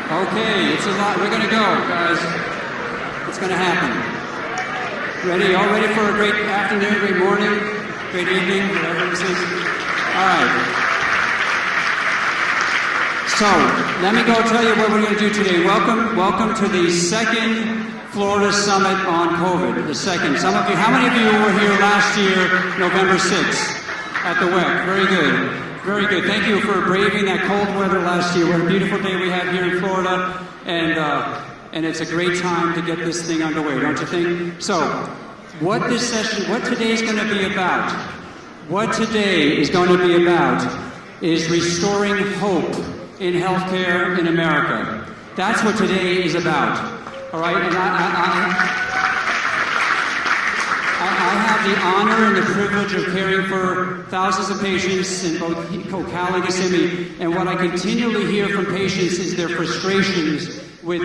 Okay, it's a lot. We're gonna go, guys. It's gonna happen. Ready? All ready for a great afternoon, great morning, great evening, whatever this is? All right. So, let me go tell you what we're gonna do today. Welcome to the second Florida Summit on COVID. The second. Some of you, how many of you were here last year, November 6th, at the WEC? Very good. Very good. Thank you for braving that cold weather last year. What a beautiful day we had here in Florida, and it's a great time to get this thing underway, don't you think? So, what today is going to be about? What today is going to be about is restoring hope in healthcare in America. That's what today is about. All right, and I have the honor and the privilege of caring for thousands of patients in both Ocala and Kissimmee, and what I continually hear from patients is their frustrations with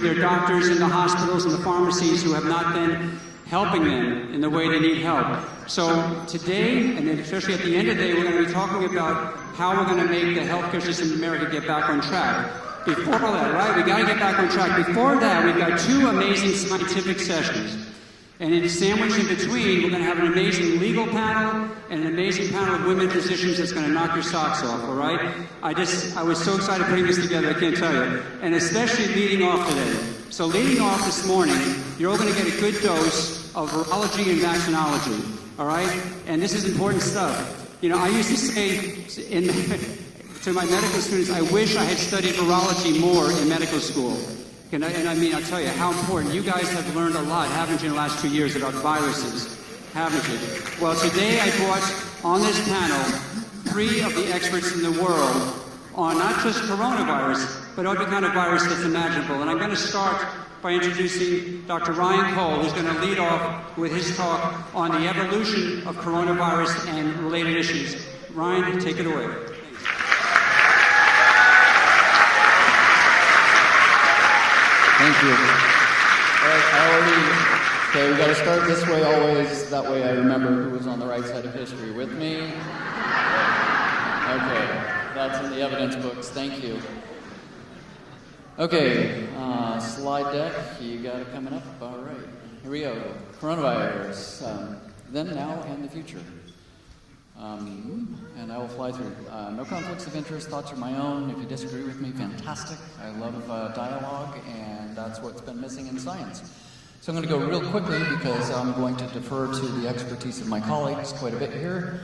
their doctors in the hospitals and the pharmacies who have not been helping them in the way they need help. So today, and especially at the end of the day, we're going to be talking about how we're going to make the healthcare system in America get back on track. Before that, right, we got to get back on track. Before that, we've got two amazing scientific sessions. And sandwiched in between, we're going to have an amazing legal panel and an amazing panel of women physicians that's going to knock your socks off, all right? I was so excited putting this together, I can't tell you. And especially leading off today. So leading off this morning, you're all going to get a good dose of virology and vaccinology, all right? And this is important stuff. You know, I used to say to my medical students, I wish I had studied virology more in medical school. And I mean, I'll tell you how important. You guys have learned a lot, haven't you, in the last 2 years about viruses, haven't you? Well, today I brought on this panel 3 of the experts in the world on not just coronavirus, but every kind of virus that's imaginable. And I'm going to start by introducing Dr. Ryan Cole, who's going to lead off with his talk on the evolution of coronavirus and related issues. Ryan, take it away. Thank you. All right, okay, we got to start this way always. That way I remember who was on the right side of history with me. Okay, that's in the evidence books. Thank you. Okay, slide deck. You got it coming up. All right, here we go. Coronavirus, then, now, and the future. And I will fly through. No conflicts of interest, thoughts are my own. If you disagree with me, fantastic. I love dialogue, and that's what's been missing in science. So I'm going to go real quickly because I'm going to defer to the expertise of my colleagues quite a bit here.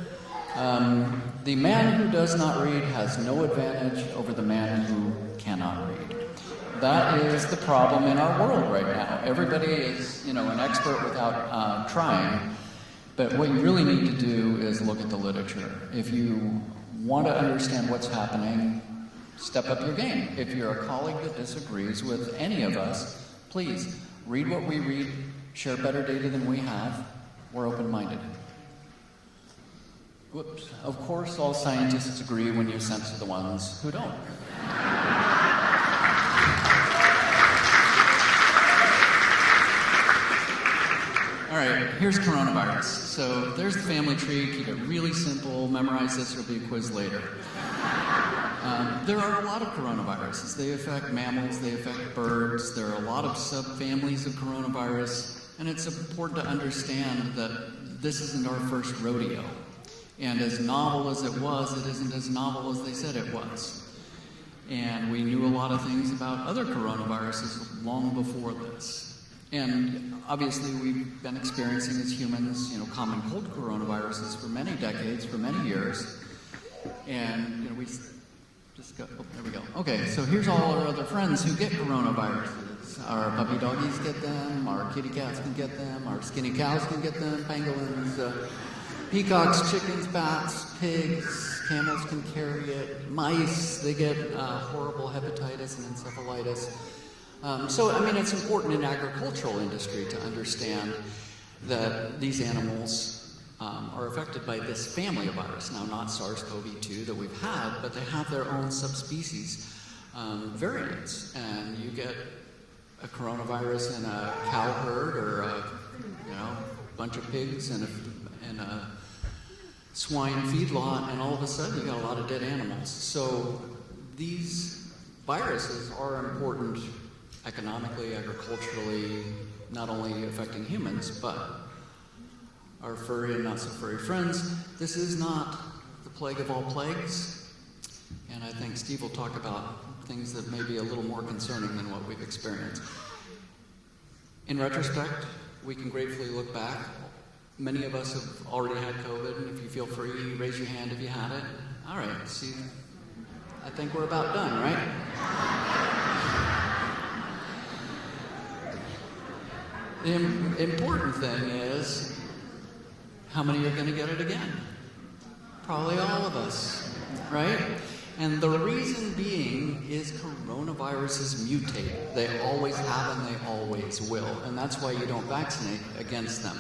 The man who does not read has no advantage over the man who cannot read. That is the problem in our world right now. Everybody is, an expert without trying. But what you really need to do is look at the literature. If you want to understand what's happening, step up your game. If you're a colleague that disagrees with any of us, please read what we read, share better data than we have. We're open-minded. Whoops. Of course, all scientists agree when you censor the ones who don't. All right, here's coronavirus. So there's the family tree. Keep it really simple. Memorize this. There'll be a quiz later. There are a lot of coronaviruses. They affect mammals. They affect birds. There are a lot of subfamilies of coronavirus. And it's important to understand that this isn't our first rodeo. And as novel as it was, it isn't as novel as they said it was. And we knew a lot of things about other coronaviruses long before this. And obviously we've been experiencing as humans, common cold coronaviruses for many decades, for many years. And, we just got, there we go. Okay, so here's all our other friends who get coronaviruses. Our puppy doggies get them, our kitty cats can get them, our skinny cows can get them, pangolins, peacocks, chickens, bats, pigs, camels can carry it, mice, they get horrible hepatitis and encephalitis. It's important in the agricultural industry to understand that these animals are affected by this family of virus. Now, not SARS-CoV-2 that we've had, but they have their own subspecies variants. And you get a coronavirus in a cow herd or a bunch of pigs and a swine feedlot, and all of a sudden you got a lot of dead animals. So these viruses are important economically, agriculturally, not only affecting humans, but our furry and not so furry friends. This is not the plague of all plagues, and I think Steve will talk about things that may be a little more concerning than what we've experienced. In retrospect, we can gratefully look back. Many of us have already had COVID, and if you feel free, raise your hand if you had it. All right, see, I think we're about done, right? The important thing is, how many are going to get it again? Probably all of us, right? And the reason being is coronaviruses mutate. They always have and they always will. And that's why you don't vaccinate against them.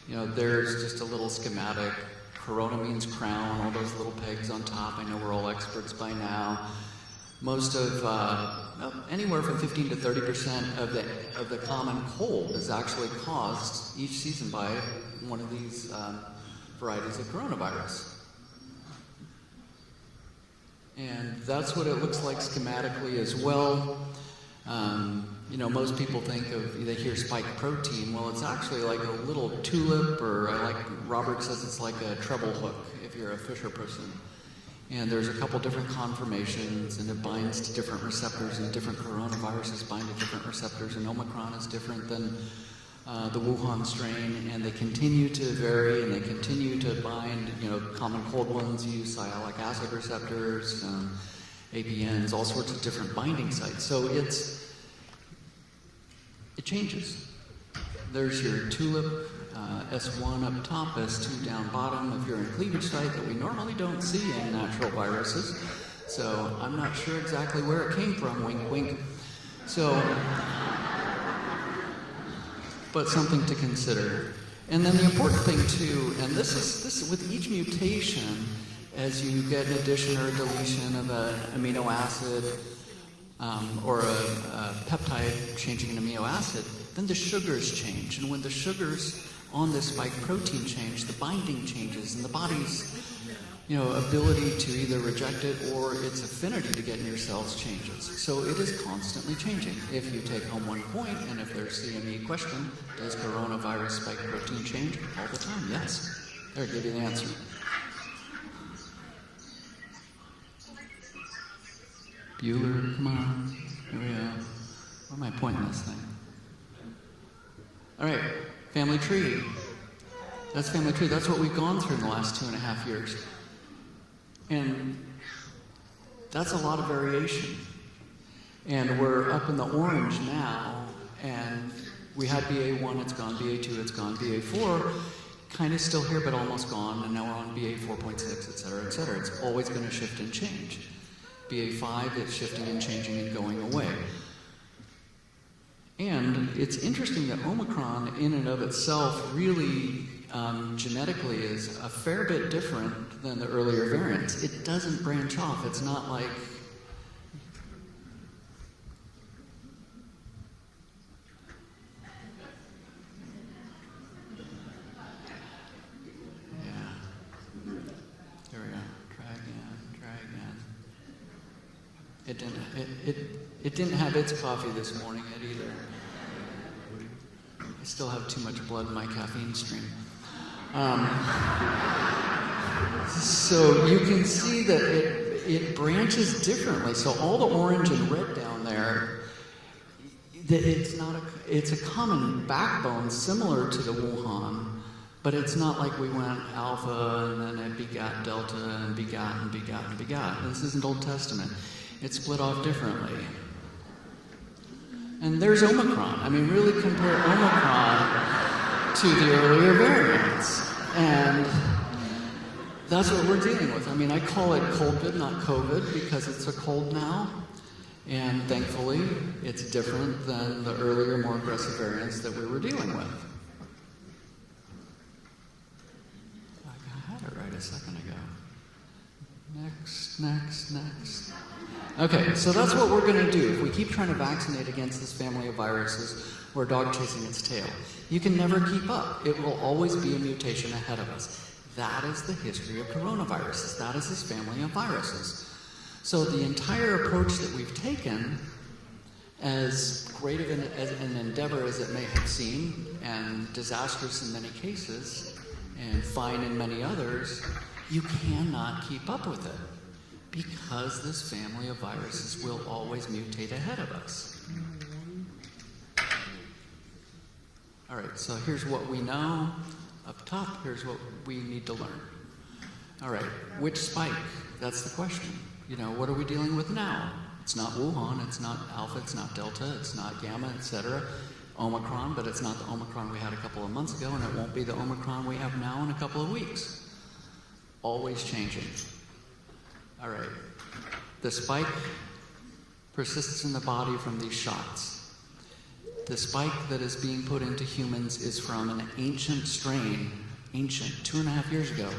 You know, there's just a little schematic. Corona means crown, all those little pegs on top. I know we're all experts by now. Most of, anywhere from 15 to 30% of the common cold is actually caused each season by one of these varieties of coronavirus. And that's what it looks like schematically as well. You know, most people think of, they hear spike protein. Well, it's actually like a little tulip, or Robert says it's like a treble hook if you're a Fisher person. And there's a couple different conformations, and it binds to different receptors, and different coronaviruses bind to different receptors, and Omicron is different than the Wuhan strain, and they continue to vary, and they continue to bind. You know, common cold ones use sialic acid receptors, APNs, all sorts of different binding sites. So it changes. There's your tulip, S1 up top, S2 down bottom of your cleavage site that we normally don't see in natural viruses. So I'm not sure exactly where it came from, wink, wink. So, but something to consider. And then the important thing too, and this is with each mutation, as you get an addition or a deletion of an amino acid or a peptide changing an amino acid, then the sugars change. And when the sugars on this spike protein change, the binding changes, and the body's ability to either reject it or its affinity to get in your cells changes. So it is constantly changing. If you take home 1 point, and if there's CME question, does coronavirus spike protein change? All the time, yes. There, give you the answer. Bueller, come on. Here we go. Where am I pointing this thing? All right, family tree. That's family tree. That's what we've gone through in the last 2.5 years. And that's a lot of variation. And we're up in the orange now, and we had BA1, it's gone, BA2, it's gone, BA4, kind of still here, but almost gone, and now we're on BA 4.6, et cetera, et cetera. It's always going to shift and change. BA5, it's shifting and changing and going away. And it's interesting that Omicron, in and of itself, really genetically is a fair bit different than the earlier variants. It doesn't branch off. It's not like... Yeah. There we go. Try again. It didn't have its coffee this morning yet either. I still have too much blood in my caffeine stream. So you can see that it branches differently. So all the orange and red down there, it's a common backbone similar to the Wuhan, but it's not like we went alpha and then it begat delta and begat and begat and begat. This isn't Old Testament. It's split off differently. And there's Omicron. I mean, really compare Omicron to the earlier variants. And that's what we're dealing with. I mean, I call it COVID, not COVID, because it's a cold now. And thankfully, it's different than the earlier, more aggressive variants that we were dealing with. I had it right a second ago. Next. Okay, so that's what we're going to do. If we keep trying to vaccinate against this family of viruses, we're dog chasing its tail. You can never keep up. It will always be a mutation ahead of us. That is the history of coronaviruses. That is this family of viruses. So the entire approach that we've taken, as great of an endeavor as it may have seemed, and disastrous in many cases, and fine in many others, you cannot keep up with it, because this family of viruses will always mutate ahead of us. All right, so here's what we know. Up top, here's what we need to learn. All right, which spike? That's the question. You know, what are we dealing with now? It's not Wuhan, it's not Alpha, it's not Delta, it's not Gamma, etc. Omicron, but it's not the Omicron we had a couple of months ago, and it won't be the Omicron we have now in a couple of weeks. Always changing. All right, the spike persists in the body from these shots. The spike that is being put into humans is from an ancient strain, 2.5 years ago.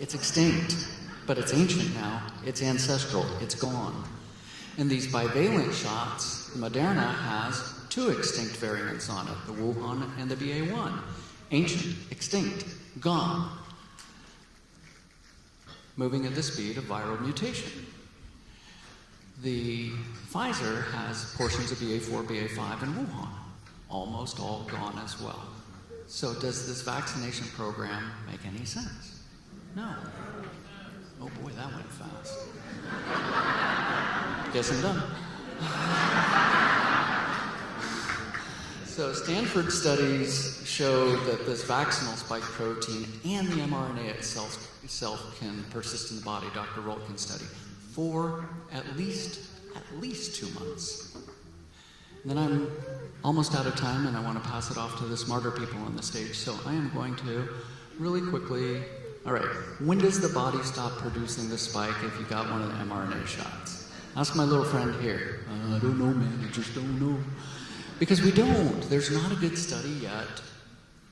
It's extinct, but it's ancient now. It's ancestral. It's gone. And these bivalent shots, Moderna has 2 extinct variants on it, the Wuhan and the BA1. Ancient, extinct, gone. Moving at the speed of viral mutation. The Pfizer has portions of BA4, BA5, and Wuhan. Almost all gone as well. So does this vaccination program make any sense? No. Oh boy, that went fast. Guess I'm done. So Stanford studies show that this vaccinal spike protein and the mRNA itself can persist in the body, Dr. Rolkin's study, for at least 2 months. And then I'm almost out of time, and I want to pass it off to the smarter people on the stage. So I am going to really quickly, all right, when does the body stop producing the spike if you got one of the mRNA shots? Ask my little friend here. I don't know, man, I just don't know. Because we don't. There's not a good study yet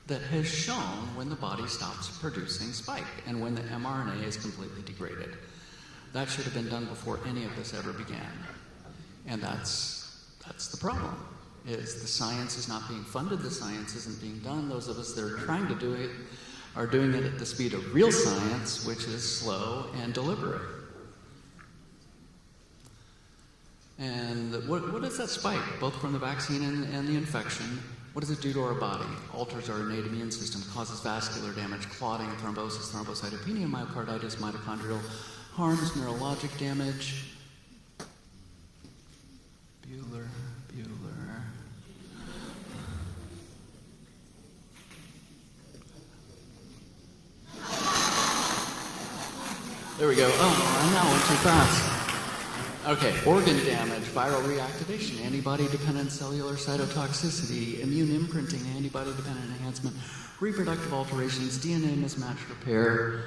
that has shown when the body stops producing spike and when the mRNA is completely degraded. That should have been done before any of this ever began. And that's the problem, is the science is not being funded, the science isn't being done. Those of us that are trying to do it are doing it at the speed of real science, which is slow and deliberate. And what is that spike, both from the vaccine and the infection? What does it do to our body? Alters our innate immune system, causes vascular damage, clotting, thrombosis, thrombocytopenia, myocarditis, mitochondrial harms, neurologic damage. Bueller. There we go. Oh, I know, went too fast. Okay, organ damage, viral reactivation, antibody-dependent cellular cytotoxicity, immune imprinting, antibody-dependent enhancement, reproductive alterations, DNA mismatch repair,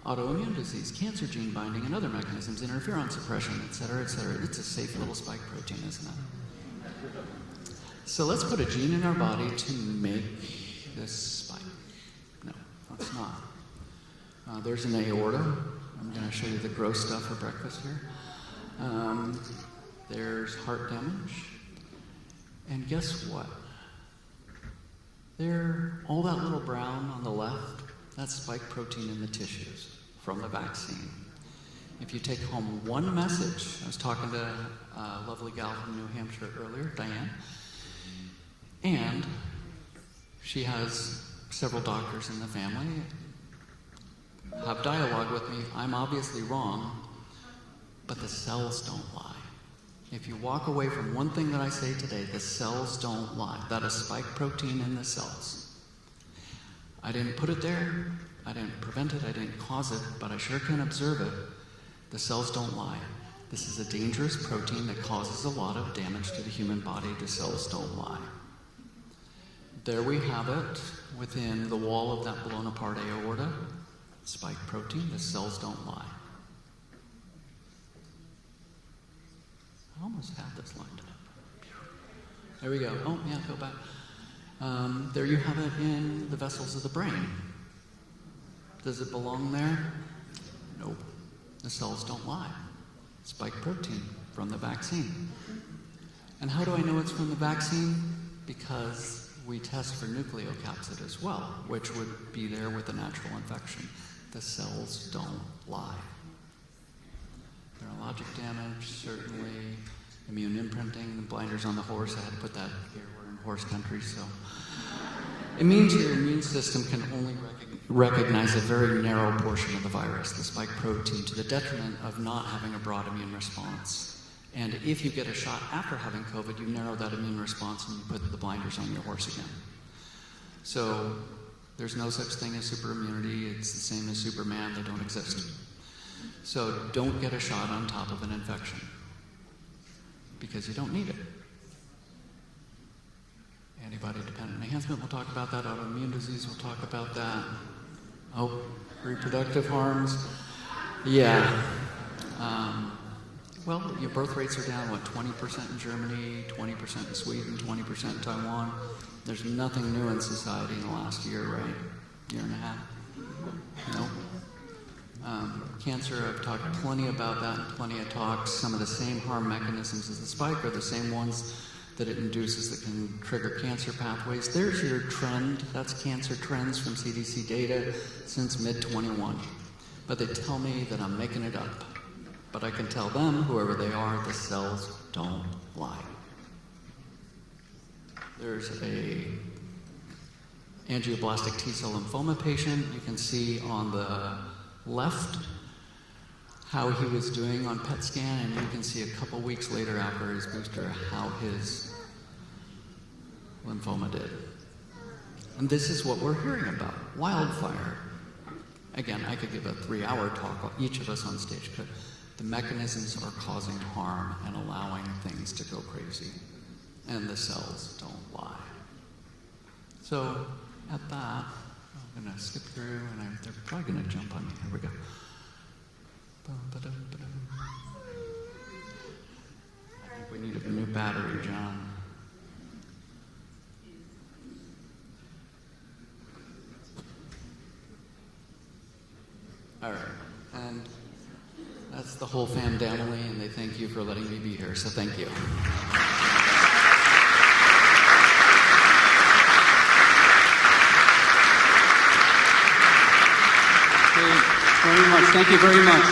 autoimmune disease, cancer gene binding, and other mechanisms, interferon suppression, etc., etc. It's a safe little spike protein, isn't it? So let's put a gene in our body to make this spike. No, let's not. There's an aorta. I'm going to show you the gross stuff for breakfast here. There's heart damage. And guess what? All that little brown on the left, that's spike protein in the tissues from the vaccine. If you take home one message, I was talking to a lovely gal from New Hampshire earlier, Diane, and she has several doctors in the family have dialogue with me. I'm obviously wrong, but the cells don't lie. If you walk away from one thing that I say today, the cells don't lie. That is spike protein in the cells. I didn't put it there, I didn't prevent it, I didn't cause it, but I sure can observe it. The cells don't lie. This is a dangerous protein that causes a lot of damage to the human body. The cells don't lie. There we have it within the wall of that blown apart aorta. Spike protein, the cells don't lie. I almost had this lined up. There we go. Oh, yeah, go back. There you have it in the vessels of the brain. Does it belong there? Nope. The cells don't lie. Spike protein from the vaccine. And how do I know it's from the vaccine? Because we test for nucleocapsid as well, which would be there with a natural infection. The cells don't lie. Neurologic damage, certainly. Immune imprinting, the blinders on the horse. I had to put that here. We're in horse country, so. It means your immune system can only recognize a very narrow portion of the virus, the spike protein, to the detriment of not having a broad immune response. And if you get a shot after having COVID, you narrow that immune response and you put the blinders on your horse again. So there's no such thing as super immunity. It's the same as Superman. They don't exist. So don't get a shot on top of an infection because you don't need it. Antibody-dependent enhancement, we'll talk about that. Autoimmune disease, we'll talk about that. Oh, reproductive harms. Yeah. Well, your birth rates are down, 20% in Germany, 20% in Sweden, 20% in Taiwan. There's nothing new in society in the last year, right? Year and a half? No. Cancer, I've talked plenty about that in plenty of talks. Some of the same harm mechanisms as the spike are the same ones that it induces that can trigger cancer pathways. There's your trend. That's cancer trends from CDC data since mid-21. But they tell me that I'm making it up. But I can tell them, whoever they are, the cells don't lie. There's a angioblastic T-cell lymphoma patient. You can see on the left how he was doing on PET scan, and you can see a couple weeks later after his booster how his lymphoma did. And this is what we're hearing about, wildfire. Again, I could give a 3-hour talk, each of us on stage could. The mechanisms are causing harm and allowing things to go crazy, and the cells don't lie. So at that, I'm going to skip through, and they're probably going to jump on me. Here we go. I think we need a new battery, John. All right, and that's the whole family, and they thank you for letting me be here, so thank you. Very much. Thank you very much.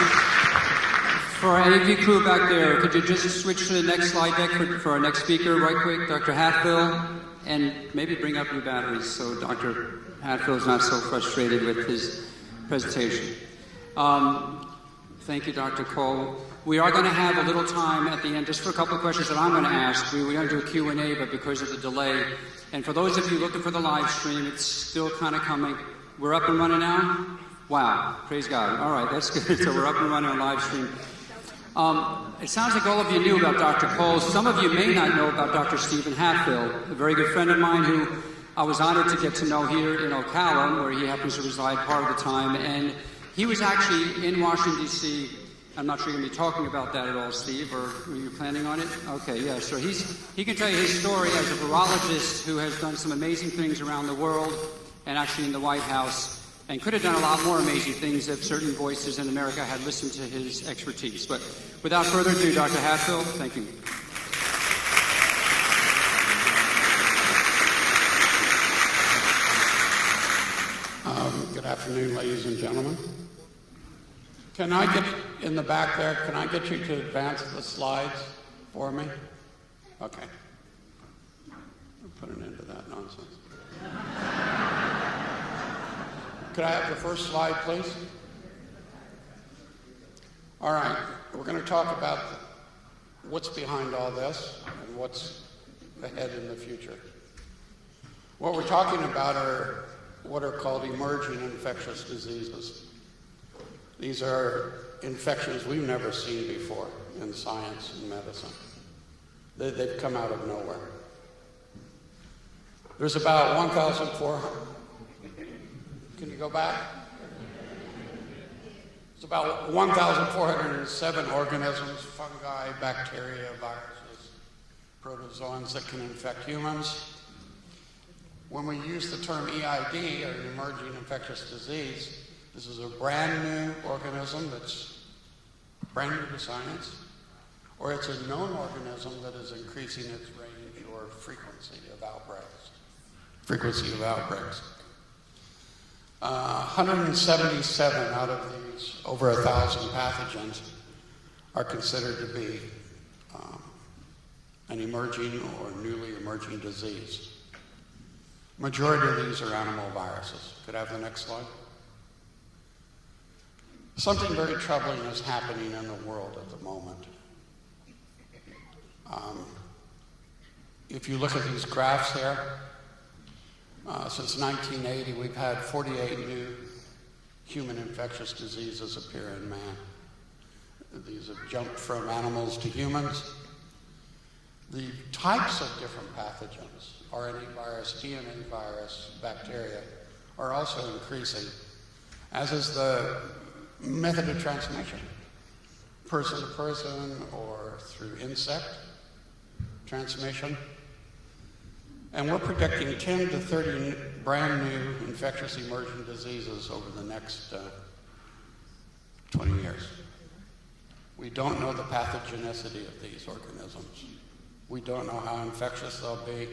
For our AV crew back there, could you just switch to the next slide deck for our next speaker right quick, Dr. Hatfield, and maybe bring up your batteries so Dr. Hatfield is not so frustrated with his presentation. Thank you, Dr. Cole. We are going to have a little time at the end just for a couple of questions that I'm going to ask. We're going to do a Q&A, but because of the delay, and for those of you looking for the live stream, it's still kind of coming. We're up and running now? Wow, praise God. All right, that's good. So we're up and running on live stream. It sounds like all of you knew about Dr. Cole. Some of you may not know about Dr. Stephen Hatfield, a very good friend of mine who I was honored to get to know here in Ocala, where he happens to reside part of the time. And he was actually in Washington, D.C. I'm not sure you're going to be talking about that at all, Steve, or were you planning on it? Okay, yeah, so he can tell you his story as a virologist who has done some amazing things around the world and actually in the White House, and could have done a lot more amazing things if certain voices in America had listened to his expertise. But without further ado, Dr. Hatfield, thank you. Good afternoon, ladies and gentlemen. Can I get, in the back there, can I get you to advance the slides for me? Okay. I'll put an end to that nonsense. Could I have the first slide, please? All right, we're going to talk about what's behind all this and what's ahead in the future. What we're talking about are what are called emerging infectious diseases. These are infections we've never seen before in science and medicine. They've come out of nowhere. There's about 1,400. Can you go back? It's about 1,407 organisms, fungi, bacteria, viruses, protozoans that can infect humans. When we use the term EID, or an emerging infectious disease, this is a brand new organism that's brand new to science, or it's a known organism that is increasing its range or frequency of outbreaks. 177 out of these over 1,000 pathogens are considered to be an emerging or newly emerging disease. Majority of these are animal viruses. Could I have the next slide? Something very troubling is happening in the world at the moment. If you look at these graphs here, since 1980, we've had 48 new human infectious diseases appear in man. These have jumped from animals to humans. The types of different pathogens, RNA virus, DNA virus, bacteria, are also increasing, as is the method of transmission, person to person or through insect transmission. And we're predicting 10 to 30 brand new infectious emerging diseases over the next 20 years. We don't know the pathogenicity of these organisms. We don't know how infectious they'll be.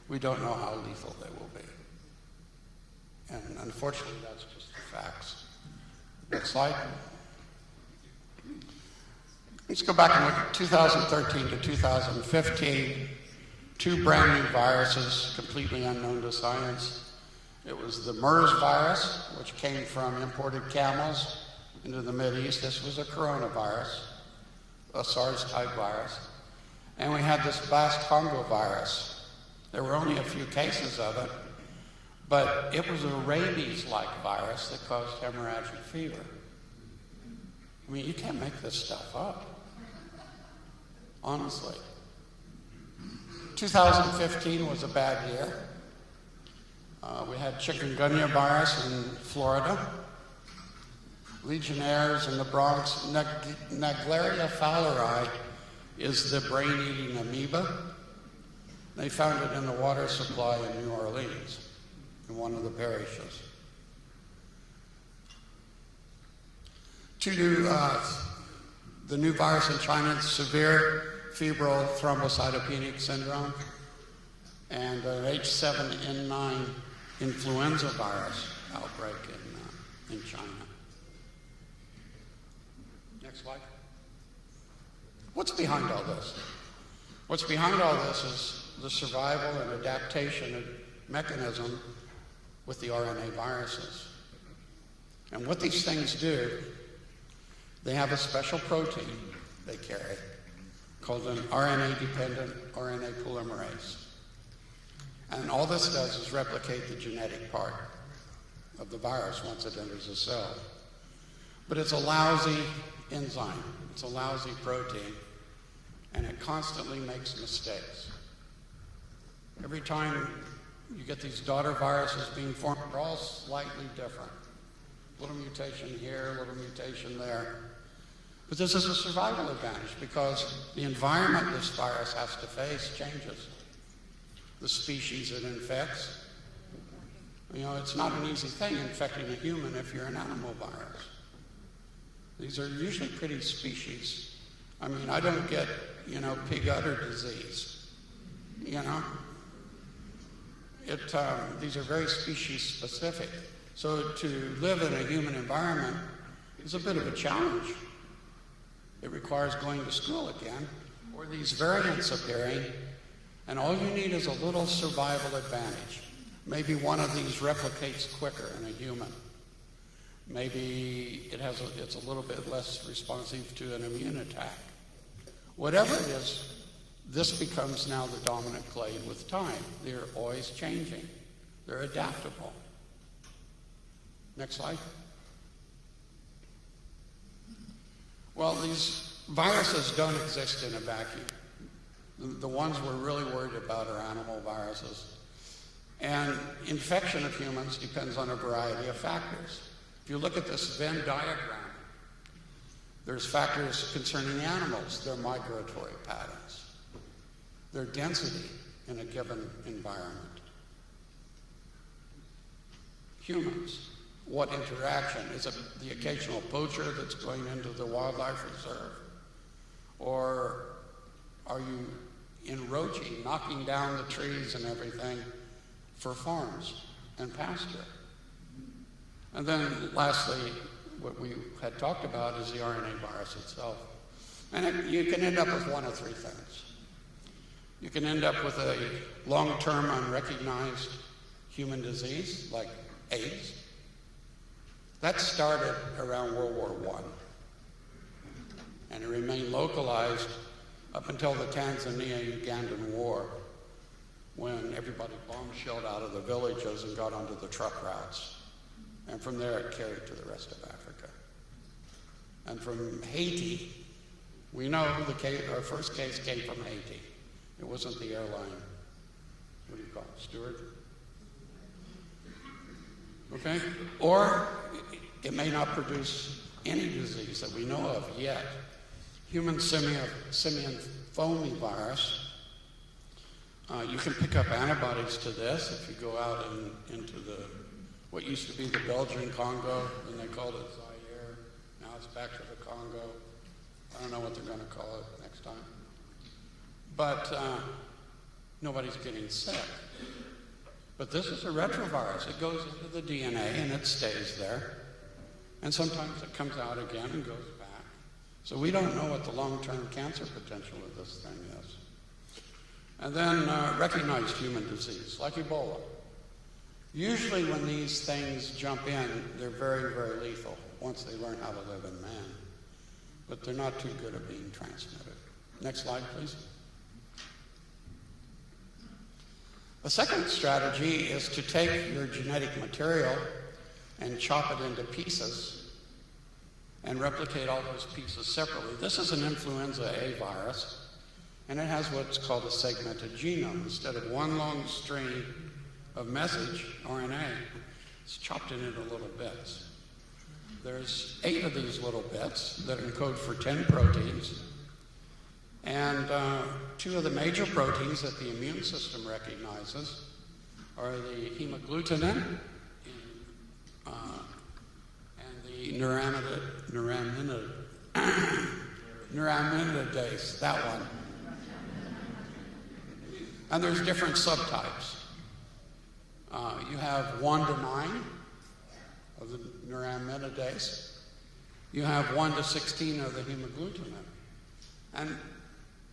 We don't know how lethal they will be. And unfortunately, that's just the facts. Next slide. Let's go back and look at 2013 to 2015. 2 brand new viruses, completely unknown to science. It was the MERS virus, which came from imported camels into the Mideast. This was a coronavirus, a SARS-type virus. And we had this Basque Congo virus. There were only a few cases of it, but it was a rabies-like virus that caused hemorrhagic fever. I mean, you can't make this stuff up, honestly. 2015 was a bad year. We had chikungunya virus in Florida, Legionnaires in the Bronx. Naegleria fowleri is the brain-eating amoeba. They found it in the water supply in New Orleans, in one of the parishes. The new virus in China, severe febrile thrombocytopenic syndrome, and an H7N9 influenza virus outbreak in China. Next slide. What's behind all this? What's behind all this is the survival and adaptation mechanism with the RNA viruses. And what these things do, they have a special protein they carry called an RNA-dependent RNA polymerase. And all this does is replicate the genetic part of the virus once it enters a cell. But it's a lousy enzyme. It's a lousy protein, and it constantly makes mistakes. Every time you get these daughter viruses being formed, they're all slightly different. Little mutation here, little mutation there. But this is a survival advantage because the environment this virus has to face changes. The species it infects. You know, it's not an easy thing infecting a human if you're an animal virus. These are usually pretty species. I mean, I don't get, pig udder disease, These are very species specific. So to live in a human environment is a bit of a challenge. It requires going to school again, or these variants appearing, and all you need is a little survival advantage. Maybe one of these replicates quicker in a human. Maybe it's a little bit less responsive to an immune attack. Whatever it is, this becomes now the dominant clade with time. They're always changing. They're adaptable. Next slide. Well, these viruses don't exist in a vacuum. The ones we're really worried about are animal viruses. And infection of humans depends on a variety of factors. If you look at this Venn diagram, there's factors concerning animals, their migratory patterns, their density in a given environment. Humans, what interaction? Is it the occasional poacher that's going into the wildlife reserve? Or are you enroaching, knocking down the trees and everything for farms and pasture? And then lastly, what we had talked about is the RNA virus itself. And you can end up with one of three things. You can end up with a long-term unrecognized human disease like AIDS. That started around World War I. And it remained localized up until the Tanzania-Ugandan War, when everybody bombshelled out of the villages and got onto the truck routes. And from there it carried to the rest of Africa. And from Haiti, we know our first case came from Haiti. It wasn't the airline. What do you call it? Steward? Okay? Or it may not produce any disease that we know of yet. Human simian foamy virus. You can pick up antibodies to this if you go out into what used to be the Belgian Congo, and they called it Zaire. Now it's back to the Congo. I don't know what they're going to call it next time. But nobody's getting sick. But this is a retrovirus. It goes into the DNA and it stays there. And sometimes it comes out again and goes back. So we don't know what the long-term cancer potential of this thing is. And then recognized human disease, like Ebola. Usually when these things jump in, they're very, very lethal once they learn how to live in man. But they're not too good at being transmitted. Next slide, please. The second strategy is to take your genetic material and chop it into pieces and replicate all those pieces separately. This is an influenza A virus, and it has what's called a segmented genome. Instead of one long string of message, RNA, it's chopped it into little bits. There's 8 of these little bits that encode for 10 proteins, and 2 of the major proteins that the immune system recognizes are the hemagglutinin and the neuraminidase, that one. And there's different subtypes. You have 1 to 9 of the neuraminidase. You have 1 to 16 of the hemagglutinin. And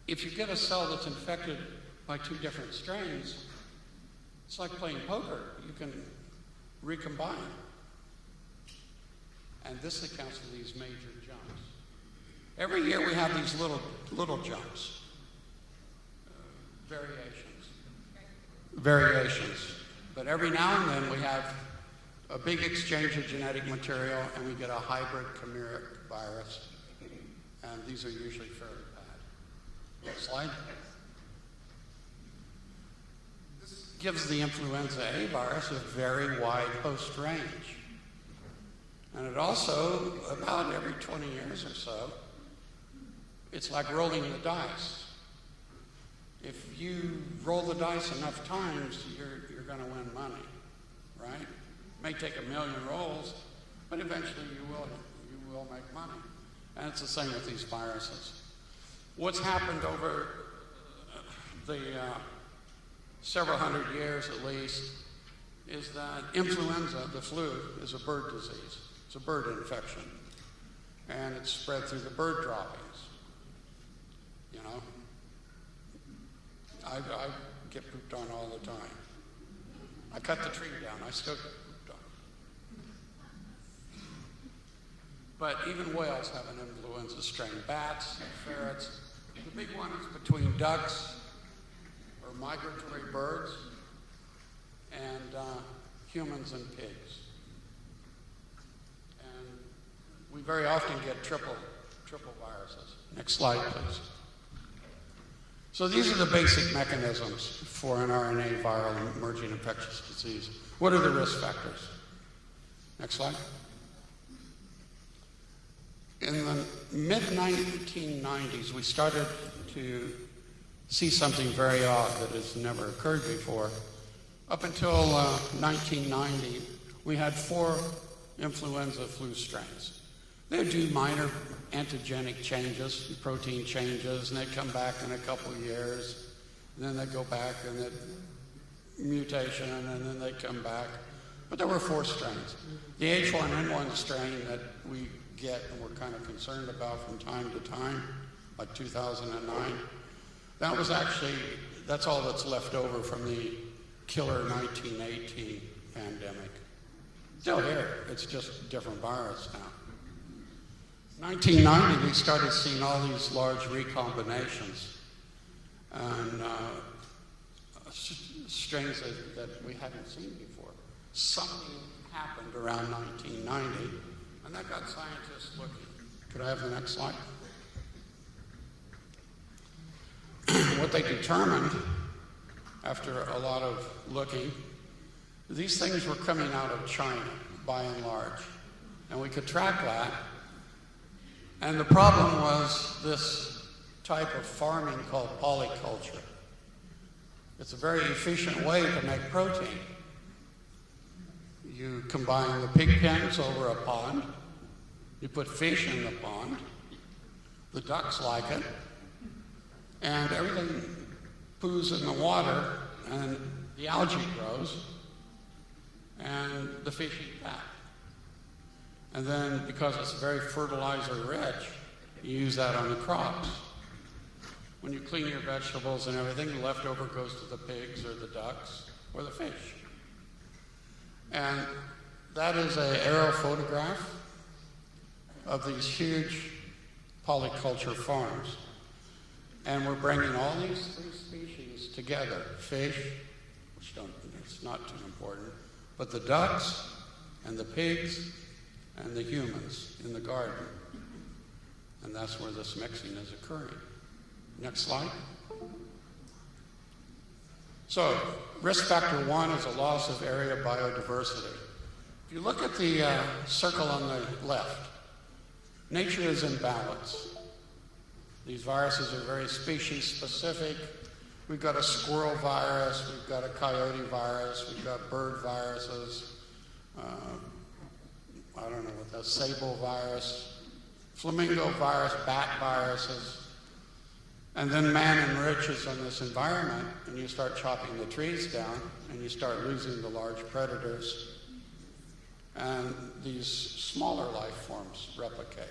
if you get a cell that's infected by 2 different strains, it's like playing poker. You can recombine. And this accounts for these major jumps. Every year we have these little jumps, variations. But every now and then we have a big exchange of genetic material and we get a hybrid chimeric virus. And these are usually fairly bad. Next slide. This gives the influenza A virus a very wide host range. And it also, about every 20 years or so, it's like rolling the dice. If you roll the dice enough times, you're going to win money, right? It may take 1 million rolls, but eventually you will make money. And it's the same with these viruses. What's happened over the several hundred years at least is that influenza, the flu, is a bird disease. It's a bird infection. And it's spread through the bird droppings. You know? I get pooped on all the time. I cut the tree down, I still get pooped on. But even whales have an influenza strain. Bats, ferrets. The big one is between ducks or migratory birds and humans and pigs. And we very often get triple viruses. Next slide, please. So these are the basic mechanisms for an RNA viral emerging infectious disease. What are the risk factors? Next slide. In the mid-1990s, we started to see something very odd that has never occurred before. Up until 1990, we had 4 influenza flu strains. They would do minor antigenic changes, protein changes, and they'd come back in a couple of years, and then they'd go back and they'd mutation, and then they'd come back. But there were 4 strains. The H1N1 strain that we get and we're kind of concerned about from time to time, like 2009. That was actually, that's all that's left over from the killer 1918 pandemic. Still here, it's just a different virus now. 1990, we started seeing all these large recombinations and strains that we hadn't seen before. Something happened around 1990, and that got scientists looking. Could I have the next slide? What they determined, after a lot of looking, these things were coming out of China, by and large. And we could track that. And the problem was this type of farming called polyculture. It's a very efficient way to make protein. You combine the pig pens over a pond, you put fish in the pond, the ducks like it, and everything poos in the water, and the algae grows, and the fish eat that. And then, because it's very fertilizer rich, you use that on the crops. When you clean your vegetables and everything, the leftover goes to the pigs or the ducks or the fish. And that is an aerial photograph of these huge polyculture farms. And we're bringing all these three species together. Fish, which it's not too important, but the ducks and the pigs and the humans in the garden. And that's where this mixing is occurring. Next slide. So, risk factor 1 is a loss of area biodiversity. If you look at the circle on the left, nature is in balance. These viruses are very species specific. We've got a squirrel virus, we've got a coyote virus, we've got bird viruses, I don't know what that's, sable virus, flamingo virus, bat viruses. And then man enriches on this environment, and you start chopping the trees down, and you start losing the large predators, and these smaller life forms replicate.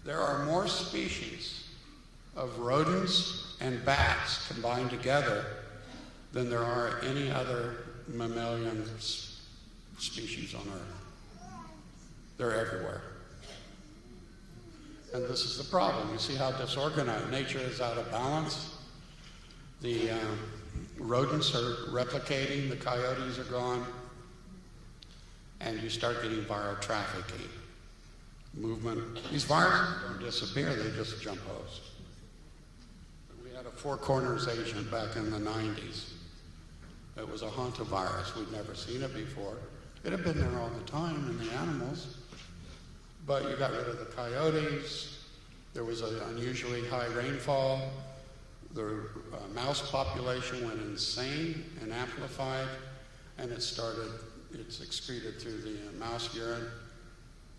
There are more species of rodents and bats combined together than there are any other mammalian species on Earth. They're everywhere. And this is the problem. You see how disorganized nature is, out of balance. The rodents are replicating, the coyotes are gone, and you start getting viral trafficking, movement. These viruses don't disappear, they just jump host. We had a Four Corners agent back in the 90s. It was a hantavirus. We'd never seen it before. It had been there all the time in the animals. But you got rid of the coyotes. There was an unusually high rainfall. The mouse population went insane and amplified, and it's excreted through the mouse urine.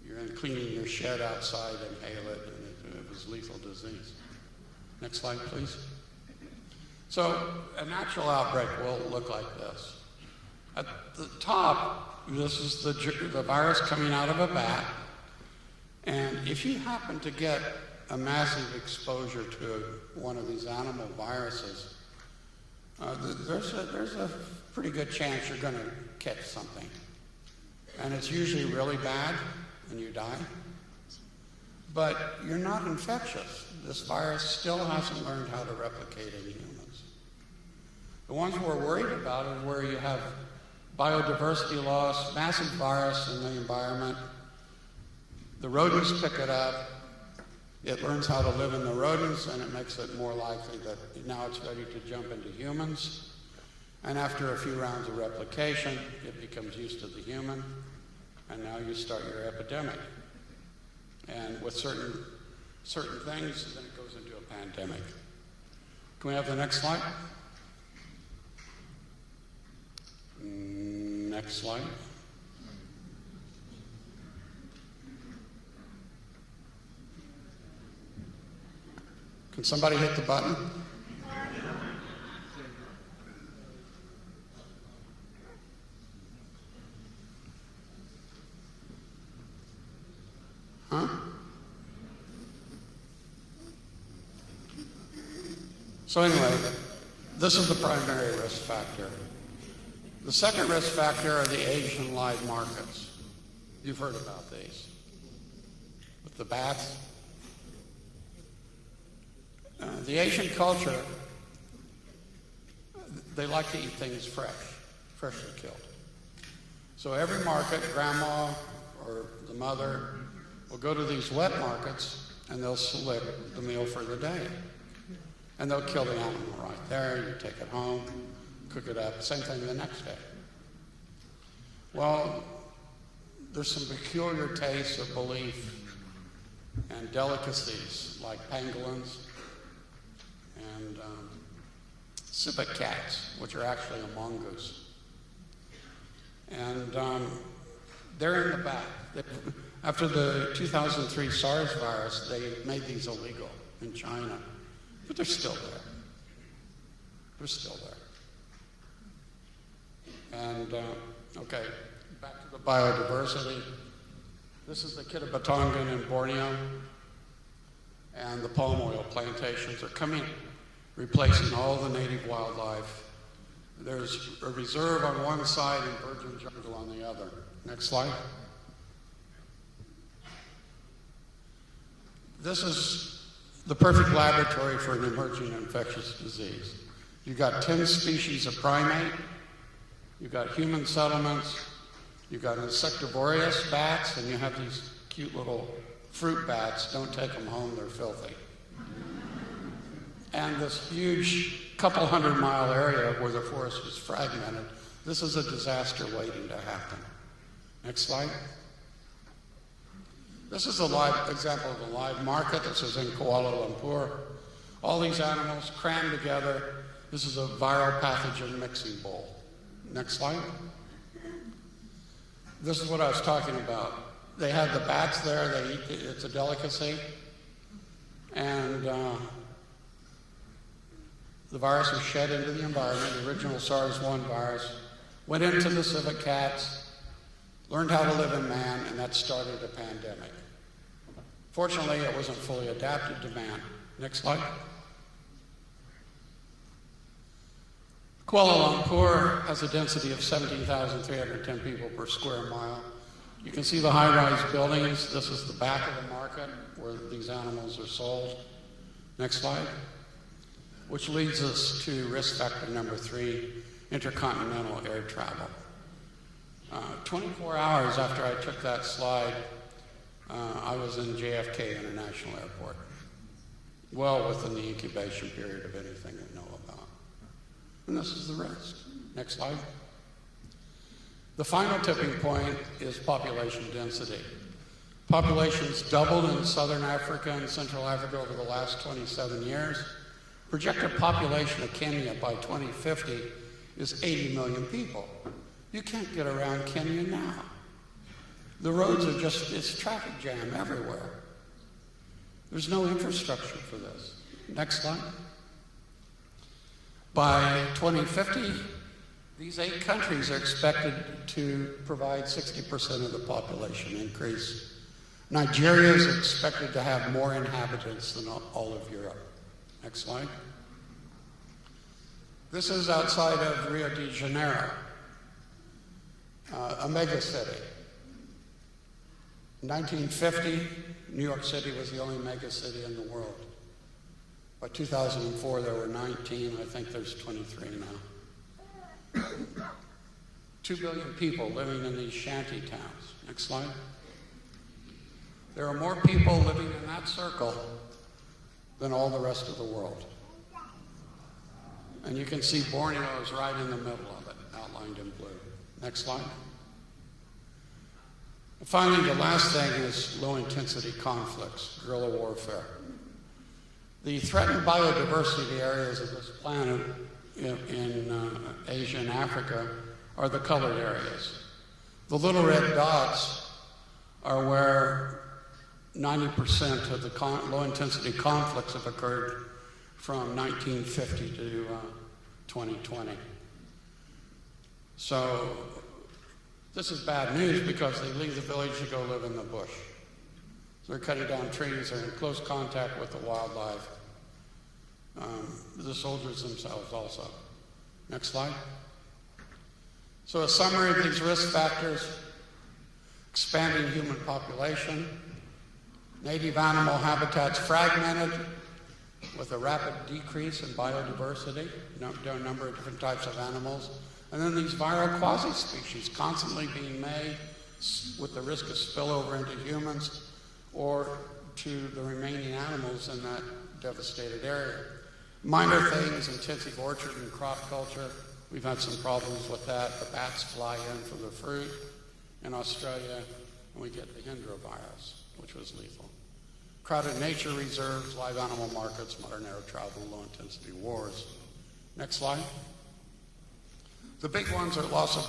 You're cleaning your shed outside, inhale it, and it was lethal disease. Next slide, please. So a natural outbreak will look like this. At the top, this is the virus coming out of a bat. And if you happen to get a massive exposure to one of these animal viruses, there's a pretty good chance you're going to catch something. And it's usually really bad, and you die. But you're not infectious. This virus still hasn't learned how to replicate in humans. The ones we're worried about are where you have biodiversity loss, massive virus in the environment. The rodents pick it up, it learns how to live in the rodents, and it makes it more likely that now it's ready to jump into humans. And after a few rounds of replication, it becomes used to the human, and now you start your epidemic. And with certain things, then it goes into a pandemic. Can we have the next slide? Next slide. Can somebody hit the button? Huh? So anyway, this is the primary risk factor. The second risk factor are the Asian live markets. You've heard about these. With the bats. The Asian culture, they like to eat things freshly killed. So every market, grandma or the mother will go to these wet markets and they'll select the meal for the day. And they'll kill the animal right there, you take it home, cook it up, same thing the next day. Well, there's some peculiar tastes of belief and delicacies like pangolins and civet cats, which are actually a mongoose. And they're in the back. After the 2003 SARS virus, they made these illegal in China, but they're still there. They're still there. And, okay, back to the biodiversity. This is the Kitabatongan in Borneo, and the palm oil plantations are coming, replacing all the native wildlife. There's a reserve on one side and virgin jungle on the other. Next slide. This is the perfect laboratory for an emerging infectious disease. You've got 10 species of primate, you've got human settlements, you've got insectivorous bats, and you have these cute little fruit bats. Don't take them home, they're filthy. And this huge couple 100-mile area where the forest is fragmented, this is a disaster waiting to happen. Next slide. This is a live example of a live market. This is in Kuala Lumpur. All these animals crammed together. This is a viral pathogen mixing bowl. Next slide. This is what I was talking about. They had the bats there. They eat it's a delicacy. And the virus was shed into the environment. The original SARS-1 virus went into the civet cats, learned how to live in man, and that started a pandemic. Fortunately, it wasn't fully adapted to man. Next slide. Kuala Lumpur has a density of 17,310 people per square mile. You can see the high-rise buildings. This is the back of the market where these animals are sold. Next slide. Which leads us to risk factor number 3, intercontinental air travel. 24 hours after I took that slide, I was in JFK International Airport, well within the incubation period of anything we know about. And this is the risk. Next slide. The final tipping point is population density. Populations doubled in Southern Africa and Central Africa over the last 27 years. Projected population of Kenya by 2050 is 80 million people. You can't get around Kenya now. The roads are just, it's traffic jam everywhere. There's no infrastructure for this. Next slide. By 2050, these 8 countries are expected to provide 60% of the population increase. Nigeria is expected to have more inhabitants than all of Europe. Next slide. This is outside of Rio de Janeiro, a mega city. In 1950, New York City was the only mega city in the world. By 2004, there were 19. I think there's 23 now. 2 billion people living in these shanty towns. Next slide. There are more people living in that circle than all the rest of the world. And you can see Borneo is right in the middle of it, outlined in blue. Next slide. And finally, the last thing is low-intensity conflicts, guerrilla warfare. The threatened biodiversity areas of this planet in Asia and Africa are the colored areas. The little red dots are where 90% of the low-intensity conflicts have occurred from 1950 to 2020. So this is bad news because they leave the village to go live in the bush. So they're cutting down trees, they're in close contact with the wildlife. the soldiers themselves also. Next slide. So a summary of these risk factors: expanding human population, native animal habitats fragmented with a rapid decrease in biodiversity, a number of different types of animals, and then these viral quasi-species constantly being made with the risk of spillover into humans or to the remaining animals in that devastated area. Minor things: intensive orchard and crop culture. We've had some problems with that. The bats fly in for the fruit in Australia, and we get the Hendra-virus, which was lethal. Crowded nature reserves, live animal markets, modern air travel, low-intensity wars. Next slide. The big ones are loss of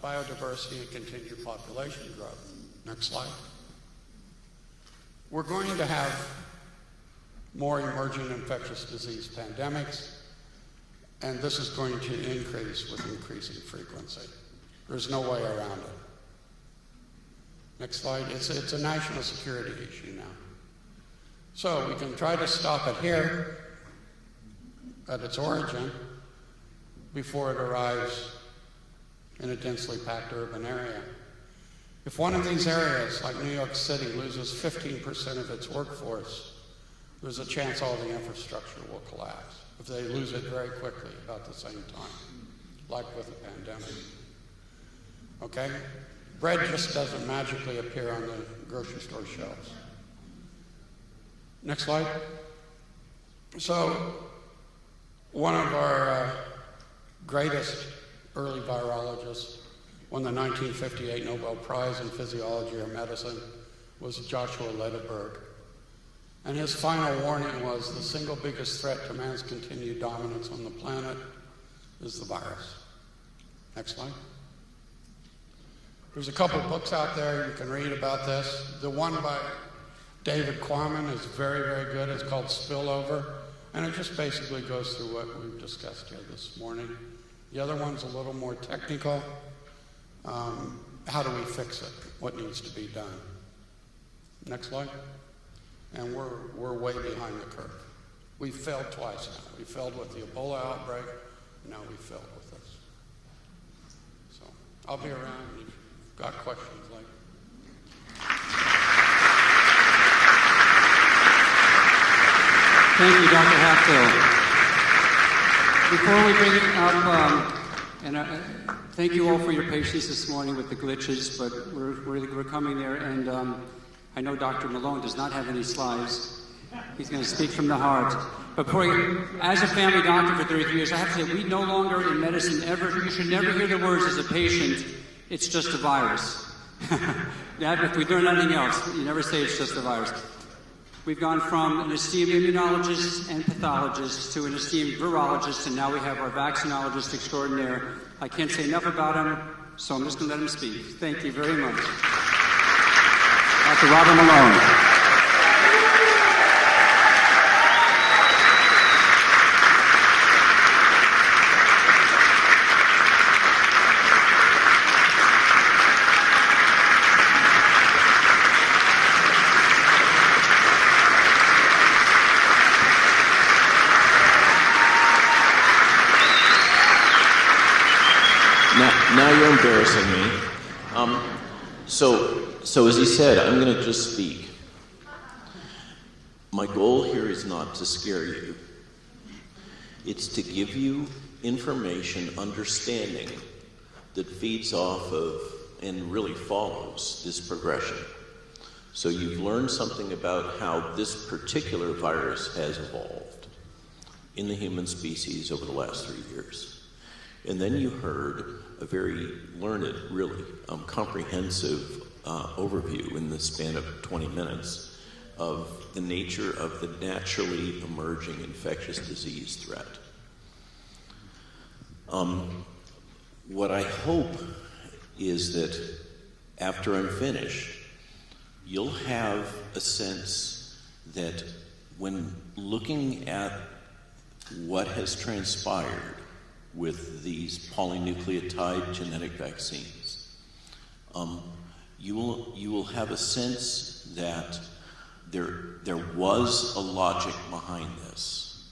biodiversity and continued population growth. Next slide. We're going to have more emerging infectious disease pandemics, and this is going to increase with increasing frequency. There's no way around it. Next slide. It's a national security issue now. So we can try to stop it here at its origin before it arrives in a densely packed urban area. If one of these areas, like New York City, loses 15% of its workforce, there's a chance all the infrastructure will collapse if they lose it very quickly about the same time, like with the pandemic. Okay? Bread just doesn't magically appear on the grocery store shelves. Next slide. So, one of our greatest early virologists won the 1958 Nobel Prize in Physiology or Medicine was Joshua Lederberg. And his final warning was the single biggest threat to man's continued dominance on the planet is the virus. Next slide. There's a couple books out there you can read about this. The one by David Quammen is very, very good. It's called Spillover, and it just basically goes through what we've discussed here this morning. The other one's a little more technical. How do we fix it? What needs to be done? Next slide. And we're way behind the curve. We've failed twice now. We failed with the Ebola outbreak, and now we failed with this. So I'll be around if you've got questions later. Thank you, Dr. Hatfield. Before we bring it up, thank you all for your patience this morning with the glitches, but we're coming there, and I know Dr. Malone does not have any slides. He's going to speak from the heart. But as a family doctor for 33 years, I have to say, we no longer in medicine you should never hear the words as a patient, it's just a virus. If we learn nothing else, you never say it's just a virus. We've gone from an esteemed immunologist and pathologist to an esteemed virologist, and now we have our vaccinologist extraordinaire. I can't say enough about him, so I'm just going to let him speak. Thank you very much. Dr. Robert Malone. Now you're embarrassing me. So as he said, I'm going to just speak. My goal here is not to scare you. It's to give you information, understanding that feeds off of and really follows this progression. So you've learned something about how this particular virus has evolved in the human species over the last 3 years. And then you heard a very learned, really comprehensive overview in the span of 20 minutes of the nature of the naturally emerging infectious disease threat. What I hope is that after I'm finished, you'll have a sense that when looking at what has transpired with these polynucleotide genetic vaccines, you will have a sense that there was a logic behind this.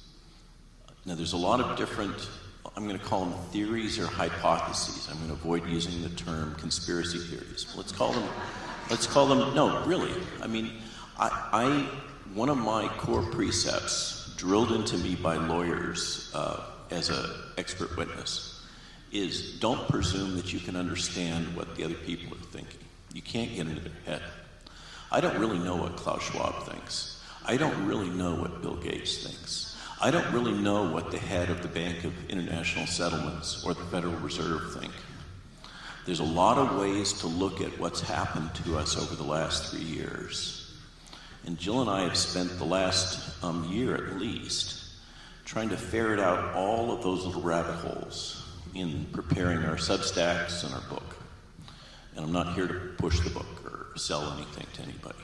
Now, there's a lot of different, I'm going to call them theories or hypotheses. I'm going to avoid using the term conspiracy theories. Let's call them, no, really. I mean, one of my core precepts drilled into me by lawyers as an expert witness is don't presume that you can understand what the other people are thinking. You can't get into their head. I don't really know what Klaus Schwab thinks. I don't really know what Bill Gates thinks. I don't really know what the head of the Bank of International Settlements or the Federal Reserve think. There's a lot of ways to look at what's happened to us over the last 3 years. And Jill and I have spent the last year at least trying to ferret out all of those little rabbit holes in preparing our Substacks and our book. And I'm not here to push the book or sell anything to anybody.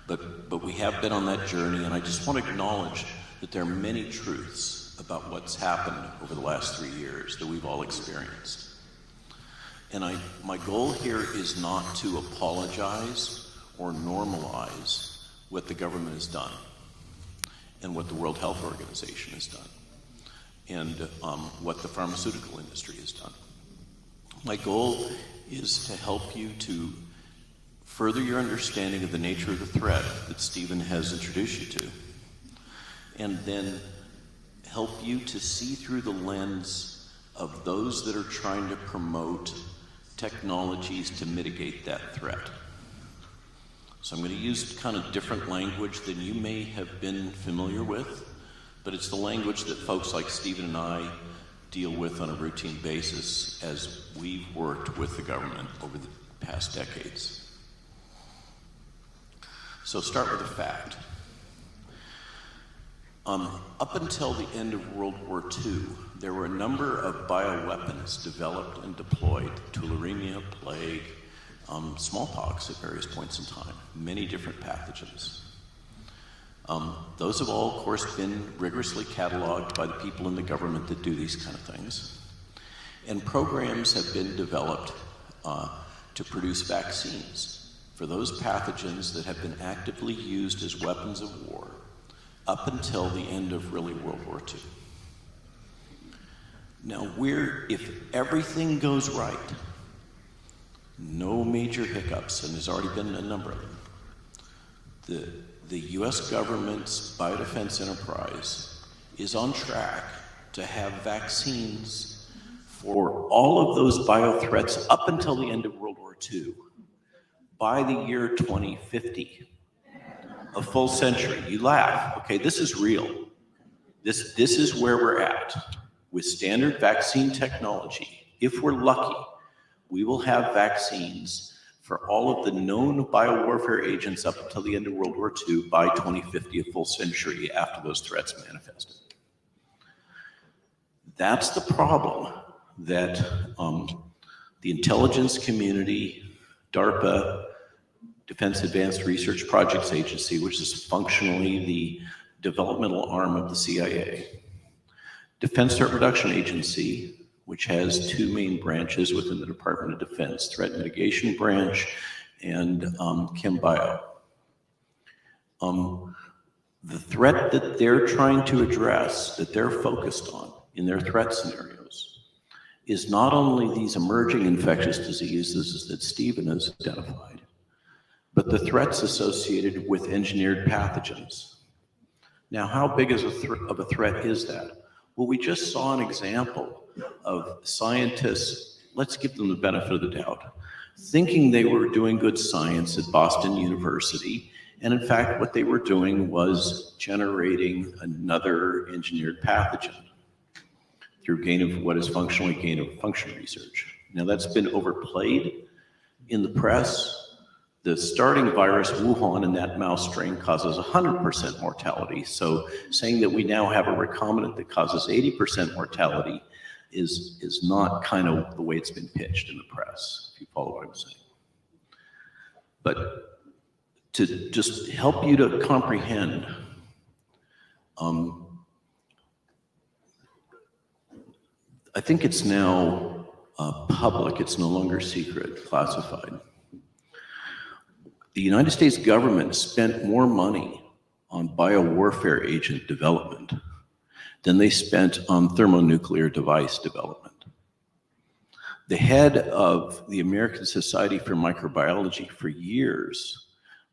But we have been on that journey, and I just want to acknowledge that there are many truths about what's happened over the last 3 years that we've all experienced. And my goal here is not to apologize or normalize what the government has done and what the World Health Organization has done and what the pharmaceutical industry has done. My goal is to help you to further your understanding of the nature of the threat that Stephen has introduced you to, and then help you to see through the lens of those that are trying to promote technologies to mitigate that threat. So I'm going to use kind of different language than you may have been familiar with, but it's the language that folks like Stephen and I deal with on a routine basis as we've worked with the government over the past decades. So start with a fact. Up until the end of World War II, there were a number of bioweapons developed and deployed: tularemia, plague, smallpox at various points in time, many different pathogens. Those have all, of course, been rigorously cataloged by the people in the government that do these kind of things. And programs have been developed to produce vaccines for those pathogens that have been actively used as weapons of war up until the end of really World War II. Now, if everything goes right, no major hiccups, and there's already been a number of them, the US government's biodefense enterprise is on track to have vaccines for all of those biothreats up until the end of World War II by the year 2050. A full century. You laugh. Okay, this is real. This is where we're at. With standard vaccine technology, if we're lucky, we will have vaccines for all of the known biowarfare agents up until the end of World War II by 2050, a full century after those threats manifested. That's the problem that the intelligence community, DARPA, Defense Advanced Research Projects Agency, which is functionally the developmental arm of the CIA, Defense Threat Reduction Agency, which has two main branches within the Department of Defense, Threat Mitigation Branch and ChemBio. The threat that they're trying to address, that they're focused on in their threat scenarios, is not only these emerging infectious diseases that Stephen has identified, but the threats associated with engineered pathogens. Now, how big of a threat is that? Well, we just saw an example of scientists, let's give them the benefit of the doubt, thinking they were doing good science at Boston University, and in fact, what they were doing was generating another engineered pathogen through what is functionally gain of function research. Now, that's been overplayed in the press. The starting virus, Wuhan, in that mouse strain causes 100% mortality. So saying that we now have a recombinant that causes 80% mortality is not kind of the way it's been pitched in the press, if you follow what I'm saying. But to just help you to comprehend, I think it's now public, it's no longer secret, classified. The United States government spent more money on biowarfare agent development than they spent on thermonuclear device development. The head of the American Society for Microbiology for years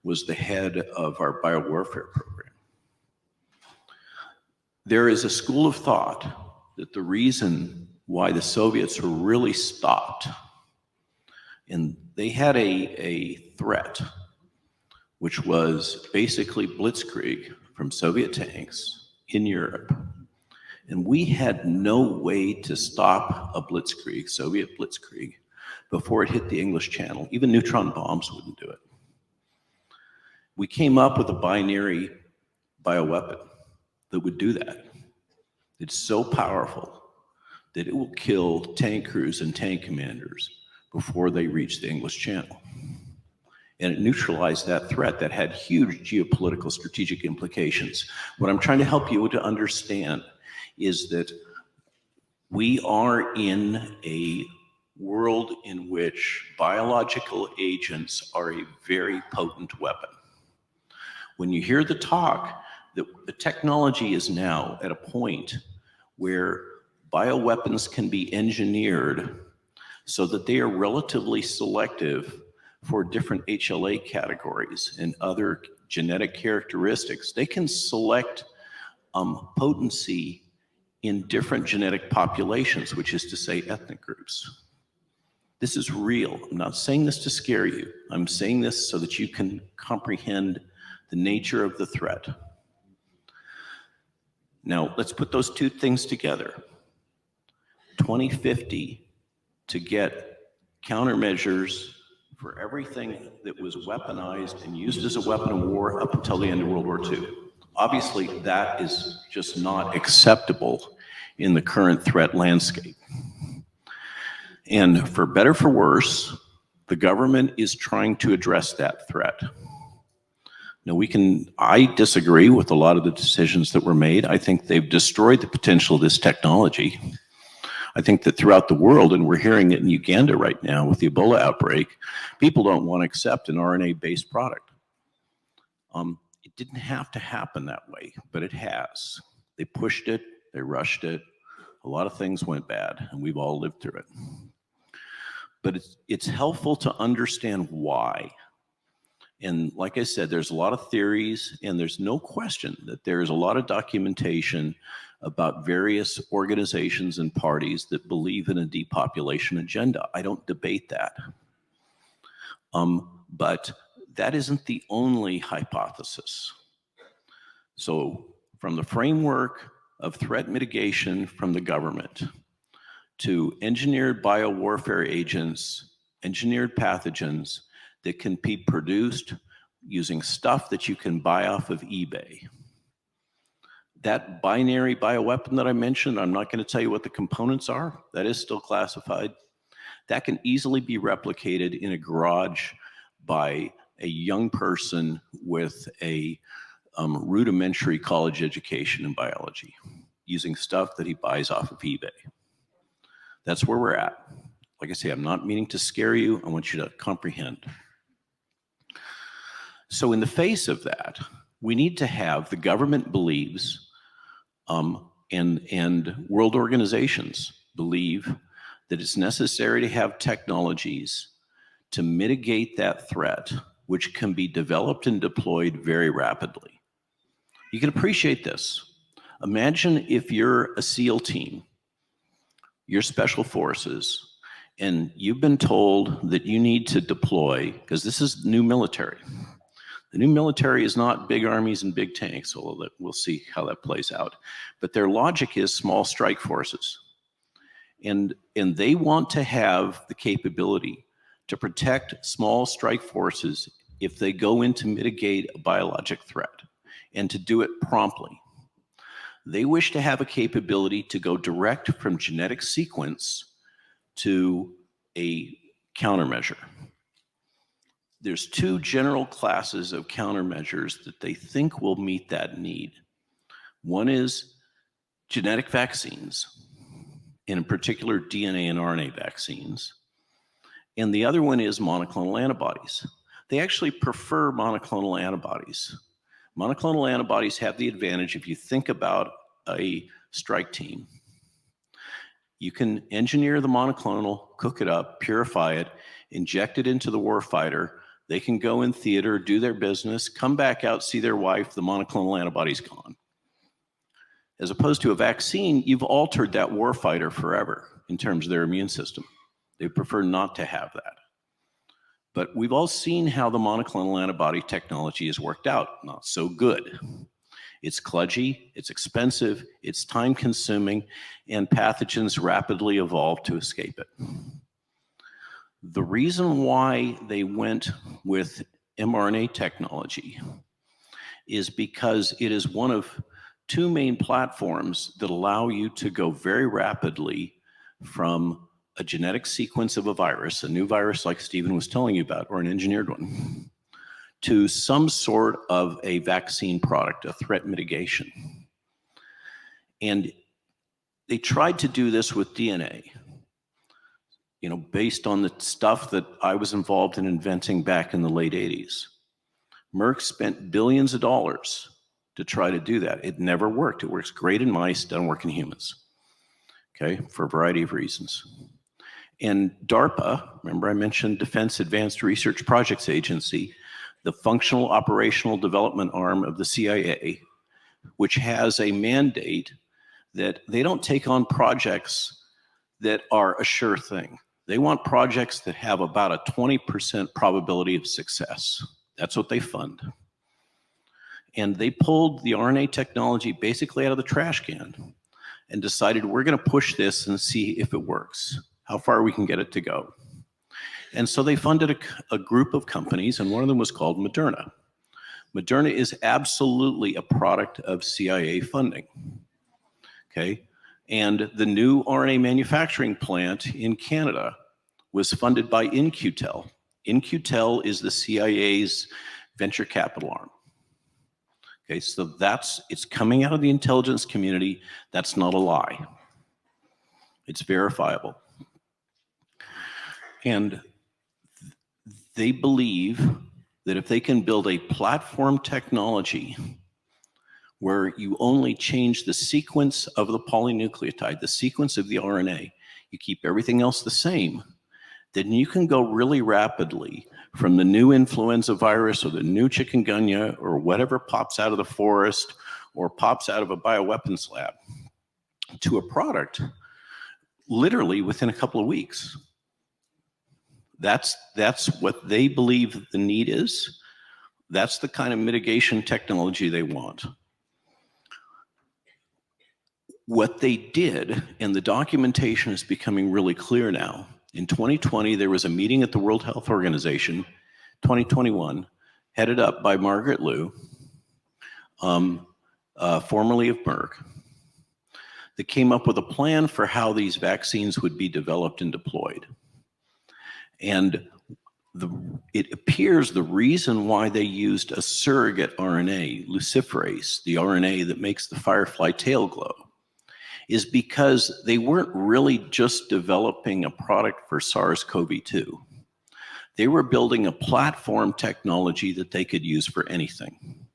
was the head of our biowarfare program. There is a school of thought that the reason why the Soviets were really stopped, and they had a threat, which was basically blitzkrieg from Soviet tanks in Europe. And we had no way to stop a blitzkrieg, Soviet blitzkrieg, before it hit the English Channel. Even neutron bombs wouldn't do it. We came up with a binary bioweapon that would do that. It's so powerful that it will kill tank crews and tank commanders before they reach the English Channel. And it neutralized that threat that had huge geopolitical strategic implications. What I'm trying to help you to understand is that we are in a world in which biological agents are a very potent weapon. When you hear the talk, the technology is now at a point where bioweapons can be engineered so that they are relatively selective for different HLA categories and other genetic characteristics. They can select potency in different genetic populations, which is to say ethnic groups. This is real. I'm not saying this to scare you. I'm saying this so that you can comprehend the nature of the threat. Now, let's put those two things together. 2050 to get countermeasures for everything that was weaponized and used as a weapon of war up until the end of World War II. Obviously, that is just not acceptable in the current threat landscape. And for better or for worse, the government is trying to address that threat. Now, I disagree with a lot of the decisions that were made. I think they've destroyed the potential of this technology. I think that throughout the world, and we're hearing it in Uganda right now with the Ebola outbreak, people don't want to accept an RNA-based product. It didn't have to happen that way, but it has. They pushed it, they rushed it, a lot of things went bad, and we've all lived through it. But it's helpful to understand why. And like I said, there's a lot of theories, and there's no question that there is a lot of documentation about various organizations and parties that believe in a depopulation agenda. I don't debate that. But that isn't the only hypothesis. So from the framework of threat mitigation from the government to engineered biowarfare agents, engineered pathogens that can be produced using stuff that you can buy off of eBay. That binary bioweapon that I mentioned, I'm not going to tell you what the components are. That is still classified. That can easily be replicated in a garage by a young person with a rudimentary college education in biology using stuff that he buys off of eBay. That's where we're at. Like I say, I'm not meaning to scare you. I want you to comprehend. So in the face of that, we need to have, the government believes, and world organizations believe that it's necessary to have technologies to mitigate that threat, which can be developed and deployed very rapidly. You can appreciate this. Imagine if you're a SEAL team, you're special forces, and you've been told that you need to deploy, because this is new military. The new military is not big armies and big tanks, although we'll see how that plays out. But their logic is small strike forces. And they want to have the capability to protect small strike forces if they go in to mitigate a biologic threat, and to do it promptly. They wish to have a capability to go direct from genetic sequence to a countermeasure. There's two general classes of countermeasures that they think will meet that need. One is genetic vaccines, in particular DNA and RNA vaccines. And the other one is monoclonal antibodies. They actually prefer monoclonal antibodies. Monoclonal antibodies have the advantage, if you think about a strike team. You can engineer the monoclonal, cook it up, purify it, inject it into the warfighter. They can go in theater, do their business, come back out, see their wife, the monoclonal antibody's gone. As opposed to a vaccine, you've altered that warfighter forever in terms of their immune system. They prefer not to have that. But we've all seen how the monoclonal antibody technology has worked out. Not so good. It's kludgy, it's expensive, it's time-consuming, and pathogens rapidly evolve to escape it. The reason why they went with mRNA technology is because it is one of two main platforms that allow you to go very rapidly from a genetic sequence of a virus, a new virus like Stephen was telling you about, or an engineered one, to some sort of a vaccine product, a threat mitigation. And they tried to do this with DNA, based on the stuff that I was involved in inventing back in the late 80s. Merck spent billions of dollars to try to do that. It never worked. It works great in mice, doesn't work in humans, okay, for a variety of reasons. And DARPA, remember I mentioned Defense Advanced Research Projects Agency, the functional operational development arm of the CIA, which has a mandate that they don't take on projects that are a sure thing. They want projects that have about a 20% probability of success. That's what they fund. And they pulled the RNA technology basically out of the trash can and decided we're going to push this and see if it works, how far we can get it to go. And so they funded a group of companies, and one of them was called Moderna. Moderna is absolutely a product of CIA funding, okay? And the new RNA manufacturing plant in Canada was funded by In-Q-Tel. In-Q-Tel is the CIA's venture capital arm. Okay, so it's coming out of the intelligence community. That's not a lie. It's verifiable. And they believe that if they can build a platform technology where you only change the sequence of the polynucleotide, the sequence of the RNA, you keep everything else the same, then you can go really rapidly from the new influenza virus or the new chikungunya or whatever pops out of the forest or pops out of a bioweapons lab to a product literally within a couple of weeks. That's what they believe the need is. That's the kind of mitigation technology they want. What they did, and the documentation is becoming really clear now. In 2020, there was a meeting at the World Health Organization, 2021, headed up by Margaret Liu, formerly of Merck, that came up with a plan for how these vaccines would be developed and deployed. And it appears the reason why they used a surrogate RNA, luciferase, the RNA that makes the firefly tail glow, is because they weren't really just developing a product for SARS-CoV-2. They were building a platform technology that they could use for anything.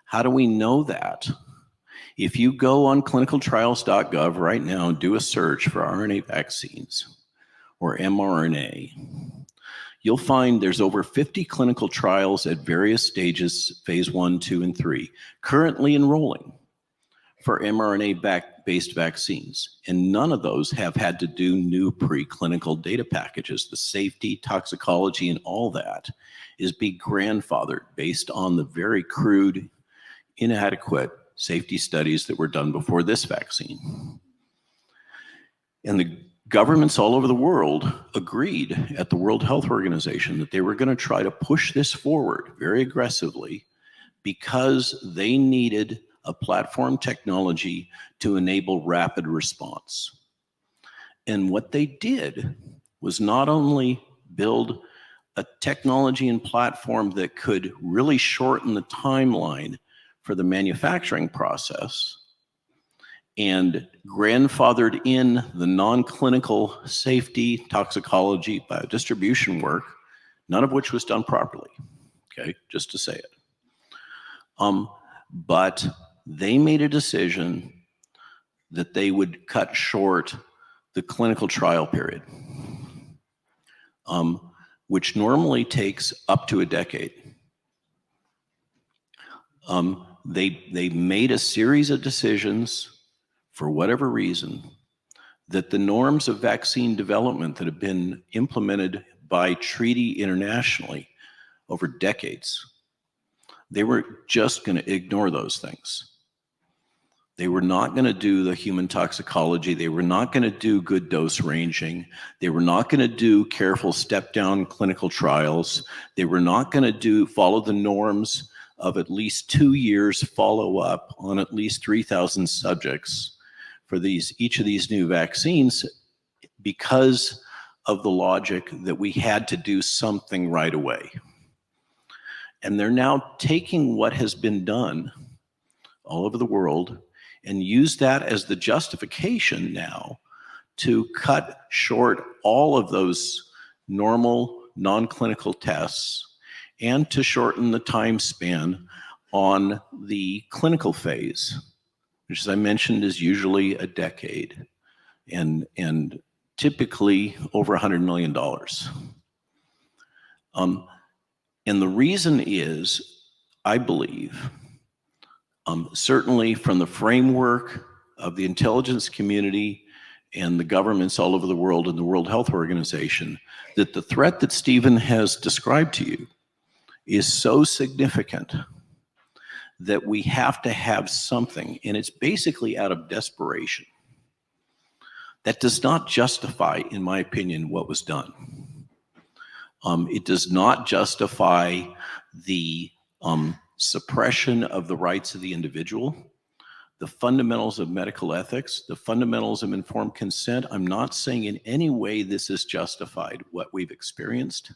How do we know that? If you go on clinicaltrials.gov right now and do a search for RNA vaccines or mRNA, you'll find there's over 50 clinical trials at various stages, phase 1, 2, and 3, currently enrolling for mRNA-based vaccines. And none of those have had to do new preclinical data packages. The safety, toxicology, and all that is being grandfathered based on the very crude, inadequate safety studies that were done before this vaccine. And the governments all over the world agreed at the World Health Organization that they were going to try to push this forward very aggressively because they needed a platform technology to enable rapid response. And what they did was not only build a technology and platform that could really shorten the timeline for the manufacturing process and grandfathered in the non-clinical safety, toxicology, biodistribution work, none of which was done properly, okay, just to say it. But they made a decision that they would cut short the clinical trial period, which normally takes up to a decade. They made a series of decisions, for whatever reason, that the norms of vaccine development that have been implemented by treaty internationally over decades, they were just going to ignore those things. They were not going to do the human toxicology. They were not going to do good dose ranging. They were not going to do careful step-down clinical trials. They were not going to follow the norms of at least 2 years follow-up on at least 3,000 subjects for each of these new vaccines, because of the logic that we had to do something right away. And they're now taking what has been done all over the world and use that as the justification now to cut short all of those normal non-clinical tests and to shorten the time span on the clinical phase, which, as I mentioned, is usually a decade and typically over $100 million. And the reason is, I believe, certainly from the framework of the intelligence community and the governments all over the world and the World Health Organization, that the threat that Stephen has described to you is so significant that we have to have something, and it's basically out of desperation. That does not justify, in my opinion, what was done. It does not justify the suppression of the rights of the individual, the fundamentals of medical ethics, the fundamentals of informed consent. I'm not saying in any way this is justified, what we've experienced,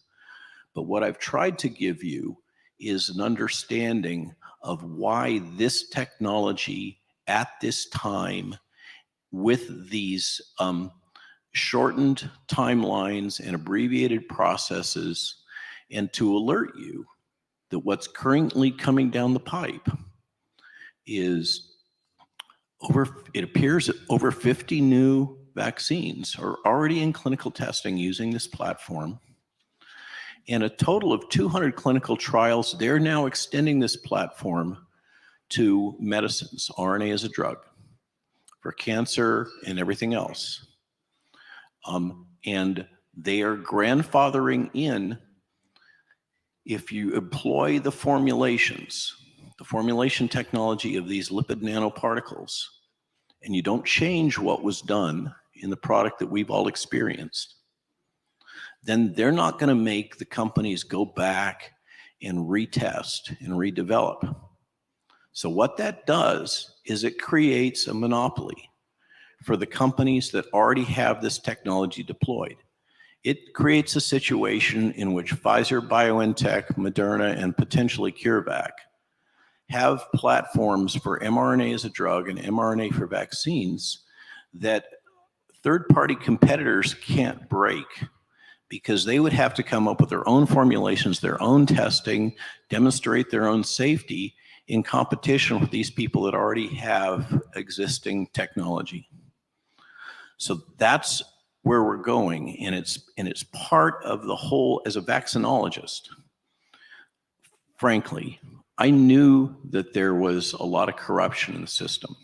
but what I've tried to give you is an understanding of why this technology at this time, with these shortened timelines and abbreviated processes, and to alert you that what's currently coming down the pipe is it appears that over 50 new vaccines are already in clinical testing using this platform, and a total of 200 clinical trials. They're now extending this platform to medicines, RNA as a drug, for cancer and everything else. And they are grandfathering in, if you employ the formulation technology of these lipid nanoparticles, and you don't change what was done in the product that we've all experienced, then they're not going to make the companies go back and retest and redevelop. So what that does is it creates a monopoly for the companies that already have this technology deployed. It creates a situation in which Pfizer, BioNTech, Moderna, and potentially CureVac have platforms for mRNA as a drug and mRNA for vaccines that third-party competitors can't break, because they would have to come up with their own formulations, their own testing, demonstrate their own safety in competition with these people that already have existing technology. So that's where we're going, and it's part of the whole. As a vaccinologist, frankly, I knew that there was a lot of corruption in the system.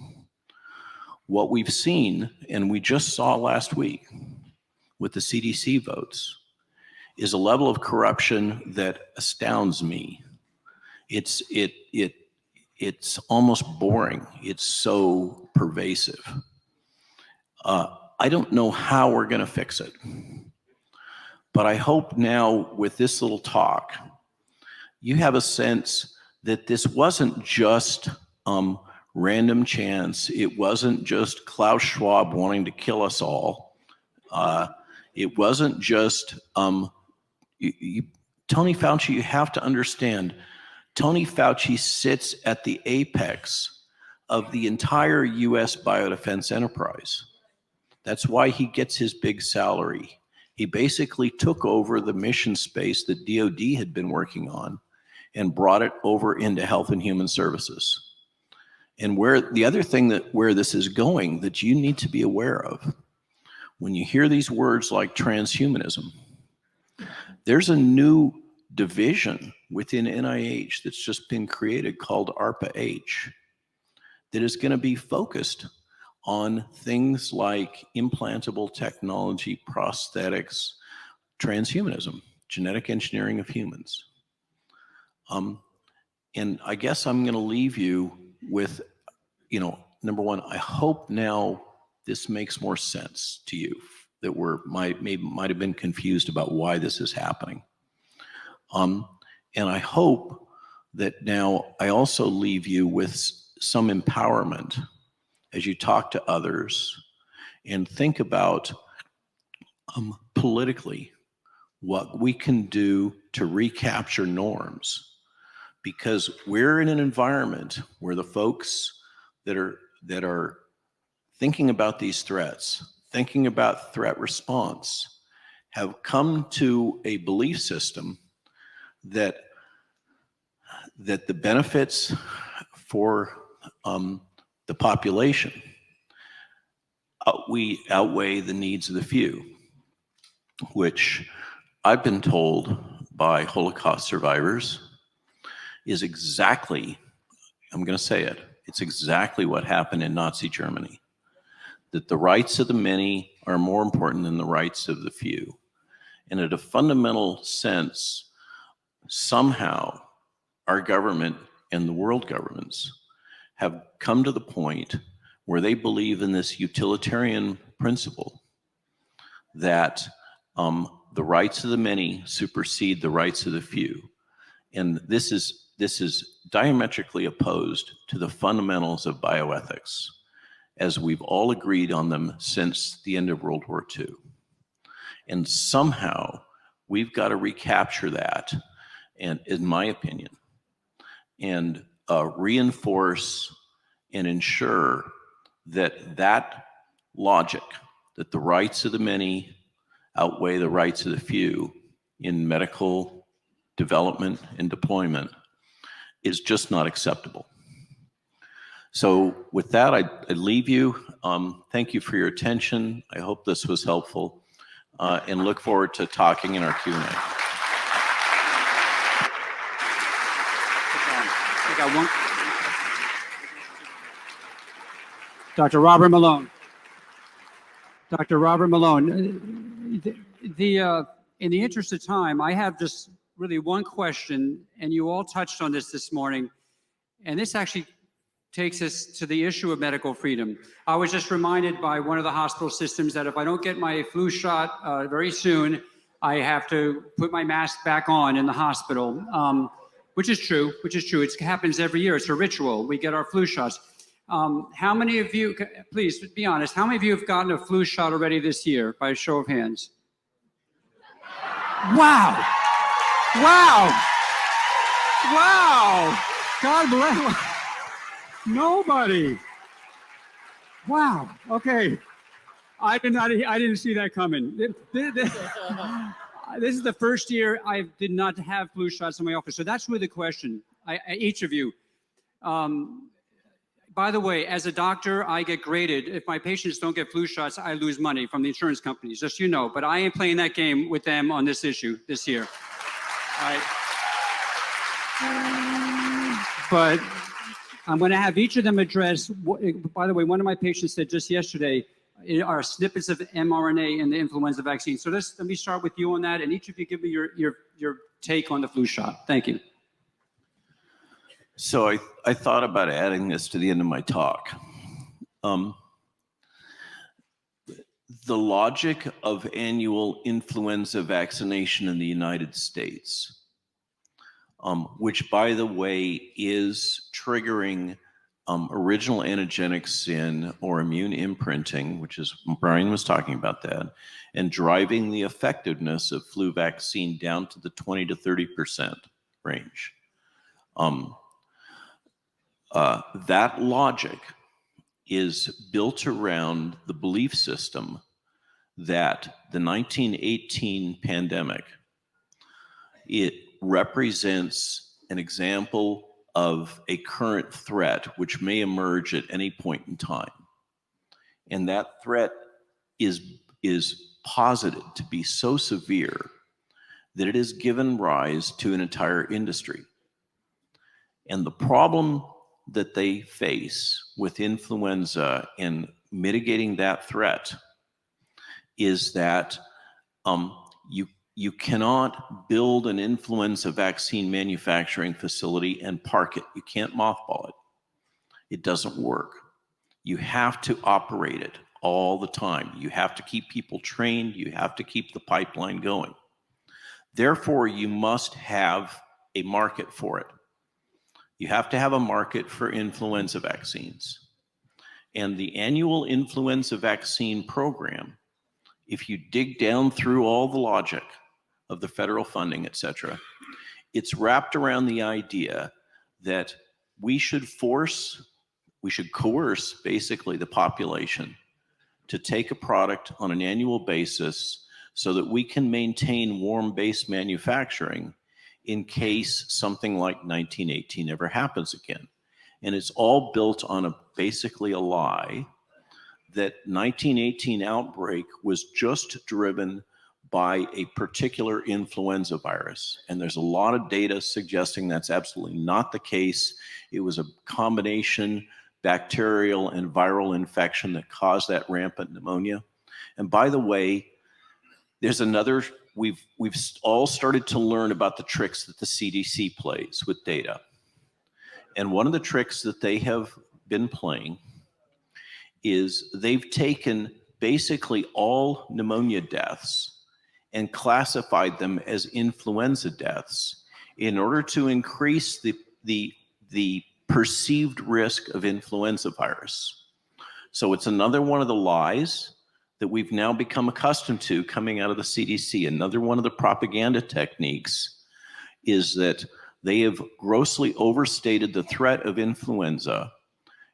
What we've seen, and we just saw last week with the CDC votes, is a level of corruption that astounds me. It's almost boring. It's so pervasive. I don't know how we're going to fix it, but I hope now with this little talk, you have a sense that this wasn't just random chance. It wasn't just Klaus Schwab wanting to kill us all. It wasn't just Tony Fauci. You have to understand, Tony Fauci sits at the apex of the entire U.S. biodefense enterprise. That's why he gets his big salary. He basically took over the mission space that DoD had been working on and brought it over into Health and Human Services. And where the other thing where this is going that you need to be aware of, when you hear these words like transhumanism, there's a new division within NIH that's just been created called ARPA-H that is going to be focused on things like implantable technology, prosthetics, transhumanism, genetic engineering of humans. And I guess I'm going to leave you with, number one, I hope now this makes more sense to you, that might have been confused about why this is happening. And I hope that now I also leave you with some empowerment as you talk to others and think about politically what we can do to recapture norms. Because we're in an environment where the folks that are thinking about these threats, thinking about threat response, have come to a belief system that the benefits for the population outweigh the needs of the few, which I've been told by Holocaust survivors is exactly, I'm going to say it, it's exactly what happened in Nazi Germany. That the rights of the many are more important than the rights of the few. And at a fundamental sense, somehow our government and the world governments have come to the point where they believe in this utilitarian principle that the rights of the many supersede the rights of the few. And this is diametrically opposed to the fundamentals of bioethics, as we've all agreed on them since the end of World War II. And somehow we've got to recapture that, and in my opinion, and reinforce and ensure that logic, that the rights of the many outweigh the rights of the few in medical development and deployment, is just not acceptable. So with that, I leave you. Thank you for your attention. I hope this was helpful, and look forward to talking in our Q&A. I got one. Dr. Robert Malone. Dr. Robert Malone. In the interest of time, I have just really one question, and you all touched on this morning, and this actually takes us to the issue of medical freedom. I was just reminded by one of the hospital systems that if I don't get my flu shot very soon, I have to put my mask back on in the hospital, which is true. It happens every year. It's a ritual. We get our flu shots. How many of you, please be honest, how many of you have gotten a flu shot already this year, by a show of hands? Wow. Wow. Wow. God bless. Nobody. Wow. Okay. I didn't see that coming. This is the first year I did not have flu shots in my office. So that's really the question. Each of you. By the way, as a doctor, I get graded. If my patients don't get flu shots, I lose money from the insurance companies, just so you know. But I ain't playing that game with them on this issue this year. All right. But I'm going to have each of them address, by the way, one of my patients said just yesterday, are snippets of mRNA in the influenza vaccine. So let me start with you on that, and each of you give me your take on the flu shot. Thank you. So I thought about adding this to the end of my talk. The logic of annual influenza vaccination in the United States, which, by the way, is triggering original antigenic sin or immune imprinting, which is, Brian was talking about that, and driving the effectiveness of flu vaccine down to the 20 to 30% range. That logic is built around the belief system that the 1918 pandemic, it represents an example of a current threat which may emerge at any point in time. And that threat is posited to be so severe that it has given rise to an entire industry. And the problem that they face with influenza and mitigating that threat is that you cannot build an influenza vaccine manufacturing facility and park it. You can't mothball it. It doesn't work. You have to operate it all the time. You have to keep people trained. You have to keep the pipeline going. Therefore, you must have a market for it. You have to have a market for influenza vaccines. And the annual influenza vaccine program, if you dig down through all the logic of the federal funding, et cetera, it's wrapped around the idea that we should coerce basically the population to take a product on an annual basis so that we can maintain warm base manufacturing in case something like 1918 ever happens again. And it's all built on basically a lie that 1918 outbreak was just driven by a particular influenza virus. And there's a lot of data suggesting that's absolutely not the case. It was a combination bacterial and viral infection that caused that rampant pneumonia. And by the way, there's another, we've all started to learn about the tricks that the CDC plays with data. And one of the tricks that they have been playing is they've taken basically all pneumonia deaths and classified them as influenza deaths in order to increase the perceived risk of influenza virus. So it's another one of the lies that we've now become accustomed to coming out of the CDC. Another one of the propaganda techniques is that they have grossly overstated the threat of influenza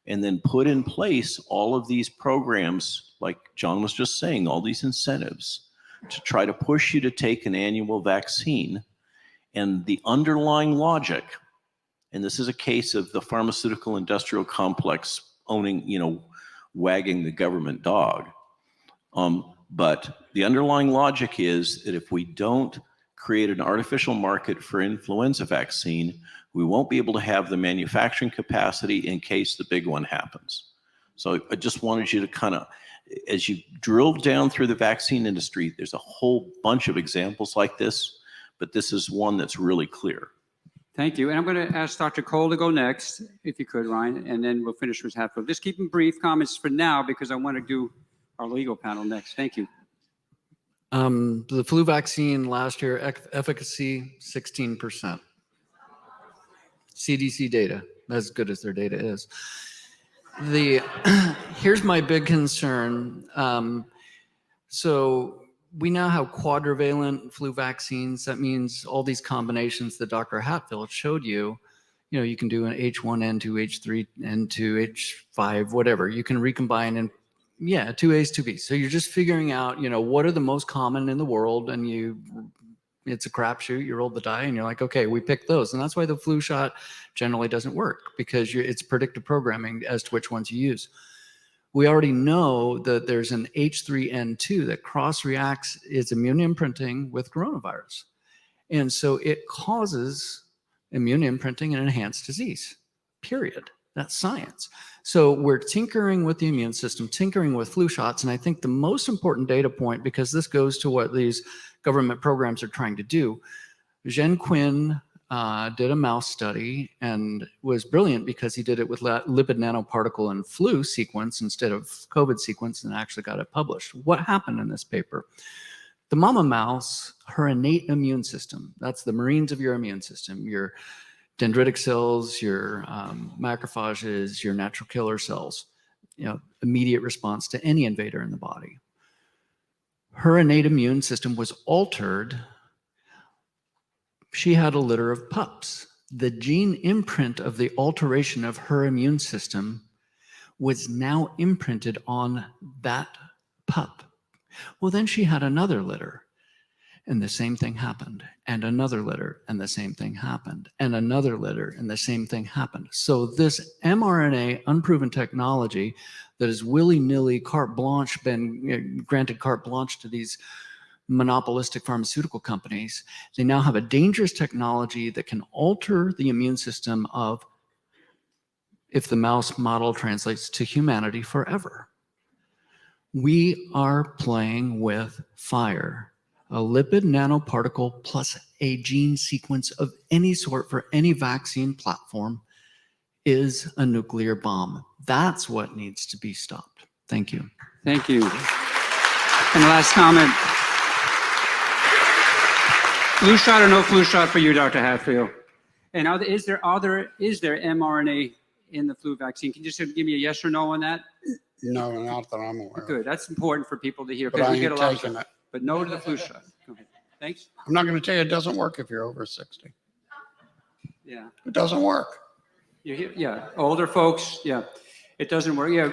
and then put in place all of these programs, like John was just saying, all these incentives to try to push you to take an annual vaccine. And the underlying logic, and this is a case of the pharmaceutical industrial complex owning, wagging the government dog. But the underlying logic is that if we don't create an artificial market for influenza vaccine, we won't be able to have the manufacturing capacity in case the big one happens. So I just wanted you to kind of, as you drill down through the vaccine industry, there's a whole bunch of examples like this, but this is one that's really clear. Thank you. And I'm going to ask Dr. Cole to go next, if you could, Ryan, and then we'll finish with Hatfield. Just keep them brief comments for now because I want to do our legal panel next. Thank you. The flu vaccine last year, efficacy 16%. CDC data, as good as their data is. Here's my big concern. So we now have quadrivalent flu vaccines. That means all these combinations that Dr. Hatfield showed you, you can do an H1N2, H3, N2, H5, whatever. You can recombine and 2As, 2Bs. So you're just figuring out, what are the most common in the world, and it's a crapshoot. You roll the die, and you're like, okay, we picked those, and that's why the flu shot generally doesn't work because it's predictive programming as to which ones you use. We already know that there's an H3N2 that cross-reacts its immune imprinting with coronavirus, and so it causes immune imprinting and enhanced disease. Period. That's science. So we're tinkering with the immune system, tinkering with flu shots. And I think the most important data point, because this goes to what these government programs are trying to do, Zhen Quinn did a mouse study and was brilliant because he did it with lipid nanoparticle and flu sequence instead of COVID sequence and actually got it published. What happened in this paper? The mama mouse, her innate immune system, that's the Marines of your immune system, your dendritic cells, your macrophages, your natural killer cells, immediate response to any invader in the body. Her innate immune system was altered. She had a litter of pups. The gene imprint of the alteration of her immune system was now imprinted on that pup. Well, then she had another litter. And the same thing happened, and another litter, and the same thing happened, and another litter, and the same thing happened. So this mRNA unproven technology that is willy-nilly carte blanche, been granted carte blanche to these monopolistic pharmaceutical companies, they now have a dangerous technology that can alter the immune system of, if the mouse model translates to humanity, forever. We are playing with fire. A lipid nanoparticle plus a gene sequence of any sort for any vaccine platform is a nuclear bomb. That's what needs to be stopped. Thank you. Thank you. And the last comment. Flu shot or no flu shot for you, Dr. Hatfield? And is there mRNA in the flu vaccine? Can you just give me a yes or no on that? No, not that I'm aware of. Good. That's important for people to hear But because I we get a ain't lot of taking it. But no to the flu shot. Go ahead. Thanks. I'm not going to tell you it doesn't work if you're over 60. Yeah. It doesn't work. Yeah. Older folks. Yeah. It doesn't work. Yeah.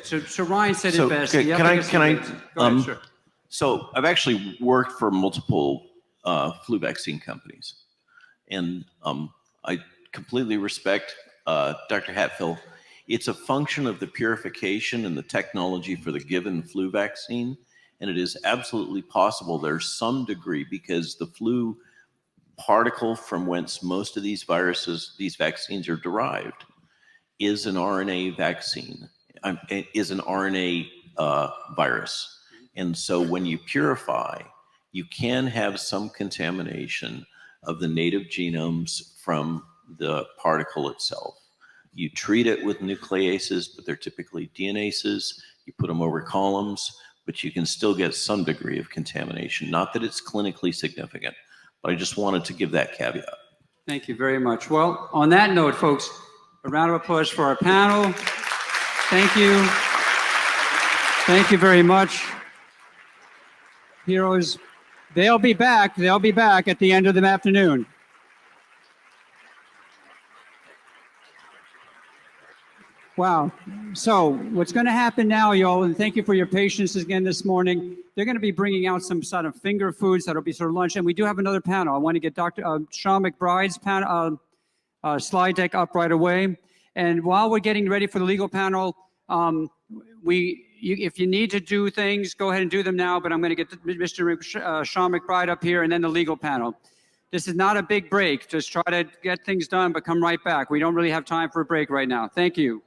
So Ryan said So it best. can I Go ahead, sure. So I've actually worked for multiple flu vaccine companies, and I completely respect Dr. Hatfield. It's a function of the purification and the technology for the given flu vaccine, and it is absolutely possible there's some degree, because the flu particle from whence most of these vaccines are derived is an RNA vaccine, is an RNA virus. And so when you purify, you can have some contamination of the native genomes from the particle itself. You treat it with nucleases, but they're typically DNases. You put them over columns, but you can still get some degree of contamination. Not that it's clinically significant, but I just wanted to give that caveat. Thank you very much. Well, on that note, folks, a round of applause for our panel. Thank you. Thank you very much. Heroes, they'll be back. They'll be back at the end of the afternoon. Wow. So what's going to happen now, y'all, and thank you for your patience again this morning. They're going to be bringing out some sort of finger foods that'll be sort of lunch. And we do have another panel. I want to get Dr. Sean McBride's panel, slide deck up right away. And while we're getting ready for the legal panel, if you need to do things, go ahead and do them now. But I'm going to get Mr. Sean McBride up here and then the legal panel. This is not a big break. Just try to get things done, but come right back. We don't really have time for a break right now. Thank you.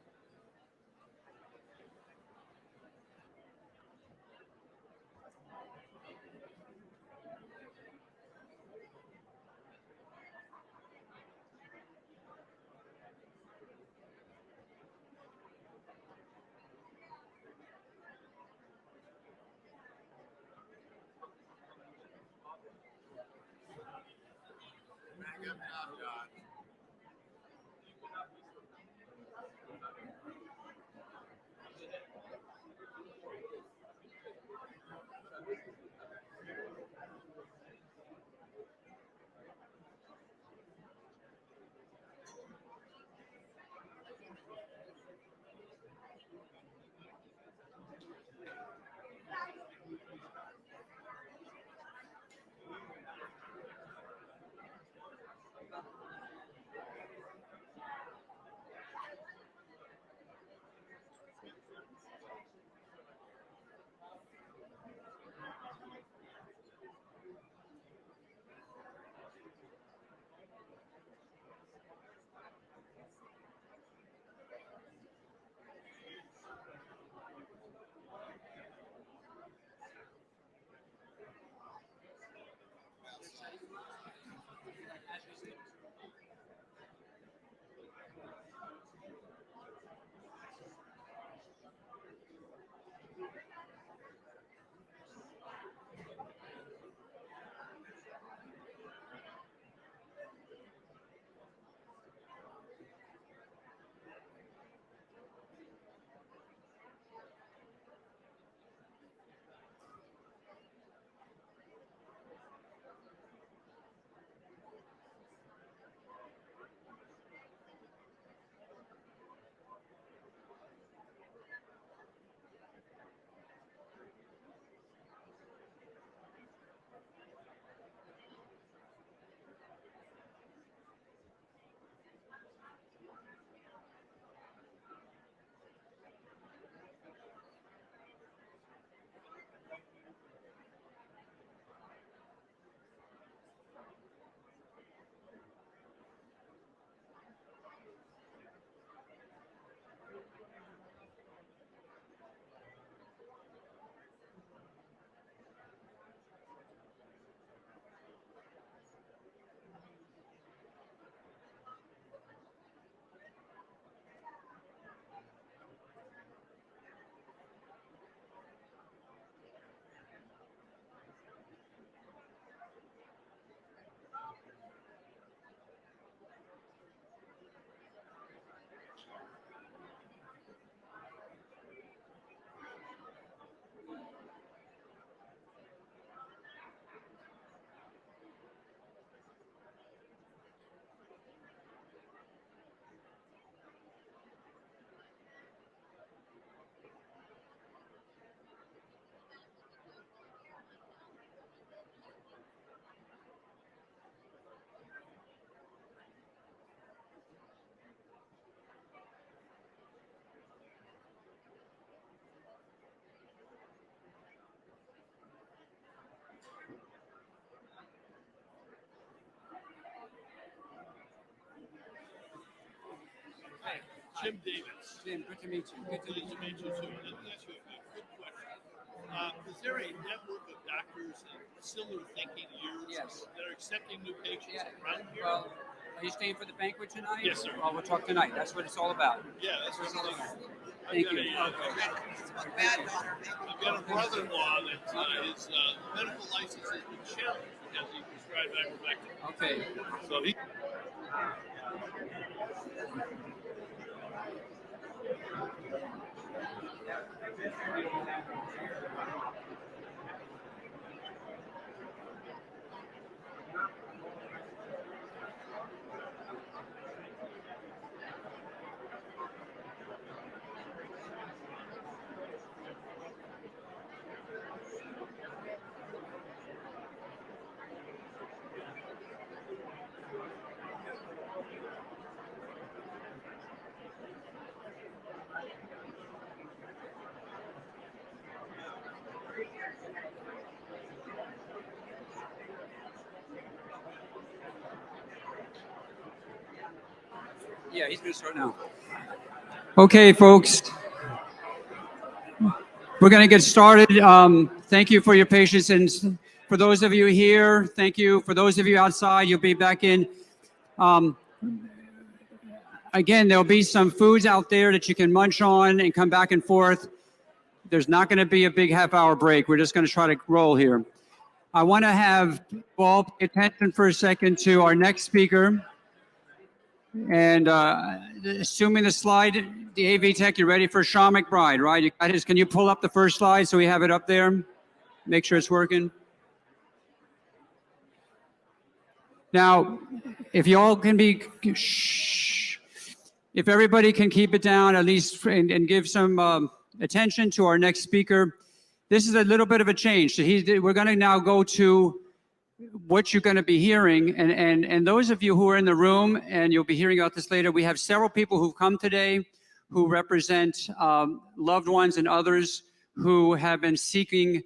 Jim Davis. Jim, good to meet you. Good to Pleased to meet you too. Let me ask you a quick question. Is there a network of doctors and similar thinking to yours Yes. that are accepting new patients Yeah. around here? Well, are you staying for the banquet tonight? Yes, sir. Well, we'll talk tonight. That's what it's all about. Yeah, that's what I'm saying. Thank you. I've got a brother-in-law that his medical license has been challenged because he prescribed ivermectin. Okay. So he. Yeah, he's going to start now. Okay, folks. We're going to get started. Thank you for your patience. And for those of you here, thank you. For those of you outside, you'll be back in. Again, there'll be some foods out there that you can munch on and come back and forth. There's not going to be a big half-hour break. We're just going to try to roll here. I want to have you all pay attention for a second to our next speaker. And assuming the slide, the AV tech, you're ready for Sean McBride, right? You got his, can you pull up the first slide so we have it up there? Make sure it's working. Now, if you all can be, shh, if everybody can keep it down at least and give some attention to our next speaker. This is a little bit of a change. So we're going to now go to what you're going to be hearing. And those of you who are in the room, and you'll be hearing about this later, we have several people who've come today who represent loved ones and others who have been seeking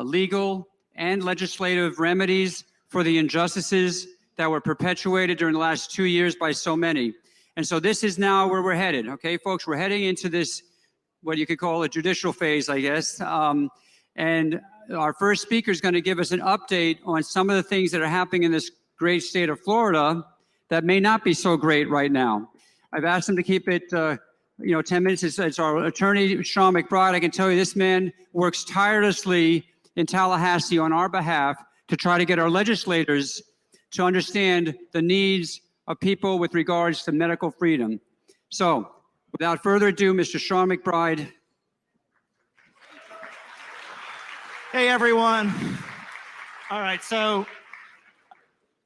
legal and legislative remedies for the injustices that were perpetuated during the last 2 years by so many. And so this is now where we're headed. Okay, folks, we're heading into this, what you could call a judicial phase, I guess. And our first speaker is going to give us an update on some of the things that are happening in this great state of Florida that may not be so great right now. I've asked him to keep it, 10 minutes. It's our attorney, Sean McBride. I can tell you this man works tirelessly in Tallahassee on our behalf to try to get our legislators to understand the needs of people with regards to medical freedom. So, without further ado, Mr. Sean McBride. Hey, everyone. All right, so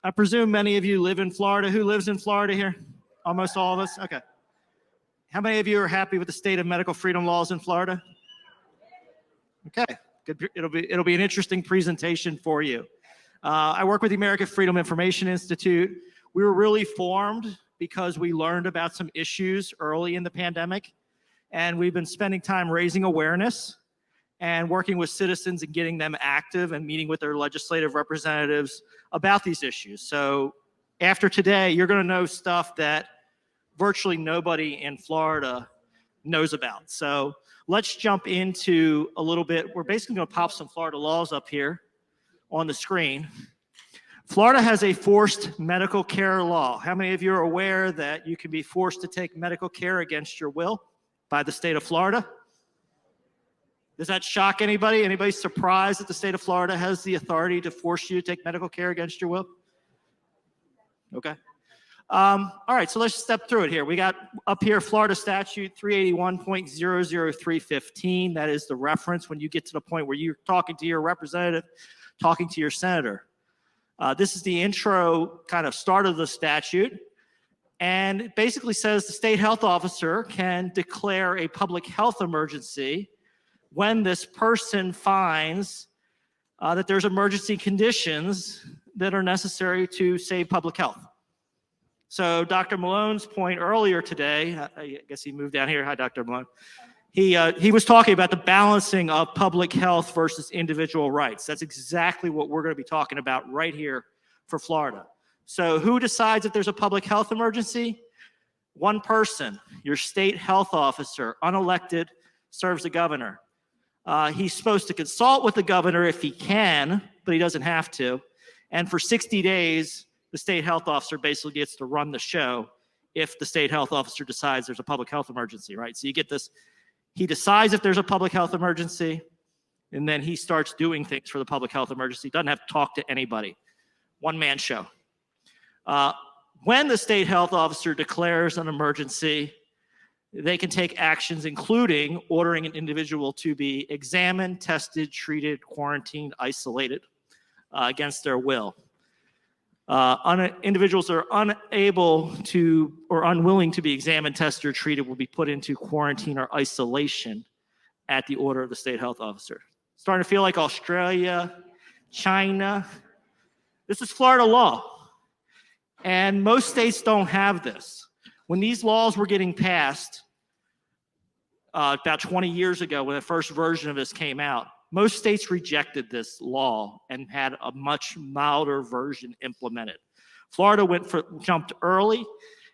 I presume many of you live in Florida. Who lives in Florida here? Almost all of us? Okay. How many of you are happy with the state of medical freedom laws in Florida? Okay, good. It'll be an interesting presentation for you. I work with the American Freedom Information Institute. We were really formed because we learned about some issues early in the pandemic, and we've been spending time raising awareness and working with citizens and getting them active and meeting with their legislative representatives about these issues. So after today, you're going to know stuff that virtually nobody in Florida knows about. So let's jump into a little bit. We're basically going to pop some Florida laws up here on the screen. Florida has a forced medical care law. How many of you are aware that you can be forced to take medical care against your will by the state of Florida? Does that shock anybody? Anybody surprised that the state of Florida has the authority to force you to take medical care against your will? Okay. All right, so let's step through it here. We got up here Florida Statute 381.00315. That is the reference when you get to the point where you're talking to your representative, talking to your senator. This is the intro kind of start of the statute. And it basically says the state health officer can declare a public health emergency when this person finds that there's emergency conditions that are necessary to save public health. So Dr. Malone's point earlier today, I guess he moved down here. Hi, Dr. Malone. He was talking about the balancing of public health versus individual rights. That's exactly what we're going to be talking about right here for Florida. So who decides if there's a public health emergency? One person, your state health officer, unelected, serves the governor. He's supposed to consult with the governor if he can, but he doesn't have to. And for 60 days, the state health officer basically gets to run the show if the state health officer decides there's a public health emergency, right? So you get this, he decides if there's a public health emergency, and then he starts doing things for the public health emergency. Doesn't have to talk to anybody. One-man show. When the state health officer declares an emergency, they can take actions including ordering an individual to be examined, tested, treated, quarantined, isolated against their will. Individuals that are unable to or unwilling to be examined, tested, or treated will be put into quarantine or isolation at the order of the state health officer. Starting to feel like Australia, China. This is Florida law. And most states don't have this. When these laws were getting passed about 20 years ago, when the first version of this came out, most states rejected this law and had a much milder version implemented. Florida jumped early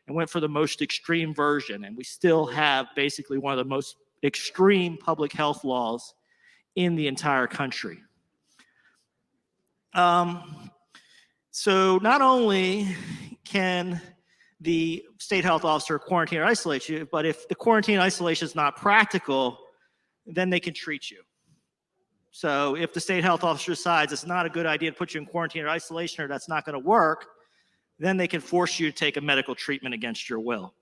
and went for the most extreme version, and we still have basically one of the most extreme public health laws in the entire country. So not only can the state health officer quarantine or isolate you, but if the quarantine isolation is not practical, then they can treat you. So if the state health officer decides it's not a good idea to put you in quarantine or isolation, or that's not going to work, then they can force you to take a medical treatment against your will.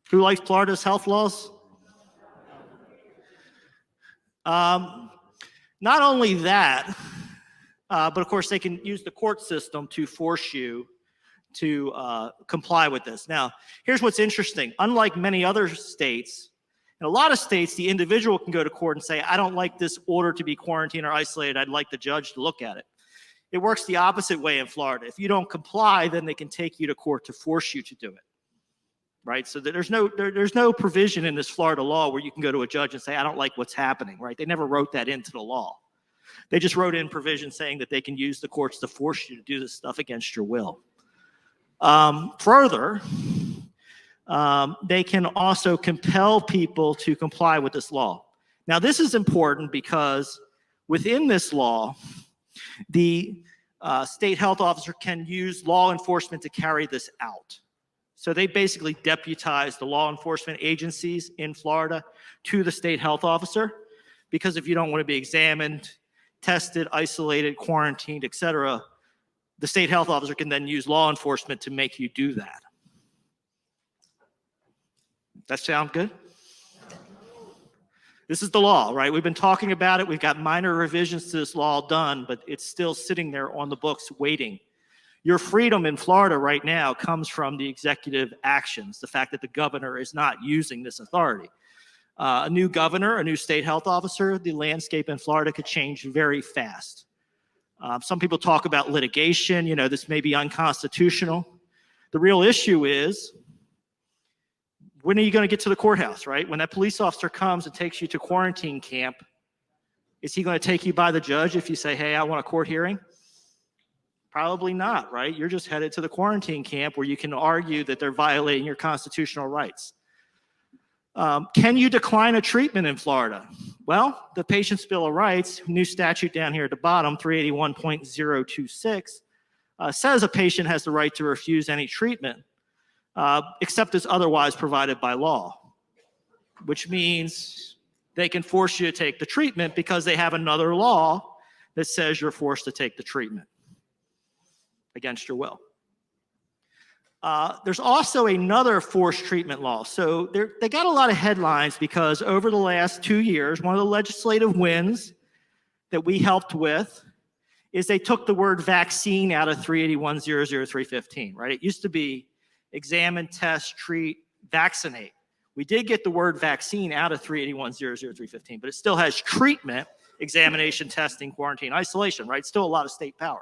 Who likes Florida's health laws? Not only that, but of course they can use the court system to force you to comply with this. Now, here's what's interesting. Unlike many other states, in a lot of states, the individual can go to court and say, I don't like this order to be quarantined or isolated. I'd like the judge to look at it. It works the opposite way in Florida. If you don't comply, then they can take you to court to force you to do it. Right? So there's no provision in this Florida law where you can go to a judge and say, I don't like what's happening, right? They never wrote that into the law. They just wrote in provision saying that they can use the courts to force you to do this stuff against your will. Further, they can also compel people to comply with this law. Now, this is important because within this law, the state health officer can use law enforcement to carry this out. So they basically deputize the law enforcement agencies in Florida to the state health officer, because if you don't want to be examined, tested, isolated, quarantined, etc., the state health officer can then use law enforcement to make you do that. That sound good? This is the law, right? We've been talking about it. We've got minor revisions to this law done, but it's still sitting there on the books waiting. Your freedom in Florida right now comes from the executive actions, the fact that the governor is not using this authority. A new governor, a new state health officer, the landscape in Florida could change very fast. Some people talk about litigation, this may be unconstitutional. The real issue is, when are you going to get to the courthouse, right? When that police officer comes and takes you to quarantine camp, is he going to take you by the judge if you say, hey, I want a court hearing? Probably not, right? You're just headed to the quarantine camp where you can argue that they're violating your constitutional rights. Can you decline a treatment in Florida? Well, the Patient's Bill of Rights, new statute down here at the bottom, 381.026, says a patient has the right to refuse any treatment, except as otherwise provided by law, which means they can force you to take the treatment because they have another law that says you're forced to take the treatment against your will. There's also another forced treatment law. So they got a lot of headlines because over the last 2 years, one of the legislative wins that we helped with is they took the word vaccine out of 381.00315, right? It used to be examine, test, treat, vaccinate. We did get the word vaccine out of 381.00315, but it still has treatment, examination, testing, quarantine, isolation, right? Still a lot of state power.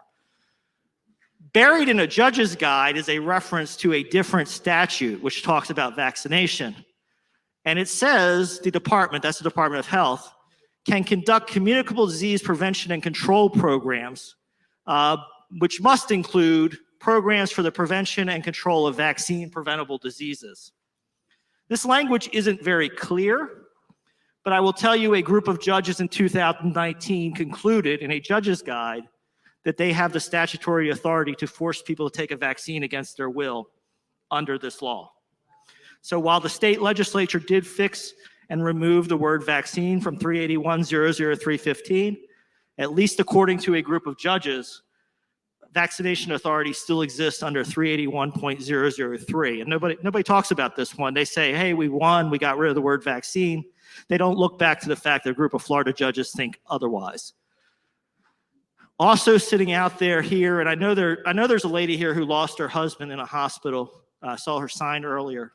Buried in a judge's guide is a reference to a different statute which talks about vaccination. And it says the department, that's the Department of Health, can conduct communicable disease prevention and control programs, which must include programs for the prevention and control of vaccine-preventable diseases. This language isn't very clear, but I will tell you a group of judges in 2019 concluded in a judge's guide that they have the statutory authority to force people to take a vaccine against their will under this law. So while the state legislature did fix and remove the word vaccine from 381.00315, at least according to a group of judges, vaccination authority still exists under 381.003. And nobody talks about this one. They say, hey, we won, we got rid of the word vaccine. They don't look back to the fact that a group of Florida judges think otherwise. Also sitting out there here, and I know there's a lady here who lost her husband in a hospital. I saw her sign earlier.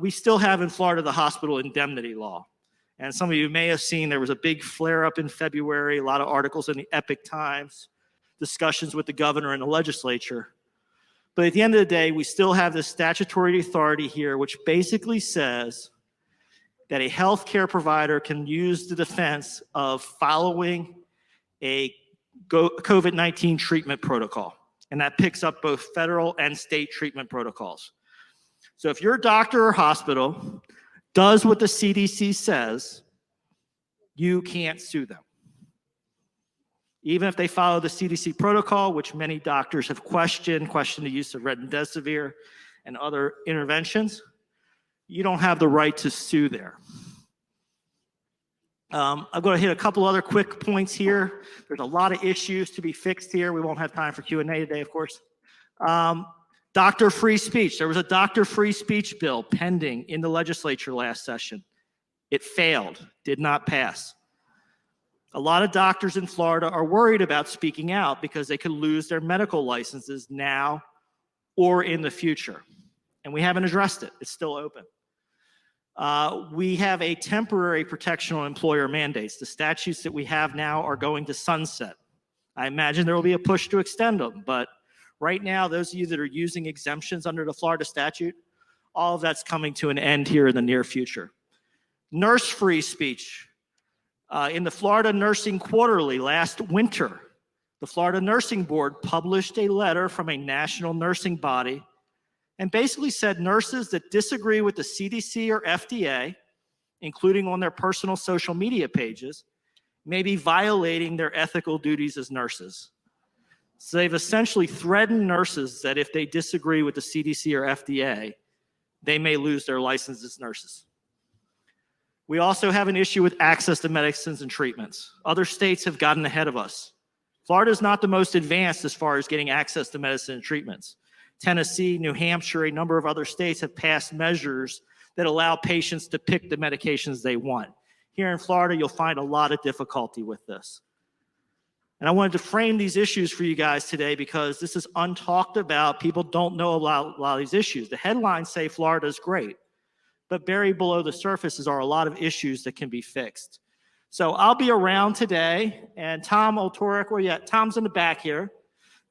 We still have in Florida the hospital indemnity law. And some of you may have seen there was a big flare-up in February, a lot of articles in the Epic Times, discussions with the governor and the legislature. But at the end of the day, we still have this statutory authority here, which basically says that a healthcare provider can use the defense of following a COVID-19 treatment protocol. And that picks up both federal and state treatment protocols. So if your doctor or hospital does what the CDC says, you can't sue them. Even if they follow the CDC protocol, which many doctors have questioned the use of remdesivir and other interventions, you don't have the right to sue there. I'm going to hit a couple other quick points here. There's a lot of issues to be fixed here. We won't have time for Q&A today, of course. Doctor free speech. There was a doctor free speech bill pending in the legislature last session. It failed, did not pass. A lot of doctors in Florida are worried about speaking out because they could lose their medical licenses now or in the future. And we haven't addressed it. It's still open. We have a temporary protection on employer mandates. The statutes that we have now are going to sunset. I imagine there will be a push to extend them, but right now, those of you that are using exemptions under the Florida statute, all of that's coming to an end here in the near future. Nurse free speech. In the Florida Nursing Quarterly last winter, the Florida Nursing Board published a letter from a national nursing body and basically said nurses that disagree with the CDC or FDA, including on their personal social media pages, may be violating their ethical duties as nurses. So they've essentially threatened nurses that if they disagree with the CDC or FDA, they may lose their license as nurses. We also have an issue with access to medicines and treatments. Other states have gotten ahead of us. Florida is not the most advanced as far as getting access to medicine and treatments. Tennessee, New Hampshire, a number of other states have passed measures that allow patients to pick the medications they want. Here in Florida, you'll find a lot of difficulty with this. And I wanted to frame these issues for you guys today because this is untalked about. People don't know about a lot of these issues. The headlines say Florida is great, but buried below the surface are a lot of issues that can be fixed. So I'll be around today, and Tom Oltorek, where you at? Tom's in the back here.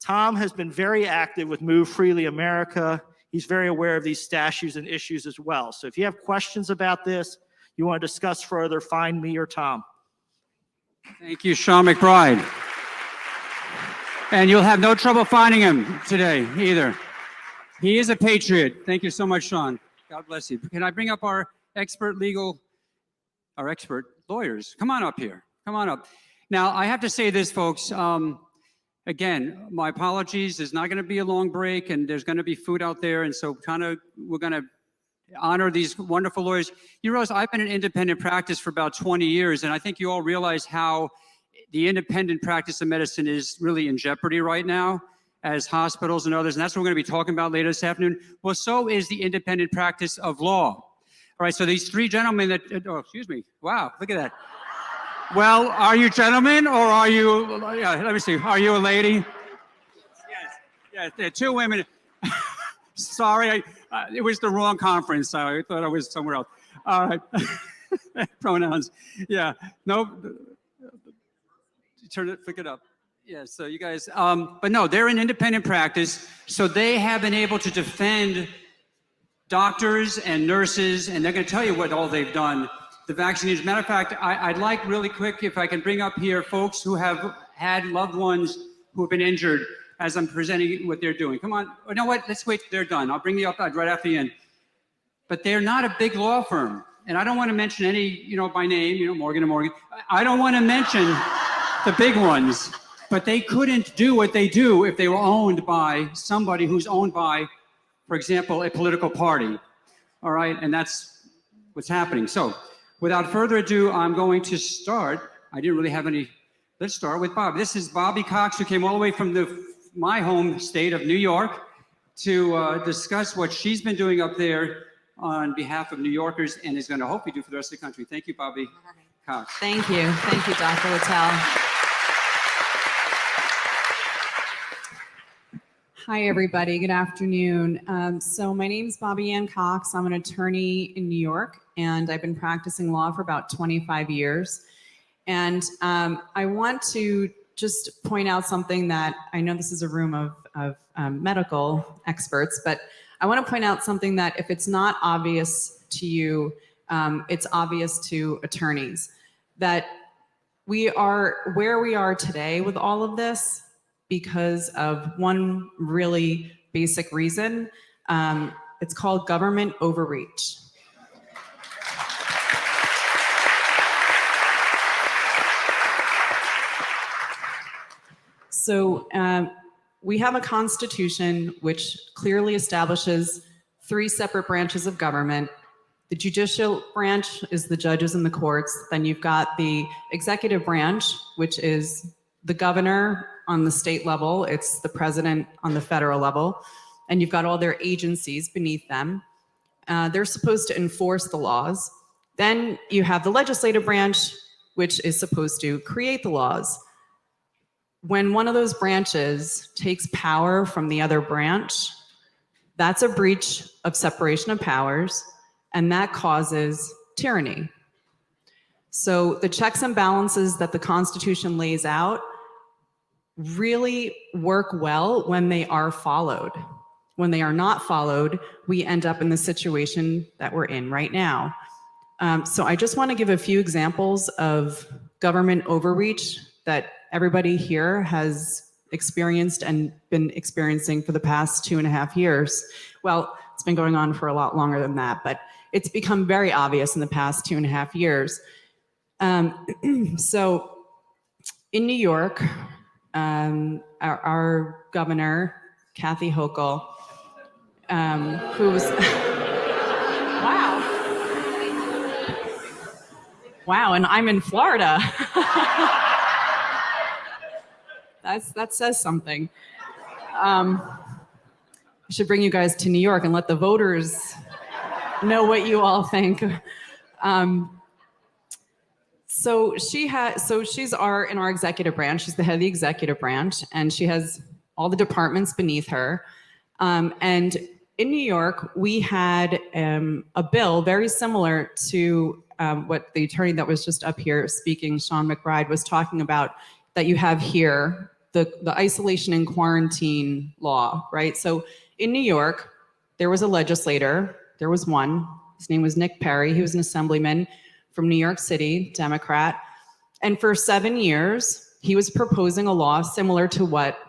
Tom has been very active with Move Freely America. He's very aware of these statutes and issues as well. So if you have questions about this, you want to discuss further, find me or Tom. Thank you, Sean McBride. And you'll have no trouble finding him today either. He is a patriot. Thank you so much, Sean. God bless you. Can I bring up our expert lawyers? Come on up here. Come on up. Now, I have to say this, folks. Again, my apologies. There's not going to be a long break, and there's going to be food out there. And so we're going to honor these wonderful lawyers. You realize I've been in independent practice for about 20 years, and I think you all realize how the independent practice of medicine is really in jeopardy right now as hospitals and others, and that's what we're going to be talking about later this afternoon. Well, so is the independent practice of law. All right, so these three gentlemen that, oh, excuse me, wow, look at that. Well, are you gentlemen or are you, let me see, are you a lady? Yes, there are two women. Sorry, it was the wrong conference. I thought I was somewhere else. All right, pronouns, yeah, no, pick it up. Yeah, so you guys, but no, they're in independent practice, so they have been able to defend doctors and nurses, and they're going to tell you what all they've done. The vaccination. Matter of fact, I'd like really quick if I can bring up here folks who have had loved ones who have been injured. as I'm presenting what they're doing. Come on, you know what? Let's wait till they're done. I'll bring you up right after the end. But they're not a big law firm. And I don't want to mention any, by name, Morgan & Morgan. I don't want to mention the big ones. But they couldn't do what they do if they were owned by somebody who's owned by, for example, a political party. All right, and that's what's happening. So without further ado, I'm going to start. I didn't really have any. Let's start with Bob. This is Bobby Cox, who came all the way from my home state of New York to discuss what she's been doing up there on behalf of New Yorkers and is going to hopefully do for the rest of the country. Thank you, Bobby Cox. Thank you. Thank you, Dr. Littell. Hi, everybody. Good afternoon. So my name is Bobby Ann Cox. I'm an attorney in New York, and I've been practicing law for about 25 years. And I want to just point out something that I know this is a room of medical experts, but I want to point out something that if it's not obvious to you, it's obvious to attorneys, that we are where we are today with all of this because of one really basic reason. It's called government overreach. So we have a constitution which clearly establishes 3 separate branches of government. The judicial branch is the judges and the courts. Then you've got the executive branch, which is the governor on the state level. It's the president on the federal level. And you've got all their agencies beneath them. They're supposed to enforce the laws. Then you have the legislative branch, which is supposed to create the laws. When one of those branches takes power from the other branch, that's a breach of separation of powers, and that causes tyranny. So the checks and balances that the Constitution lays out really work well when they are followed. When they are not followed, we end up in the situation that we're in right now. So I just want to give a few examples of government overreach that everybody here has experienced and been experiencing for the past 2.5 years. Well, it's been going on for a lot longer than that, but it's become very obvious in the past 2.5 years. So in New York, our governor, Kathy Hochul, who's, wow, and I'm in Florida. That says something. I should bring you guys to New York and let the voters know what you all think. So she's in our executive branch. She's the head of the executive branch, and she has all the departments beneath her. And in New York, we had a bill very similar to what the attorney that was just up here speaking, Sean McBride, was talking about, that you have here, the isolation and quarantine law, right? So in New York, there was a legislator, there was one, his name was Nick Perry. He was an assemblyman from New York City, Democrat. And for 7 years, he was proposing a law similar to what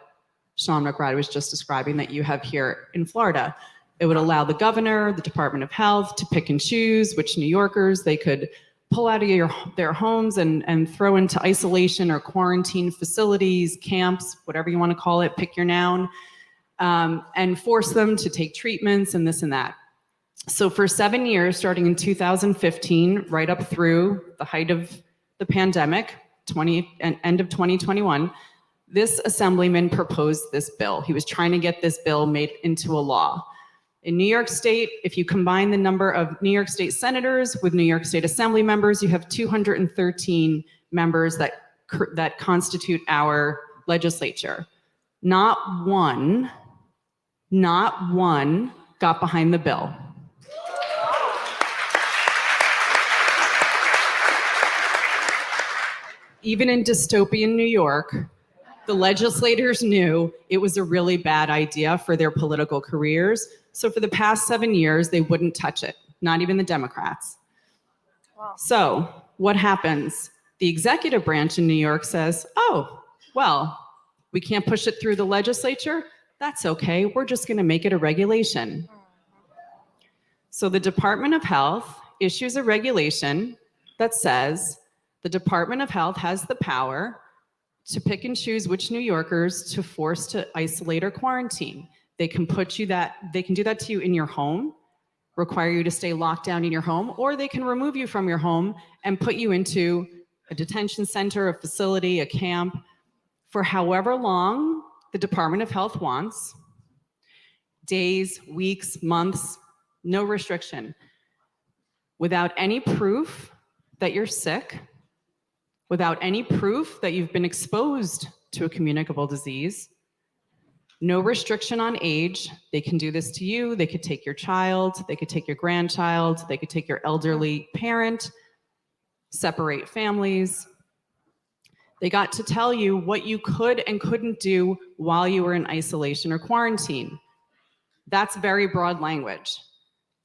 Sean McBride was just describing that you have here in Florida. It would allow the governor, the Department of Health to pick and choose which New Yorkers they could pull out of their homes and throw into isolation or quarantine facilities, camps, whatever you want to call it, pick your noun, and force them to take treatments and this and that. So for 7 years, starting in 2015, right up through the height of the pandemic, end of 2021, this assemblyman proposed this bill. He was trying to get this bill made into a law. In New York State, if you combine the number of New York State senators with New York State Assembly members, you have 213 members that constitute our legislature. Not one got behind the bill. Even in dystopian New York, the legislators knew it was a really bad idea for their political careers. So for the past 7 years, they wouldn't touch it, not even the Democrats. Wow. So what happens? The executive branch in New York says, oh, well, We can't push it through the legislature? That's okay. We're just going to make it a regulation. So the Department of Health issues a regulation that says the Department of Health has the power to pick and choose which New Yorkers to force to isolate or quarantine. They can do that to you in your home, require you to stay locked down in your home, or they can remove you from your home and put you into a detention center, a facility, a camp, for however long the Department of Health wants. Days, weeks, months, no restriction. Without any proof that you're sick, without any proof that you've been exposed to a communicable disease, no restriction on age. They can do this to you. They could take your child. They could take your grandchild. They could take your elderly parent, separate families. They got to tell you what you could and couldn't do while you were in isolation or quarantine. That's very broad language.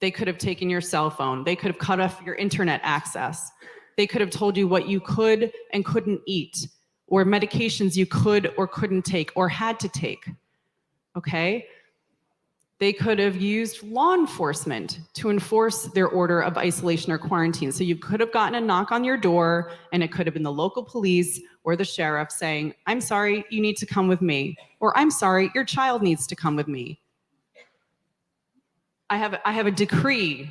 They could have taken your cell phone. They could have cut off your internet access. They could have told you what you could and couldn't eat, or medications you could or couldn't take or had to take. Okay? They could have used law enforcement to enforce their order of isolation or quarantine. So you could have gotten a knock on your door, and it could have been the local police or the sheriff saying, "I'm sorry, you need to come with me," or "I'm sorry, your child needs to come with me." I have a decree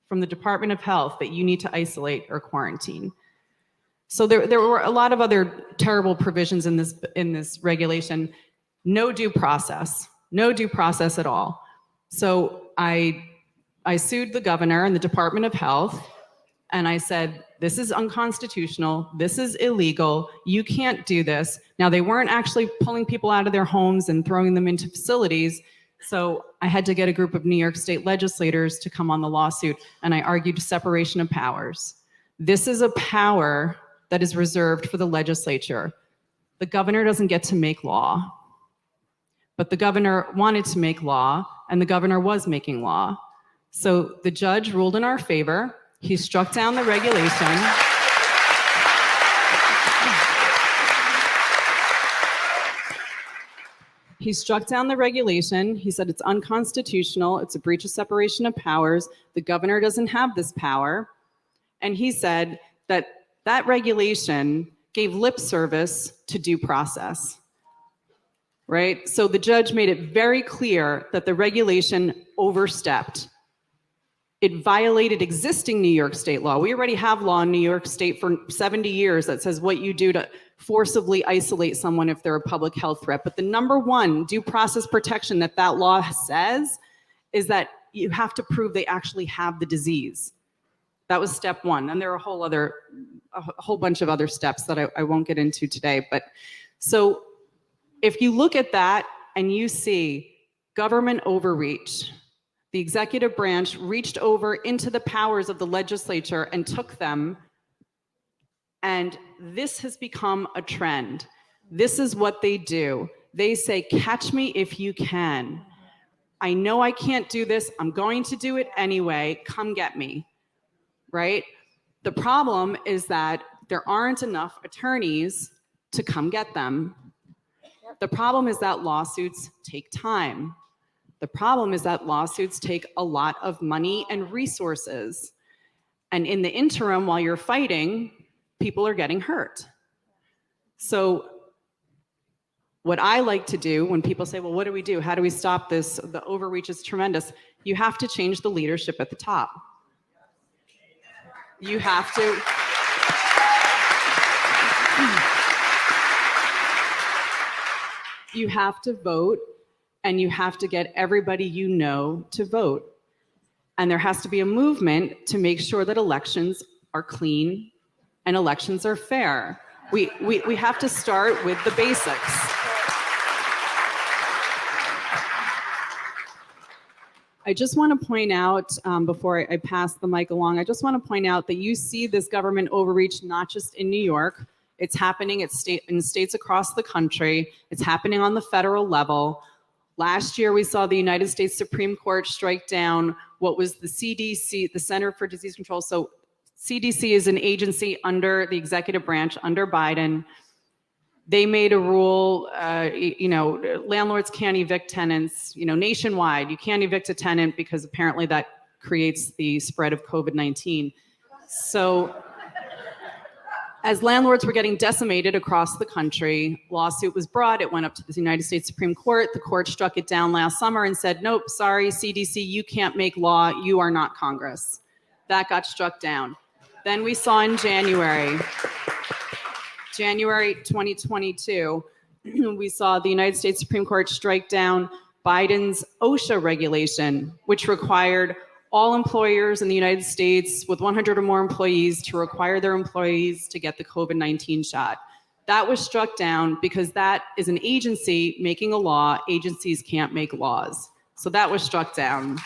from the Department of Health that you need to isolate or quarantine. So there were a lot of other terrible provisions in this regulation. No due process at all. So I sued the governor and the Department of Health, and I said, this is unconstitutional, this is illegal, you can't do this. Now, they weren't actually pulling people out of their homes and throwing them into facilities, so I had to get a group of New York State legislators to come on the lawsuit, and I argued separation of powers. This is a power that is reserved for the legislature. The governor doesn't get to make law. But the governor wanted to make law, and the governor was making law. So the judge ruled in our favor. He struck down the regulation. He struck down the regulation. He said it's unconstitutional. It's a breach of separation of powers. The governor doesn't have this power. And he said that that regulation gave lip service to due process. Right? So the judge made it very clear that the regulation overstepped. It violated existing New York State law. We already have law in New York State for 70 years that says what you do to forcibly isolate someone if they're a public health threat. But the number one due process protection that law says is that you have to prove they actually have the disease. That was step one. And there are a whole bunch of other steps that I won't get into today. But so if you look at that and you see government overreach, the executive branch reached over into the powers of the legislature and took them, and this has become a trend. This is what they do. They say, catch me if you can. I know I can't do this. I'm going to do it anyway. Come get me, right? The problem is that there aren't enough attorneys to come get them. The problem is that lawsuits take time. The problem is that lawsuits take a lot of money and resources. And in the interim, while you're fighting, people are getting hurt. So what I like to do when people say, well, what do we do? How do we stop this? The overreach is tremendous. You have to change the leadership at the top. You have to. You have to vote, and you have to get everybody you know to vote. And there has to be a movement to make sure that elections are clean and elections are fair. We have to start with the basics. I just want to point out, before I pass the mic along, I just want to point out that you see this government overreach not just in New York. It's happening in states across the country. It's happening on the federal level. Last year, we saw the United States Supreme Court strike down what was the CDC, the Center for Disease Control. So CDC is an agency under the executive branch, under Biden. they made a rule, landlords can't evict tenants, nationwide. You can't evict a tenant because apparently that creates the spread of COVID-19. So as landlords were getting decimated across the country, lawsuit was brought. It went up to the United States Supreme Court. The court struck it down last summer and said, nope, sorry, CDC, you can't make law. You are not Congress. That got struck down. Then we saw in January 2022, we saw the United States Supreme Court strike down Biden's OSHA regulation, which required all employers in the United States with 100 or more employees to require their employees to get the COVID-19 shot. That was struck down because that is an agency making a law. Agencies can't make laws. So that was struck down.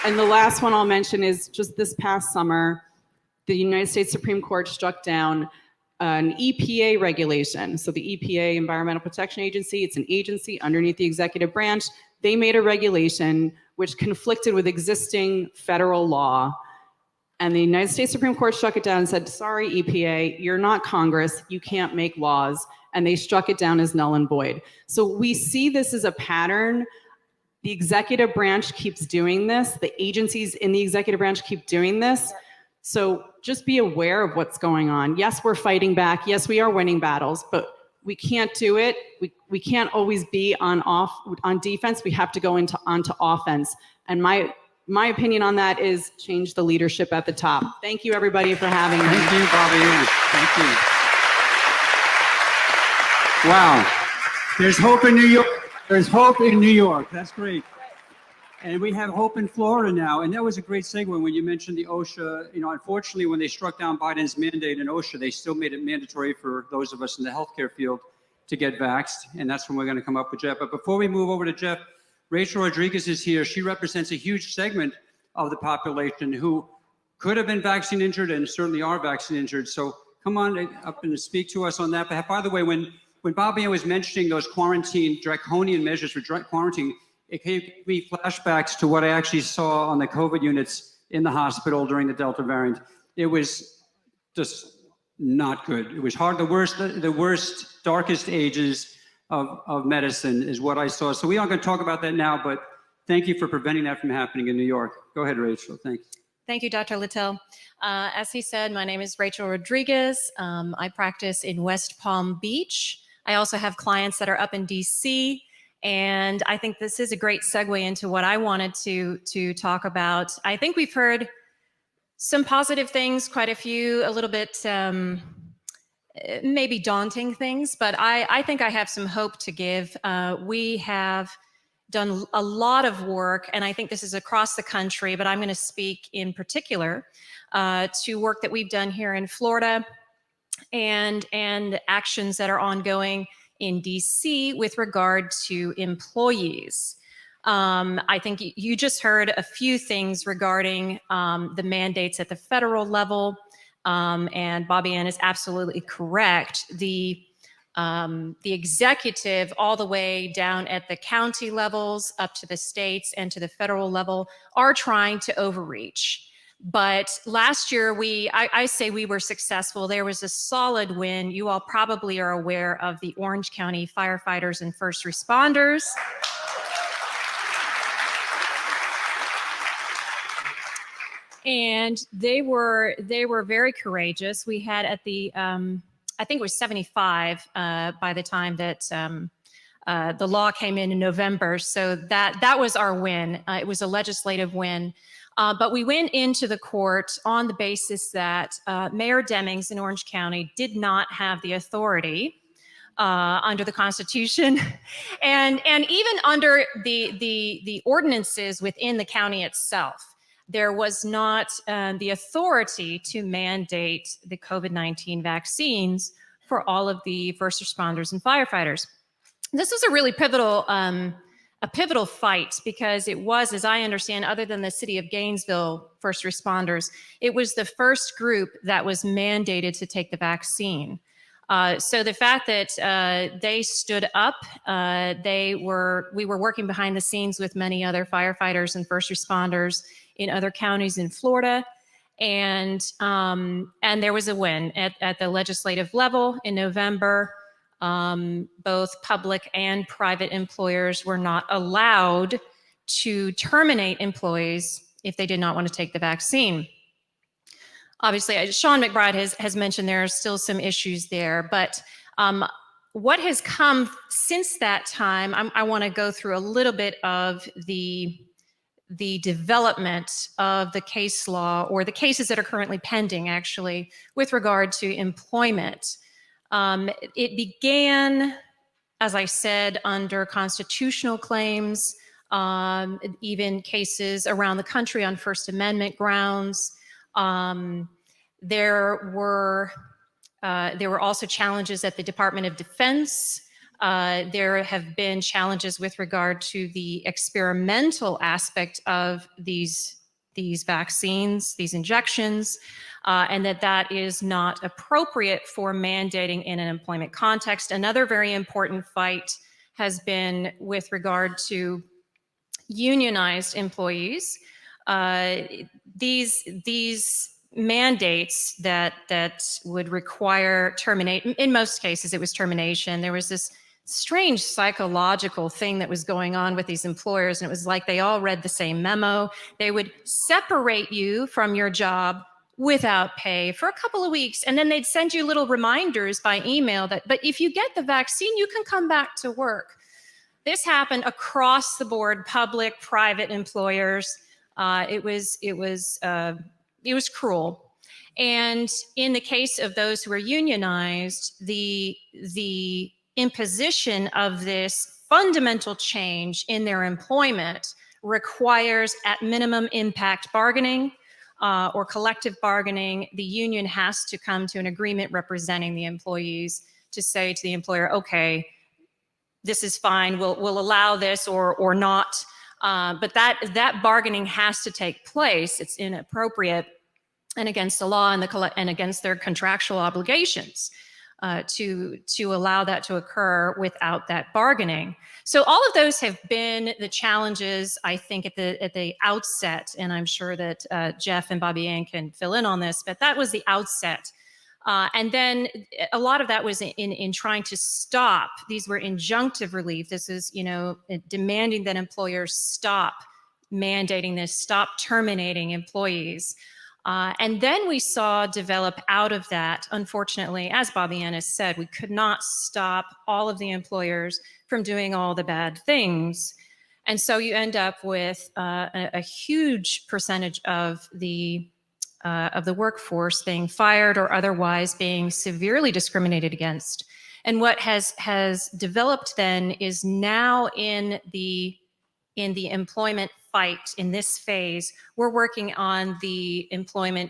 And the last one I'll mention is just this past summer, the United States Supreme Court struck down an EPA regulation. So the EPA, Environmental Protection Agency, it's an agency underneath the executive branch. They made a regulation which conflicted with existing federal law. And the United States Supreme Court struck it down and said, sorry, EPA, you're not Congress, you can't make laws. And they struck it down as null and void. So we see this as a pattern. The executive branch keeps doing this. The agencies in the executive branch keep doing this. So just be aware of what's going on. Yes, we're fighting back. Yes, we are winning battles, but we can't do it. We can't always be on defense. We have to go onto offense. And my opinion on that is change the leadership at the top. Thank you, everybody, for having me. Thank you, Bobby. Thank you. Wow. There's hope in New York. There's hope in New York. That's great. And we have hope in Florida now. And that was a great segue when you mentioned the OSHA. Unfortunately, when they struck down Biden's mandate in OSHA, they still made it mandatory for those of us in the healthcare field to get vaxxed. And that's when we're going to come up with Jeff. But before we move over to Jeff, Rachel Rodriguez is here. She represents a huge segment of the population who could have been vaccine injured and certainly are vaccine injured. So come on up and speak to us on that. But by the way, when Bobby was mentioning those draconian measures for quarantine, it gave me flashbacks to what I actually saw on the COVID units in the hospital during the Delta variant. It was just not good. It was hard. The worst, darkest ages of medicine is what I saw. So we aren't going to talk about that now, but thank you for preventing that from happening in New York. Go ahead, Rachel. Thanks. Thank you, Dr. Littell. As he said, my name is Rachel Rodriguez. I practice in West Palm Beach. I also have clients that are up in DC. And I think this is a great segue into what I wanted to talk about. I think we've heard some positive things, quite a few, a little bit maybe daunting things, but I think I have some hope to give. We have done a lot of work, and I think this is across the country, but I'm going to speak in particular to work that we've done here in Florida and actions that are ongoing in DC with regard to employees. I think you just heard a few things regarding the mandates at the federal level, and Bobby Ann is absolutely correct. The executive all the way down at the county levels up to the states and to the federal level are trying to overreach. But last year, I say we were successful. There was a solid win. You all probably are aware of the Orange County firefighters and first responders. And they were very courageous. We had at the, I think it was 75 by the time that the law came in November. So that was our win. It was a legislative win. But we went into the court on the basis that Mayor Demings in Orange County did not have the authority under the Constitution and even under the ordinances within the county itself. There was not the authority to mandate the COVID-19 vaccines for all of the first responders and firefighters. This was a really pivotal fight because it was, as I understand, other than the city of Gainesville first responders, it was the first group that was mandated to take the vaccine. So the fact that they stood up, we were working behind the scenes with many other firefighters and first responders in other counties in Florida. And there was a win at the legislative level in November. Both public and private employers were not allowed to terminate employees if they did not want to take the vaccine. Obviously, Sean McBride has mentioned there are still some issues there, but what has come since that time, I want to go through a little bit of the development of the case law, or the cases that are currently pending, actually, with regard to employment. It began, as I said, under constitutional claims, even cases around the country on First Amendment grounds. There were also challenges at the Department of Defense. There have been challenges with regard to the experimental aspect of these vaccines, these injections, and that is not appropriate for mandating in an employment context. Another very important fight has been with regard to unionized employees. These mandates that would require in most cases it was termination. There was this strange psychological thing that was going on with these employers, and it was like they all read the same memo. They would separate you from your job without pay for a couple of weeks, and then they'd send you little reminders by email but if you get the vaccine, you can come back to work. This happened across the board, public, private employers. It was cruel. And in the case of those who are unionized, the imposition of this fundamental change in their employment requires, at minimum, impact bargaining or collective bargaining. The union has to come to an agreement representing the employees to say to the employer, okay, this is fine, we'll allow this or not. But that bargaining has to take place. It's inappropriate and against the law and against their contractual obligations to allow that to occur without that bargaining. So all of those have been the challenges, I think, at the outset, and I'm sure that Jeff and Bobby Ann can fill in on this, but that was the outset. And then a lot of that was in trying to stop. These were injunctive relief. This is, demanding that employers stop mandating this, stop terminating employees. And then we saw develop out of that, unfortunately, as Bobby Ann has said, we could not stop all of the employers from doing all the bad things. And so you end up with a huge percentage of the workforce being fired or otherwise being severely discriminated against. And what has developed then is now in the employment fight in this phase, we're working on the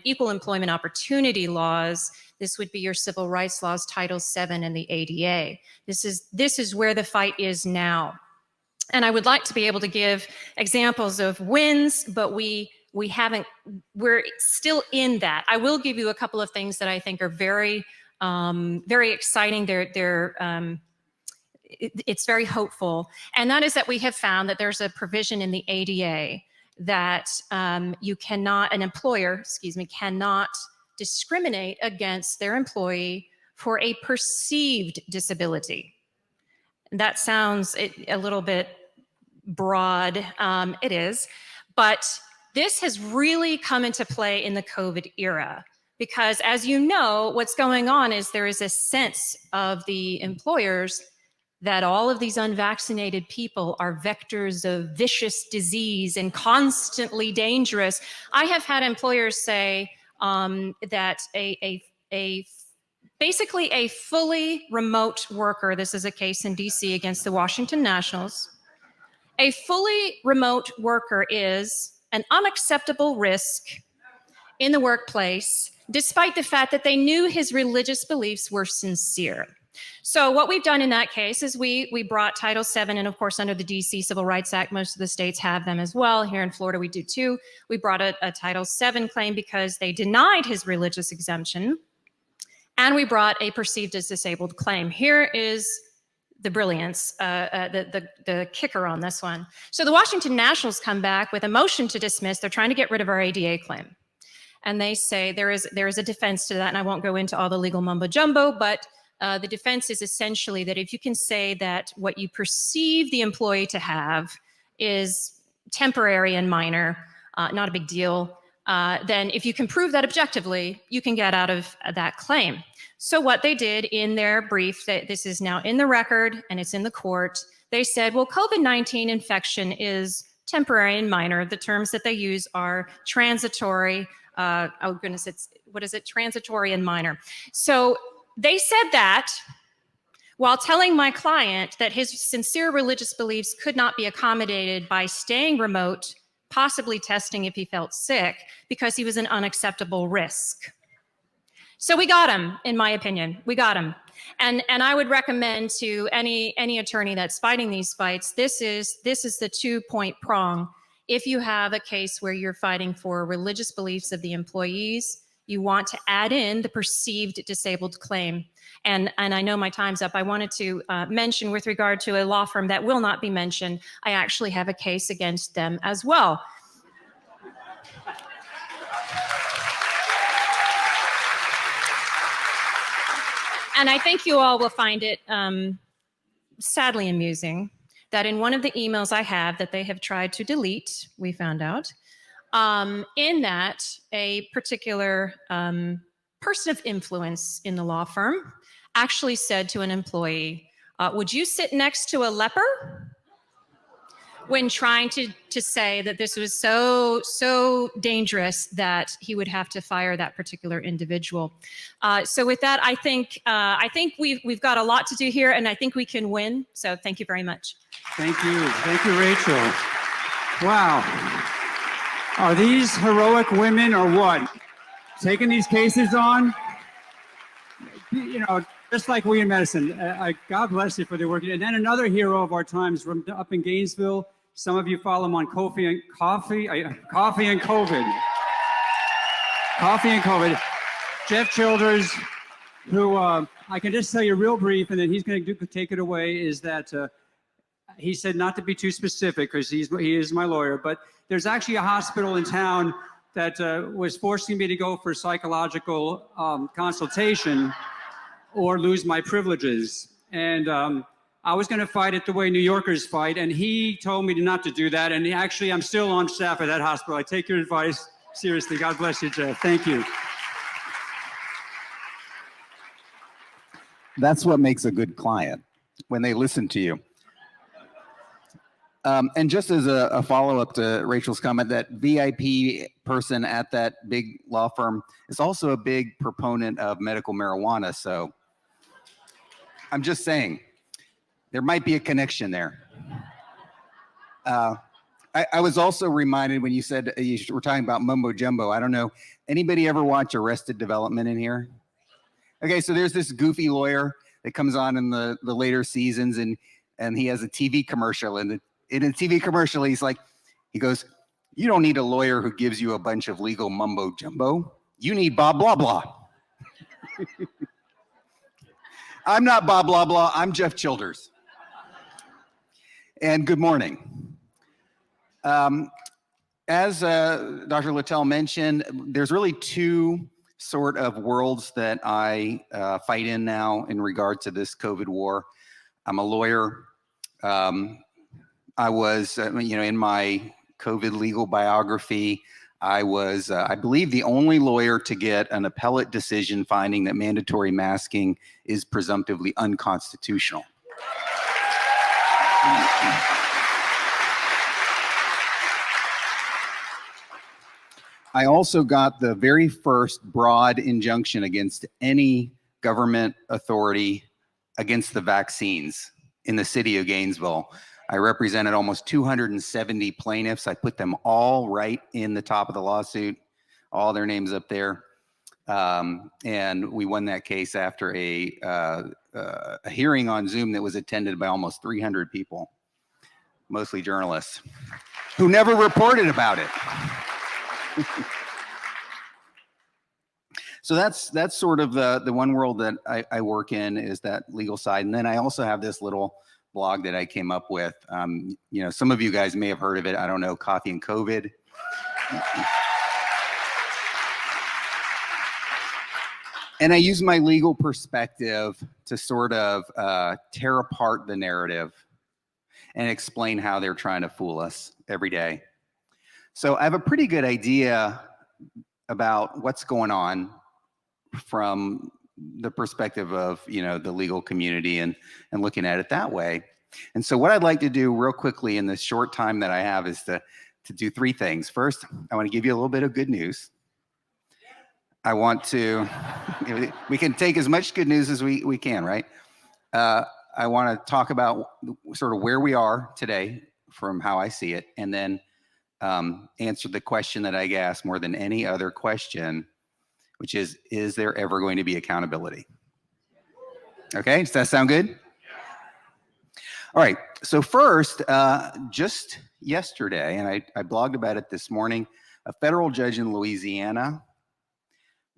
equal employment opportunity laws. This would be your civil rights laws, Title VII and the ADA. This is where the fight is now. And I would like to be able to give examples of wins, but we're still in that. I will give you a couple of things that I think are very, very exciting. It's very hopeful. And that is that we have found that there's a provision in the ADA that an employer cannot discriminate against their employee for a perceived disability. That sounds a little bit broad. It is, but this has really come into play in the COVID era, because as you know, what's going on is there is a sense of the employers that all of these unvaccinated people are vectors of vicious disease and constantly dangerous. I have had employers say that basically a fully remote worker, this is a case in DC against the Washington Nationals, a fully remote worker is an unacceptable risk in the workplace, despite the fact that they knew his religious beliefs were sincere. So what we've done in that case is we brought Title VII, and of course under the DC Civil Rights Act, most of the states have them as well. Here in Florida we do too. We brought a Title VII claim because they denied his religious exemption, and we brought a perceived as disabled claim. Here is the brilliance, the kicker on this one. So the Washington Nationals come back with a motion to dismiss. They're trying to get rid of our ADA claim. And they say there is a defense to that, and I won't go into all the legal mumbo jumbo, but the defense is essentially that if you can say that what you perceive the employee to have is temporary and minor, not a big deal, then if you can prove that objectively, you can get out of that claim. So what they did in their brief, this is now in the record and it's in the court, they said, well, COVID-19 infection is temporary and minor. The terms that they use are transitory. Oh goodness, what is it? Transitory and minor. So they said that while telling my client that his sincere religious beliefs could not be accommodated by staying remote, possibly testing if he felt sick, because he was an unacceptable risk. So we got him, in my opinion. We got him. And I would recommend to any attorney that's fighting these fights, this is the 2-point prong. If you have a case where you're fighting for religious beliefs of the employees, you want to add in the perceived disabled claim. And I know my time's up. I wanted to mention, with regard to a law firm that will not be mentioned, I actually have a case against them as well. And I think you all will find it sadly amusing that in one of the emails I have that they have tried to delete, we found out, in that a particular person of influence in the law firm actually said to an employee, would you sit next to a leper? When trying to say that this was so dangerous that he would have to fire that particular individual. So with that, I think we've got a lot to do here, and I think we can win. So thank you very much. Thank you, Rachel. Wow. Are these heroic women or what? Taking these cases on? You know, just like we in medicine. God bless you for the work. And then another hero of our times from up in Gainesville. Some of you follow him on Coffee and COVID. Coffee and COVID. Jeff Childers, who I can just tell you real brief, and then he's going to take it away, is that he said not to be too specific because he is my lawyer, but there's actually a hospital in town that was forcing me to go for psychological consultation or lose my privileges. And I was going to fight it the way New Yorkers fight, and he told me not to do that. And actually, I'm still on staff at that hospital. I take your advice seriously. God bless you, Jeff. Thank you. That's what makes a good client, when they listen to you. And just as a follow-up to Rachel's comment, that VIP person at that big law firm is also a big proponent of medical marijuana. So I'm just saying, there might be a connection there. I was also reminded when you said you were talking about mumbo jumbo. I don't know, anybody ever watch Arrested Development in here? Okay, so there's this goofy lawyer that comes on in the later seasons, and he has a TV commercial, and in a TV commercial, he goes, you don't need a lawyer who gives you a bunch of legal mumbo jumbo. You need Bob blah blah. I'm not Bob blah blah, I'm Jeff Childers. And good morning. As Dr. Littell mentioned, there's really two sort of worlds that I fight in now in regard to this COVID war. I'm a lawyer. I was, in my COVID legal biography, I was, I believe, the only lawyer to get an appellate decision finding that mandatory masking is presumptively unconstitutional. I also got the very first broad injunction against any government authority against the vaccines in the city of Gainesville. I represented almost 270 plaintiffs. I put them all right in the top of the lawsuit, all their names up there. And we won that case after a hearing on Zoom that was attended by almost 300 people, mostly journalists, who never reported about it. So that's sort of the one world that I work in, is that legal side. And then I also have this little blog that I came up with. Some of you guys may have heard of it. I don't know, Coffee and COVID. And I use my legal perspective to sort of tear apart the narrative and explain how they're trying to fool us every day. So I have a pretty good idea about what's going on from the perspective of, you know, the legal community and looking at it that way. And so what I'd like to do real quickly in the short time that I have is to do three things. First, I want to give you a little bit of good news. I want to, we can take as much good news as we can, right? I want to talk about sort of where we are today from how I see it, and then answer the question that I get asked more than any other question, which is there ever going to be accountability? Okay, does that sound good? All right, so first, just yesterday, and I blogged about it this morning, a federal judge in Louisiana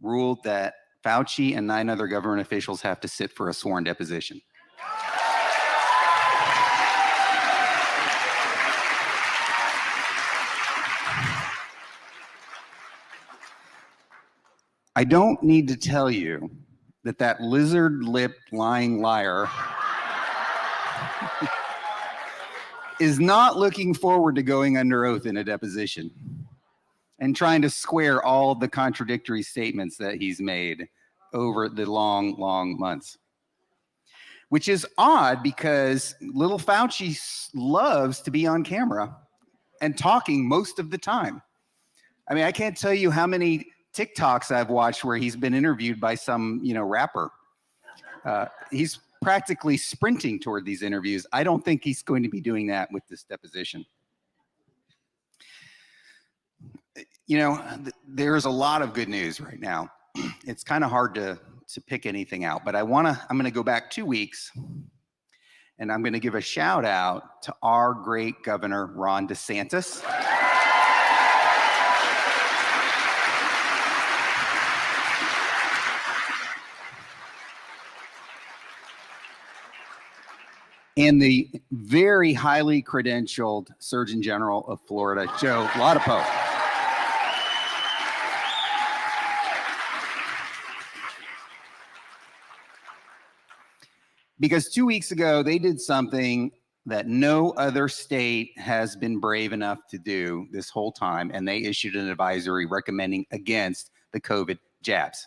ruled that Fauci and 9 other government officials have to sit for a sworn deposition. I don't need to tell you that that lizard-lipped lying liar is not looking forward to going under oath in a deposition and trying to square all the contradictory statements that he's made over the long months. Which is odd because little Fauci loves to be on camera and talking most of the time. I mean, I can't tell you how many TikToks I've watched where he's been interviewed by some, you know, rapper. He's practically sprinting toward these interviews. I don't think he's going to be doing that with this deposition. You know, there's a lot of good news right now. It's kind of hard to pick anything out, but I'm going to go back 2 weeks, and I'm going to give a shout out to our great Governor, Ron DeSantis. And the very highly credentialed Surgeon General of Florida, Joe Ladapo. Because 2 weeks ago, they did something that no other state has been brave enough to do this whole time, and they issued an advisory recommending against the COVID jabs.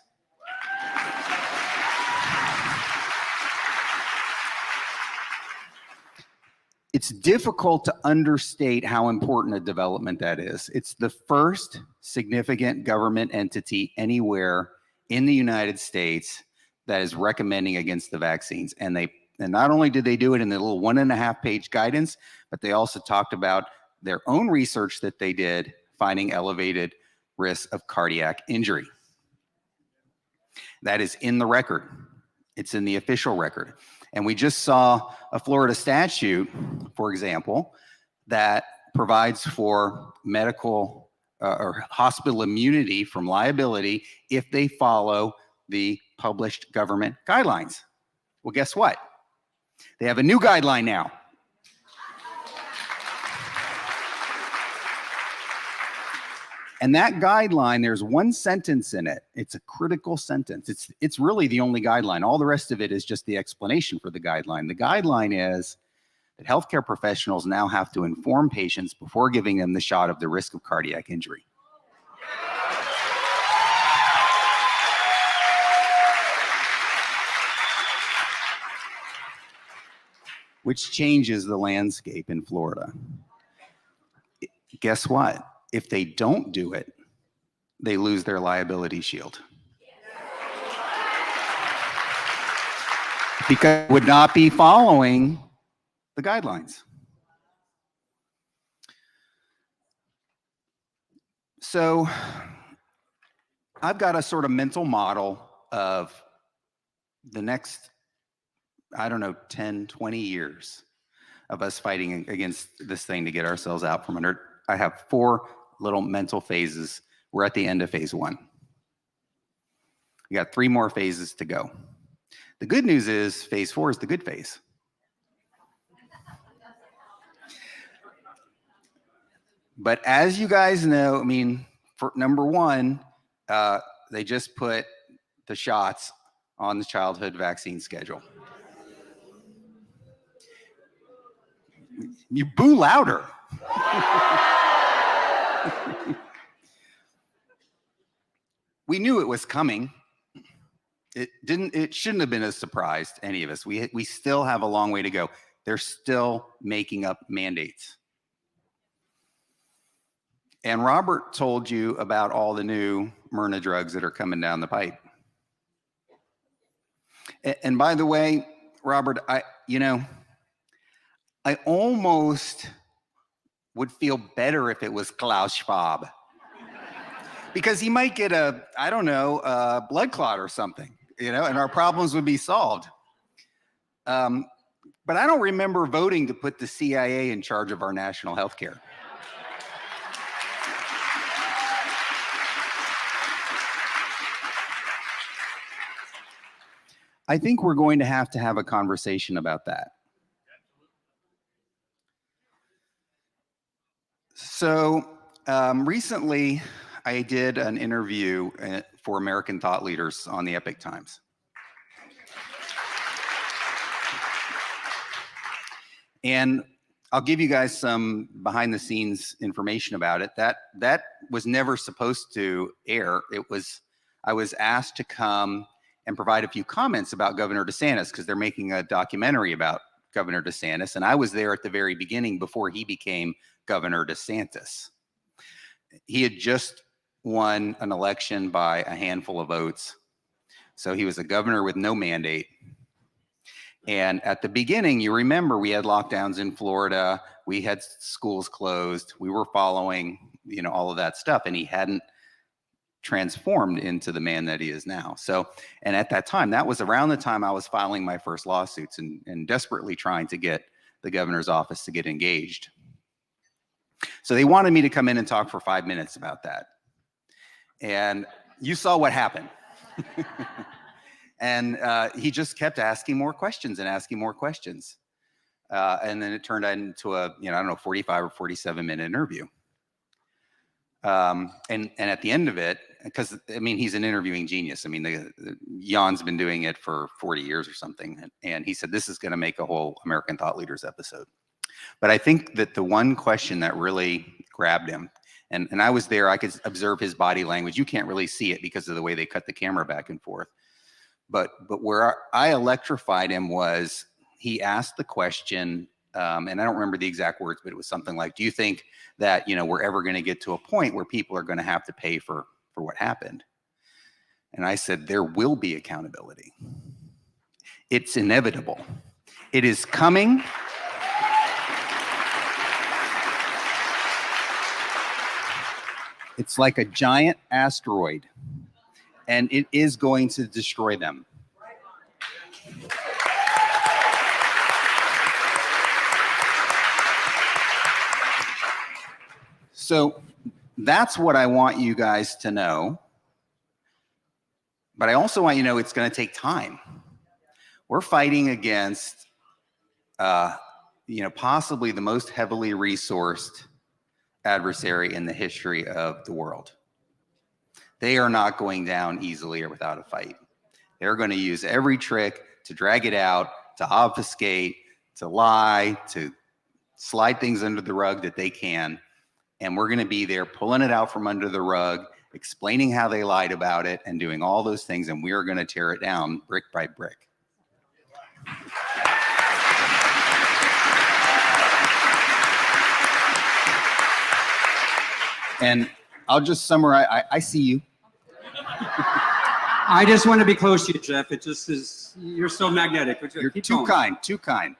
It's difficult to understate how important a development that is. It's the first significant government entity anywhere in the United States that is recommending against the vaccines. And not only did they do it in the little 1.5-page guidance, but they also talked about their own research that they did, finding elevated risks of cardiac injury. That is in the record. It's in the official record. And we just saw a Florida statute, for example, that provides for medical or hospital immunity from liability if they follow the published government guidelines. Well, guess what? They have a new guideline now. And that guideline, there's one sentence in it. It's a critical sentence. It's really the only guideline. All the rest of it is just the explanation for the guideline. The guideline is that healthcare professionals now have to inform patients before giving them the shot of the risk of cardiac injury. Which changes the landscape in Florida. Guess what? If they don't do it, they lose their liability shield. Because it would not be following the guidelines. So I've got a sort of mental model of the next, I don't know, 10, 20 years of us fighting against this thing to get ourselves out from under it. I have 4 little mental phases. We're at the end of phase 1. We got 3 more phases to go. The good news is phase 4 is the good phase. But as you guys know, I mean, for number 1, they just put the shots on the childhood vaccine schedule. You boo louder. We knew it was coming. It shouldn't have been a surprise to any of us. We still have a long way to go. They're still making up mandates. And Robert told you about all the new mRNA drugs that are coming down the pipe. And by the way, Robert, I almost would feel better if it was Klaus Schwab, because he might get a blood clot or something, and our problems would be solved. But I don't remember voting to put the CIA in charge of our national health care. I think we're going to have a conversation about that. So recently, I did an interview for American thought leaders on the Epoch Times. And I'll give you guys some behind the scenes information about it. That was never supposed to air. I was asked to come and provide a few comments about Governor DeSantis, because they're making a documentary about Governor DeSantis. And I was there at the very beginning before he became Governor DeSantis. He had just won an election by a handful of votes. So he was a governor with no mandate. And at the beginning, you remember, we had lockdowns in Florida. We had schools closed. We were following, all of that stuff. And he hadn't transformed into the man that he is now. So, and at that time, that was around the time I was filing my first lawsuits and desperately trying to get the governor's office to get engaged. So they wanted me to come in and talk for 5 minutes about that. And you saw what happened. And he just kept asking more questions and asking more questions. And then it turned into a, 45 or 47 minute interview. And at the end of it, because he's an interviewing genius. Jan's been doing it for 40 years or something. And he said, this is going to make a whole American Thought Leaders episode. But I think that the one question that really grabbed him, and I was there, I could observe his body language. You can't really see it because of the way they cut the camera back and forth. But where I electrified him was, he asked the question, and I don't remember the exact words, but it was something like, do you think that, we're ever going to get to a point where people are going to have to pay for what happened? And I said, there will be accountability. It's inevitable. It is coming. It's like a giant asteroid, and it is going to destroy them. So that's what I want you guys to know. But I also want you to know it's going to take time. We're fighting against, possibly the most heavily resourced adversary in the history of the world. They are not going down easily or without a fight. They're going to use every trick to drag it out, to obfuscate, to lie, to slide things under the rug that they can. And we're going to be there pulling it out from under the rug, explaining how they lied about it, and doing all those things. And we are going to tear it down brick by brick. And I'll just summarize. I see you. I just want to be close to you, Jeff. It just is, you're so magnetic. You're too kind, too kind.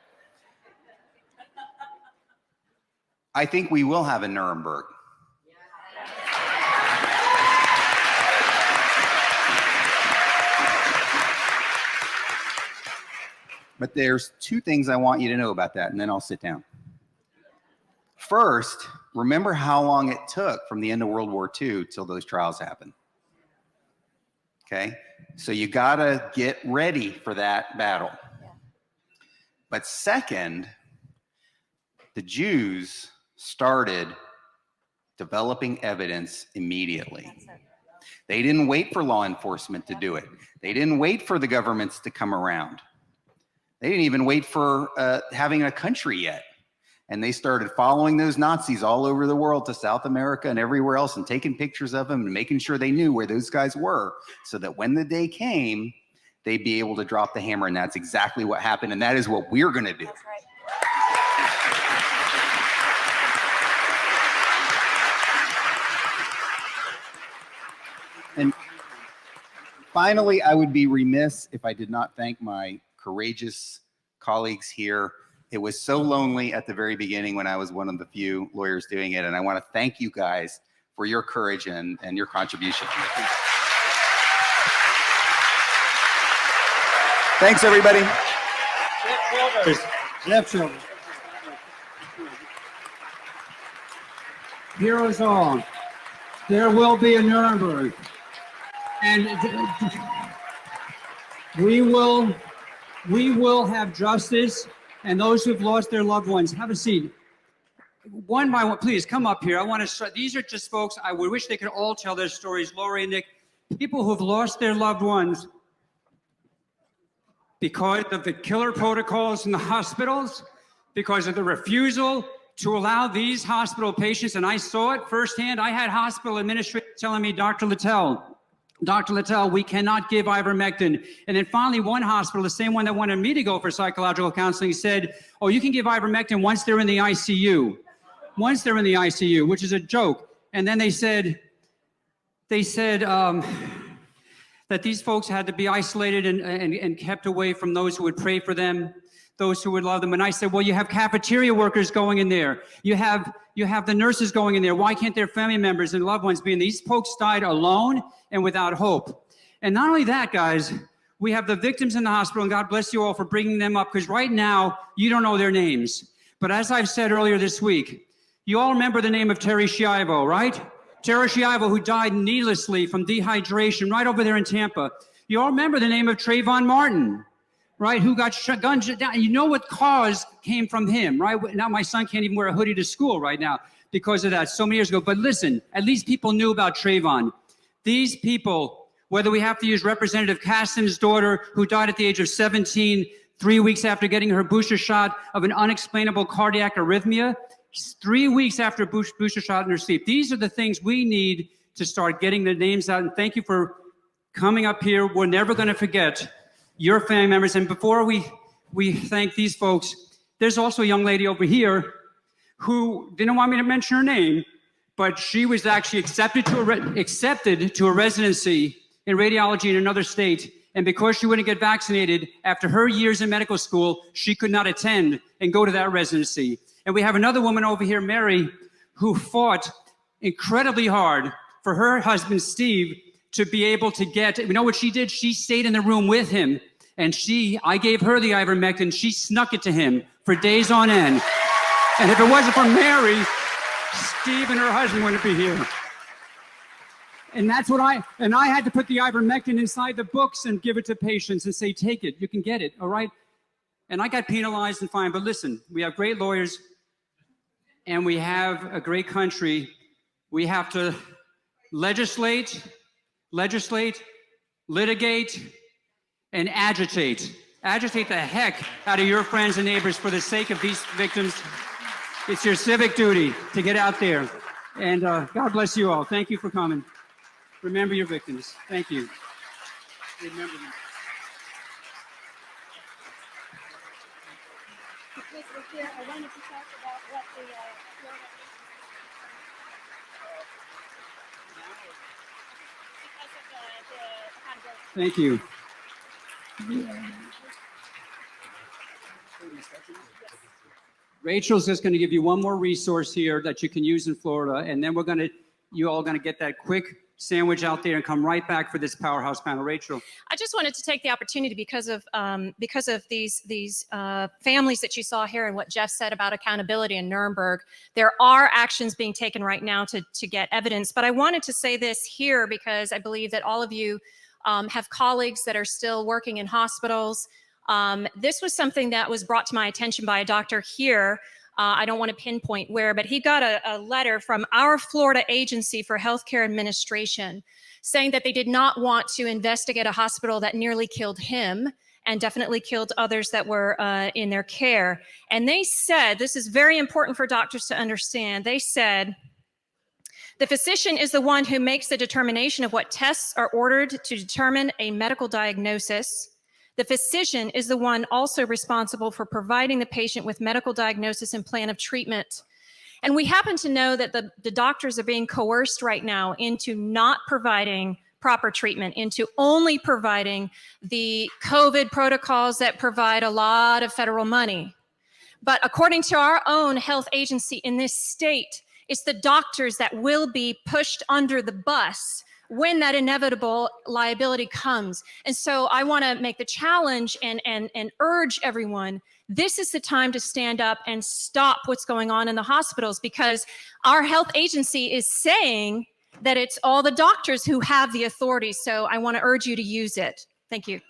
I think we will have a Nuremberg. But there's two things I want you to know about that, and then I'll sit down. First, remember how long it took from the end of World War II till those trials happened. Okay? So you got to get ready for that battle. But second, the Jews started developing evidence immediately. They didn't wait for law enforcement to do it. They didn't wait for the governments to come around. They didn't even wait for having a country yet. And they started following those Nazis all over the world to South America and everywhere else and taking pictures of them and making sure they knew where those guys were so that when the day came, they'd be able to drop the hammer. And that's exactly what happened. And that is what we're going to do. That's right. And finally, I would be remiss if I did not thank my courageous colleagues here. It was so lonely at the very beginning when I was one of the few lawyers doing it. And I want to thank you guys for your courage and your contribution. Thanks, everybody. Jeff Childers. Heroes all. There will be a Nuremberg. And we will have justice, and those who've lost their loved ones. Have a seat. One by one, please come up here. I want to start. These are just folks, I would wish they could all tell their stories. Lori and Nick, people who've lost their loved ones because of the killer protocols in the hospitals, because of the refusal to allow these hospital patients, and I saw it firsthand. I had hospital administrators telling me, Dr. Littell, we cannot give ivermectin. And then finally, one hospital, the same one that wanted me to go for psychological counseling, said, oh, you can give ivermectin once they're in the ICU. Once they're in the ICU, which is a joke. And then they said that these folks had to be isolated and kept away from those who would pray for them, those who would love them. And I said, well, you have cafeteria workers going in there. You have the nurses going in there. Why can't their family members and loved ones be in? These folks died alone and without hope. And not only that, guys, we have the victims in the hospital, and God bless you all for bringing them up, because right now, you don't know their names. But as I've said earlier this week, you all remember the name of Terry Schiavo, right? Terry Schiavo, who died needlessly from dehydration right over there in Tampa. You all remember the name of Trayvon Martin, right? Who got gunned down. You know what cause came from him, right? Now my son can't even wear a hoodie to school right now because of that so many years ago. But listen, at least people knew about Trayvon. These people, whether we have to use Representative Caston's daughter, who died at the age of 17, 3 weeks after getting her booster shot of an unexplainable cardiac arrhythmia, 3 weeks after booster shot in her sleep. These are the things we need to start getting the names out. And thank you for coming up here. We're never going to forget your family members. And before we thank these folks, there's also a young lady over here who didn't want me to mention her name, but she was actually accepted to a residency in radiology in another state. And because she wouldn't get vaccinated, after her years in medical school, she could not attend and go to that residency. And we have another woman over here, Mary, who fought incredibly hard for her husband, Steve, to be able to get, you know what she did? She stayed in the room with him, and I gave her the ivermectin. She snuck it to him for days on end. And if it wasn't for Mary, Steve and her husband wouldn't be here. And that's what I had to put the ivermectin inside the books and give it to patients and say, take it, you can get it, all right? And I got penalized and fined, but listen, we have great lawyers and we have a great country. We have to legislate, litigate, and agitate. Agitate the heck out of your friends and neighbors for the sake of these victims. It's your civic duty to get out there. And God bless you all. Thank you for coming. Remember your victims. Thank you. Remember them. I wanted to talk about what the Thank you. Rachel's just going to give you one more resource here that you can use in Florida, and then you all going to get that quick sandwich out there and come right back for this powerhouse panel. Rachel. I just wanted to take the opportunity because of these families that you saw here and what Jeff said about accountability in Nuremberg. There are actions being taken right now to get evidence, but I wanted to say this here because I believe that all of you have colleagues that are still working in hospitals. This was something that was brought to my attention by a doctor here I don't want to pinpoint where, but he got a letter from our Florida Agency for Healthcare Administration saying that they did not want to investigate a hospital that nearly killed him and definitely killed others that were in their care. And they said, this is very important for doctors to understand, they said, the physician is the one who makes the determination of what tests are ordered to determine a medical diagnosis. The physician is the one also responsible for providing the patient with medical diagnosis and plan of treatment. And we happen to know that the doctors are being coerced right now into not providing proper treatment, into only providing the COVID protocols that provide a lot of federal money. But according to our own health agency in this state, it's the doctors that will be pushed under the bus when that inevitable liability comes. And so I want to make the challenge and urge everyone, this is the time to stand up and stop what's going on in the hospitals, because our health agency is saying that it's all the doctors who have the authority. So I want to urge you to use it. Thank you.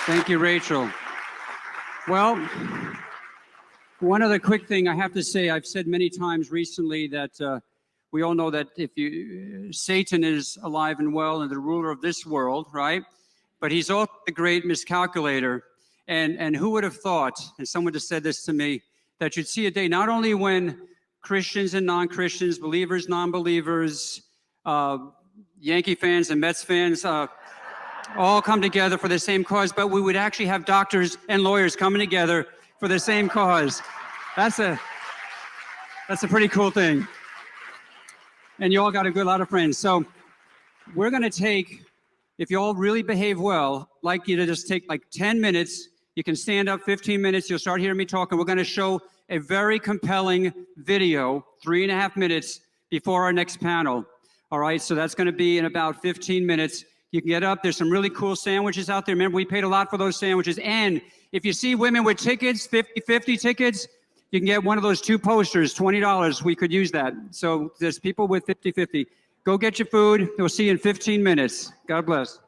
Thank you, Rachel. Well, one other quick thing I have to say, I've said many times recently that we all know that Satan is alive and well and the ruler of this world, right? But he's also the great miscalculator. And who would have thought, and someone just said this to me, that you'd see a day not only when Christians and non-Christians, believers, non-believers, Yankee fans and Mets fans all come together for the same cause, but we would actually have doctors and lawyers coming together for the same cause. That's a pretty cool thing. And you all got a good lot of friends. So we're going to take, if you all really behave well, I'd like you to just take like 10 minutes. You can stand up 15 minutes. You'll start hearing me talk, and we're going to show a very compelling video, 3.5 minutes before our next panel. All right, so that's going to be in about 15 minutes. You can get up. There's some really cool sandwiches out there. Remember, we paid a lot for those sandwiches. And if you see women with tickets, 50-50 tickets, you can get one of those 2 posters, $20. We could use that. So there's people with 50-50. Go get your food. We'll see you in 15 minutes. God bless.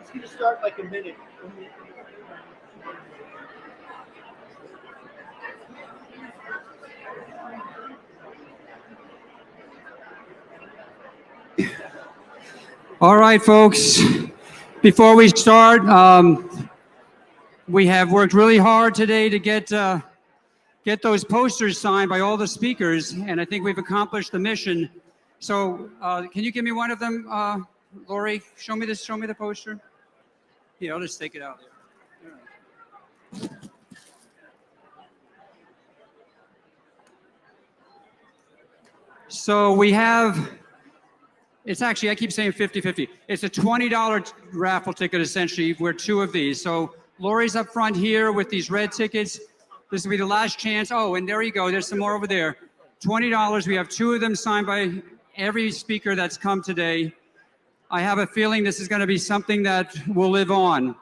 It's going to start like a minute. All right, folks. Before we start, we have worked really hard today to get those posters signed by all the speakers, and I think we've accomplished the mission. So, can you give me one of them, Lori? Show me this. Show me the poster. Here, I'll just take it out there. So we have. It's actually, I keep saying 50-50. It's a $20 raffle ticket, essentially. We're two of these. So Lori's up front here with these red tickets. This will be the last chance. Oh, and there you go. There's some more over there. $20. We have two of them signed by every speaker that's come today. I have a feeling this is going to be something that will live on.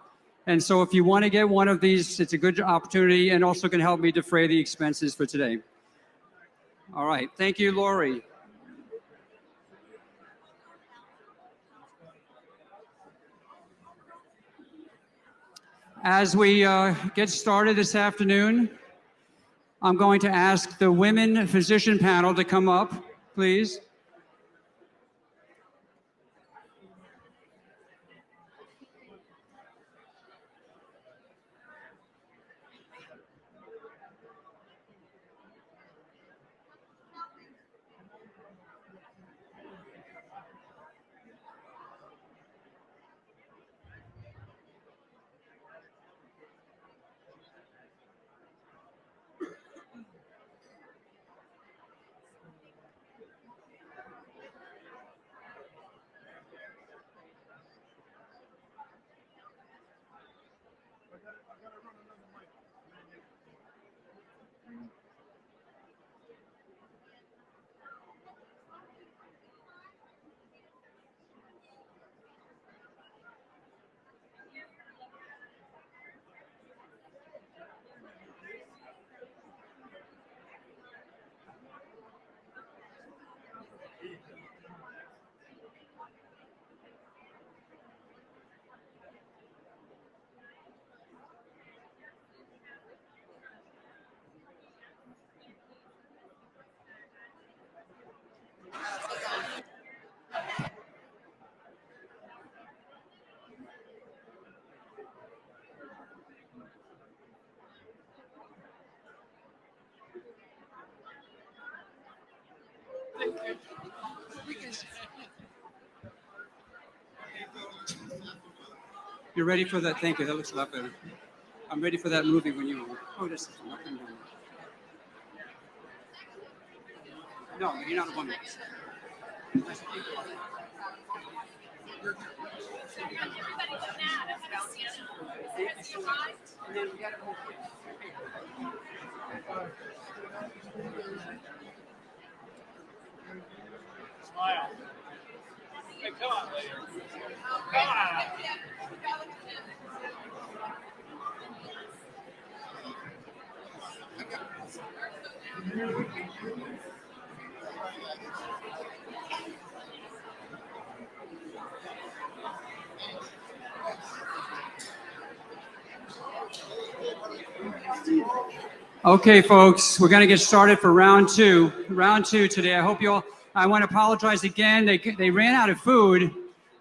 And so if you want to get one of these, it's a good opportunity and also can help me defray the expenses for today. All right. Thank you, Lori. As we get started this afternoon, I'm going to ask the women physician panel to come up, please. You're ready for that? Thank you. That looks a lot better. I'm ready for that movie when you. Oh, this is up and down. No, you're not a woman. Smile. Hey, come on, lady. Come on. Okay, folks, we're going to get started for round two. Round two today. I hope you all. I want to apologize again. They ran out of food,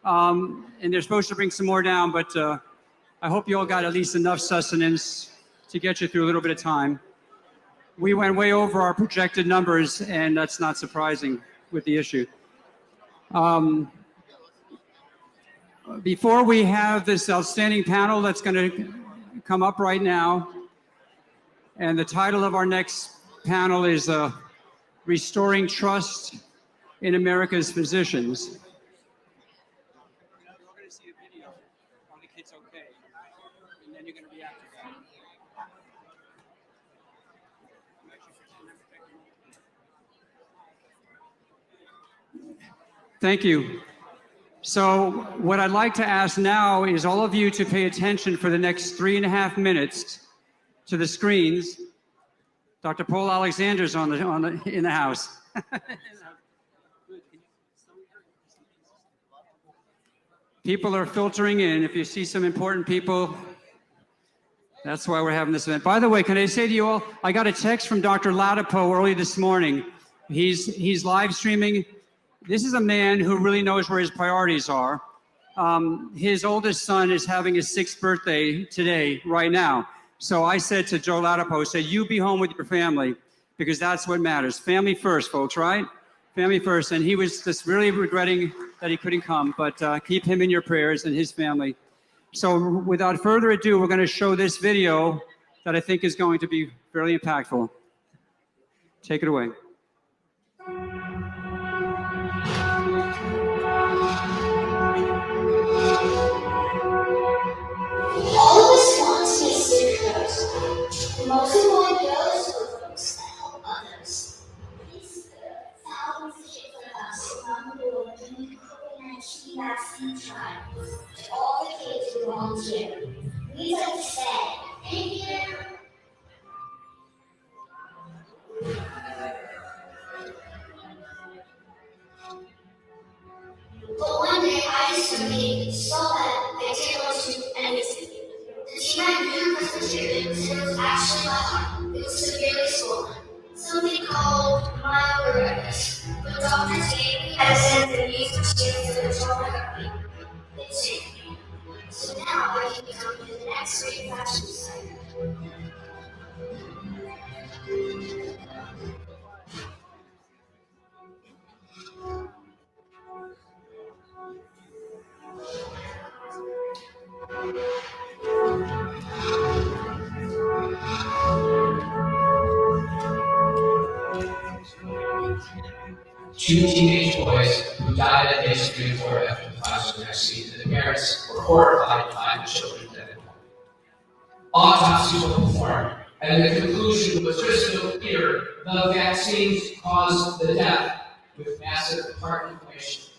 and they're supposed to bring some more down. But I hope you all got at least enough sustenance to get you through a little bit of time. We went way over our projected numbers, and that's not surprising with the issue. Before we have this outstanding panel that's going to come up right now, and the title of our next panel is Restoring Trust in America's Physicians. You're going to see a video. Are the kids okay? And then you're going to react to that. Thank you. So what I'd like to ask now is all of you to pay attention for the next 3.5 minutes to the screens. Dr. Paul Alexander's in the house. People are filtering in. If you see some important people, that's why we're having this event. By the way, can I say to you all, I got a text from Dr. Latipo early this morning. He's live streaming. This is a man who really knows where his priorities are. His oldest son is having his 6th birthday today, right now. So I said to Joe Latipo, you be home with your family, because that's what matters. Family first, folks, right? Family first. And he was just really regretting that he couldn't come, but keep him in your prayers and his family. So without further ado, we're going to show this video that I think is going to be fairly impactful. Take it away. All of us want to be superheroes. Most of all, those who are to help others. These thousands of kids like us around the world are doing COVID-19 vaccine trials. All the kids who volunteer. We'd like to say, thank you. this. The doctors gave me medicine that used to control my heartbeat. They saved me. So now I can come to the next great fashion center. Two teenage boys who died at age 3 and 4 after the Pfizer vaccine, and the parents were horrified to find the children dead. Autopsies were performed, and the conclusion was crystal clear: the vaccines caused the death with massive heart inflammation.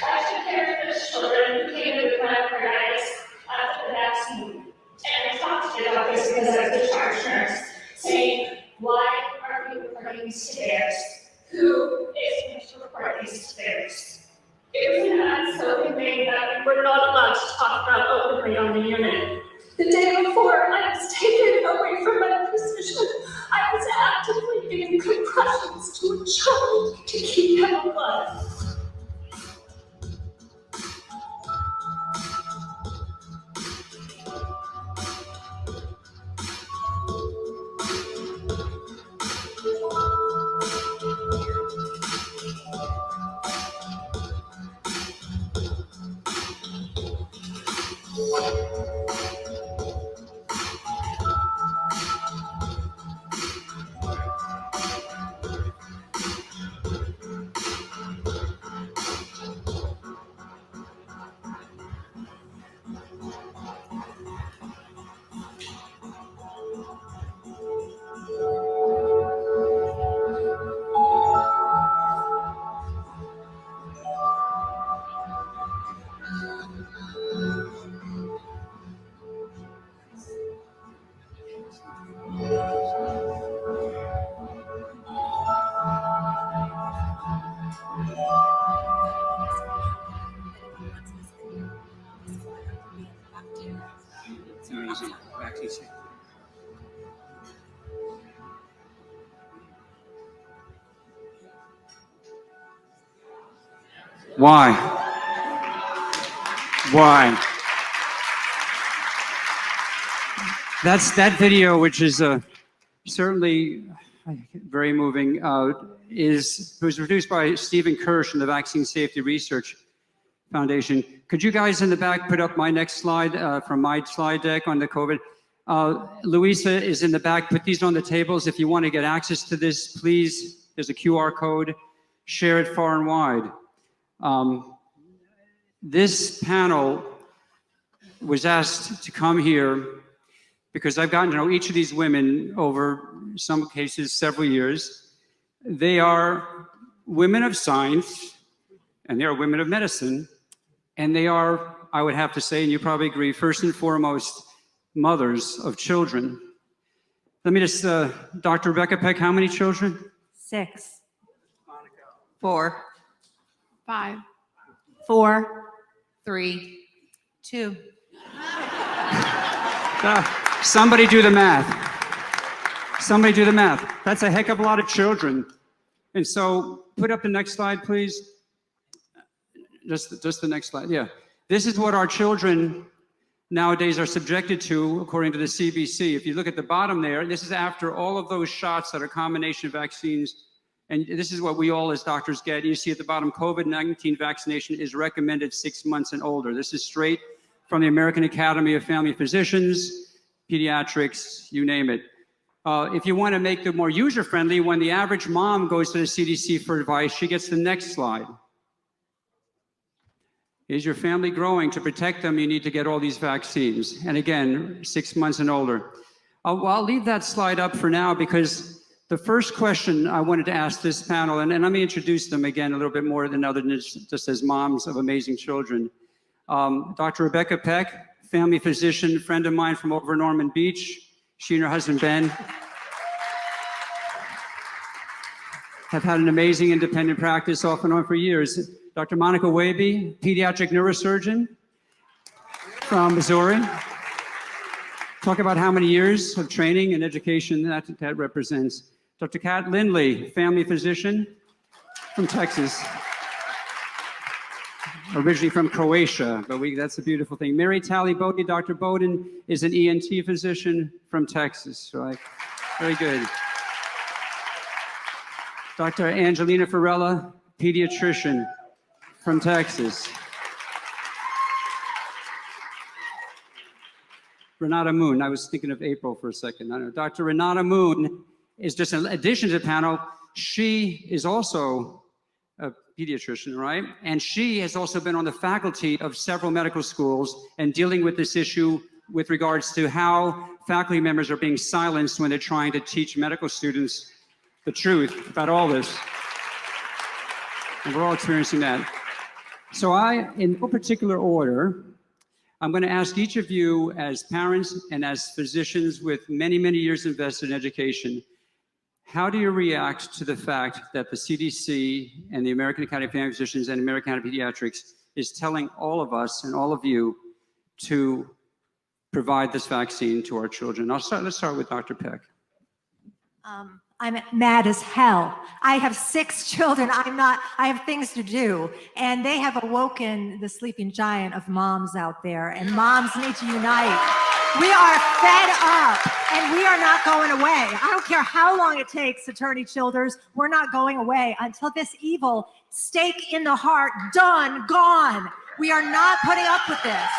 I took care of those children who came in with myocarditis after the vaccine, and I talked to the doctors because I was the charge nurse, saying, "Why are we reporting these to bears? Who is going to report these to bears?" It was an unspoken thing that we were not allowed to talk about openly on the unit. The day before I was taken away from my position, I was actively giving compressions to a child to keep him alive. It's amazing. Vaccination. Why? Why? That's that video, which is certainly very moving, was produced by Stephen Kirsch and the Vaccine Safety Research Foundation. Could you guys in the back put up my next slide from my slide deck on the COVID? Louisa is in the back. Put these on the tables. If you want to get access to this, please, there's a QR code. Share it far and wide. This panel was asked to come here because I've gotten to know each of these women over some cases several years. They are women of science, and they are women of medicine, and they are, I would have to say, and you probably agree, first and foremost, mothers of children. Let me just, Dr. Rebecca Peck, how many children? 6. 4. 5. 4. 3. 2. Somebody do the math. Somebody do the math. That's a heck of a lot of children. And so put up the next slide, please. Just the next slide, yeah. This is what our children nowadays are subjected to, according to the CBC. If you look at the bottom there, this is after all of those shots that are combination vaccines. And this is what we all as doctors get. You see at the bottom, COVID-19 vaccination is recommended 6 months and older. This is straight from the American Academy of Family Physicians, pediatrics, you name it. If you want to make it more user-friendly, when the average mom goes to the CDC for advice, she gets the next slide. Is your family growing? To protect them, you need to get all these vaccines. And again, 6 months and older. I'll leave that slide up for now because the first question I wanted to ask this panel, and let me introduce them again a little bit more than other than just as moms of amazing children. Dr. Rebecca Peck, family physician, friend of mine from over Norman Beach. She and her husband, Ben, have had an amazing independent practice off and on for years. Dr. Monica Waby, pediatric neurosurgeon from Missouri. Talk about how many years of training and education that represents. Dr. Kat Lindley, family physician, from Texas. Originally from Croatia, but that's a beautiful thing. Mary Talley Bowden, Dr. Bowden is an ENT physician from Texas. Very good. Dr. Angelina Farella, pediatrician from Texas. Renata Moon, I was thinking of April for a second. I don't know. Dr. Renata Moon is just an addition to the panel. She is also a pediatrician, right? And she has also been on the faculty of several medical schools and dealing with this issue with regards to how faculty members are being silenced when they're trying to teach medical students the truth about all this. And we're all experiencing that. So in no particular order, I'm going to ask each of you as parents and as physicians with many, many years invested in education, how do you react to the fact that the CDC and the American Academy of Family Physicians and American Academy of Pediatrics is telling all of us and all of you to provide this vaccine to our children? Let's start with Dr. Peck. I'm mad as hell. I have 6 children. I have things to do. And they have awoken the sleeping giant of moms out there, and moms need to unite. We are fed up, and we are not going away. I don't care how long it takes, Attorney Childers. We're not going away until this evil stake in the heart, done, gone. We are not putting up with this.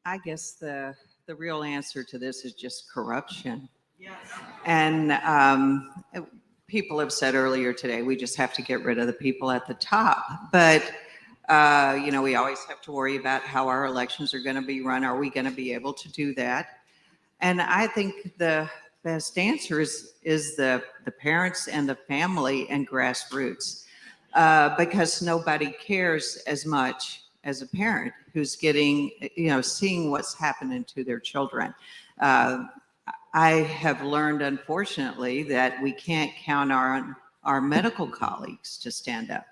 I guess the real answer to this is just corruption. Yes. And people have said earlier today, we just have to get rid of the people at the top. But, we always have to worry about how our elections are going to be run. Are we going to be able to do that? And I think the best answer is the parents and the family and grassroots, because nobody cares as much as a parent who's getting, seeing what's happening to their children. I have learned, unfortunately, that we can't count on our medical colleagues to stand up.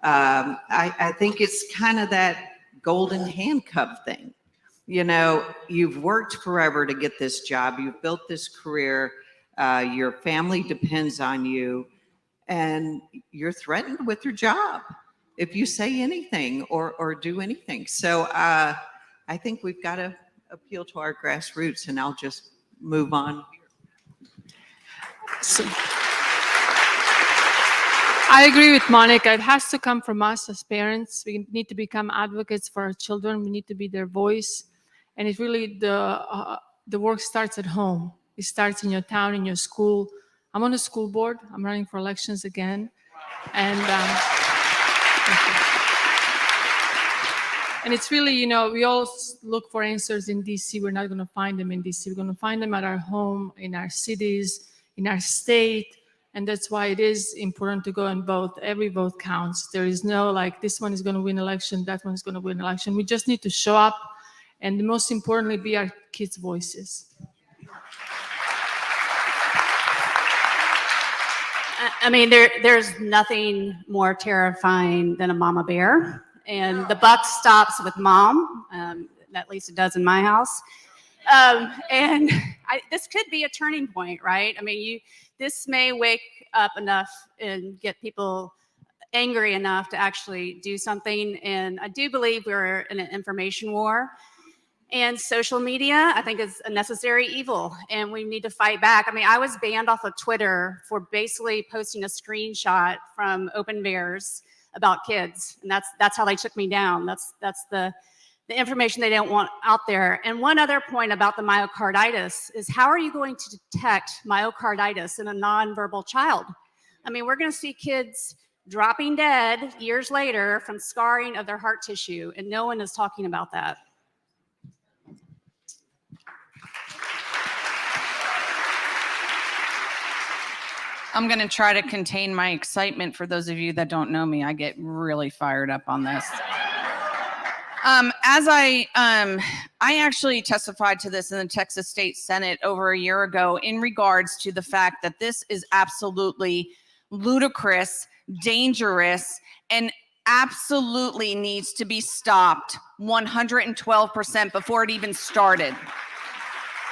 I think it's kind of that golden handcuff thing. You've worked forever to get this job. You've built this career. Your family depends on you, and you're threatened with your job if you say anything or do anything. So I think we've got to appeal to our grassroots, and I'll just move on. So, I agree with Monica. It has to come from us as parents. We need to become advocates for our children. We need to be their voice. And it's really the work starts at home. It starts in your town, in your school. I'm on the school board. I'm running for elections again. And it's really, we all look for answers in DC. We're not going to find them in DC. We're going to find them at our home, in our cities, in our state. And that's why it is important to go and vote. Every vote counts. There is no this one is going to win election, that one is going to win election. We just need to show up and most importantly, be our kids' voices. I mean, there's nothing more terrifying than a mama bear. And the buck stops with mom. At least it does in my house. This could be a turning point, right? I mean, this may wake up enough and get people angry enough to actually do something. And I do believe we're in an information war. And social media, I think, is a necessary evil, and we need to fight back. I mean, I was banned off of Twitter for basically posting a screenshot from Open Bears about kids, and that's how they took me down. That's the information they don't want out there. And one other point about the myocarditis is, how are you going to detect myocarditis in a nonverbal child? I mean, we're going to see kids dropping dead years later from scarring of their heart tissue, and no one is talking about that. I'm going to try to contain my excitement. For those of you that don't know me, I get really fired up on this. I actually testified to this in the Texas State Senate over a year ago in regards to the fact that this is absolutely ludicrous, dangerous, and absolutely needs to be stopped 112% before it even started.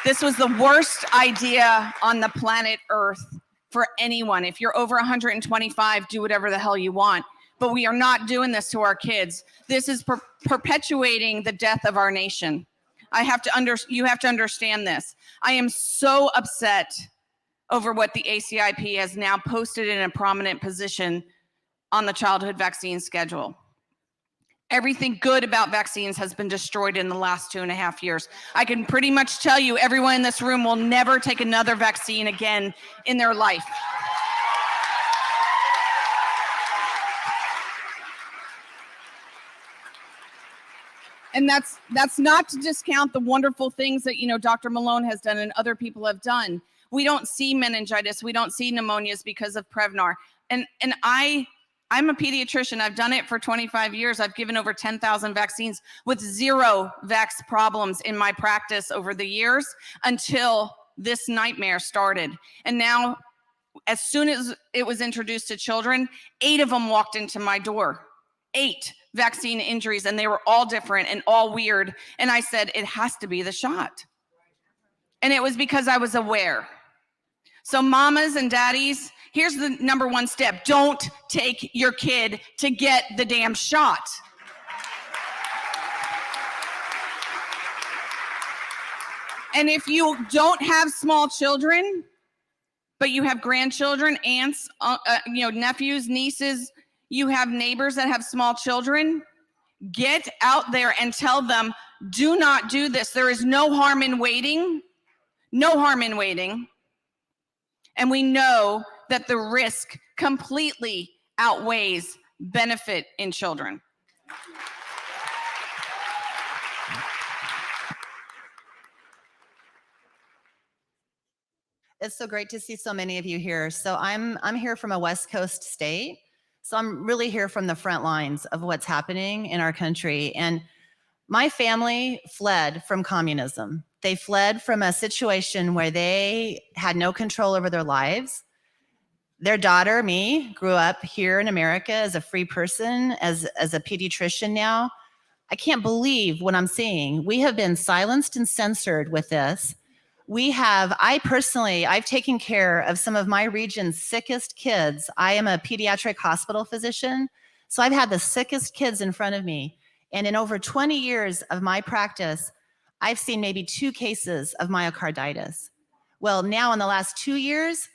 This was the worst idea on the planet Earth for anyone. If you're over 125, do whatever the hell you want. But we are not doing this to our kids. This is perpetuating the death of our nation. You have to understand this. I am so upset over what the ACIP has now posted in a prominent position on the childhood vaccine schedule. Everything good about vaccines has been destroyed in the last 2.5 years. I can pretty much tell you everyone in this room will never take another vaccine again in their life. And that's not to discount the wonderful things that, Dr. Malone has done and other people have done. We don't see meningitis, we don't see pneumonias because of Prevnar. And I'm a pediatrician. I've done it for 25 years. I've given over 10,000 vaccines with 0 vax problems in my practice over the years until this nightmare started. And now, as soon as it was introduced to children, 8 of them walked into my door. 8 vaccine injuries, and they were all different and all weird. And I said, it has to be the shot. And it was because I was aware. So mamas and daddies, here's the number 1 step. Don't take your kid to get the damn shot. And if you don't have small children, but you have grandchildren, aunts, nephews, nieces, you have neighbors that have small children, get out there and tell them, do not do this. There is no harm in waiting. No harm in waiting. And we know that the risk completely outweighs benefit in children. It's so great to see so many of you here. So I'm here from a West Coast state. So I'm really here from the front lines of what's happening in our country. And my family fled from communism. They fled from a situation where they had no control over their lives. Their daughter, me, grew up here in America as a free person, as a pediatrician now. I can't believe what I'm seeing. We have been silenced and censored with this. I've taken care of some of my region's sickest kids. I am a pediatric hospital physician, so I've had the sickest kids in front of me. And in over 20 years of my practice, I've seen maybe 2 cases of myocarditis. Well, now in the last 2 years,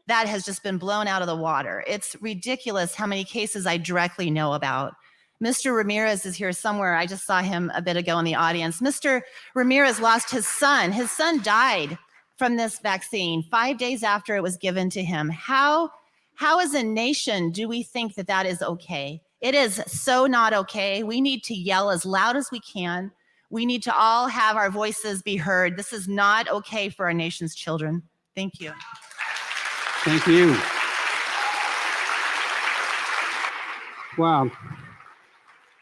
that has just been blown out of the water. It's ridiculous how many cases I directly know about. Mr. Ramirez is here somewhere. I just saw him a bit ago in the audience. Mr. Ramirez lost his son. His son died from this vaccine 5 days after it was given to him. How as a nation do we think that that is okay? It is so not okay. We need to yell as loud as we can. We need to all have our voices be heard. This is not okay for our nation's children. Thank you. Thank you. Wow.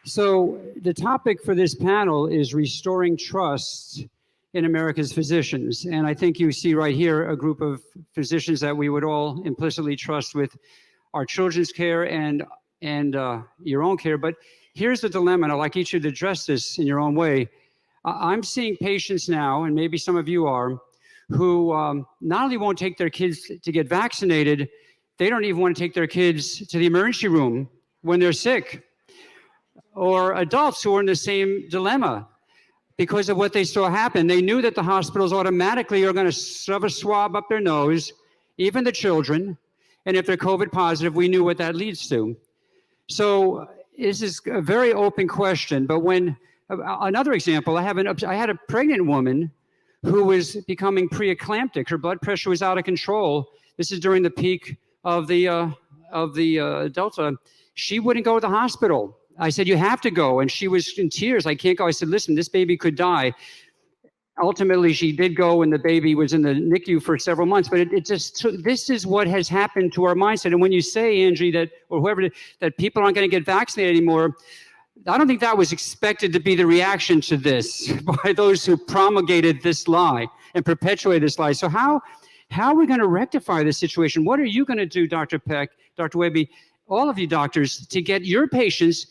So the topic for this panel is restoring trust in America's physicians. And I think you see right here a group of physicians that we would all implicitly trust with our children's care and your own care. But here's the dilemma, and I'd like each of you to address this in your own way. I'm seeing patients now, and maybe some of you are, who not only won't take their kids to get vaccinated, they don't even want to take their kids to the emergency room when they're sick. Or adults who are in the same dilemma because of what they saw happen. They knew that the hospitals automatically are going to shove a swab up their nose, even the children. And if they're COVID positive, we knew what that leads to. So this is a very open question. But when another example, I had a pregnant woman who was becoming preeclamptic. Her blood pressure was out of control. This is during the peak of the Delta. She wouldn't go to the hospital. I said, you have to go. And she was in tears. I can't go. I said, listen, this baby could die. Ultimately, she did go, and the baby was in the NICU for several months. But this is what has happened to our mindset. And when you say, Angie, or whoever, that people aren't going to get vaccinated anymore, I don't think that was expected to be the reaction to this by those who promulgated this lie and perpetuated this lie. So how are we going to rectify this situation? What are you going to do, Dr. Peck, Dr. Webby, all of you doctors, to get your patients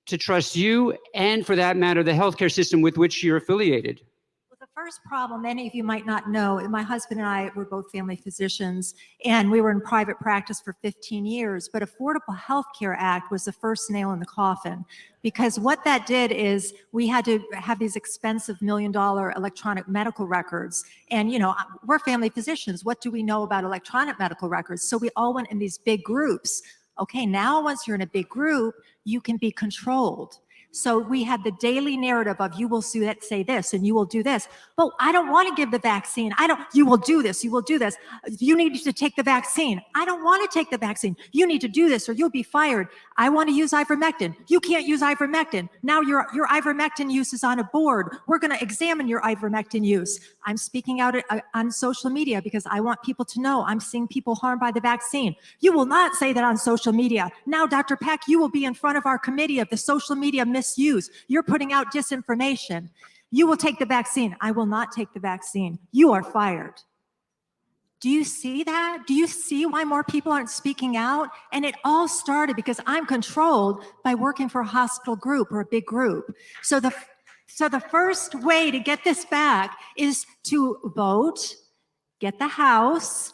to trust you and, for that matter, the healthcare system with which you're affiliated? Well, the first problem, many of you might not know, my husband and I were both family physicians, and we were in private practice for 15 years, but Affordable Health Care Act was the first nail in the coffin, because what that did is we had to have these expensive $1 million electronic medical records. And, you know, we're family physicians. What do we know about electronic medical records? So we all went in these big groups. Okay, now once you're in a big group, you can be controlled. So we had the daily narrative of you will say this and you will do this. But I don't want to give the vaccine. You will do this, you will do this. You need to take the vaccine. I don't want to take the vaccine. You need to do this or you'll be fired. I want to use ivermectin. You can't use ivermectin. Now your ivermectin use is on a board. We're going to examine your ivermectin use. I'm speaking out on social media because I want people to know I'm seeing people harmed by the vaccine. You will not say that on social media. Now, Dr. Peck, you will be in front of our committee of the social media misuse. You're putting out disinformation. You will take the vaccine. I will not take the vaccine. You are fired. Do you see that? Do you see why more people aren't speaking out? And it all started because I'm controlled by working for a hospital group or a big group. So the first way to get this back is to vote, get the House.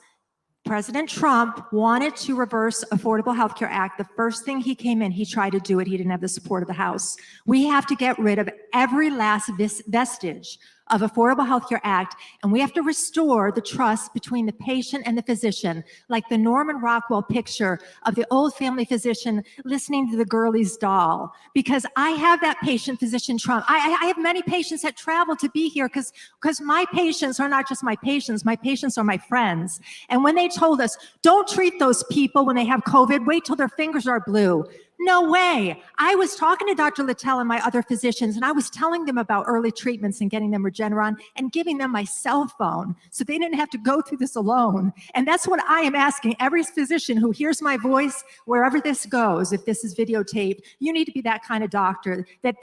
President Trump wanted to reverse Affordable Health Care Act. The first thing he came in, he tried to do it. He didn't have the support of the House. We have to get rid of every last vestige of Affordable Health Care Act, and we have to restore the trust between the patient and the physician, like the Norman Rockwell picture of the old family physician listening to the girlie's doll. Because I have that patient-physician trust. I have many patients that travel to be here because my patients are not just my patients are my friends. And when they told us, don't treat those people when they have COVID, wait till their fingers are blue. No way. I was talking to Dr. Littell and my other physicians, and I was telling them about early treatments and getting them Regeneron and giving them my cell phone so they didn't have to go through this alone. And that's what I am asking every physician who hears my voice, wherever this goes, if this is videotaped, you need to be that kind of doctor, that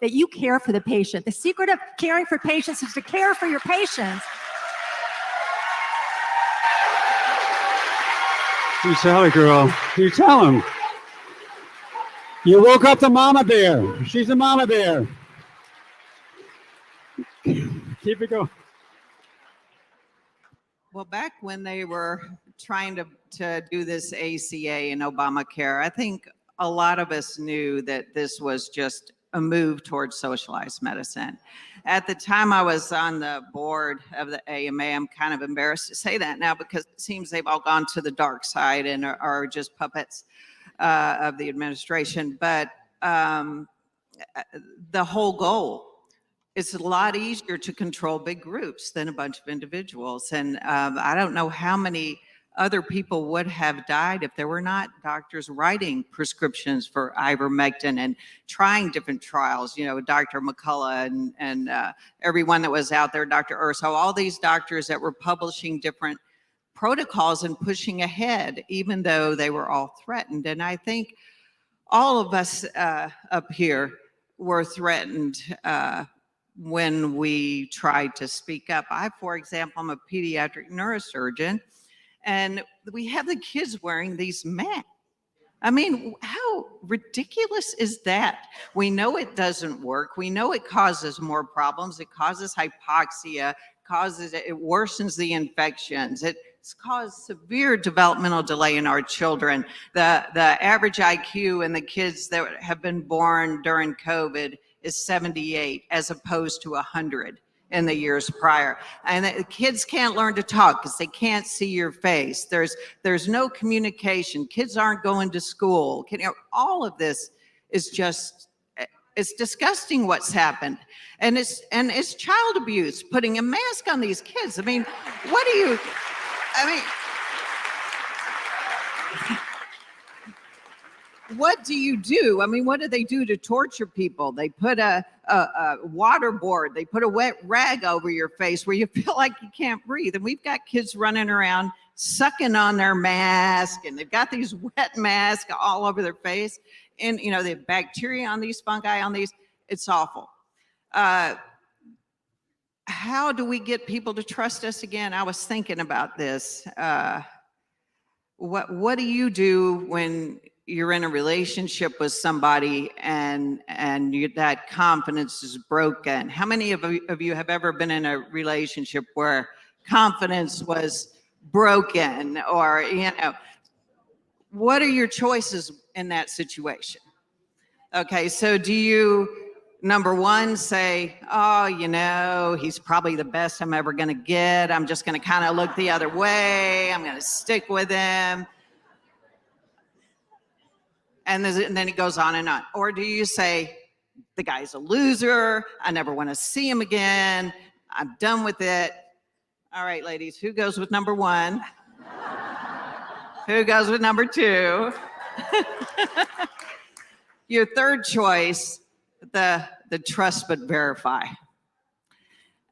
you care for the patient. The secret of caring for patients is to care for your patients. You tell her, girl. You tell him. You woke up the mama bear. She's a mama bear. Keep it going. Well, back when they were trying to do this ACA and Obamacare, I think a lot of us knew that this was just a move towards socialized medicine. At the time I was on the board of the AMA, I'm kind of embarrassed to say that now because it seems they've all gone to the dark side and are just puppets of the administration. But the whole goal is a lot easier to control big groups than a bunch of individuals. And I don't know how many other people would have died if there were not doctors writing prescriptions for ivermectin and trying different trials, you know, Dr. McCullough and everyone that was out there, Dr. Urso, all these doctors that were publishing different protocols and pushing ahead, even though they were all threatened. And I think all of us up here were threatened when we tried to speak up. I, for example, I'm a pediatric neurosurgeon, and we have the kids wearing these masks. I mean, how ridiculous is that? We know it doesn't work. We know it causes more problems. It causes hypoxia, it worsens the infections. It's caused severe developmental delay in our children. The average IQ in the kids that have been born during COVID is 78 as opposed to 100 in the years prior. And the kids can't learn to talk because they can't see your face. There's no communication. Kids aren't going to school. All of this is just, it's disgusting what's happened. And it's child abuse, putting a mask on these kids. I mean, what do you do? I mean, what do they do to torture people? They put a waterboard, they put a wet rag over your face where you feel like you can't breathe. And we've got kids running around sucking on their mask, and they've got these wet masks all over their face. And, you know, they have bacteria on these, fungi on these. It's awful. How do we get people to trust us again? I was thinking about this. What do you do when you're in a relationship with somebody and that confidence is broken. How many of you have ever been in a relationship where confidence was broken, or, you know, what are your choices in that situation? Okay, so do you, number one, say, oh, you know, he's probably the best I'm ever gonna get. I'm just gonna kind of look the other way. I'm gonna stick with him. And then it goes on and on. Or do you say, the guy's a loser. I never wanna see him again. I'm done with it. All right, ladies, who goes with number one? Who goes with number two? Your third choice, the trust but verify.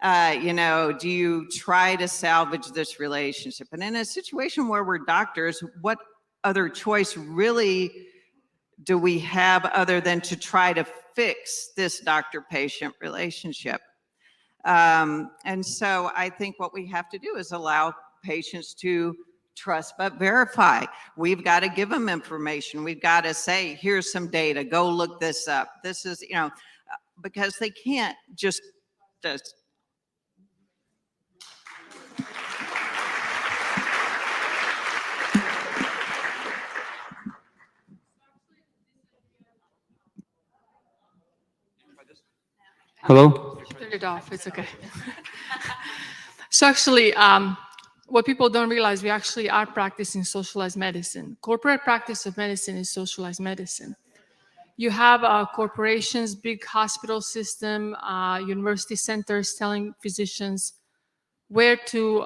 You know, do you try to salvage this relationship? And in a situation where we're doctors, what other choice really do we have other than to try to fix this doctor-patient relationship? And so I think what we have to do is allow patients to trust but verify. We've got to give them information. We've got to say, here's some data, go look this up. This is, you know, because they can't just Hello? Turn it off, it's okay. So actually, what people don't realize, we actually are practicing socialized medicine. Corporate practice of medicine is socialized medicine. You have corporations, big hospital system, university centers telling physicians where to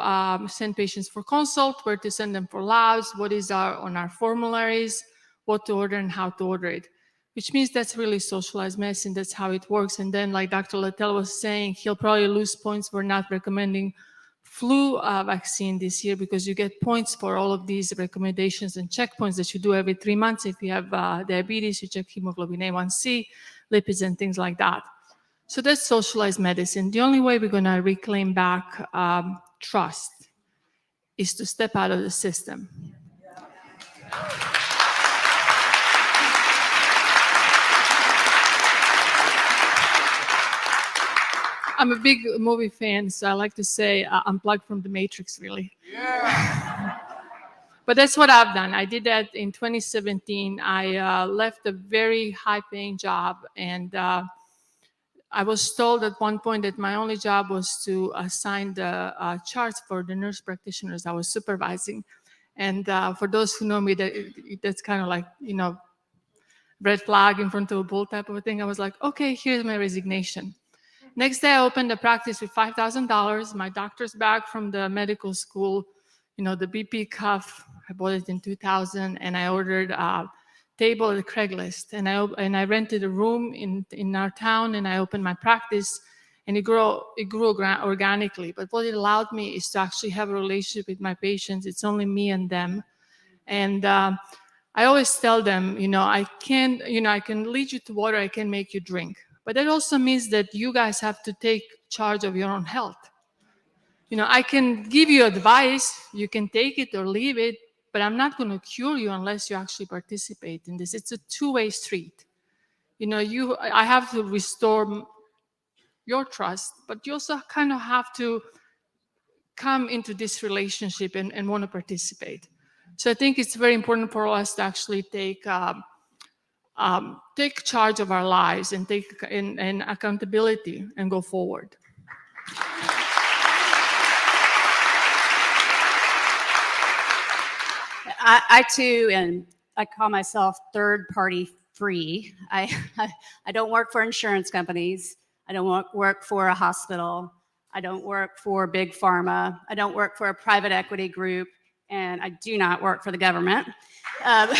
send patients for consult, where to send them for labs, what is on our formularies, what to order and how to order it, which means that's really socialized medicine. That's how it works. And then, like Dr. Littell was saying, he'll probably lose points for not recommending flu vaccine this year, because you get points for all of these recommendations and checkpoints that you do every 3 months. If you have diabetes, you check hemoglobin A1C, lipids, and things like that. So that's socialized medicine. The only way we're going to reclaim back trust is to step out of the system. I'm a big movie fan, so I like to say unplugged from the Matrix, really. Yeah. But that's what I've done. I did that in 2017. I left a very high-paying job, and I was told at one point that my only job was to assign the charts for the nurse practitioners I was supervising. And for those who know me, that's kind of like, you know, red flag in front of a bull type of a thing. I was like, okay, here's my resignation. Next day, I opened a practice with $5,000, my doctor's bag from the medical school, you know, the BP cuff. I bought it in 2000, and I ordered a table at Craigslist, and I rented a room in our town, and I opened my practice, and it grew organically. But what it allowed me is to actually have a relationship with my patients. It's only me and them, and I always tell them, you know, I can lead you to water, I can make you drink. But that also means that you guys have to take charge of your own health. You know, I can give you advice, you can take it or leave it, but I'm not going to cure you unless you actually participate in this. It's a two-way street. You know, I have to restore your trust, but you also kind of have to come into this relationship and want to participate. So I think it's very important for us to actually take charge of our lives and take and accountability and go forward. I too, and I call myself third-party free. I don't work for insurance companies. I don't work for a hospital. I don't work for big pharma. I don't work for a private equity group, and I do not work for the government. And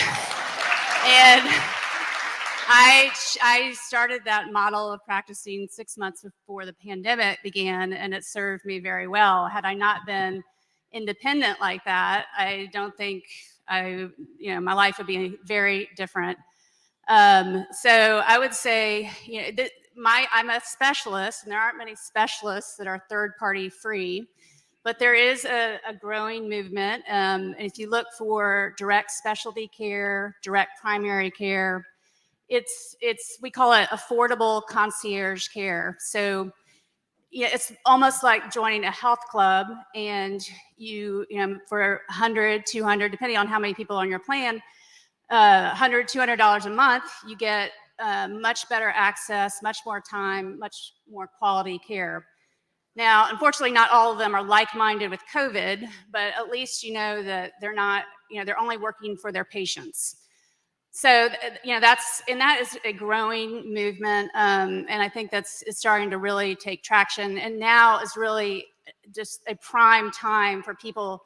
I started that model of practicing 6 months before the pandemic began, and it served me very well. Had I not been independent like that, I don't think my life would be very different. So I would say, you know, I'm a specialist, and there aren't many specialists that are third-party free. But there is a growing movement. And if you look for direct specialty care, direct primary care, we call it affordable concierge care. So yeah, it's almost like joining a health club, and you know, for $100, $200, depending on how many people are on your plan, $100, $200 a month, you get much better access, much more time, much more quality care. Now, unfortunately, not all of them are like-minded with COVID, but at least you know that they're not, you know, they're only working for their patients. So, you know, that is a growing movement, and I think it's starting to really take traction. And now is really just a prime time for people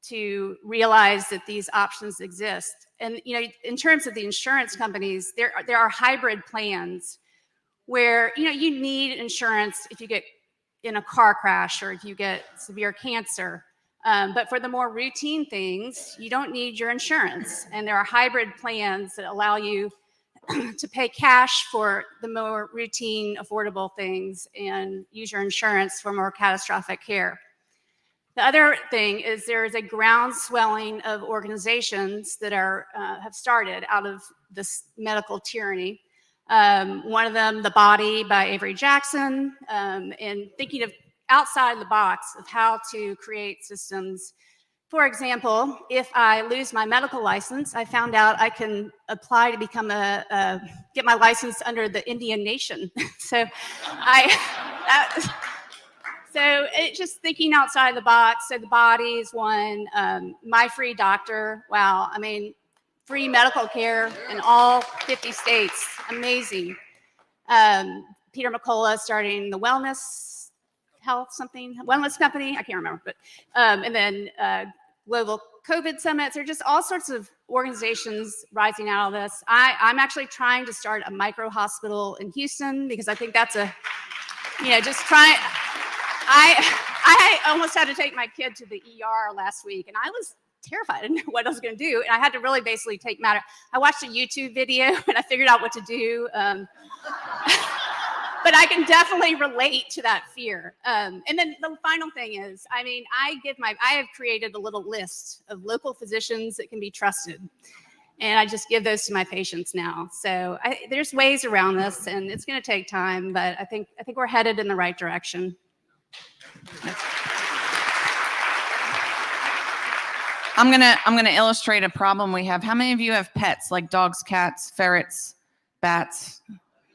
to realize that these options exist. And, you know, in terms of the insurance companies, there are hybrid plans where, you know, you need insurance if you get in a car crash or if you get severe cancer. But for the more routine things, you don't need your insurance. And there are hybrid plans that allow you to pay cash for the more routine, affordable things and use your insurance for more catastrophic care. The other thing is there is a groundswelling of organizations that have started out of this medical tyranny. One of them, The Body by Avery Jackson, and thinking of outside the box of how to create systems. For example, if I lose my medical license, I found out I can apply to become get my license under the Indian nation. So just thinking outside the box. So The Body is one. My Free Doctor. Wow. I mean, free medical care in all 50 states. Amazing. Peter McCullough starting the Wellness Company. I can't remember, but and then Global COVID Summits. There are just all sorts of organizations rising out of this. I'm actually trying to start a micro hospital in Houston because I think that's I almost had to take my kid to the ER last week, and I was terrified. I didn't know what I was going to do, and I had to really basically take matter. I watched a YouTube video, and I figured out what to do. But I can definitely relate to that fear. And then the final thing is, I mean, I have created a little list of local physicians that can be trusted. And I just give those to my patients now. So there's ways around this, and it's going to take time, but I think we're headed in the right direction. I'm gonna illustrate a problem we have. How many of you have pets like dogs, cats, ferrets, bats?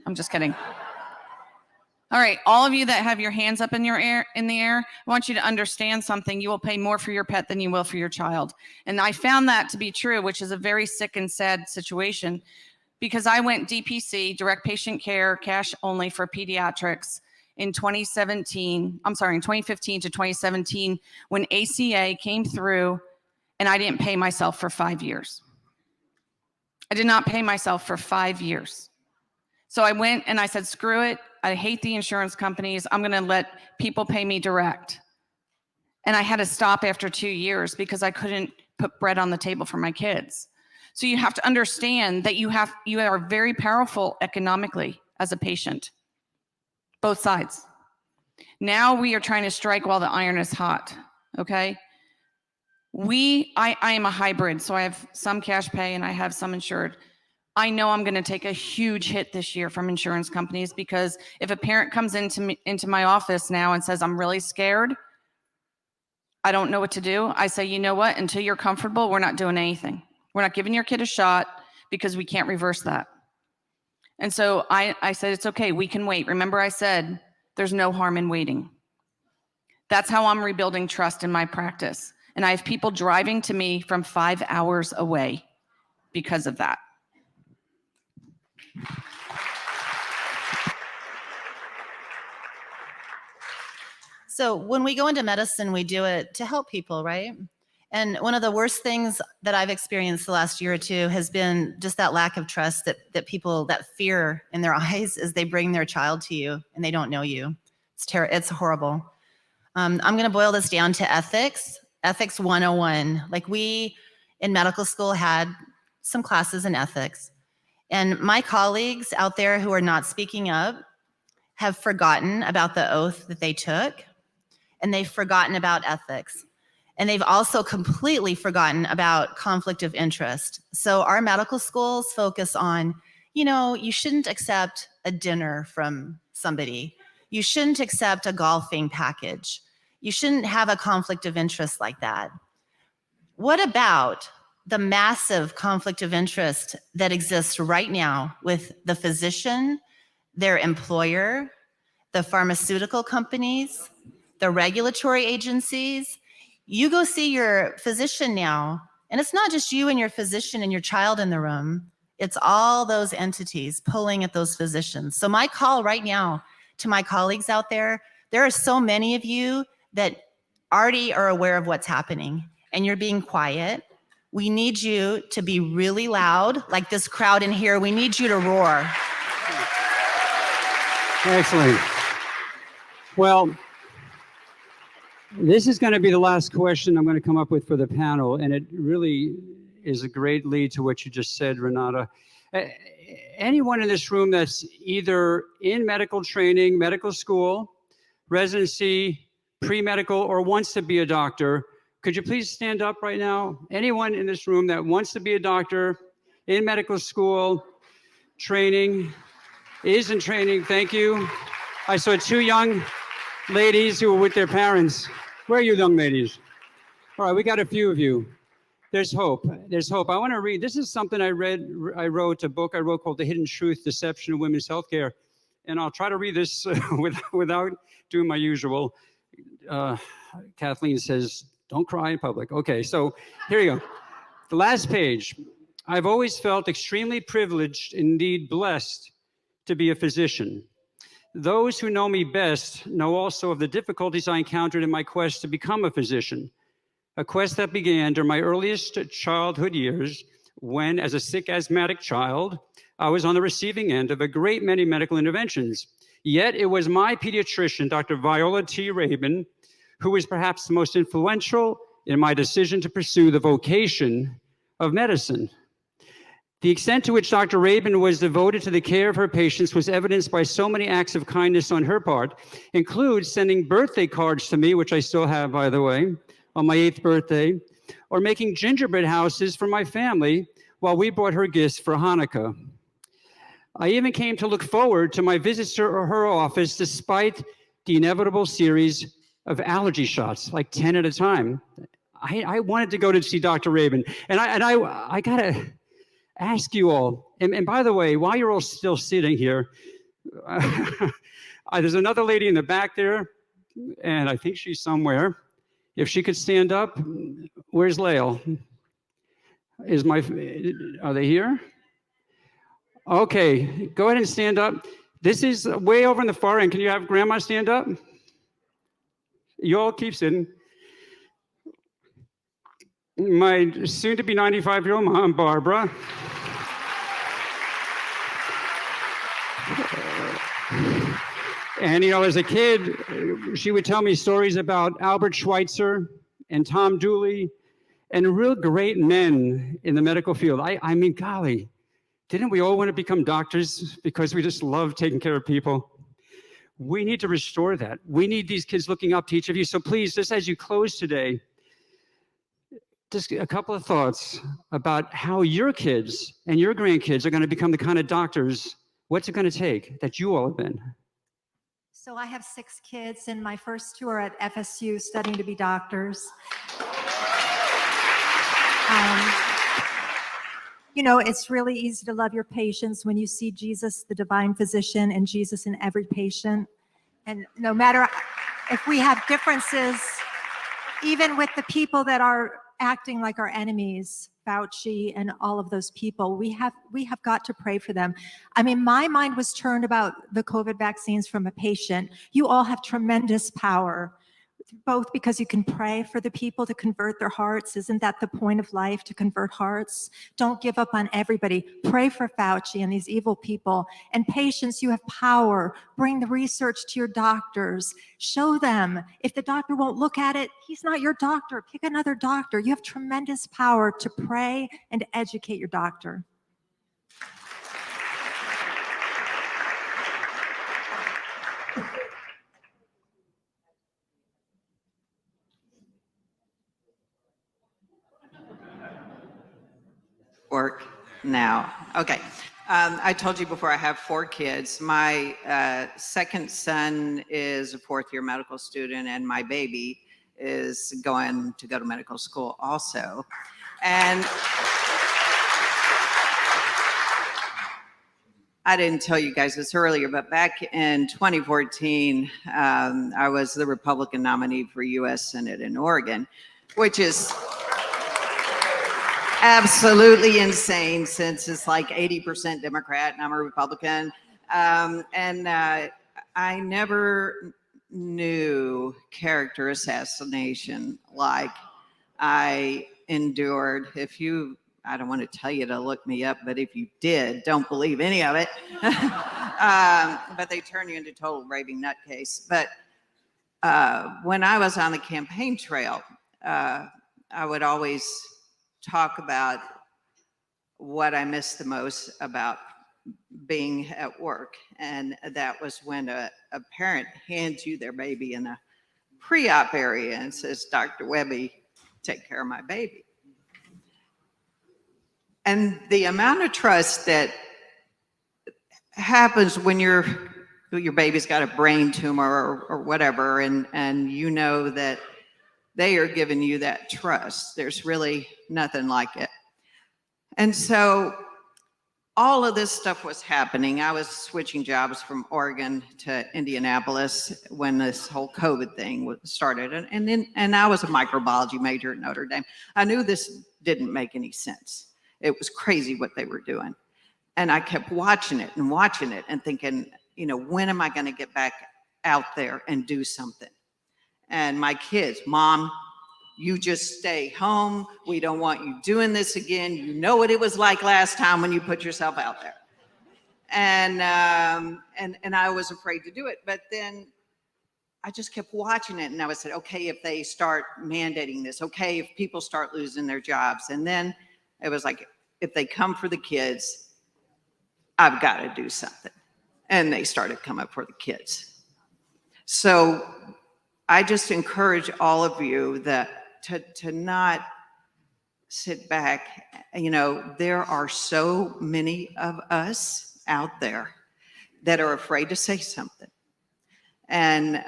I'm just kidding. All right, all of you that have your hands up in the air, I want you to understand something. You will pay more for your pet than you will for your child. And I found that to be true, which is a very sick and sad situation, because I went DPC, direct patient care, cash only for pediatrics in 2015 to 2017, when ACA came through, and I didn't pay myself for 5 years. I did not pay myself for 5 years. So I went and I said, screw it. I hate the insurance companies. I'm going to let people pay me direct. And I had to stop after 2 years because I couldn't put bread on the table for my kids. So you have to understand that you are very powerful economically as a patient, both sides. Now we are trying to strike while the iron is hot. Okay. I am a hybrid, so I have some cash pay and I have some insured. I know I'm going to take a huge hit this year from insurance companies, because if a parent comes into my office now and says, I'm really scared, I don't know what to do, I say, you know what, until you're comfortable, we're not doing anything. We're not giving your kid a shot because we can't reverse that. And so I said, it's okay, we can wait. Remember I said, there's no harm in waiting. That's how I'm rebuilding trust in my practice. And I have people driving to me from 5 hours away because of that. So when we go into medicine, we do it to help people, right? And one of the worst things that I've experienced the last year or two has been just that lack of trust, that people, that fear in their eyes as they bring their child to you and they don't know you. It's horrible. I'm going to boil this down to ethics 101. Like, we in medical school had some classes in ethics, and my colleagues out there who are not speaking up have forgotten about the oath that they took. and they've forgotten about ethics. And they've also completely forgotten about conflict of interest. So our medical schools focus on, you know, you shouldn't accept a dinner from somebody. You shouldn't accept a golfing package. You shouldn't have a conflict of interest like that. What about the massive conflict of interest that exists right now with the physician, their employer, the pharmaceutical companies, the regulatory agencies? You go see your physician now, and it's not just you and your physician and your child in the room. It's all those entities pulling at those physicians. So my call right now to my colleagues out there are so many of you that already are aware of what's happening, and you're being quiet. We need you to be really loud, like this crowd in here. We need you to roar. Excellent. Well, this is going to be the last question I'm going to come up with for the panel, and it really is a great lead to what you just said, Renata. Anyone in this room that's either in medical training, medical school, residency, pre-medical, or wants to be a doctor, could you please stand up right now? Anyone in this room that wants to be a doctor, in medical school, training, is in training, thank you. I saw 2 young ladies who were with their parents. Where are you young ladies? All right, we got a few of you. There's hope. There's hope. I want to read. This is something I wrote a book I wrote called The Hidden Truth, Deception of Women's Healthcare. And I'll try to read this without doing my usual. Kathleen says, don't cry in public. Okay, so here you go. The last page. I've always felt extremely privileged, indeed blessed, to be a physician. Those who know me best know also of the difficulties I encountered in my quest to become a physician, a quest that began during my earliest childhood years when, as a sick asthmatic child, I was on the receiving end of a great many medical interventions. Yet it was my pediatrician, Dr. Viola T. Rabin, who was perhaps the most influential in my decision to pursue the vocation of medicine. The extent to which Dr. Rabin was devoted to the care of her patients was evidenced by so many acts of kindness on her part, includes sending birthday cards to me, which I still have, by the way, on my 8th birthday, or making gingerbread houses for my family while we bought her gifts for Hanukkah. I even came to look forward to my visits to her office despite the inevitable series of allergy shots, like 10 at a time. I wanted to go to see Dr. Rabin, and I gotta ask you all, and by the way, while you're all still sitting here, there's another lady in the back there, and I think she's somewhere. If she could stand up, where's Lael? Are they here? Okay, go ahead and stand up. This is way over in the far end. Can you have Grandma stand up? You all keep sitting. My soon-to-be 95-year-old mom, Barbara. And, you know, as a kid, she would tell me stories about Albert Schweitzer and Tom Dooley and real great men in the medical field. I mean, golly, didn't we all want to become doctors because we just love taking care of people? We need to restore that. We need these kids looking up to each of you. So please, just as you close today, just a couple of thoughts about how your kids and your grandkids are going to become the kind of doctors. What's it going to take that you all have been? So I have 6 kids, and my first 2 are at FSU studying to be doctors. You know, it's really easy to love your patients when you see Jesus, the divine physician, and Jesus in every patient. And no matter if we have differences, even with the people that are acting like our enemies, Fauci and all of those people, we have got to pray for them. I mean, my mind was turned about the COVID vaccines from a patient. You all have tremendous power, both because you can pray for the people to convert their hearts. Isn't that the point of life, to convert hearts? Don't give up on everybody. Pray for Fauci and these evil people. And patients, you have power. Bring the research to your doctors. Show them. If the doctor won't look at it, he's not your doctor. Pick another doctor. You have tremendous power to pray and to educate your doctor. work now. Okay. I told you before I have 4 kids. My second son is a 4th-year medical student, and my baby is going to go to medical school also. And I didn't tell you guys this earlier, but back in 2014, I was the Republican nominee for U.S. Senate in Oregon, which is absolutely insane since it's like 80% Democrat and I'm a Republican. I never knew character assassination like I endured. I don't want to tell you to look me up, but if you did, don't believe any of it. But they turn you into a total raving nutcase. But when I was on the campaign trail, I would always talk about what I missed the most about being at work. And that was when a parent hands you their baby in a pre-op area and says, Dr. Webby, take care of my baby. And the amount of trust that happens when your baby's got a brain tumor or whatever, and you know that they are giving you that trust. There's really nothing like it. And so all of this stuff was happening. I was switching jobs from Oregon to Indianapolis when this whole COVID thing started. And I was a microbiology major at Notre Dame. I knew this didn't make any sense. It was crazy what they were doing. And I kept watching it and thinking, when am I going to get back out there and do something? And my kids, Mom, you just stay home. We don't want you doing this again. You know what it was like last time when you put yourself out there. And I was afraid to do it. But then I just kept watching it. And I said, okay, if they start mandating this, okay, if people start losing their jobs. And then it was like, if they come for the kids, I've got to do something. And they started coming for the kids. So I just encourage all of you that to not sit back. There are so many of us out there that are afraid to say something. And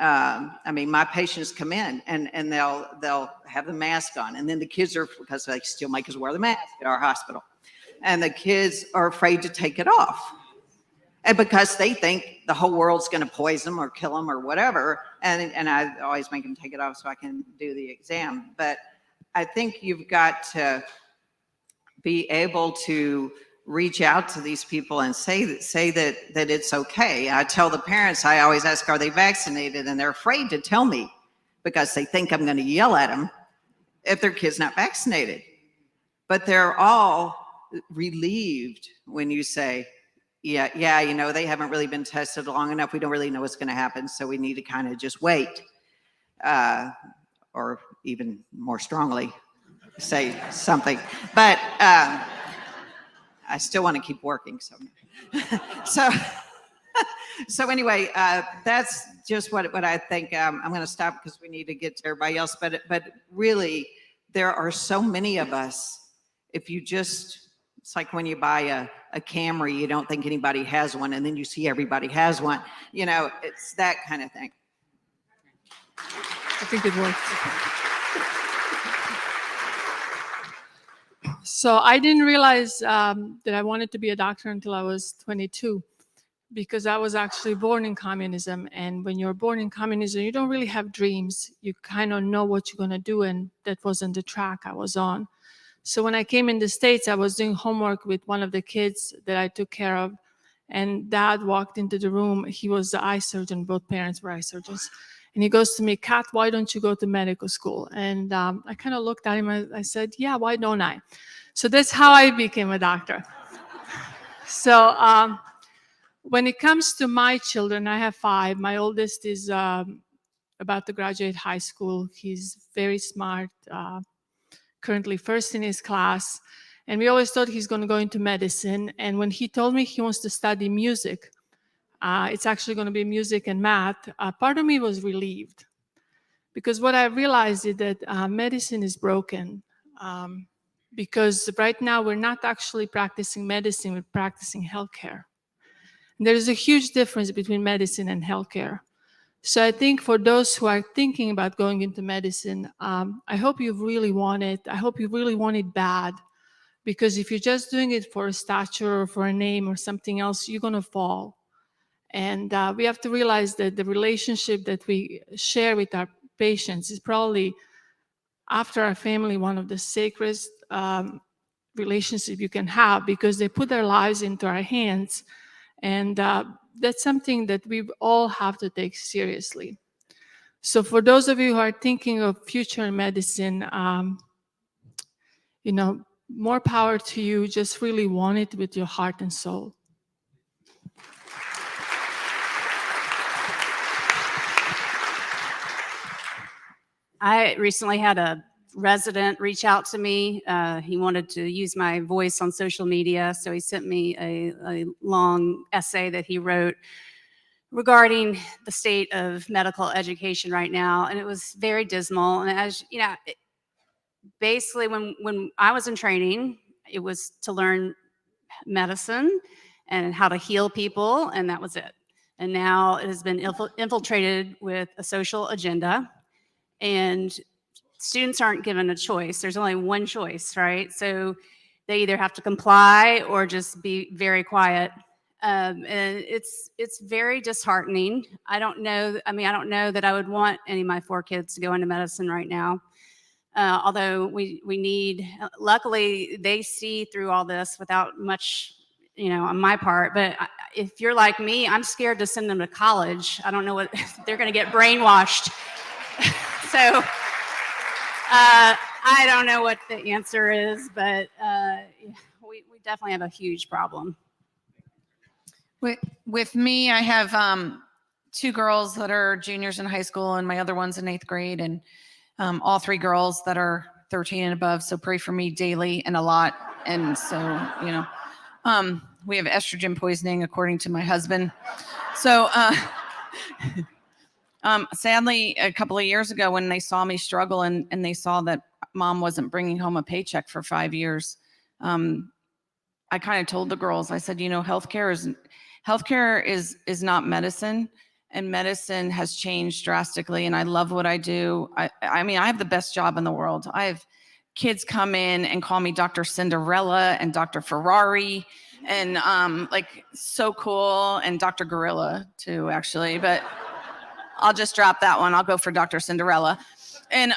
my patients come in and they'll have the mask on, and then the kids are, because they still make us wear the mask at our hospital, and the kids are afraid to take it off. And because they think the whole world's going to poison them or kill them or whatever. And I always make them take it off so I can do the exam. But I think you've got to be able to reach out to these people and say that it's okay. I tell the parents, I always ask, are they vaccinated? And they're afraid to tell me because they think I'm going to yell at them if their kid's not vaccinated. But they're all relieved when you say, yeah, they haven't really been tested long enough. We don't really know what's going to happen, so we need to kind of just wait. Or even more strongly, say something. But I still want to keep working. So anyway, that's just what I think. I'm going to stop because we need to get to everybody else. But really, there are so many of us. If you just, it's like when you buy a Camry, you don't think anybody has one, and then you see everybody has one. It's that kind of thing. I think it works. So I didn't realize that I wanted to be a doctor until I was 22, because I was actually born in communism. And when you're born in communism, you don't really have dreams. You kind of know what you're going to do, and that wasn't the track I was on. So when I came in the States, I was doing homework with one of the kids that I took care of, and Dad walked into the room. He was the eye surgeon. Both parents were eye surgeons. And he goes to me, Kat, why don't you go to medical school? And I kind of looked at him. I said, yeah, why don't I? So that's how I became a doctor. So when it comes to my children, I have 5. My oldest is about to graduate high school. He's very smart, currently first in his class. And we always thought he's going to go into medicine. And when he told me he wants to study music, it's actually going to be music and math, part of me was relieved. Because what I realized is that medicine is broken. because right now we're not actually practicing medicine, we're practicing healthcare. There's a huge difference between medicine and healthcare. So I think for those who are thinking about going into medicine, I hope you really want it. I hope you really want it bad, because if you're just doing it for a stature or for a name or something else, you're going to fall. And we have to realize that the relationship that we share with our patients is probably, after our family, one of the sacredest relationships you can have, because they put their lives into our hands. And that's something that we all have to take seriously. So for those of you who are thinking of future in medicine, you know, more power to you. Just really want it with your heart and soul. I recently had a resident reach out to me. He wanted to use my voice on social media, so he sent me a long essay that he wrote regarding the state of medical education right now, and it was very dismal. And as you know, basically when I was in training, it was to learn medicine and how to heal people, and that was it. And now it has been infiltrated with a social agenda, and students aren't given a choice. There's only one choice, right? So they either have to comply or just be very quiet. And it's very disheartening. I don't know that I would want any of my 4 kids to go into medicine right now. Although we need, luckily they see through all this without much, on my part. But if you're like me, I'm scared to send them to college. I don't know what, they're going to get brainwashed. So I don't know what the answer is, but we definitely have a huge problem. With me, I have 2 girls that are juniors in high school, and my other one's in 8th grade, and all 3 girls that are 13 and above. So pray for me daily and a lot. And so, we have estrogen poisoning, according to my husband. So sadly, a couple of years ago, when they saw me struggle and they saw that mom wasn't bringing home a paycheck for 5 years, I kind of told the girls, I said, healthcare is not medicine, and medicine has changed drastically. And I love what I do. I mean, I have the best job in the world. I have kids come in and call me Dr. Cinderella and Dr. Ferrari, and like, so cool, and Dr. Gorilla too, actually, but I'll just drop that one. I'll go for Dr. Cinderella. And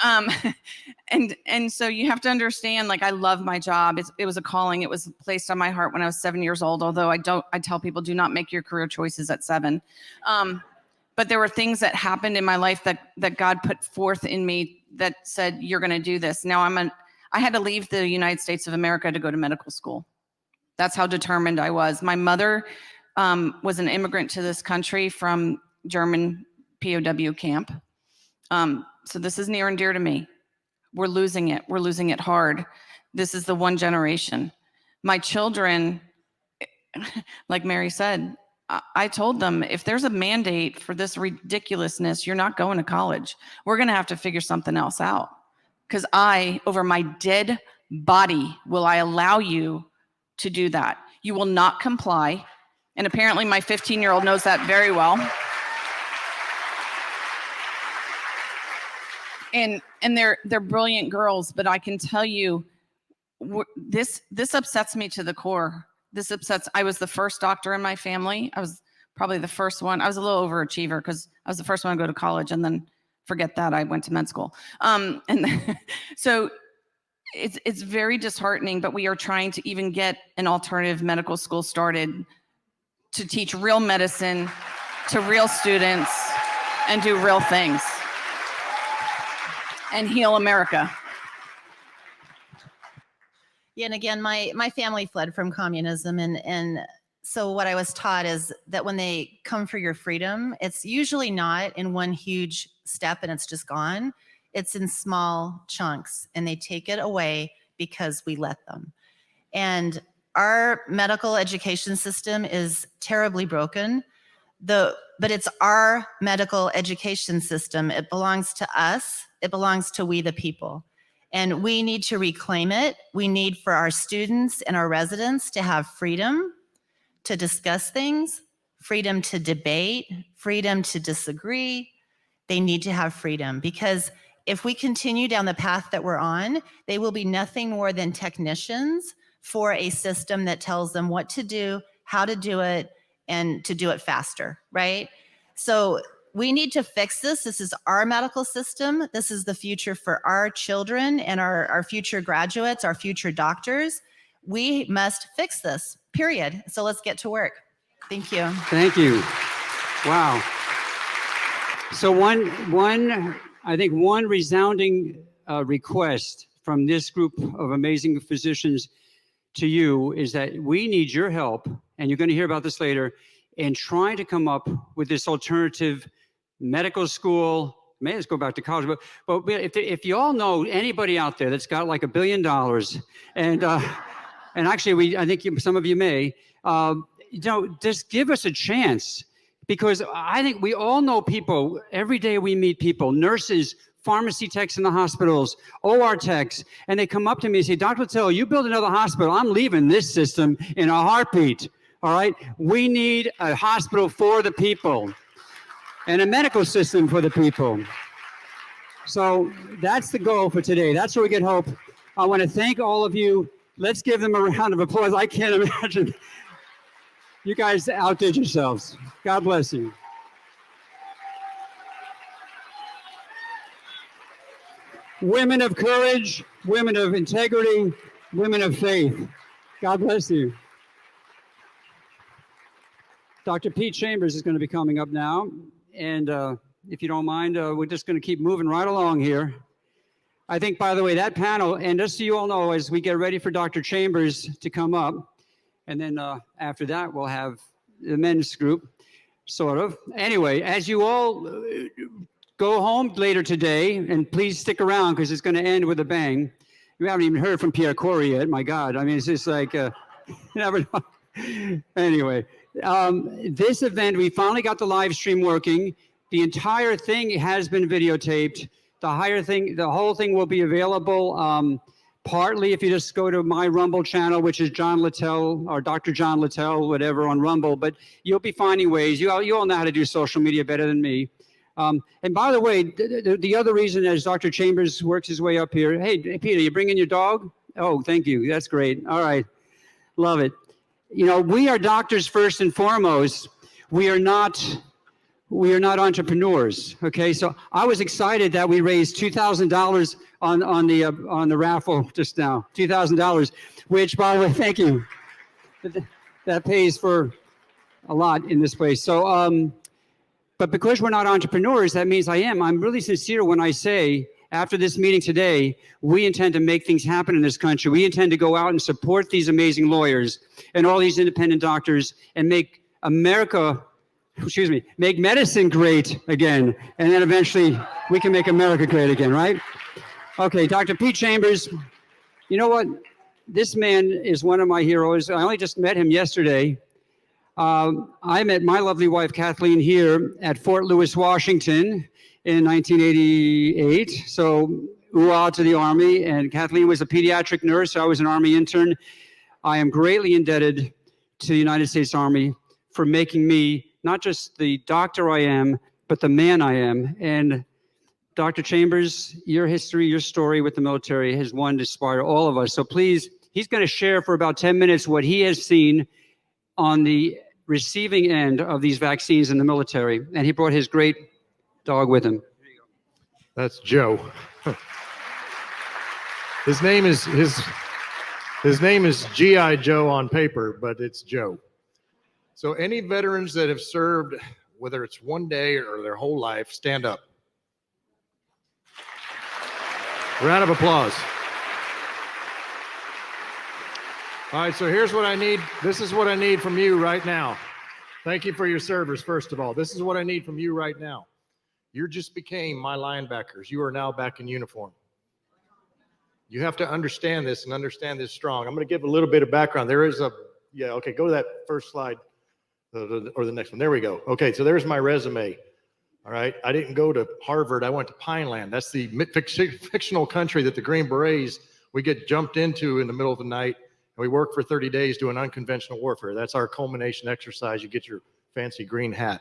so you have to understand, like, I love my job. It was a calling. It was placed on my heart when I was 7 years old, although I tell people, do not make your career choices at 7. But there were things that happened in my life that God put forth in me that said, you're going to do this. Now I had to leave the United States of America to go to medical school. That's how determined I was. My mother was an immigrant to this country from German POW camp. So this is near and dear to me. We're losing it. We're losing it hard. This is the one generation. My children, like Mary said, I told them, if there's a mandate for this ridiculousness, you're not going to college. We're going to have to figure something else out. Because over my dead body, will I allow you to do that? You will not comply. And apparently my 15-year-old knows that very well. And they're brilliant girls, but I can tell you, this upsets me to the core. I was the first doctor in my family. I was probably the first one. I was a little overachiever because I was the first one to go to college, and then forget that, I went to med school. So it's very disheartening, but we are trying to even get an alternative medical school started to teach real medicine to real students and do real things and heal America. Yeah, and again, my family fled from communism, and so what I was taught is that when they come for your freedom, it's usually not in one huge step and it's just gone. It's in small chunks, and they take it away because we let them. And our medical education system is terribly broken. But it's our medical education system. It belongs to us. It belongs to we the people. And we need to reclaim it. We need for our students and our residents to have freedom to discuss things, freedom to debate, freedom to disagree. They need to have freedom, because if we continue down the path that we're on, they will be nothing more than technicians for a system that tells them what to do, how to do it, and to do it faster, right? So we need to fix this. This is our medical system. This is the future for our children and our future graduates, our future doctors. We must fix this, period. So let's get to work. Thank you. Thank you. Wow. So I think one resounding request from this group of amazing physicians to you is that we need your help, and you're going to hear about this later, in trying to come up with this alternative medical school. May as go back to college, but if you all know anybody out there that's got like $1 billion, and actually I think some of you may, just give us a chance, because I think we all know people. Every day we meet people, nurses, pharmacy techs in the hospitals, OR techs, and they come up to me and say, Dr. Littell, you build another hospital, I'm leaving this system in a heartbeat, all right? We need a hospital for the people and a medical system for the people. So that's the goal for today. That's where we get hope. I want to thank all of you. Let's give them a round of applause. I can't imagine. You guys outdid yourselves. God bless you. Women of courage, women of integrity, women of faith. God bless you. Dr. Pete Chambers is going to be coming up now. And if you don't mind, we're just going to keep moving right along here. I think, by the way, that panel, and just so you all know, as we get ready for Dr. Chambers to come up, and then after that, we'll have the men's group, sort of. Anyway, as you all go home later today, and please stick around because it's going to end with a bang. You haven't even heard from Pierre Corey yet. My God, I mean, it's just like, you never know. Anyway, this event, we finally got the live stream working. The entire thing has been videotaped. The whole thing will be available partly if you just go to my Rumble channel, which is John Littell or Dr. John Littell, whatever, on Rumble. But you'll be finding ways. You all know how to do social media better than me. And by the way, the other reason, as Dr. Chambers works his way up here, hey, Peter, you bringing your dog? Oh, thank you. That's great. All right. Love it. You know, we are doctors first and foremost. We are not entrepreneurs. Okay. So I was excited that we raised $2,000 on the raffle just now, $2,000, which, by the way, thank you. That pays for a lot in this place. So, but because we're not entrepreneurs, that means I'm really sincere when I say, after this meeting today, we intend to make things happen in this country. We intend to go out and support these amazing lawyers and all these independent doctors and make make medicine great again. And then eventually we can make America great again, right? Okay, Dr. Pete Chambers, you know what? This man is one of my heroes. I only just met him yesterday. I met my lovely wife, Kathleen, here at Fort Lewis, Washington in 1988. So, ooh-ah to the Army. And Kathleen was a pediatric nurse. I was an Army intern. I am greatly indebted to the United States Army for making me not just the doctor I am, but the man I am. And Dr. Chambers, your history, your story with the military has one to inspire all of us. So please, he's going to share for about 10 minutes what he has seen on the receiving end of these vaccines in the military. And he brought his great dog with him. That's Joe. His name is G.I. Joe on paper, but it's Joe. So any veterans that have served, whether it's one day or their whole life, stand up. Round of applause. All right, so here's what I need. This is what I need from you right now. Thank you for your service, first of all. This is what I need from you right now. You just became my linebackers. You are now back in uniform. You have to understand this and understand this strong. I'm going to give a little bit of background. There is go to that first slide or the next one. There we go. Okay, so there's my resume. All right. I didn't go to Harvard. I went to Pineland. That's the fictional country that the Green Berets, we get jumped into in the middle of the night, and we work for 30 days doing unconventional warfare. That's our culmination exercise. You get your fancy green hat.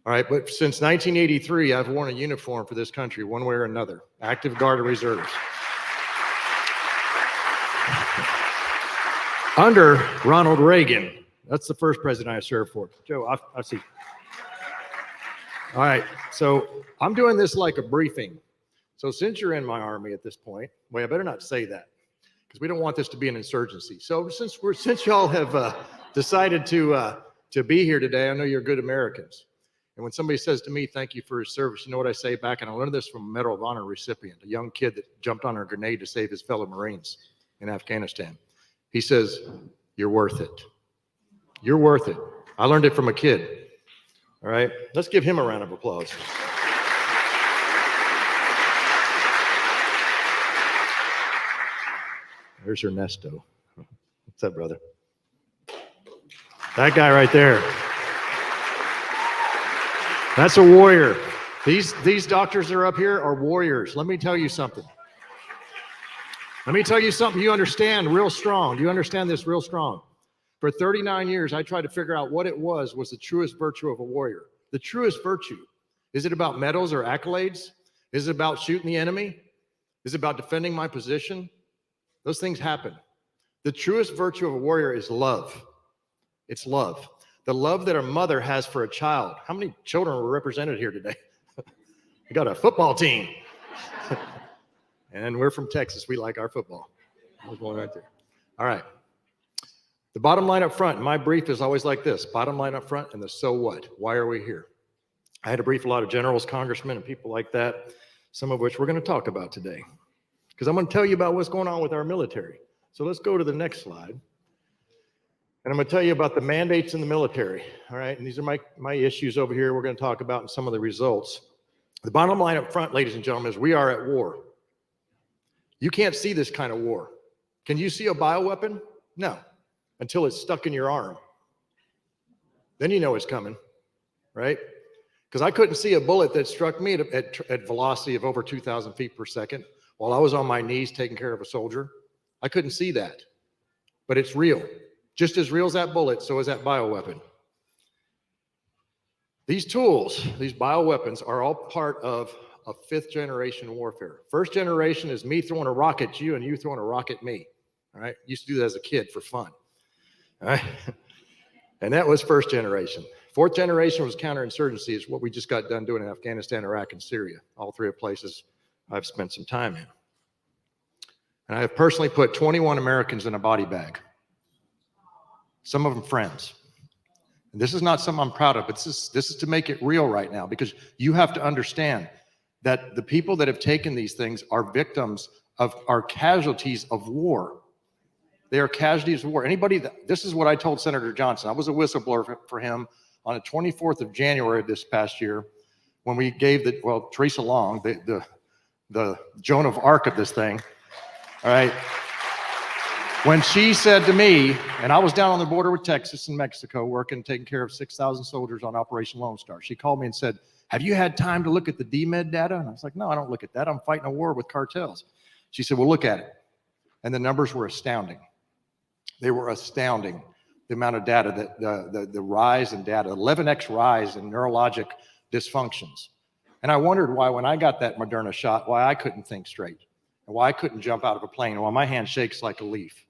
All right. But since 1983, I've worn a uniform for this country one way or another, active guard or reserves. Under Ronald Reagan. That's the first president I served for. Joe, I see. All right, so I'm doing this like a briefing. So since you're in my army at this point, well, I better not say that because we don't want this to be an insurgency. So since y'all have decided to be here today, I know you're good Americans. And when somebody says to me, thank you for your service, you know what I say back? And I learned this from a Medal of Honor recipient, a young kid that jumped on a grenade to save his fellow Marines in Afghanistan. He says, you're worth it. You're worth it. I learned it from a kid. All right, let's give him a round of applause. There's Ernesto. What's up, brother? That guy right there. That's a warrior. These doctors that are up here are warriors. Let me tell you something. Let me tell you something you understand real strong. Do you understand this real strong? For 39 years, I tried to figure out what it was the truest virtue of a warrior. The truest virtue. Is it about medals or accolades? Is it about shooting the enemy? Is it about defending my position? Those things happen. The truest virtue of a warrior is love. It's love. The love that a mother has for a child. How many children were represented here today? We got a football team. And we're from Texas. We like our football. There's one right there. All right. The bottom line up front, my brief is always like this. Bottom line up front and the so what. Why are we here? I had to brief a lot of generals, congressmen, and people like that, some of which we're going to talk about today. Because I'm going to tell you about what's going on with our military. So let's go to the next slide. And I'm going to tell you about the mandates in the military. All right. And these are my issues over here we're going to talk about and some of the results. The bottom line up front, ladies and gentlemen, is we are at war. You can't see this kind of war. Can you see a bioweapon? No. Until it's stuck in your arm. Then you know it's coming, right? Because I couldn't see a bullet that struck me at velocity of over 2,000 feet per second while I was on my knees taking care of a soldier. I couldn't see that, but it's real. Just as real as that bullet, so is that bioweapon. These tools, these bioweapons, are all part of a 5th generation warfare. 1st generation is me throwing a rock at you and you throwing a rock at me. All right, used to do that as a kid for fun. All right, and that was 1st generation. 4th generation was counterinsurgency. It's what we just got done doing in Afghanistan, Iraq, and Syria. All 3 are places I've spent some time in. And I have personally put 21 Americans in a body bag. Some of them friends. And this is not something I'm proud of, but this is to make it real right now, because you have to understand that the people that have taken these things are victims of, are casualties of war. They are casualties of war. This is what I told Senator Johnson. I was a whistleblower for him on the 24th of January of this past year when we gave Teresa Long, the Joan of Arc of this thing, all right? When she said to me, and I was down on the border with Texas and Mexico working, taking care of 6,000 soldiers on Operation Lone Star. She called me and said, have you had time to look at the DMED data? And I was like, no, I don't look at that. I'm fighting a war with cartels. She said, well, look at it. And the numbers were astounding. They were astounding, the amount of data, the rise in data, 11x rise in neurologic dysfunctions. And I wondered why, when I got that Moderna shot, why I couldn't think straight, and why I couldn't jump out of a plane, and why my hand shakes like a leaf.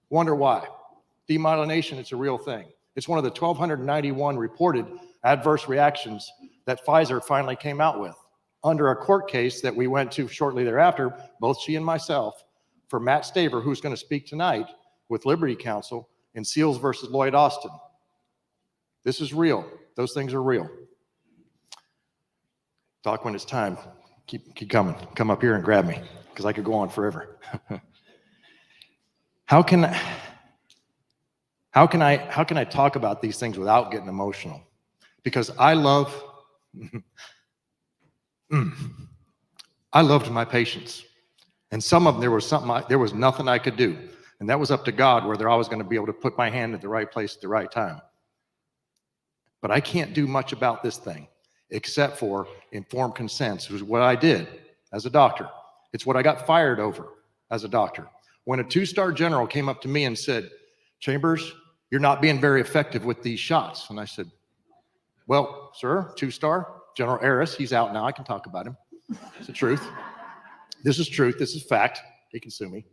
Wonder why. Demyelination, it's a real thing. It's one of the 1,291 reported adverse reactions that Pfizer finally came out with under a court case that we went to shortly thereafter, both she and myself, for Matt Staver, who's going to speak tonight with Liberty Counsel in Seals versus Lloyd Austin. This is real. Those things are real. Doc, when it's time, keep coming. Come up here and grab me, because I could go on forever. How can I talk about these things without getting emotional? Because I loved my patients, and some of them there was nothing I could do, and that was up to God whether I was going to be able to put my hand at the right place at the right time. But I can't do much about this thing. except for informed consent, which is what I did as a doctor. It's what I got fired over as a doctor. When a 2-star general came up to me and said, Chambers, you're not being very effective with these shots. And I said, well, sir, 2-star, General Aris, he's out now. I can talk about him. It's the truth. This is truth. This is fact. He can sue me.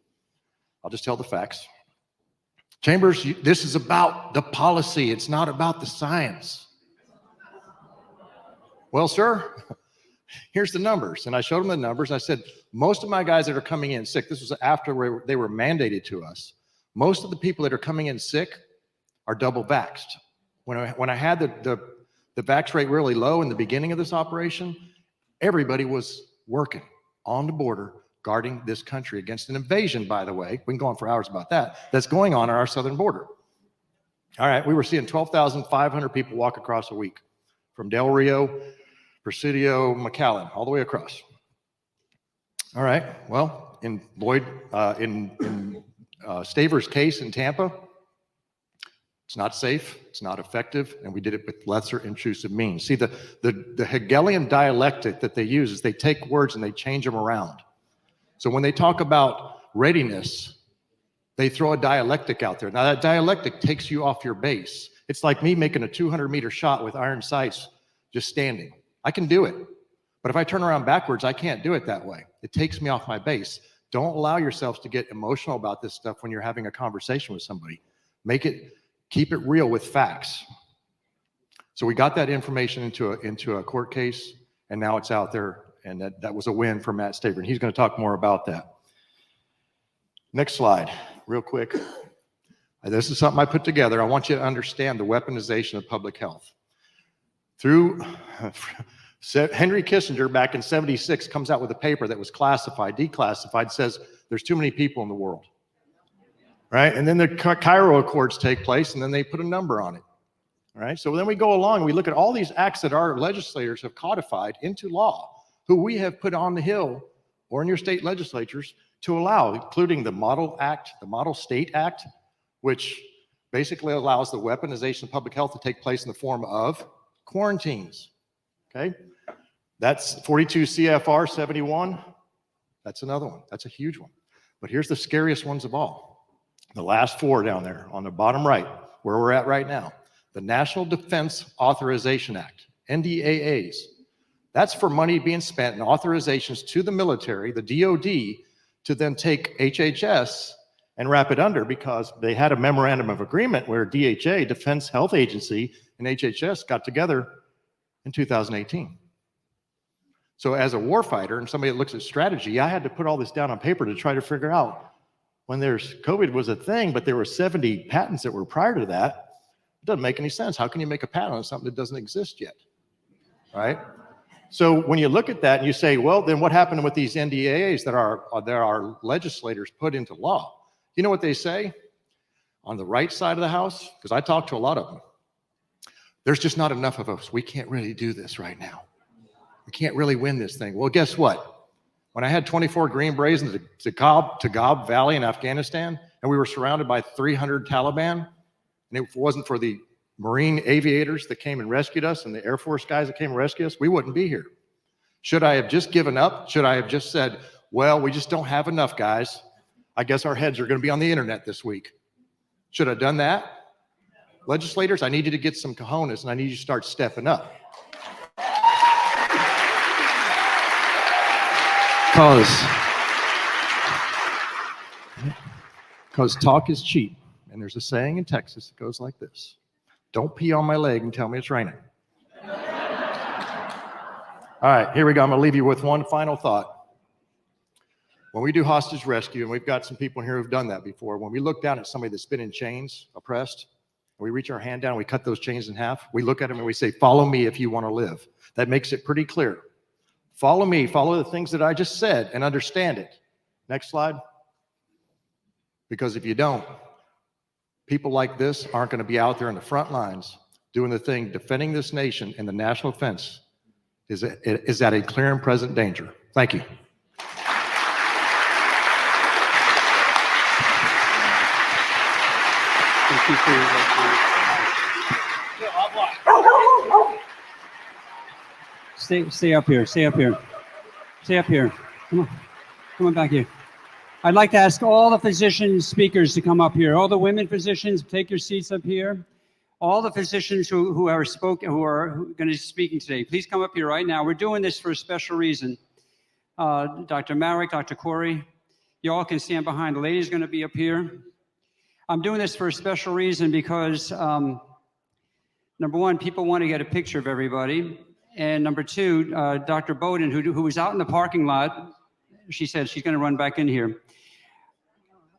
I'll just tell the facts. Chambers, this is about the policy. It's not about the science. Well, sir, here's the numbers. And I showed him the numbers. I said, most of my guys that are coming in sick, this was after they were mandated to us. Most of the people that are coming in sick are double vaxxed. When I had the vax rate really low in the beginning of this operation, everybody was working on the border, guarding this country against an invasion, by the way. We can go on for hours about that. That's going on our southern border. All right, we were seeing 12,500 people walk across a week from Del Rio, Presidio, McAllen, all the way across. All right, well, in Staver's case in Tampa, it's not safe, it's not effective, and we did it with lesser intrusive means. See, the Hegelian dialectic that they use is they take words and they change them around. So when they talk about readiness, they throw a dialectic out there. Now that dialectic takes you off your base. It's like me making a 200-meter shot with iron sights just standing. I can do it, but if I turn around backwards, I can't do it that way. It takes me off my base. Don't allow yourselves to get emotional about this stuff when you're having a conversation with somebody. Keep it real with facts. So we got that information into a court case, and now it's out there, and that was a win for Matt Staver, and he's going to talk more about that. Next slide, real quick. This is something I put together. I want you to understand the weaponization of public health. Through Henry Kissinger back in '76 comes out with a paper that was declassified, says there's too many people in the world. Right? And then the Cairo Accords take place, and then they put a number on it. All right? So then we go along, we look at all these acts that our legislators have codified into law, who we have put on the Hill or in your state legislatures to allow, including the Model Act, the Model State Act, which basically allows the weaponization of public health to take place in the form of quarantines. Okay? That's 42 CFR 71. That's another one. That's a huge one. But here's the scariest ones of all. The last 4 down there on the bottom right, where we're at right now. The National Defense Authorization Act, NDAAs. That's for money being spent and authorizations to the military, the DOD, to then take HHS and wrap it under, because they had a memorandum of agreement where DHA, Defense Health Agency, and HHS got together in 2018. So as a warfighter and somebody that looks at strategy, I had to put all this down on paper to try to figure out, when COVID was a thing, but there were 70 patents that were prior to that, it doesn't make any sense. How can you make a patent on something that doesn't exist yet, right? So when you look at that and you say, well, then what happened with these NDAAs that our legislators put into law? You know what they say? On the right side of the house, because I talked to a lot of them, there's just not enough of us. We can't really do this right now. We can't really win this thing. Well, guess what? When I had 24 Green Berets in the Tagab Valley in Afghanistan, and we were surrounded by 300 Taliban, and it wasn't for the Marine aviators that came and rescued us and the Air Force guys that came and rescued us, we wouldn't be here. Should I have just given up? Should I have just said, well, we just don't have enough guys. I guess our heads are going to be on the internet this week. Should I have done that? Legislators, I need you to get some cojones, and I need you to start stepping up. Because talk is cheap. And there's a saying in Texas that goes like this: don't pee on my leg and tell me it's raining. All right, here we go. I'm going to leave you with one final thought. When we do hostage rescue, and we've got some people here who've done that before, when we look down at somebody that's been in chains, oppressed, and we reach our hand down and we cut those chains in half, we look at them and we say, follow me if you want to live. That makes it pretty clear. Follow me, follow the things that I just said, and understand it. Next slide. Because if you don't, people like this aren't going to be out there in the front lines doing the thing, defending this nation, and the national defense is at a clear and present danger. Thank you. Thank you for your work. Stay up here. Stay up here. Stay up here. Come on back here. I'd like to ask all the physician speakers to come up here. All the women physicians, take your seats up here. All the physicians who are going to be speaking today, please come up here right now. We're doing this for a special reason. Dr. Marek, Dr. Corey, you all can stand behind. The lady's going to be up here. I'm doing this for a special reason because, number one, people want to get a picture of everybody. And number two, Dr. Bowden, who was out in the parking lot, she said she's going to run back in here.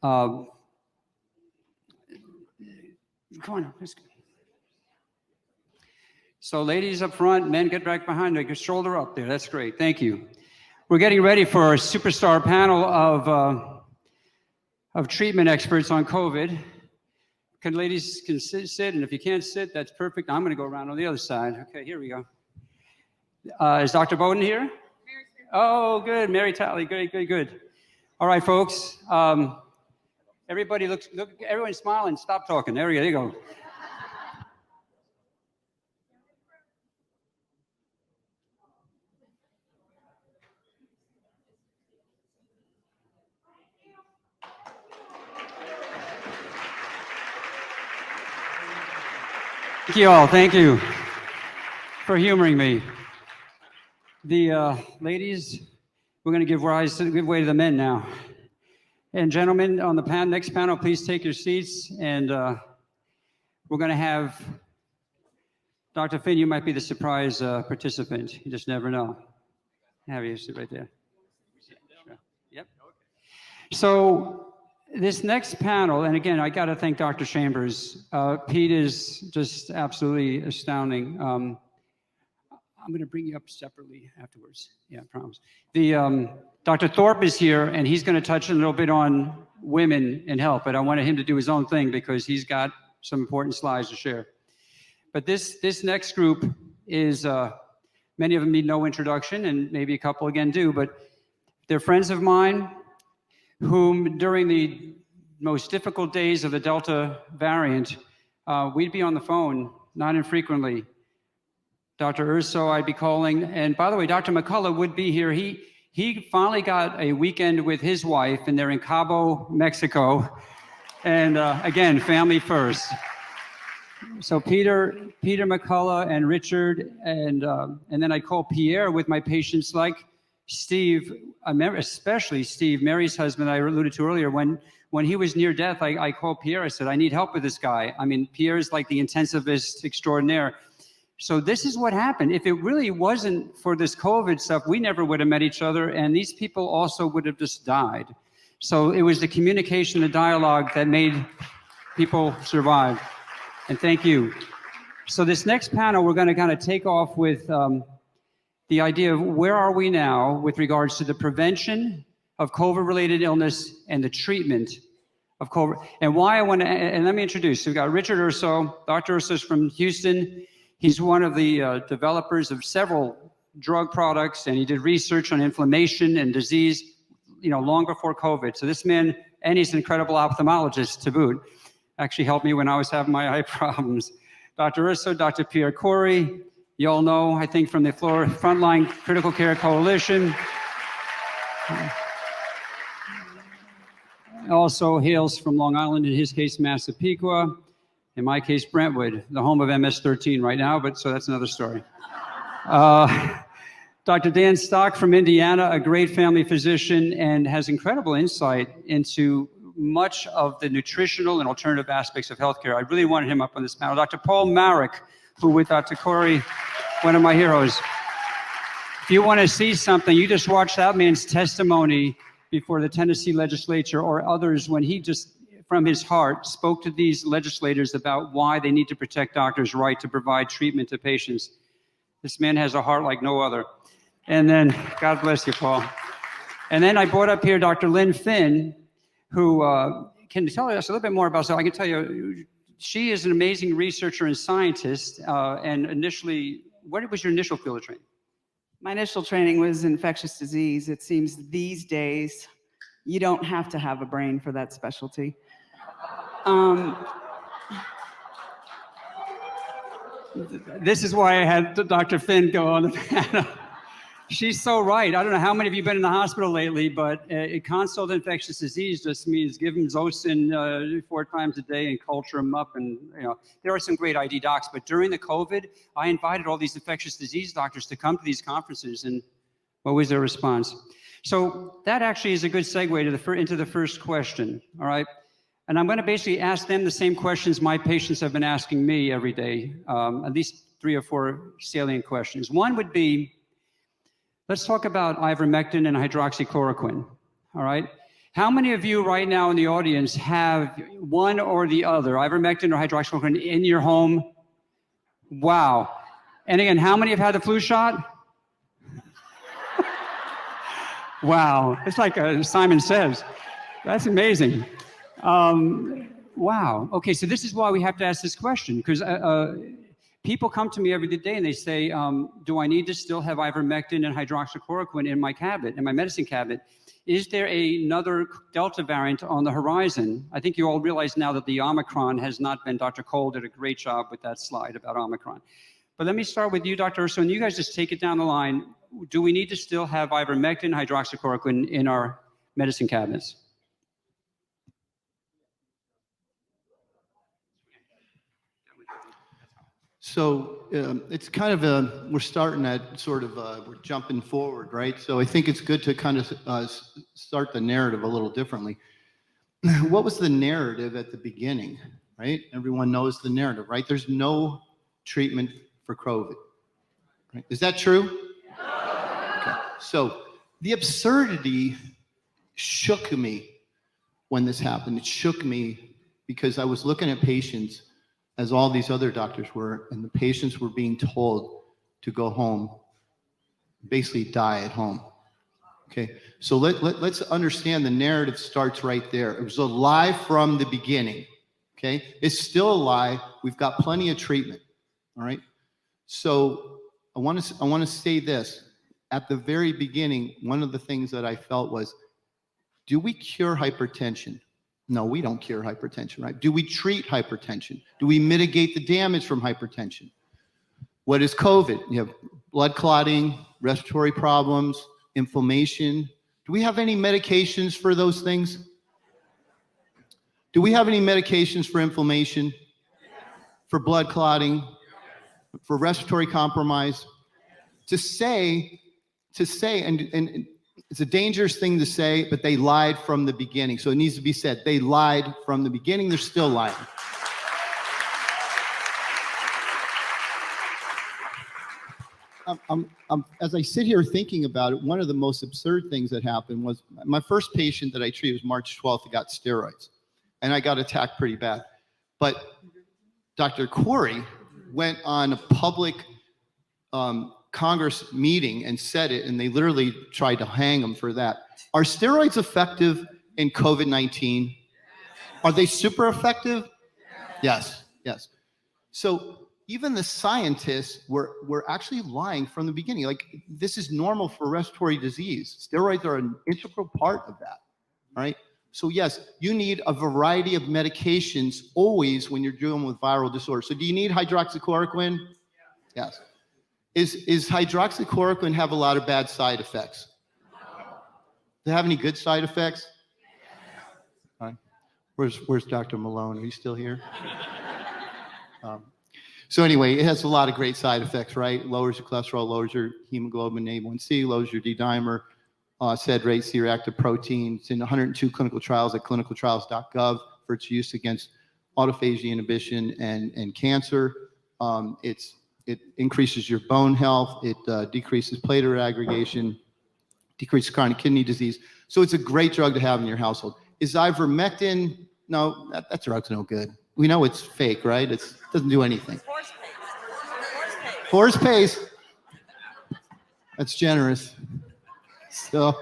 Come on. So ladies up front, men get back behind, like your shoulder up there. That's great. Thank you. We're getting ready for a superstar panel of treatment experts on COVID. Ladies can sit, and if you can't sit, that's perfect. I'm going to go around on the other side. Okay, here we go. Is Dr. Bowden here? Oh, good. Mary Talley. Good. All right, folks. Everybody look, everyone smiling. Stop talking. There you go. Thank you all. Thank you for humoring me. The ladies, we're going to give way to the men now. And gentlemen on the next panel, please take your seats. And we're going to have Dr. Finn. You might be the surprise participant. You just never know. Have you sit right there? Sure. Yep. So this next panel, and again, I got to thank Dr. Chambers. Pete is just absolutely astounding. I'm going to bring you up separately afterwards. Yeah, I promise. Dr. Thorpe is here, and he's going to touch a little bit on women and health, but I wanted him to do his own thing because he's got some important slides to share. But this next group is, many of them need no introduction, and maybe a couple again do, but they're friends of mine whom during the most difficult days of the Delta variant, we'd be on the phone, not infrequently. Dr. Urso, I'd be calling. And by the way, Dr. McCullough would be here. He finally got a weekend with his wife, and they're in Cabo, Mexico. And again, family first. So Peter McCullough and Richard, and then I call Pierre with my patients like Steve, especially Steve, Mary's husband I alluded to earlier. When he was near death, I called Pierre. I said, I need help with this guy. I mean, Pierre is like the intensivist extraordinaire. So this is what happened. If it really wasn't for this COVID stuff, we never would have met each other, and these people also would have just died. So it was the communication, the dialogue that made people survive. And thank you. So this next panel, we're going to kind of take off with the idea of where are we now with regards to the prevention of COVID-related illness and the treatment of COVID. And why I want to, and let me introduce, we've got Richard Urso. Dr. Urso is from Houston. He's one of the developers of several drug products, and he did research on inflammation and disease, long before COVID. So this man, and he's an incredible ophthalmologist to boot, actually helped me when I was having my eye problems. Dr. Urso, Dr. Pierre Corey, you all know, I think, from the Frontline Critical Care Coalition. Also hails from Long Island, in his case, Massapequa. In my case, Brentwood, the home of MS-13 right now, but so that's another story. Dr. Dan Stock from Indiana, a great family physician, and has incredible insight into much of the nutritional and alternative aspects of healthcare. I really wanted him up on this panel. Dr. Paul Marek, who with Dr. Corey, one of my heroes. If you want to see something, you just watch that man's testimony before the Tennessee legislature or others when he just, from his heart, spoke to these legislators about why they need to protect doctors' right to provide treatment to patients. This man has a heart like no other. And then, God bless you, Paul. And then I brought up here Dr. Lynn Finn, who can tell us a little bit more about, so I can tell you, she is an amazing researcher and scientist, and initially, what was your initial field of training? My initial training was infectious disease. It seems these days, you don't have to have a brain for that specialty. This is why I had Dr. Finn go on the panel. She's so right. I don't know how many of you have been in the hospital lately, but a consult infectious disease just means give them Zosyn 4 times a day and culture them up. And there are some great ID docs, but during the COVID, I invited all these infectious disease doctors to come to these conferences, and what was their response? So that actually is a good segue to into the first question, all right? And I'm going to basically ask them the same questions my patients have been asking me every day, at least 3 or 4 salient questions. One would be, let's talk about ivermectin and hydroxychloroquine, all right? How many of you right now in the audience have one or the other, ivermectin or hydroxychloroquine, in your home? Wow. And again, how many have had the flu shot? Wow. It's like Simon Says. That's amazing. Wow. Okay, so this is why we have to ask this question, because people come to me every day and they say, do I need to still have ivermectin and hydroxychloroquine in my cabinet, in my medicine cabinet? Is there another Delta variant on the horizon? I think you all realize now that the Omicron has not been, Dr. Cole did a great job with that slide about Omicron. But let me start with you, Dr. Urso, and you guys just take it down the line. Do we need to still have ivermectin, hydroxychloroquine in our medicine cabinets? So it's kind of we're starting at sort of, we're jumping forward, right? So I think it's good to kind of start the narrative a little differently. What was the narrative at the beginning, right? Everyone knows the narrative, right? There's no treatment for COVID, right? Is that true? Okay. So the absurdity shook me when this happened. It shook me because I was looking at patients, as all these other doctors were, and the patients were being told to go home, basically die at home. Okay, so let's understand the narrative starts right there. It was a lie from the beginning. Okay, it's still a lie. We've got plenty of treatment. All right. So I want to say this. At the very beginning, one of the things that I felt was, do we cure hypertension? No, we don't cure hypertension, right? Do we treat hypertension? Do we mitigate the damage from hypertension? What is COVID? You have blood clotting, respiratory problems, inflammation. Do we have any medications for those things? Do we have any medications for inflammation, for blood clotting, for respiratory compromise? To say, and it's a dangerous thing to say, but they lied from the beginning. So it needs to be said. They lied from the beginning. They're still lying. As I sit here thinking about it, one of the most absurd things that happened was my first patient that I treated was March 12th. He got steroids, and I got attacked pretty bad. But Dr. Corey went on a public Congress meeting and said it, and they literally tried to hang him for that. Are steroids effective in COVID-19? Are they super effective? Yes, yes. So even the scientists were actually lying from the beginning. Like, this is normal for respiratory disease. Steroids are an integral part of that, all right? So yes, you need a variety of medications always when you're dealing with viral disorders. So do you need hydroxychloroquine? Yes. Is hydroxychloroquine have a lot of bad side effects? Do they have any good side effects? All right. Where's Dr. Malone? Are you still here? So anyway, it has a lot of great side effects, right? Lowers your cholesterol, lowers your hemoglobin A1C, lowers your D-dimer, SAD rate, C-reactive protein. It's in 102 clinical trials at clinicaltrials.gov for its use against autophagy inhibition and cancer. It increases your bone health. It decreases platelet aggregation, decreases chronic kidney disease. So it's a great drug to have in your household. Is ivermectin? No, that drug's no good. We know it's fake, right? It doesn't do anything. Horse pace. That's generous. So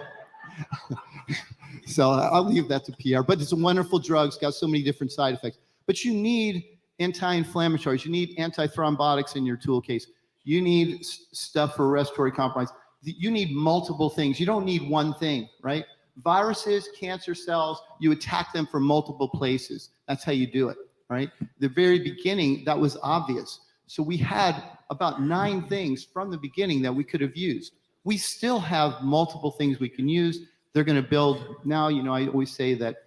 I'll leave that to PR. But it's a wonderful drug. It's got so many different side effects. But you need anti-inflammatories. You need antithrombotics in your tool case. You need stuff for respiratory compromise. You need multiple things. You don't need one thing, right? Viruses, cancer cells, you attack them from multiple places. That's how you do it, right? The very beginning, that was obvious. So we had about 9 things from the beginning that we could have used. we still have multiple things we can use. They're going to build now, I always say that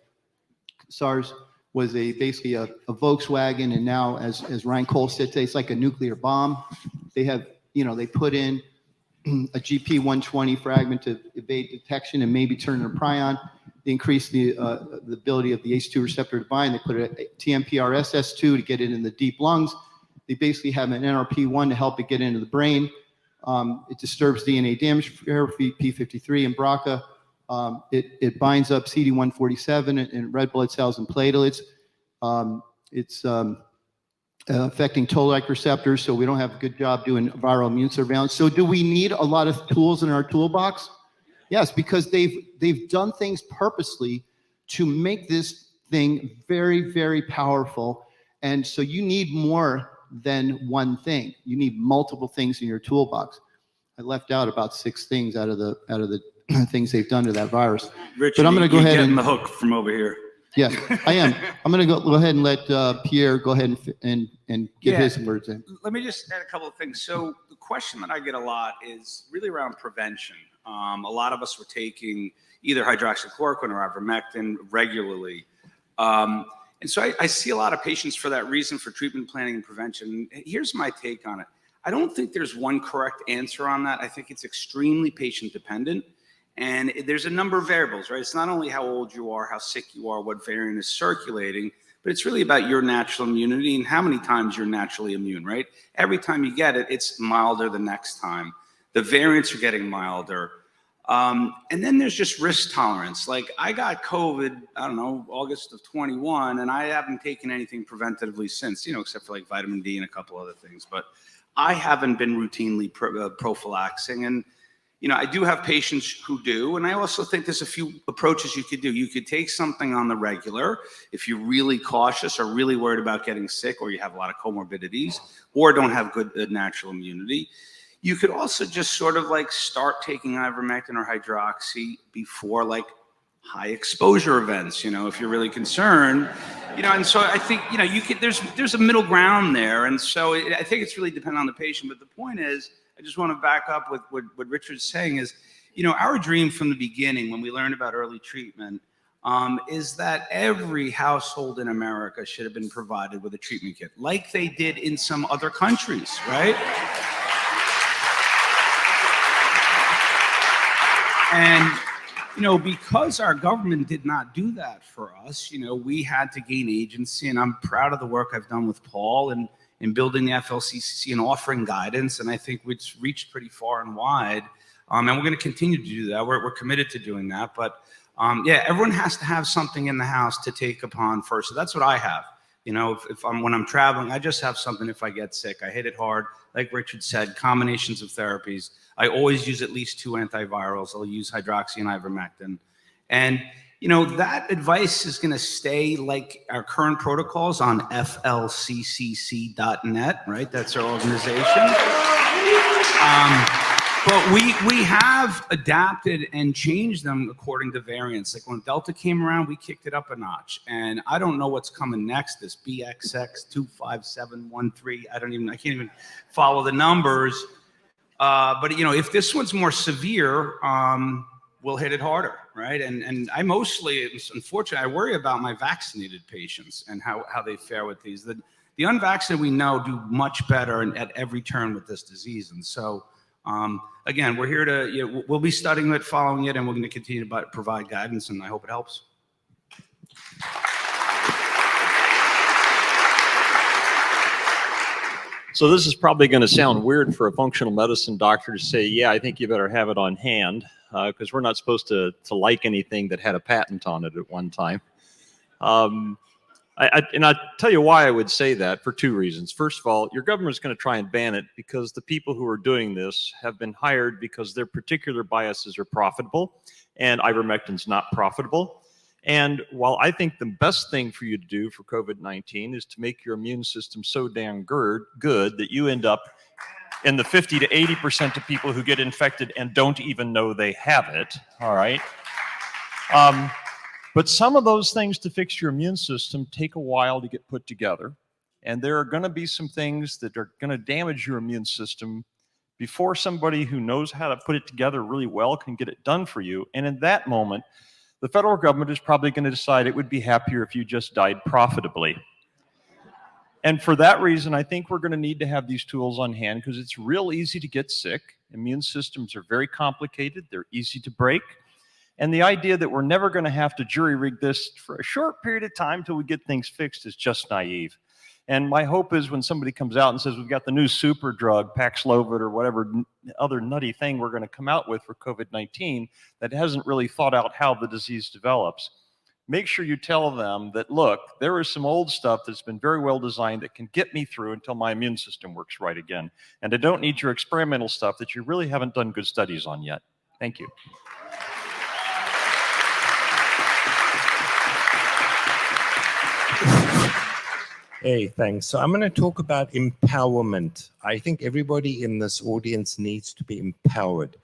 SARS was basically a Volkswagen, and now, as Ryan Cole said today, it's like a nuclear bomb. They have, they put in a GP120 fragment to evade detection and maybe turn into a prion. They increase the ability of the ACE2 receptor to bind. They put a TMPRSS2 to get it in the deep lungs. They basically have an NRP1 to help it get into the brain. It disturbs DNA damage therapy, P53 and BRCA. It binds up CD147 in red blood cells and platelets. It's affecting toll-like receptors, so we don't have a good job doing viral immune surveillance. So do we need a lot of tools in our toolbox? Yes, because they've done things purposely to make this thing very, very powerful. And so you need more than one thing. You need multiple things in your toolbox. I left out about 6 things out of the things they've done to that virus. Richard, but I'm going to go ahead getting and the hook from over here. Yes, I am. I'm going to go ahead and let Pierre go ahead and give his words in. Let me just add a couple of things. So the question that I get a lot is really around prevention. A lot of us were taking either hydroxychloroquine or ivermectin regularly. And so I see a lot of patients for that reason, for treatment planning and prevention. Here's my take on it. I don't think there's one correct answer on that. I think it's extremely patient dependent. And there's a number of variables, right? It's not only how old you are, how sick you are, what variant is circulating, but it's really about your natural immunity and how many times you're naturally immune, right? Every time you get it, it's milder the next time. The variants are getting milder. And then there's just risk tolerance. Like I got COVID, I don't know, August of 21, and I haven't taken anything preventatively since, except for like vitamin D and a couple other things. But I haven't been routinely prophylaxing. And I do have patients who do, and I also think there's a few approaches you could do. You could take something on the regular if you're really cautious or really worried about getting sick, or you have a lot of comorbidities, or don't have good natural immunity. You could also just sort of like start taking ivermectin or hydroxy before like high exposure events, if you're really concerned, and so I think, you could, there's a middle ground there. And so I think it's really dependent on the patient. But the point is, I just want to back up with what Richard's saying is, our dream from the beginning when we learned about early treatment is that every household in America should have been provided with a treatment kit like they did in some other countries, right? And, because our government did not do that for us, we had to gain agency. And I'm proud of the work I've done with Paul and in building the FLCCC and offering guidance. And I think it's reached pretty far and wide. And we're going to continue to do that. We're committed to doing that. But yeah, everyone has to have something in the house to take upon first. So that's what I have. When I'm traveling, I just have something if I get sick. I hit it hard. Like Richard said, combinations of therapies. I always use at least 2 antivirals. I'll use hydroxy and ivermectin. And that advice is going to stay like our current protocols on flccc.net, right? That's our organization. But we have adapted and changed them according to variants. Like when Delta came around, we kicked it up a notch. And I don't know what's coming next, this BXX25713. I can't even follow the numbers. But if this one's more severe, we'll hit it harder, right? And I mostly, unfortunately, I worry about my vaccinated patients and how they fare with these. The unvaccinated, we know, do much better at every turn with this disease. And so, again, we're here to, we'll be studying it, following it, and we're going to continue to provide guidance, and I hope it helps. So this is probably going to sound weird for a functional medicine doctor to say, yeah, I think you better have it on hand, because we're not supposed to like anything that had a patent on it at one time. And I'll tell you why I would say that for 2 reasons. First of all, your government's going to try and ban it because the people who are doing this have been hired because their particular biases are profitable, and ivermectin's not profitable. And while I think the best thing for you to do for COVID-19 is to make your immune system so damn good that you end up in the 50 to 80% of people who get infected and don't even know they have it, all right? But some of those things to fix your immune system take a while to get put together. And there are going to be some things that are going to damage your immune system before somebody who knows how to put it together really well can get it done for you. And in that moment, the federal government is probably going to decide it would be happier if you just died profitably. And for that reason, I think we're going to need to have these tools on hand because it's real easy to get sick. Immune systems are very complicated. They're easy to break. And the idea that we're never going to have to jury rig this for a short period of time till we get things fixed is just naive. And my hope is when somebody comes out and says, we've got the new super drug, Paxlovid, or whatever other nutty thing we're going to come out with for COVID-19 that hasn't really thought out how the disease develops, make sure you tell them that, look, there is some old stuff that's been very well designed that can get me through until my immune system works right again. And I don't need your experimental stuff that you really haven't done good studies on yet. Thank you. Hey, thanks. So I'm going to talk about empowerment. I think everybody in this audience needs to be empowered.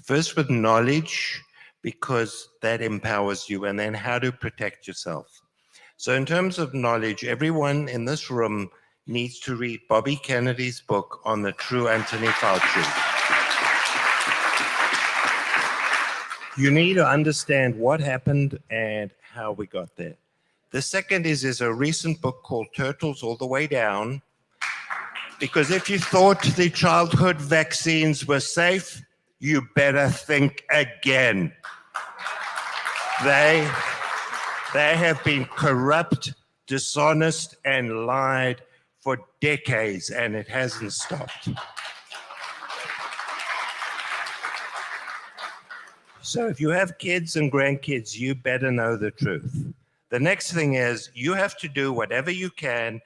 First with knowledge, because that empowers you, and then how to protect yourself. So in terms of knowledge, everyone in this room needs to read Bobby Kennedy's book on the true Anthony Fauci. You need to understand what happened and how we got there. The second is a recent book called Turtles All the Way Down, because if you thought the childhood vaccines were safe, you better think again. They have been corrupt, dishonest, and lied for decades, and it hasn't stopped. So if you have kids and grandkids, you better know the truth. The next thing is you have to do whatever you can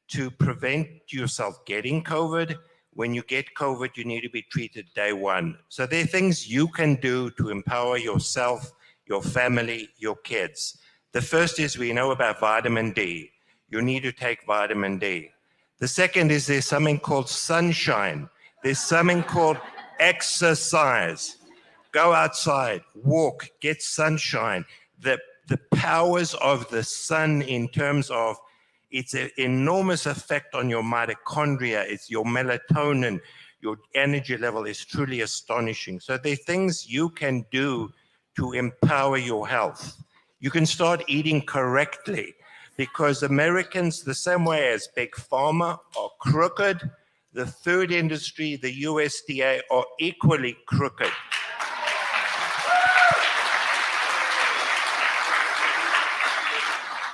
to prevent yourself getting COVID. When you get COVID, you need to be treated day one. So there are things you can do to empower yourself, your family, your kids. The first is we know about vitamin D. You need to take vitamin D. The second is there's something called sunshine. There's something called exercise. Go outside, walk, get sunshine. The powers of the sun in terms of its enormous effect on your mitochondria, it's your melatonin, your energy level is truly astonishing. So there are things you can do to empower your health. You can start eating correctly because Americans, the same way as Big Pharma, are crooked. The food industry, the USDA are equally crooked.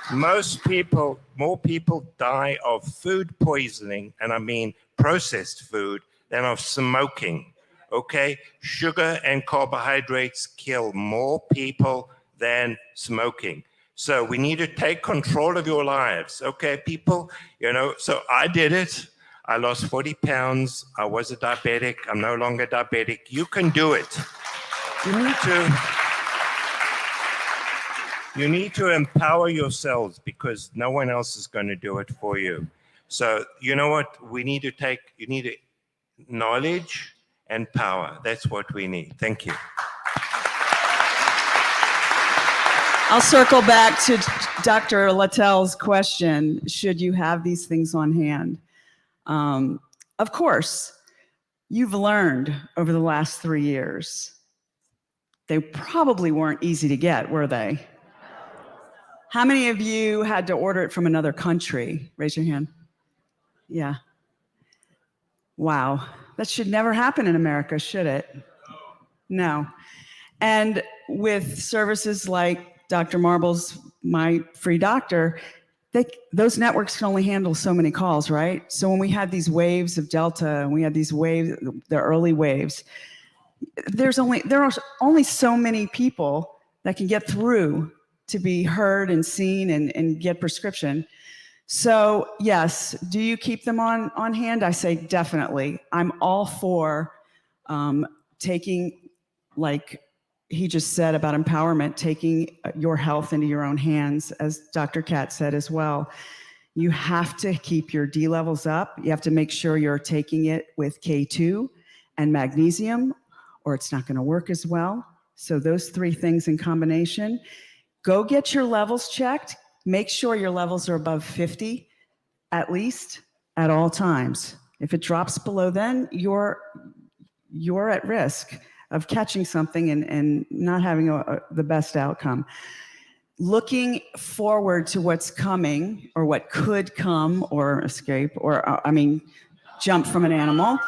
More people die of food poisoning, and I mean processed food, than of smoking, okay? Sugar and carbohydrates kill more people than smoking. So we need to take control of your lives, okay, people? You know, so I did it. I lost 40 pounds. I was a diabetic. I'm no longer diabetic. You can do it. You need to empower yourselves because no one else is going to do it for you. So you know what we need to take? You need knowledge and power. That's what we need. Thank you. I'll circle back to Dr. Littell's question, should you have these things on hand? Of course, you've learned over the last 3 years. They probably weren't easy to get, were they? How many of you had to order it from another country? Raise your hand. Yeah. Wow. That should never happen in America, should it? No. And with services like Dr. Marble's My Free Doctor, those networks can only handle so many calls, right? So when we had these waves of Delta and we had these waves, the early waves, there are only so many people that can get through to be heard and seen and get prescription. So yes, do you keep them on hand? I say definitely. I'm all for taking, like he just said about empowerment, taking your health into your own hands, as Dr. Katz said as well. You have to keep your D levels up. You have to make sure you're taking it with K2 and magnesium, or it's not gonna work as well. So those 3 things in combination. Go get your levels checked. Make sure your levels are above 50, at least, at all times. If it drops below then, you're you're at risk of catching something and not having the best outcome. Looking forward to what's coming or what could come or escape or, jump from an animal.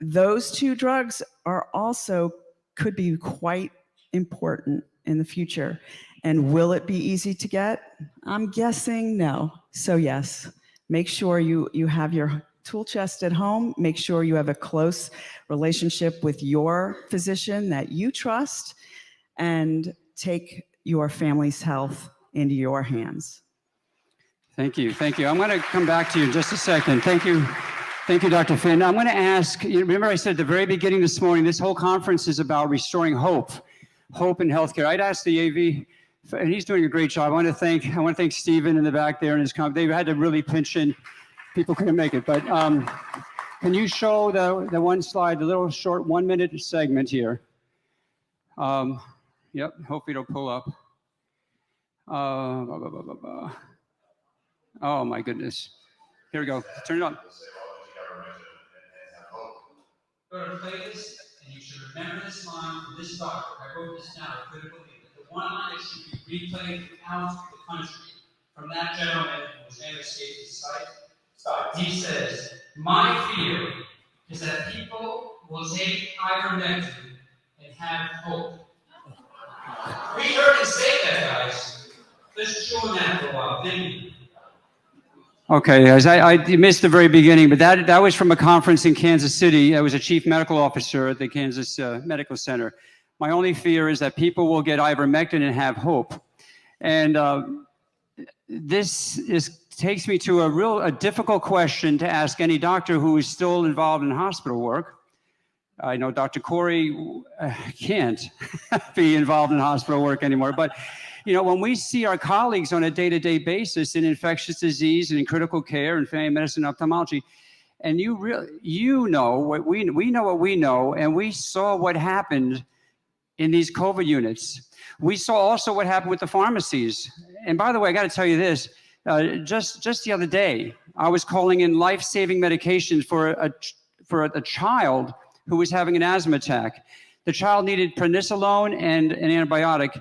Those two drugs are also could be quite important in the future. And will it be easy to get? I'm guessing no. So yes, make sure you have your tool chest at home. Make sure you have a close relationship with your physician that you trust, and take your family's health into your hands. Thank you. Thank you. I'm going to come back to you in just a second. Thank you. Thank you, Dr. Finn. I'm going to ask, remember I said at the very beginning this morning, this whole conference is about restoring hope in healthcare. I'd asked the AV, and he's doing a great job. I want to thank Stephen in the back there and his company. They had to really pinch in. People couldn't make it, but can you show the one slide, the little short 1 minute segment here? Yep, hopefully it'll pull up. Oh my goodness. Here we go. Turn it on. Go to play this, and you should remember this line from this doctor. I wrote this down. I couldn't believe it. The one line that should be replayed throughout the country from that gentleman whose name escapes his sight. He says, "My fear is that people will take ivermectin and have hope." We heard him say that, guys. Let's chew on that for a while. Thank you. Okay, guys, I missed the very beginning, but that was from a conference in Kansas City. I was a chief medical officer at the Kansas Medical Center. My only fear is that people will get ivermectin and have hope. And this takes me to a difficult question to ask any doctor who is still involved in hospital work. I know Dr. Corey can't be involved in hospital work anymore, but when we see our colleagues on a day-to-day basis in infectious disease and in critical care and family medicine and ophthalmology, and we know what we know, and we saw what happened in these COVID units. We saw also what happened with the pharmacies. And by the way, I got to tell you this, just the other day, I was calling in life-saving medications for a child who was having an asthma attack. The child needed prednisolone and an antibiotic.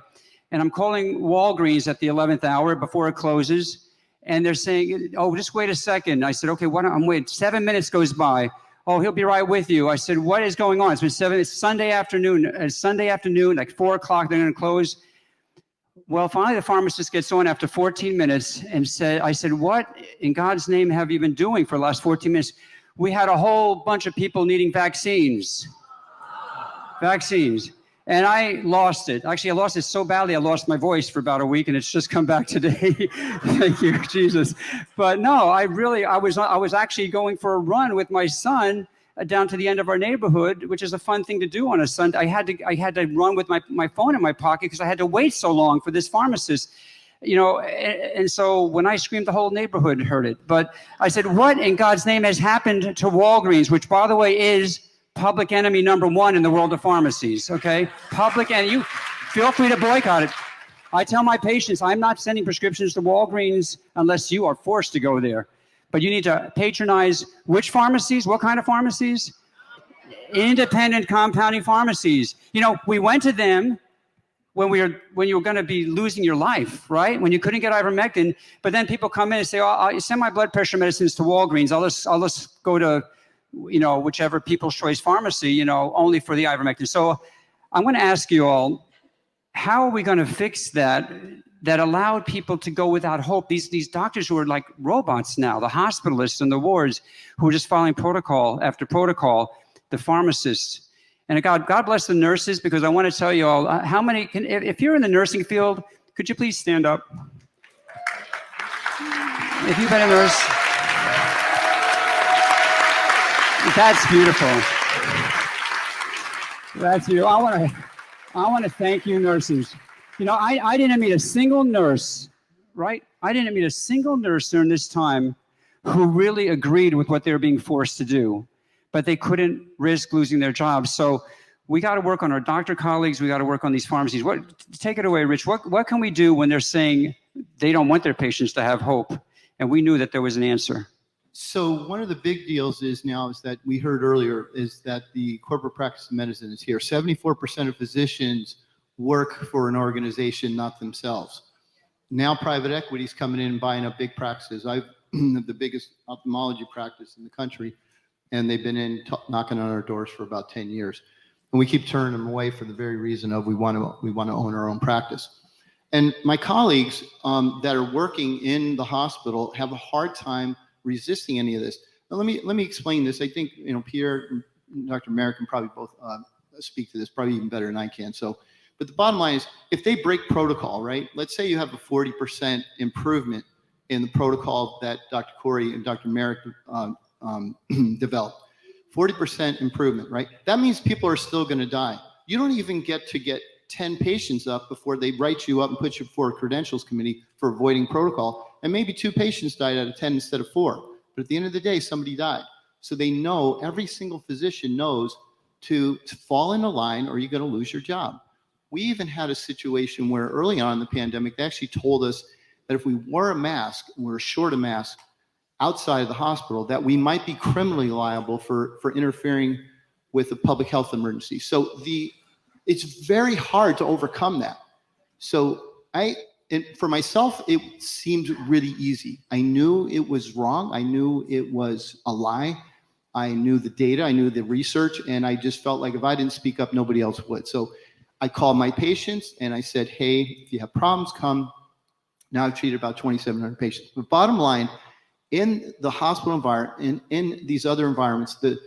And I'm calling Walgreens at the 11th hour before it closes. And they're saying, "Oh, just wait a second." I said, "Okay, I'm waiting." 7 minutes goes by. "Oh, he'll be right with you." I said, "What is going on?" It's Sunday afternoon, like 4 o'clock, they're going to close. Well, finally the pharmacist gets on after 14 minutes and I said, "What in God's name have you been doing for the last 14 minutes?" "We had a whole bunch of people needing vaccines." Vaccines. And I lost it. Actually, I lost it so badly, I lost my voice for about a week, and it's just come back today. Thank you, Jesus. But no, I was actually going for a run with my son down to the end of our neighborhood, which is a fun thing to do on a Sunday. I had to run with my phone in my pocket because I had to wait so long for this pharmacist. And so when I screamed, the whole neighborhood heard it. But I said, "What in God's name has happened to Walgreens," which, by the way, is public enemy number one in the world of pharmacies, okay? Public enemy. You feel free to boycott it. I tell my patients, I'm not sending prescriptions to Walgreens unless you are forced to go there. But you need to patronize which pharmacies? What kind of pharmacies? Independent compounding pharmacies. We went to them when you were going to be losing your life, right? When you couldn't get ivermectin, but then people come in and say, "Oh, I'll send my blood pressure medicines to Walgreens. I'll just go to whichever People's Choice pharmacy, only for the ivermectin." So I'm going to ask you all, how are we going to fix that allowed people to go without hope? These doctors who are like robots now, the hospitalists in the wards who are just following protocol after protocol, the pharmacists. And God bless the nurses, because I want to tell you all, if you're in the nursing field, could you please stand up? If you've been a nurse. That's beautiful. That's beautiful. I want to thank you, nurses. I didn't meet a single nurse, right? I didn't meet a single nurse during this time who really agreed with what they were being forced to do, but they couldn't risk losing their jobs. So we got to work on our doctor colleagues. We got to work on these pharmacies. Take it away, Rich. What can we do when they're saying they don't want their patients to have hope? And we knew that there was an answer. So one of the big deals is that we heard earlier is that the corporate practice of medicine is here. 74% of physicians work for an organization, not themselves. Now private equity is coming in and buying up big practices. I've the biggest ophthalmology practice in the country, and they've been knocking on our doors for about 10 years. And we keep turning them away for the very reason of we want to own our own practice. And my colleagues that are working in the hospital have a hard time resisting any of this. Now, let me explain this. I think Pierre and Dr. Merrick can probably both speak to this probably even better than I can. So, but the bottom line is, if they break protocol, right? Let's say you have a 40% improvement in the protocol that Dr. Corey and Dr. Merrick developed. 40% improvement, right? That means people are still going to die. You don't even get 10 patients up before they write you up and put you before a credentials committee for avoiding protocol. And maybe 2 patients died out of 10 instead of 4. But at the end of the day, somebody died. So they know, every single physician knows to fall in a line or you're going to lose your job. We even had a situation where early on in the pandemic, they actually told us that if we wore a mask and we're short a mask outside of the hospital, that we might be criminally liable for interfering with a public health emergency. So it's very hard to overcome that. So for myself, it seemed really easy. I knew it was wrong. I knew it was a lie. I knew the data. I knew the research. And I just felt like if I didn't speak up, nobody else would. So I called my patients and I said, hey, if you have problems, come. Now I've treated about 2,700 patients. But bottom line, in the hospital environment, in these other environments, the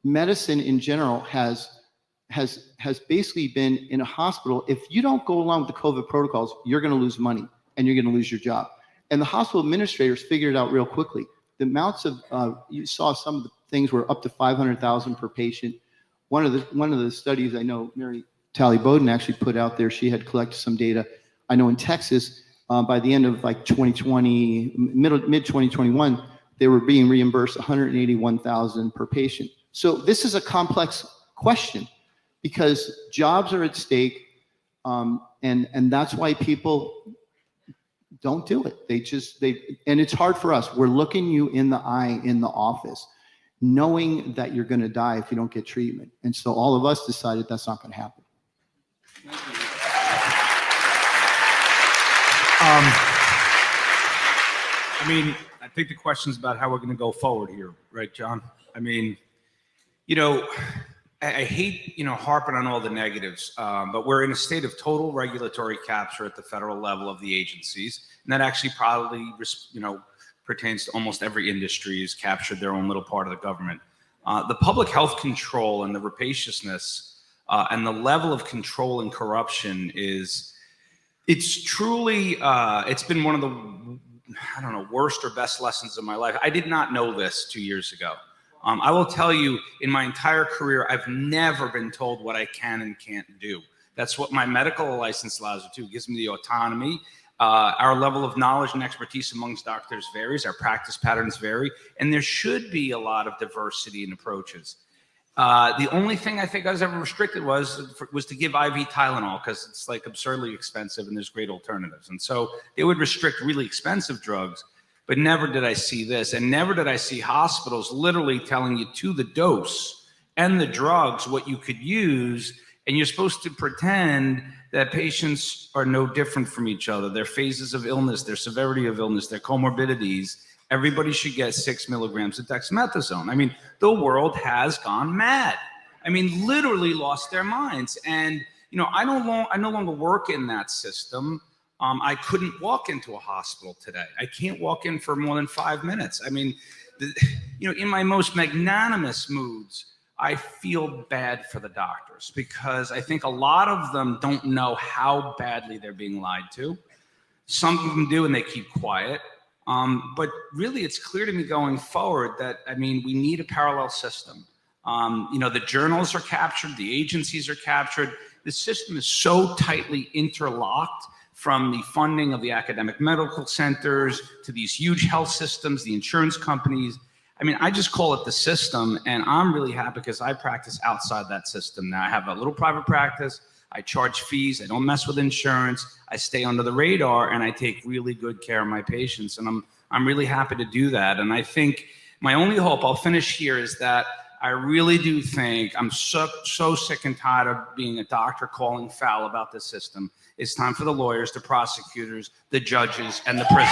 medicine in general has basically been in a hospital. If you don't go along with the COVID protocols, you're going to lose money and you're going to lose your job. And the hospital administrators figured it out real quickly. The amounts of you saw some of the things were up to $500,000 per patient. One of the studies I know Mary Talley Bowden actually put out there, she had collected some data. I know in Texas, by the end of like 2020, mid 2021, they were being reimbursed $181,000 per patient. So this is a complex question because jobs are at stake, and that's why people don't do it. And it's hard for us. We're looking you in the eye in the office, knowing that you're going to die if you don't get treatment. And so all of us decided that's not going to happen. I mean, I think the question is about how we're going to go forward here, right, John? I mean, I hate, harping on all the negatives, but we're in a state of total regulatory capture at the federal level of the agencies. And that actually probably, pertains to almost every industry has captured their own little part of the government. The public health control and the rapaciousness and the level of control and corruption it's truly, it's been one of the, worst or best lessons of my life. I did not know this 2 years ago. I will tell you, in my entire career, I've never been told what I can and can't do. That's what my medical license allows me to. It gives me the autonomy. Our level of knowledge and expertise amongst doctors varies. Our practice patterns vary. And there should be a lot of diversity in approaches. The only thing I think I was ever restricted was to give IV Tylenol because it's like absurdly expensive and there's great alternatives. And so they would restrict really expensive drugs, but never did I see this. And never did I see hospitals literally telling you to the dose and the drugs what you could use. And you're supposed to pretend that patients are no different from each other. Their phases of illness, their severity of illness, their comorbidities. Everybody should get 6 milligrams of dexamethasone. I mean, the world has gone mad. I mean, literally lost their minds. And, I no longer work in that system. I couldn't walk into a hospital today. I can't walk in for more than 5 minutes. I mean, in my most magnanimous moods, I feel bad for the doctors because I think a lot of them don't know how badly they're being lied to. Some of them do and they keep quiet. But really, it's clear to me going forward that, we need a parallel system. The journals are captured, the agencies are captured. The system is so tightly interlocked from the funding of the academic medical centers to these huge health systems, the insurance companies. I just call it the system, and I'm really happy because I practice outside that system now. I have a little private practice. I charge fees. I don't mess with insurance. I stay under the radar, and I take really good care of my patients. And I'm really happy to do that. And I think My only hope, I'll finish here, is that I really do think, I'm so sick and tired of being a doctor calling foul about the system. It's time for the lawyers, the prosecutors, the judges, and the prisons.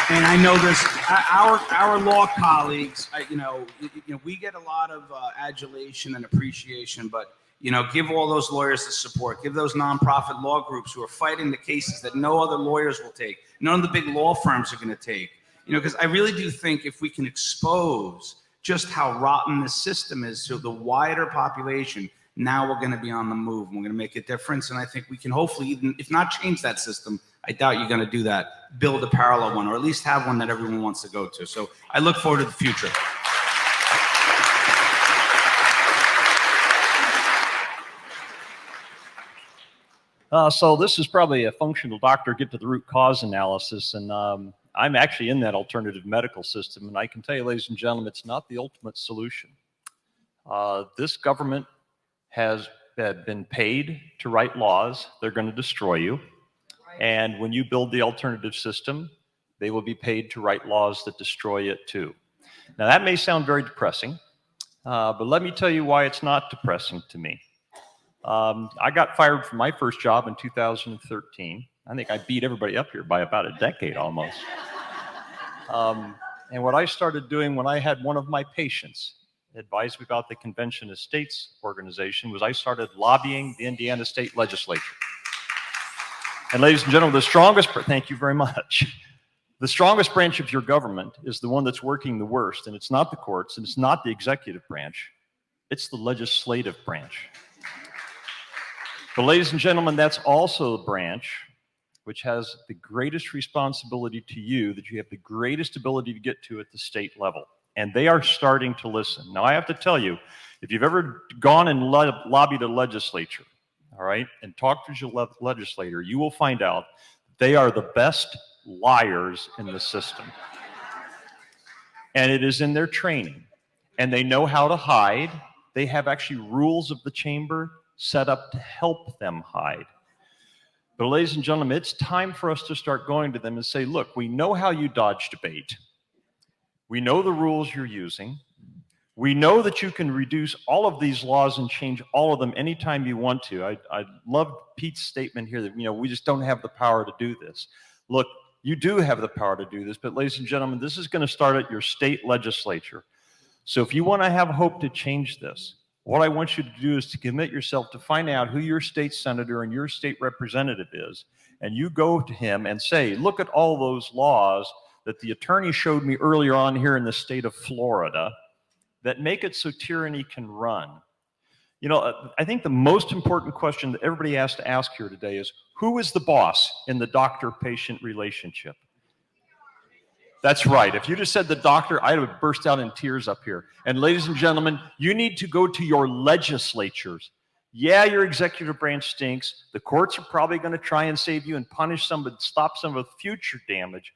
And I know this, our law colleagues, we get a lot of adulation and appreciation, but give all those lawyers the support. Give those nonprofit law groups who are fighting the cases that no other lawyers will take, none of the big law firms are going to take. Because I really do think if we can expose just how rotten this system is to the wider population, now we're going to be on the move. And we're going to make a difference. And I think we can hopefully, even if not change that system, I doubt you're going to do that, build a parallel one, or at least have one that everyone wants to go to. So I look forward to the future. So this is probably a functional doctor get to the root cause analysis, and I'm actually in that alternative medical system, and I can tell you, ladies and gentlemen, it's not the ultimate solution. This government has been paid to write laws. They're going to destroy you. And when you build the alternative system, they will be paid to write laws that destroy it too. Now that may sound very depressing, but let me tell you why it's not depressing to me. I got fired from my first job in 2013. I think I beat everybody up here by about a decade almost. And what I started doing when I had one of my patients advise me about the Convention of States organization was I started lobbying the Indiana State Legislature. And ladies and gentlemen, thank you very much. The strongest branch of your government is the one that's working the worst, and it's not the courts, and it's not the executive branch, it's the legislative branch. But ladies and gentlemen, that's also the branch which has the greatest responsibility to you, that you have the greatest ability to get to at the state level. And they are starting to listen. Now I have to tell you, if you've ever gone and lobbied a legislature, all right, and talked to your legislator, you will find out they are the best liars in the system. And it is in their training. And they know how to hide. They have actually rules of the chamber set up to help them hide. But ladies and gentlemen, it's time for us to start going to them and say, look, we know how you dodge debate. We know the rules you're using. We know that you can reduce all of these laws and change all of them anytime you want to. I love Pete's statement here that, we just don't have the power to do this. Look, you do have the power to do this, but ladies and gentlemen, this is going to start at your state legislature. So if you want to have hope to change this, what I want you to do is to commit yourself to find out who your state senator and your state representative is, and you go to him and say, look at all those laws that the attorney showed me earlier on here in the state of Florida that make it so tyranny can run. I think the most important question that everybody has to ask here today is, who is the boss in the doctor-patient relationship? That's right. If you just said the doctor, I would burst out in tears up here. And ladies and gentlemen, you need to go to your legislatures. Yeah, your executive branch stinks. The courts are probably going to try and save you and punish some, but stop some of the future damage.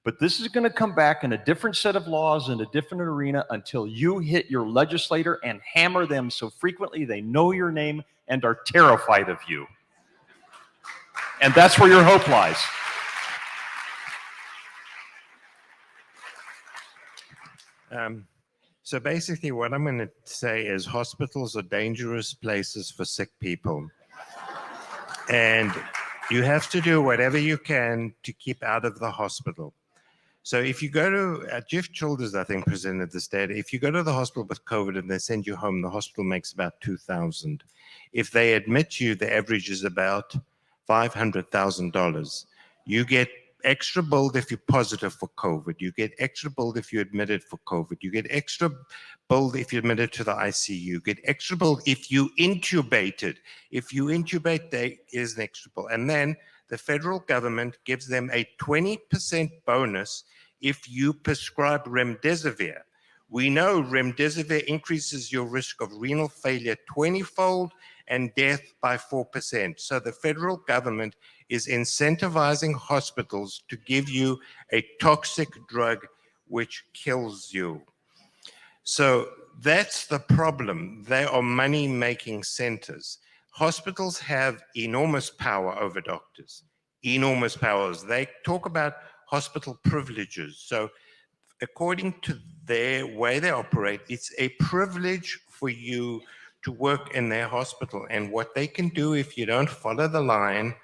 But this is going to come back in a different set of laws in a different arena until you hit your legislator and hammer them so frequently they know your name and are terrified of you. And that's where your hope lies. So basically what I'm going to say is hospitals are dangerous places for sick people. And you have to do whatever you can to keep out of the hospital. So if you go to, Jeff Childers, I think, presented this data. If you go to the hospital with COVID and they send you home, the hospital makes about $2,000. If they admit you, the average is about $500,000. You get extra billed if you're positive for COVID. You get extra billed if you're admitted for COVID. You get extra billed if you're admitted to the ICU. You get extra billed if you intubated. If you intubate, there is an extra bill. And then the federal government gives them a 20% bonus if you prescribe remdesivir. We know remdesivir increases your risk of renal failure 20-fold and death by 4%. So the federal government is incentivizing hospitals to give you a toxic drug which kills you. So that's the problem. They are money-making centers. Hospitals have enormous power over doctors, enormous powers. They talk about hospital privileges. So according to their way they operate, it's a privilege for you to work in their hospital. And what they can do if you don't follow the line,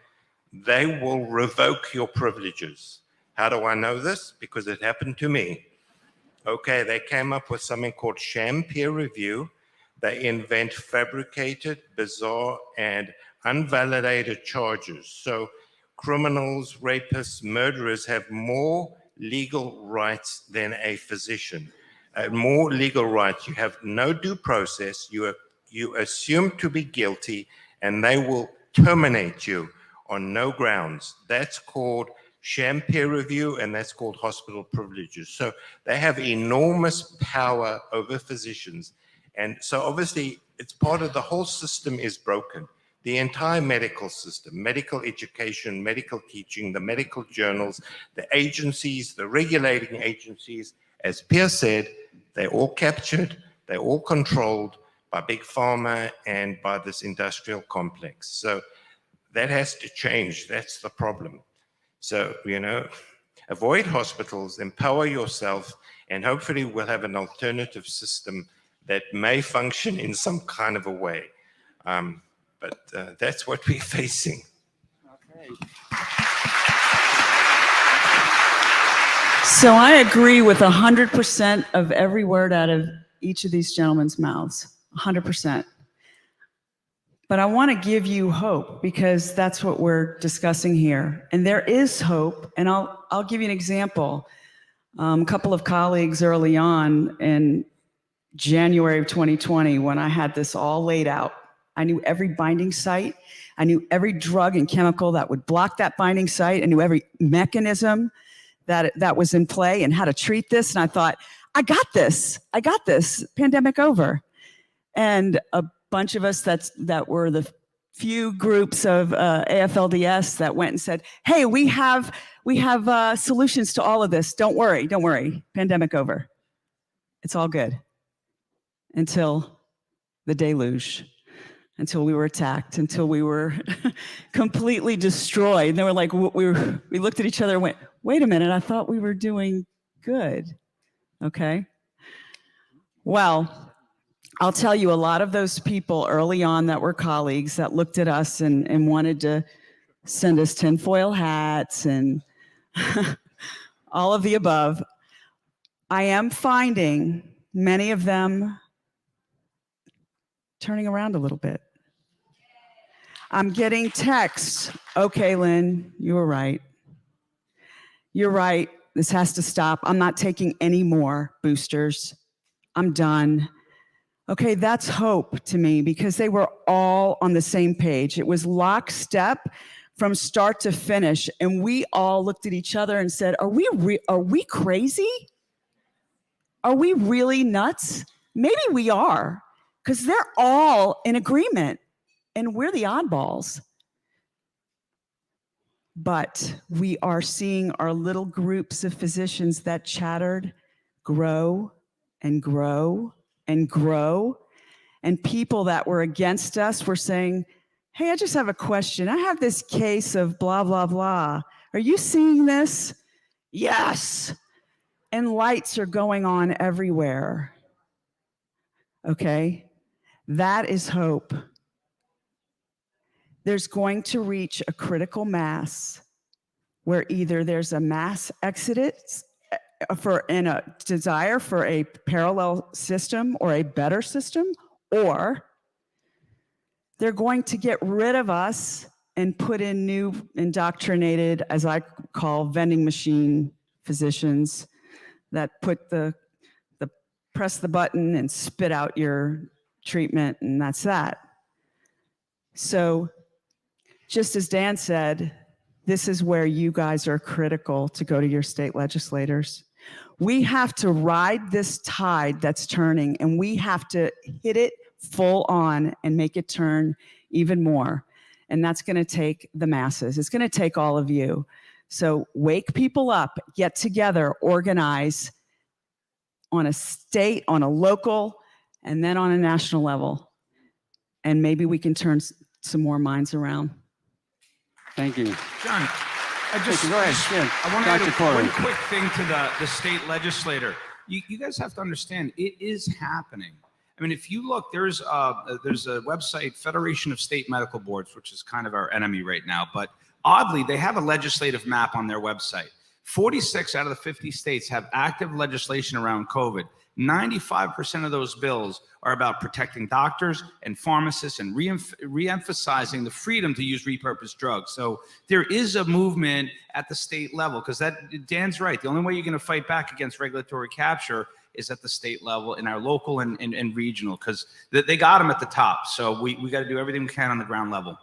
they will revoke your privileges. How do I know this? Because it happened to me. Okay, they came up with something called sham peer review. They invent fabricated, bizarre, and unvalidated charges. So criminals, rapists, murderers have more legal rights than a physician. More legal rights. You have no due process. You assume to be guilty, and they will terminate you on no grounds. That's called sham peer review, and that's called hospital privileges. So they have enormous power over physicians. And so obviously it's part of the whole system is broken. The entire medical system, medical education, medical teaching, the medical journals, the agencies, the regulating agencies, as Pierre said, they're all captured, they're all controlled by big pharma and by this industrial complex. So that has to change. That's the problem. So, avoid hospitals, empower yourself, and hopefully we'll have an alternative system that may function in some kind of a way. But that's what we're facing. Okay. So I agree with 100% of every word out of each of these gentlemen's mouths, 100%. But I want to give you hope because that's what we're discussing here. And there is hope. And I'll give you an example. A couple of colleagues early on in January of 2020, when I had this all laid out, I knew every binding site. I knew every drug and chemical that would block that binding site. I knew every mechanism that was in play and how to treat this. And I thought, I got this, pandemic over. And a bunch of us that were the few groups of AFLDS that went and said, hey, we have solutions to all of this. Don't worry, pandemic over. It's all good. Until the deluge, until we were attacked, until we were completely destroyed. And they were like, we looked at each other and went, wait a minute, I thought we were doing good. Okay. Well, I'll tell you, a lot of those people early on that were colleagues that looked at us and wanted to send us tinfoil hats and all of the above, I am finding many of them turning around a little bit. I'm getting texts. Okay, Lynn, you were right. You're right. This has to stop. I'm not taking any more boosters. I'm done. Okay, that's hope to me because they were all on the same page. It was lockstep from start to finish. And we all looked at each other and said, are we crazy? Are we really nuts? Maybe we are, because they're all in agreement and we're the oddballs. But we are seeing our little groups of physicians that chattered grow and grow and grow. And people that were against us were saying, hey, I just have a question. I have this case of blah, blah, blah. Are you seeing this? Yes. And lights are going on everywhere. Okay, that is hope. There's going to reach a critical mass where either there's a mass exodus in a desire for a parallel system or a better system, or they're going to get rid of us and put in new indoctrinated, as I call, vending machine physicians that put press the button and spit out your treatment, and that's that. So just as Dan said, this is where you guys are critical to go to your state legislators. We have to ride this tide that's turning, and we have to hit it full on and make it turn even more. And that's going to take the masses. It's going to take all of you. So wake people up, get together, organize on a state, on a local, and then on a national level. And maybe we can turn some more minds around. Thank you. John, Go ahead. Yeah. I want to add Dr. Corey. one quick thing to the state legislator. You guys have to understand, it is happening. I mean, if you look, there's a website, Federation of State Medical Boards, which is kind of our enemy right now. But oddly, they have a legislative map on their website. 46 out of the 50 states have active legislation around COVID. 95% of those bills are about protecting doctors and pharmacists and re-emphasizing the freedom to use repurposed drugs. So there is a movement at the state level, because Dan's right. The only way you're going to fight back against regulatory capture is at the state level, in our local and regional, because they got them at the top. So we got to do everything we can on the ground level.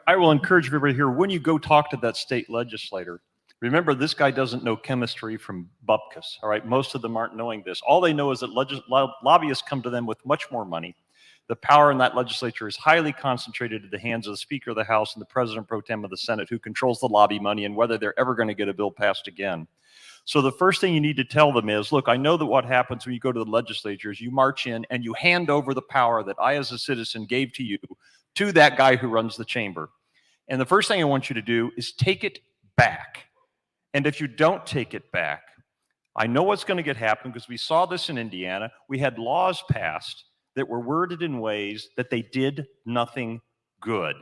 I will encourage everybody here, when you go talk to that state legislator, remember, this guy doesn't know chemistry from bupkis, all right? Most of them aren't knowing this. All they know is that lobbyists come to them with much more money. The power in that legislature is highly concentrated in the hands of the Speaker of the House and the President Pro Tem of the Senate, who controls the lobby money and whether they're ever going to get a bill passed again. So the first thing you need to tell them is, look, I know that what happens when you go to the legislature is you march in and you hand over the power that I, as a citizen, gave to you to that guy who runs the chamber. And the first thing I want you to do is take it back. And if you don't take it back, I know what's going to get happen, because we saw this in Indiana. We had laws passed that were worded in ways that they did nothing good.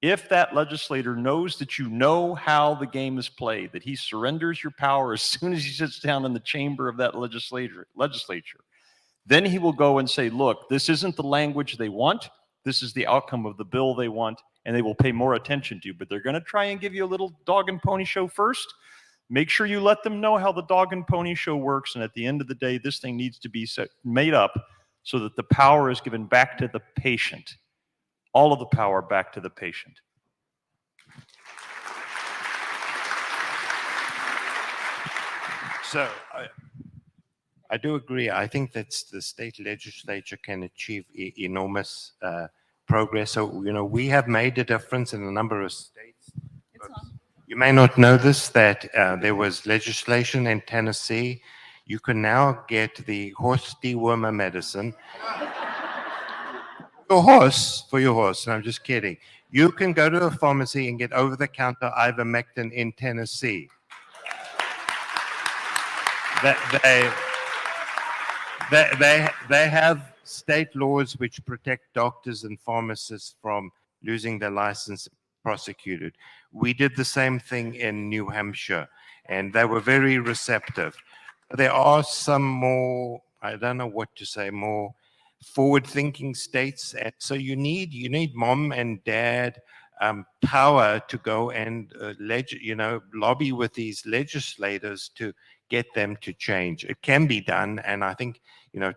If that legislator knows that you know how the game is played, that he surrenders your power as soon as he sits down in the chamber of that legislature, then he will go and say, look, this isn't the language they want. This is the outcome of the bill they want, and they will pay more attention to you. But they're going to try and give you a little dog and pony show first. Make sure you let them know how the dog and pony show works. And at the end of the day, this thing needs to be made up so that the power is given back to the patient. All of the power back to the patient. So I do agree. I think that the state legislature can achieve enormous progress. So, we have made a difference in a number of states. You may not know this, that there was legislation in Tennessee. You can now get the horse dewormer medicine. For your horse, and I'm just kidding. You can go to a pharmacy and get over-the-counter ivermectin in Tennessee. They have state laws which protect doctors and pharmacists from losing their license prosecuted. We did the same thing in New Hampshire, and they were very receptive. There are some more, I don't know what to say, more forward-thinking states. And so you need mom and dad power to go and lobby with these legislators to get them to change. It can be done, and I think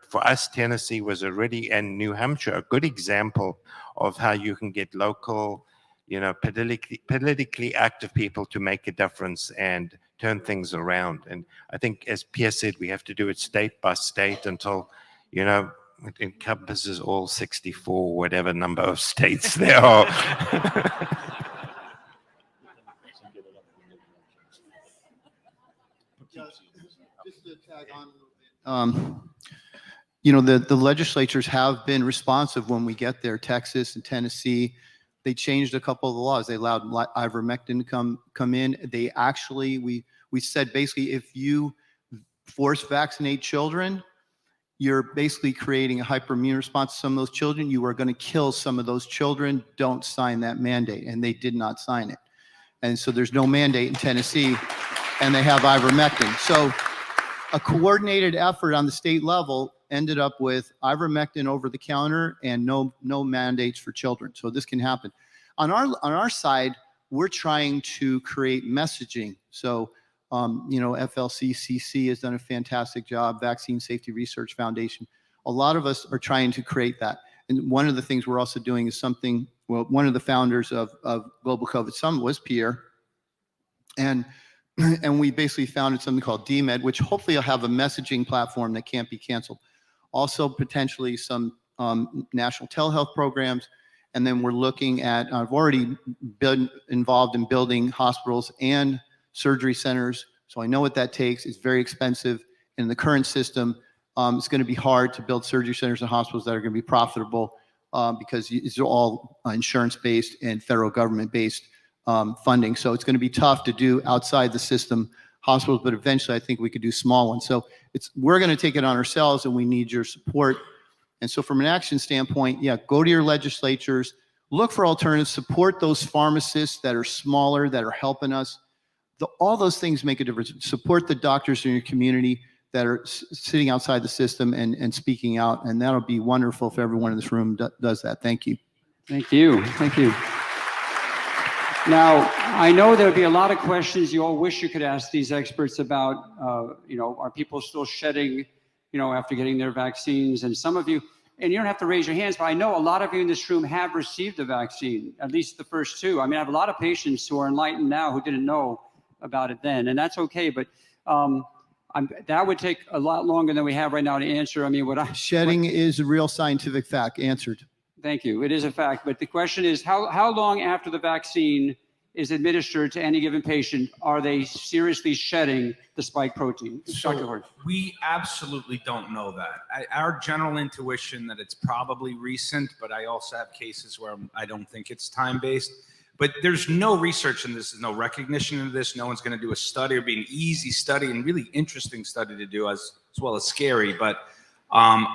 for us, Tennessee was already, and New Hampshire, a good example of how you can get local, politically active people to make a difference and turn things around. And I think, as Pierre said, we have to do it state by state until it encompasses all 64, whatever number of states there are. Just to tag on a little bit, the legislatures have been responsive when we get there. Texas and Tennessee, they changed a couple of the laws. They allowed ivermectin to come in. They actually, we said basically, if you force vaccinate children, you're basically creating a hyperimmune response to some of those children. You are going to kill some of those children. Don't sign that mandate. And they did not sign it. And so there's no mandate in Tennessee, and they have ivermectin. So a coordinated effort on the state level ended up with ivermectin over the counter and no mandates for children. So this can happen. On our side, we're trying to create messaging. So FLCCC has done a fantastic job, Vaccine Safety Research Foundation. A lot of us are trying to create that. And one of the things we're also doing is something, well, one of the founders of Global COVID Summit was Pierre. And we basically founded something called DMED, which hopefully will have a messaging platform that can't be canceled. Also, potentially some national telehealth programs. And then we're looking at, I've already been involved in building hospitals and surgery centers. So I know what that takes. It's very expensive. In the current system, it's going to be hard to build surgery centers and hospitals that are going to be profitable because it's all insurance-based and federal government-based funding. So it's going to be tough to do outside the system hospitals, but eventually I think we could do small ones. So we're going to take it on ourselves, and we need your support. And so from an action standpoint, yeah, go to your legislatures, look for alternatives, support those pharmacists that are smaller, that are helping us. All those things make a difference. Support the doctors in your community that are sitting outside the system and speaking out. And that'll be wonderful if everyone in this room does that. Thank you. Thank you. Thank you. Now, I know there'll be a lot of questions you all wish you could ask these experts about, are people still shedding, after getting their vaccines? And some of you, and you don't have to raise your hands, but I know a lot of you in this room have received the vaccine, at least the first two. I mean, I have a lot of patients who are enlightened now who didn't know about it then, and that's okay. But that would take a lot longer than we have right now to answer. I mean, shedding is a real scientific fact. Answered. Thank you. It is a fact. But the question is, how long after the vaccine is administered to any given patient are they seriously shedding the spike protein? Dr. Hort. We absolutely don't know that. Our general intuition that it's probably recent, but I also have cases where I don't think it's time-based. But there's no research in this, no recognition of this. No one's going to do a study. It'll be an easy study and really interesting study to do as well as scary. But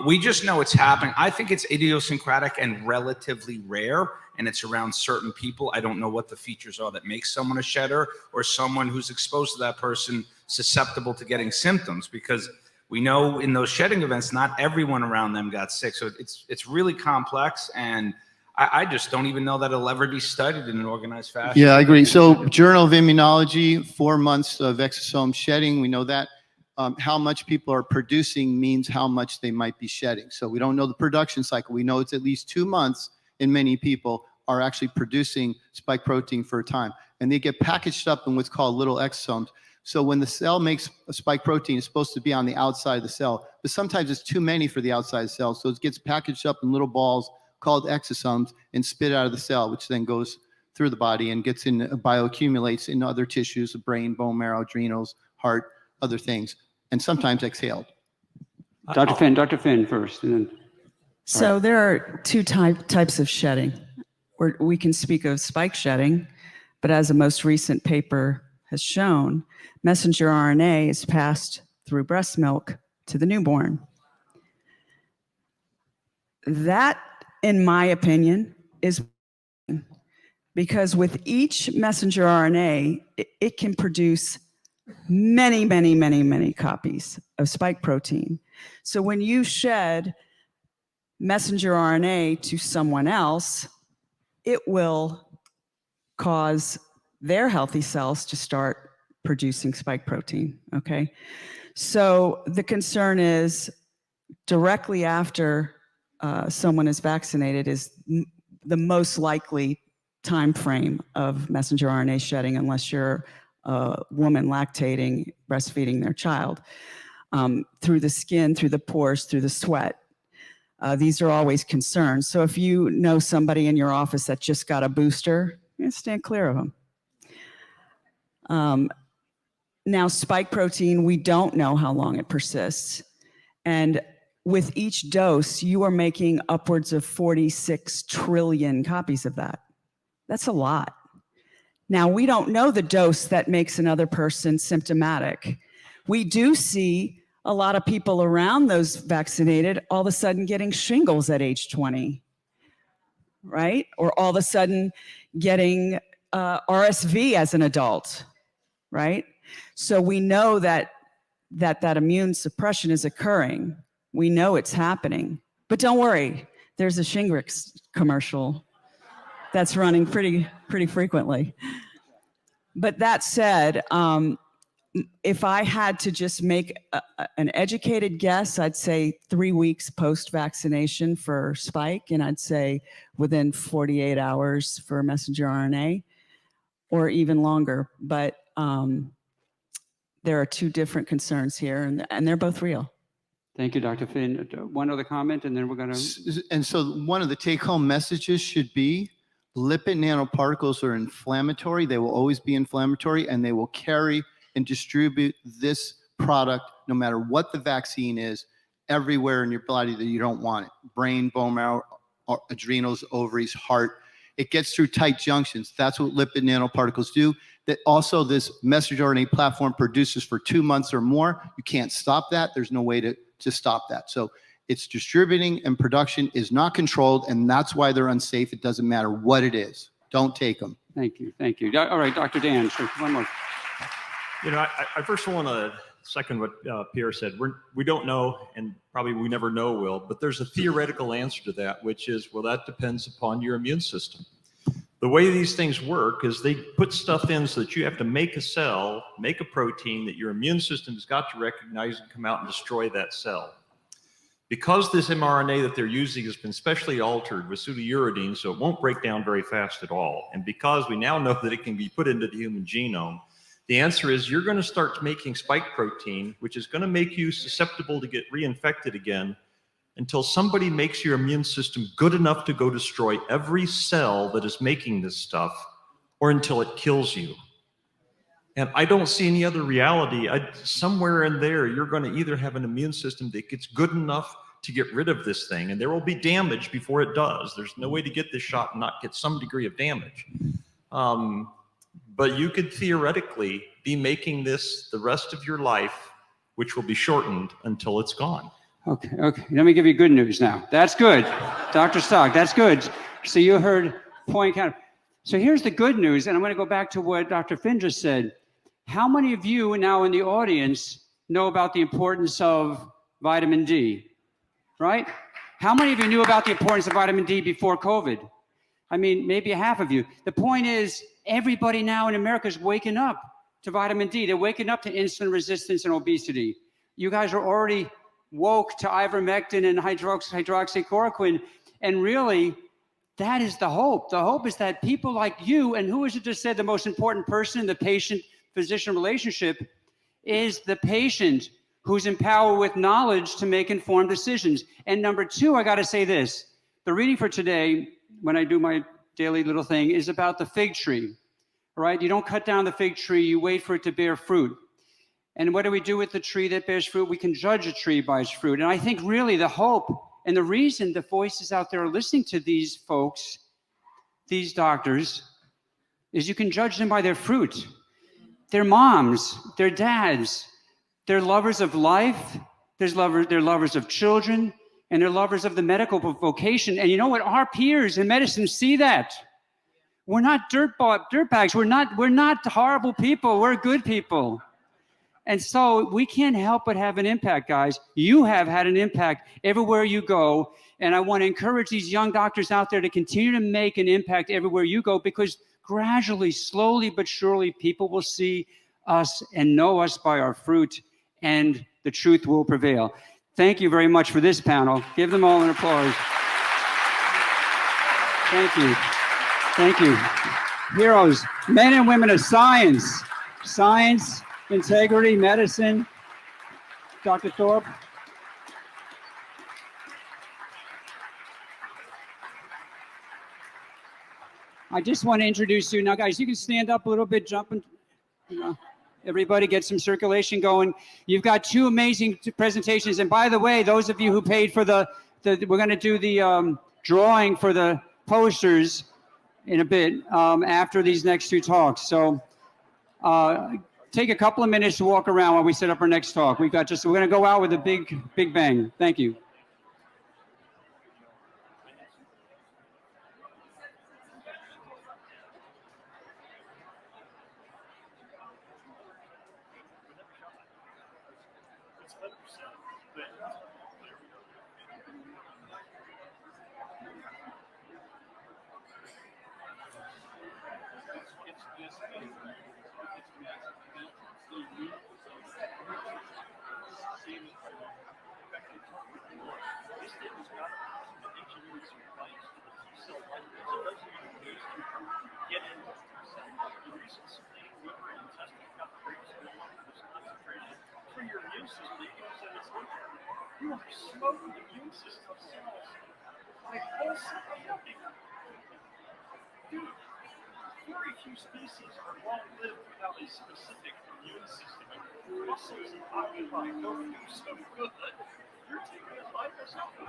we just know it's happening. I think it's idiosyncratic and relatively rare, and it's around certain people. I don't know what the features are that make someone a shedder or someone who's exposed to that person susceptible to getting symptoms, because we know in those shedding events, not everyone around them got sick. So it's really complex, and I just don't even know that it'll ever be studied in an organized fashion. Yeah, I agree. So Journal of Immunology, 4 months of exosome shedding. We know that. How much people are producing means how much they might be shedding. So we don't know the production cycle. We know it's at least 2 months, and many people are actually producing spike protein for a time. And they get packaged up in what's called little exosomes. So when the cell makes a spike protein, it's supposed to be on the outside of the cell. But sometimes it's too many for the outside cell. So it gets packaged up in little balls called exosomes and spit out of the cell, which then goes through the body and gets in, bioaccumulates in other tissues, the brain, bone marrow, adrenals, heart, other things, and sometimes exhaled. Dr. Finn first. And then, so there are two types of shedding. We can speak of spike shedding, but as a most recent paper has shown, messenger RNA is passed through breast milk to the newborn. That, in my opinion, is because with each messenger RNA, it can produce many, many, many, many copies of spike protein. So when you shed messenger RNA to someone else, it will cause their healthy cells to start producing spike protein, okay? So the concern is directly after someone is vaccinated is the most likely time frame of messenger RNA shedding, unless you're a woman lactating, breastfeeding their child, through the skin, through the pores, through the sweat. These are always concerns. So if you know somebody in your office that just got a booster, stand clear of them. Now, spike protein, we don't know how long it persists. And with each dose, you are making upwards of 46 trillion copies of that. That's a lot. Now, we don't know the dose that makes another person symptomatic. We do see a lot of people around those vaccinated all of a sudden getting shingles at age 20, right? Or all of a sudden getting RSV as an adult, right? So we know that immune suppression is occurring. We know it's happening. But don't worry, there's a Shingrix commercial that's running pretty frequently. But that said, if I had to just make an educated guess, I'd say 3 weeks post-vaccination for spike, and I'd say within 48 hours for messenger RNA, or even longer. But there are two different concerns here, and they're both real. Thank you, Dr. Finn. One other comment, and then we're going to... And so one of the take-home messages should be, lipid nanoparticles are inflammatory. They will always be inflammatory, and they will carry and distribute this product, no matter what the vaccine is, everywhere in your body that you don't want it. Brain, bone marrow, adrenals, ovaries, heart. It gets through tight junctions. That's what lipid nanoparticles do. That also this messenger RNA platform produces for 2 months or more. You can't stop that. There's no way to stop that. So it's distributing and production is not controlled, and that's why they're unsafe. It doesn't matter what it is. Don't take them. Thank you. Thank you. All right, Dr. Dan, sure, one more. You know, I first want to second what Pierre said. We don't know, and probably we never know will, but there's a theoretical answer to that, which is, well, that depends upon your immune system. The way these things work is they put stuff in so that you have to make a cell, make a protein that your immune system has got to recognize and come out and destroy that cell. Because this mRNA that they're using has been specially altered with pseudouridine, so it won't break down very fast at all, and because we now know that it can be put into the human genome, the answer is you're going to start making spike protein, which is going to make you susceptible to get reinfected again until somebody makes your immune system good enough to go destroy every cell that is making this stuff, or until it kills you. And I don't see any other reality. Somewhere in there, you're going to either have an immune system that gets good enough to get rid of this thing, and there will be damage before it does. There's no way to get this shot and not get some degree of damage. But you could theoretically be making this the rest of your life, which will be shortened until it's gone. Okay. Let me give you good news now. That's good. Dr. Stock, that's good. So you heard point count. So here's the good news, and I'm going to go back to what Dr. Finn just said. How many of you now in the audience know about the importance of vitamin D, right? How many of you knew about the importance of vitamin D before COVID? I mean, maybe half of you. The point is, everybody now in America is waking up to vitamin D. They're waking up to insulin resistance and obesity. You guys are already woke to ivermectin and hydroxychloroquine, and really, that is the hope. The hope is that people like you, and who is it just said the most important person in the patient-physician relationship is the patient who's empowered with knowledge to make informed decisions. And number two, I got to say this. The reading for today, when I do my daily little thing, is about the fig tree, right? You don't cut down the fig tree, you wait for it to bear fruit. And what do we do with the tree that bears fruit? We can judge a tree by its fruit. And I think really the hope and the reason the voices out there are listening to these folks, these doctors, is you can judge them by their fruit. They're moms, they're dads, they're lovers of life, they're lovers of children, and they're lovers of the medical vocation. And you know what? Our peers in medicine see that. We're not dirtbags. We're not horrible people. We're good people. And so we can't help but have an impact, guys. You have had an impact everywhere you go. And I want to encourage these young doctors out there to continue to make an impact everywhere you go, because gradually, slowly but surely, people will see us and know us by our fruit, and the truth will prevail. Thank you very much for this panel. Give them all an applause. Thank you. Thank you. Heroes, men and women of science. Science, integrity, medicine. Dr. Thorpe. I just want to introduce you. Now, guys, you can stand up a little bit, jump and, everybody get some circulation going. You've got two amazing presentations. And by the way, those of you who paid for we're going to do the drawing for the posters in a bit after these next two talks. So take a couple of minutes to walk around while we set up our next talk. We're going to go out with a big bang. Thank you. Very few species are long-lived without a specific immune system. Muscles and occupied don't do so good. You're taking a life or something.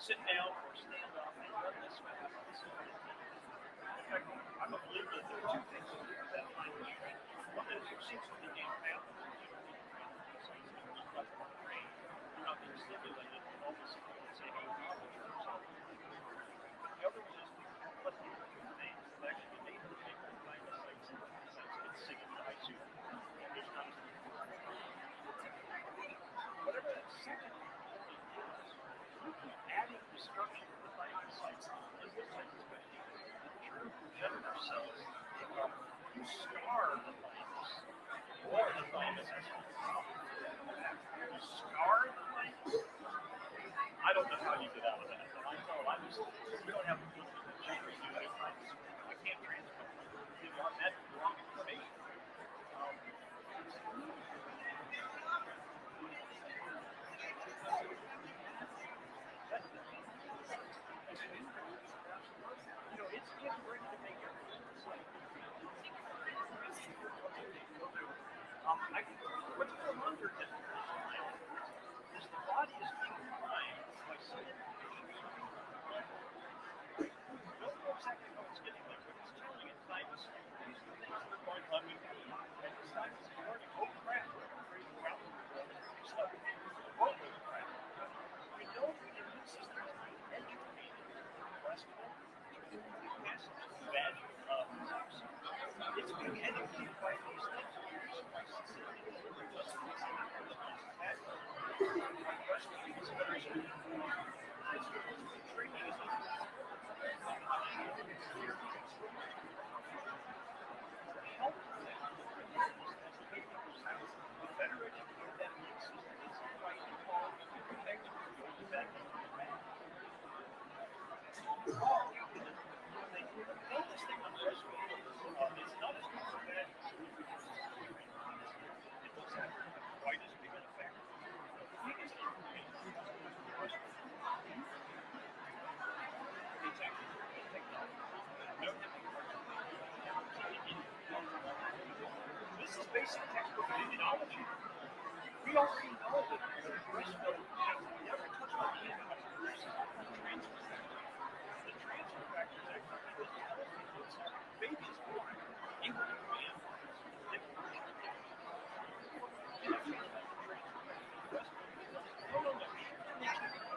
Sit down or stand up and run this fast. I'm a believer that there are two things that find the strength. One is your seats when you gain power. You're not being stimulated and all of a sudden you say, hey, how would you result? The other one is what the things that actually made the paper and find the sites in the sense it's sick and die too. There's not as many. Whatever that second adding destruction to the thymus sites is the type of true progenitor cells. You scar the thymus, or the thymus actually. You scar the thymus? I don't know how you get out of that. And I know we don't have the generators do that. I can't transport it. That's the wrong information. It's getting ready to make everything. What's going on under this is the body is being primed by some information. We don't know exactly how it's getting there, but it's telling it thymus. These are the things that are going on with you. And this thymus is learning, oh crap, we're afraid to go out in the world. Stuff. Oh crap. We know the immune system is being educated. It's being educated by these things. This is basic textbook immunology. We already know that the breast milk never touched on the transfer factor. The transfer factor is actually the baby is born in the command.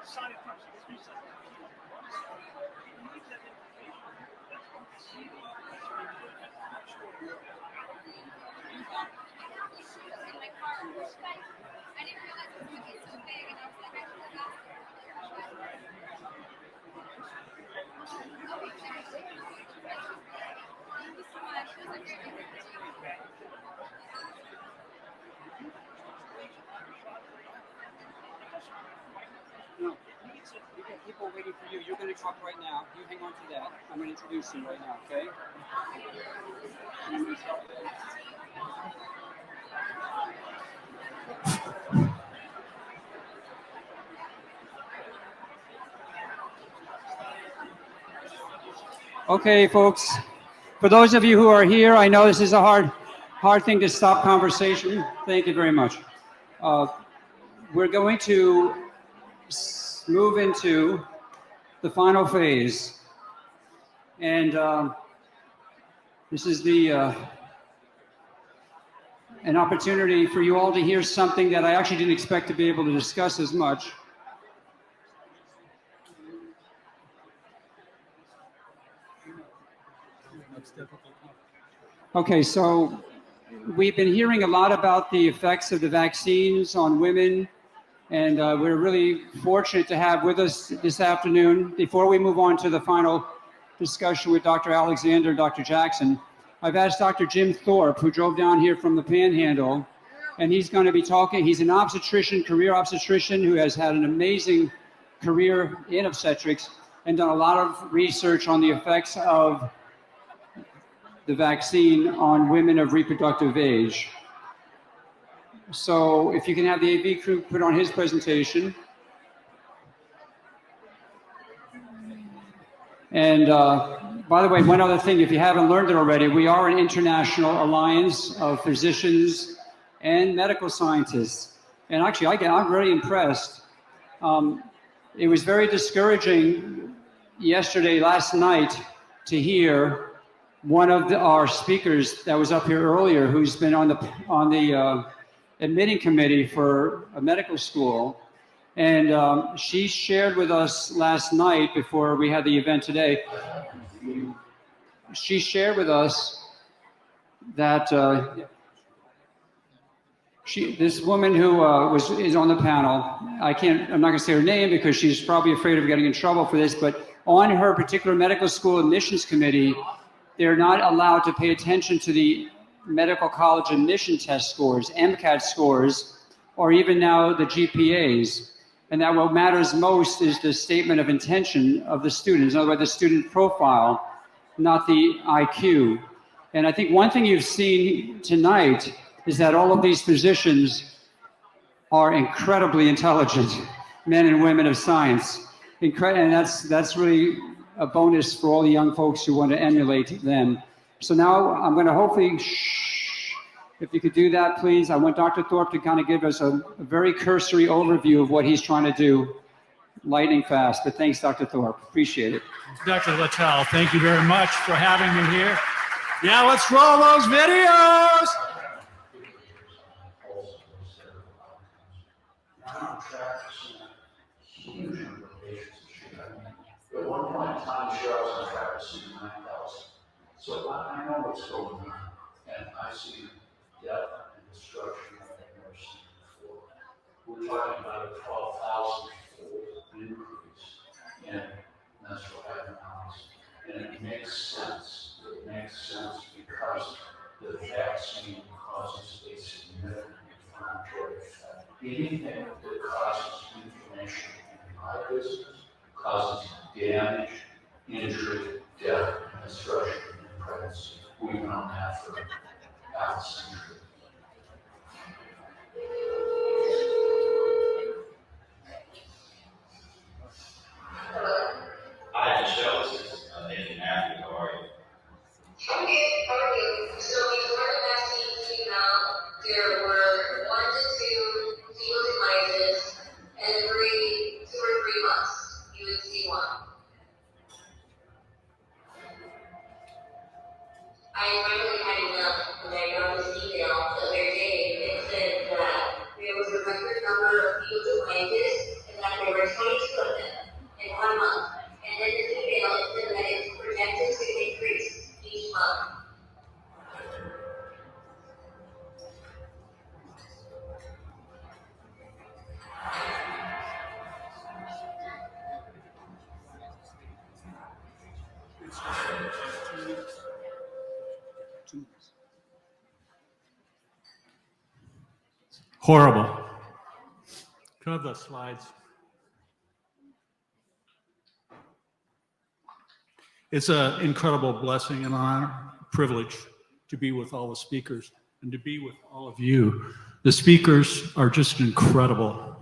Scientific research. He needs that information. That's what we see. No, we got people waiting for you. You're going to talk right now. You hang on to that. I'm going to introduce him right now, okay? Okay, folks. For those of you who are here, I know this is a hard thing to stop conversation. Thank you very much. We're going to move into the final phase. And this is an opportunity for you all to hear something that I actually didn't expect to be able to discuss as much. Okay, so we've been hearing a lot about the effects of the vaccines on women, and we're really fortunate to have with us this afternoon, before we move on to the final discussion with Dr. Alexander and Dr. Jackson, I've asked Dr. Jim Thorpe, who drove down here from the Panhandle, and he's going to be talking. He's an obstetrician, career obstetrician, who has had an amazing career in obstetrics and done a lot of research on the effects of the vaccine on women of reproductive age. So if you can have the AV crew put on his presentation. And by the way, one other thing, if you haven't learned it already, we are an international alliance of physicians and medical scientists. And actually, I'm very impressed. It was very discouraging last night, to hear one of our speakers that was up here earlier, who's been on the admitting committee for a medical school. And she shared with us last night, before we had the event today, she shared with us that this woman who is on the panel, I'm not going to say her name because she's probably afraid of getting in trouble for this, but on her particular medical school admissions committee, they're not allowed to pay attention to the medical college admission test scores, MCAT scores, or even now the GPAs. And that what matters most is the statement of intention of the students, in other words, the student profile, not the IQ. And I think one thing you've seen tonight is that all of these physicians are incredibly intelligent men and women of science. And that's really a bonus for all the young folks who want to emulate them. So now I'm going to hopefully, if you could do that, please. I want Dr. Thorpe to kind of give us a very cursory overview of what he's trying to do, lightning fast. But thanks, Dr. Thorpe. Appreciate it. Dr. Littell, thank you very much for having me here. Yeah, let's roll those videos. At one point in time, sure, I was on track to see 9,000. So I know what's going on, and I see death and destruction like I've never seen before. We're talking about a 12,000-fold increase in menstrual abnormalities, and it makes sense. It makes sense because the vaccine causes a significant inflammatory effect. Anything that causes inflammation in my business causes damage, injury, death, and destruction in pregnancy. We've known that for half a century. Hi, Michelle. This is Nathan Matthew. How are you? I'm good. How are you? So before the vaccine came out, there were 1 to 2 hemolysis, and every 2 or 3 months you would see one. I finally had enough when I got this email the other day that said that there was a record number of hemolysis and that there were 22 of them in 1 month. And then this email said that it's projected to increase each month. Horrible. Can I have the slides? It's an incredible blessing and honor, privilege to be with all the speakers and to be with all of you. The speakers are just incredible.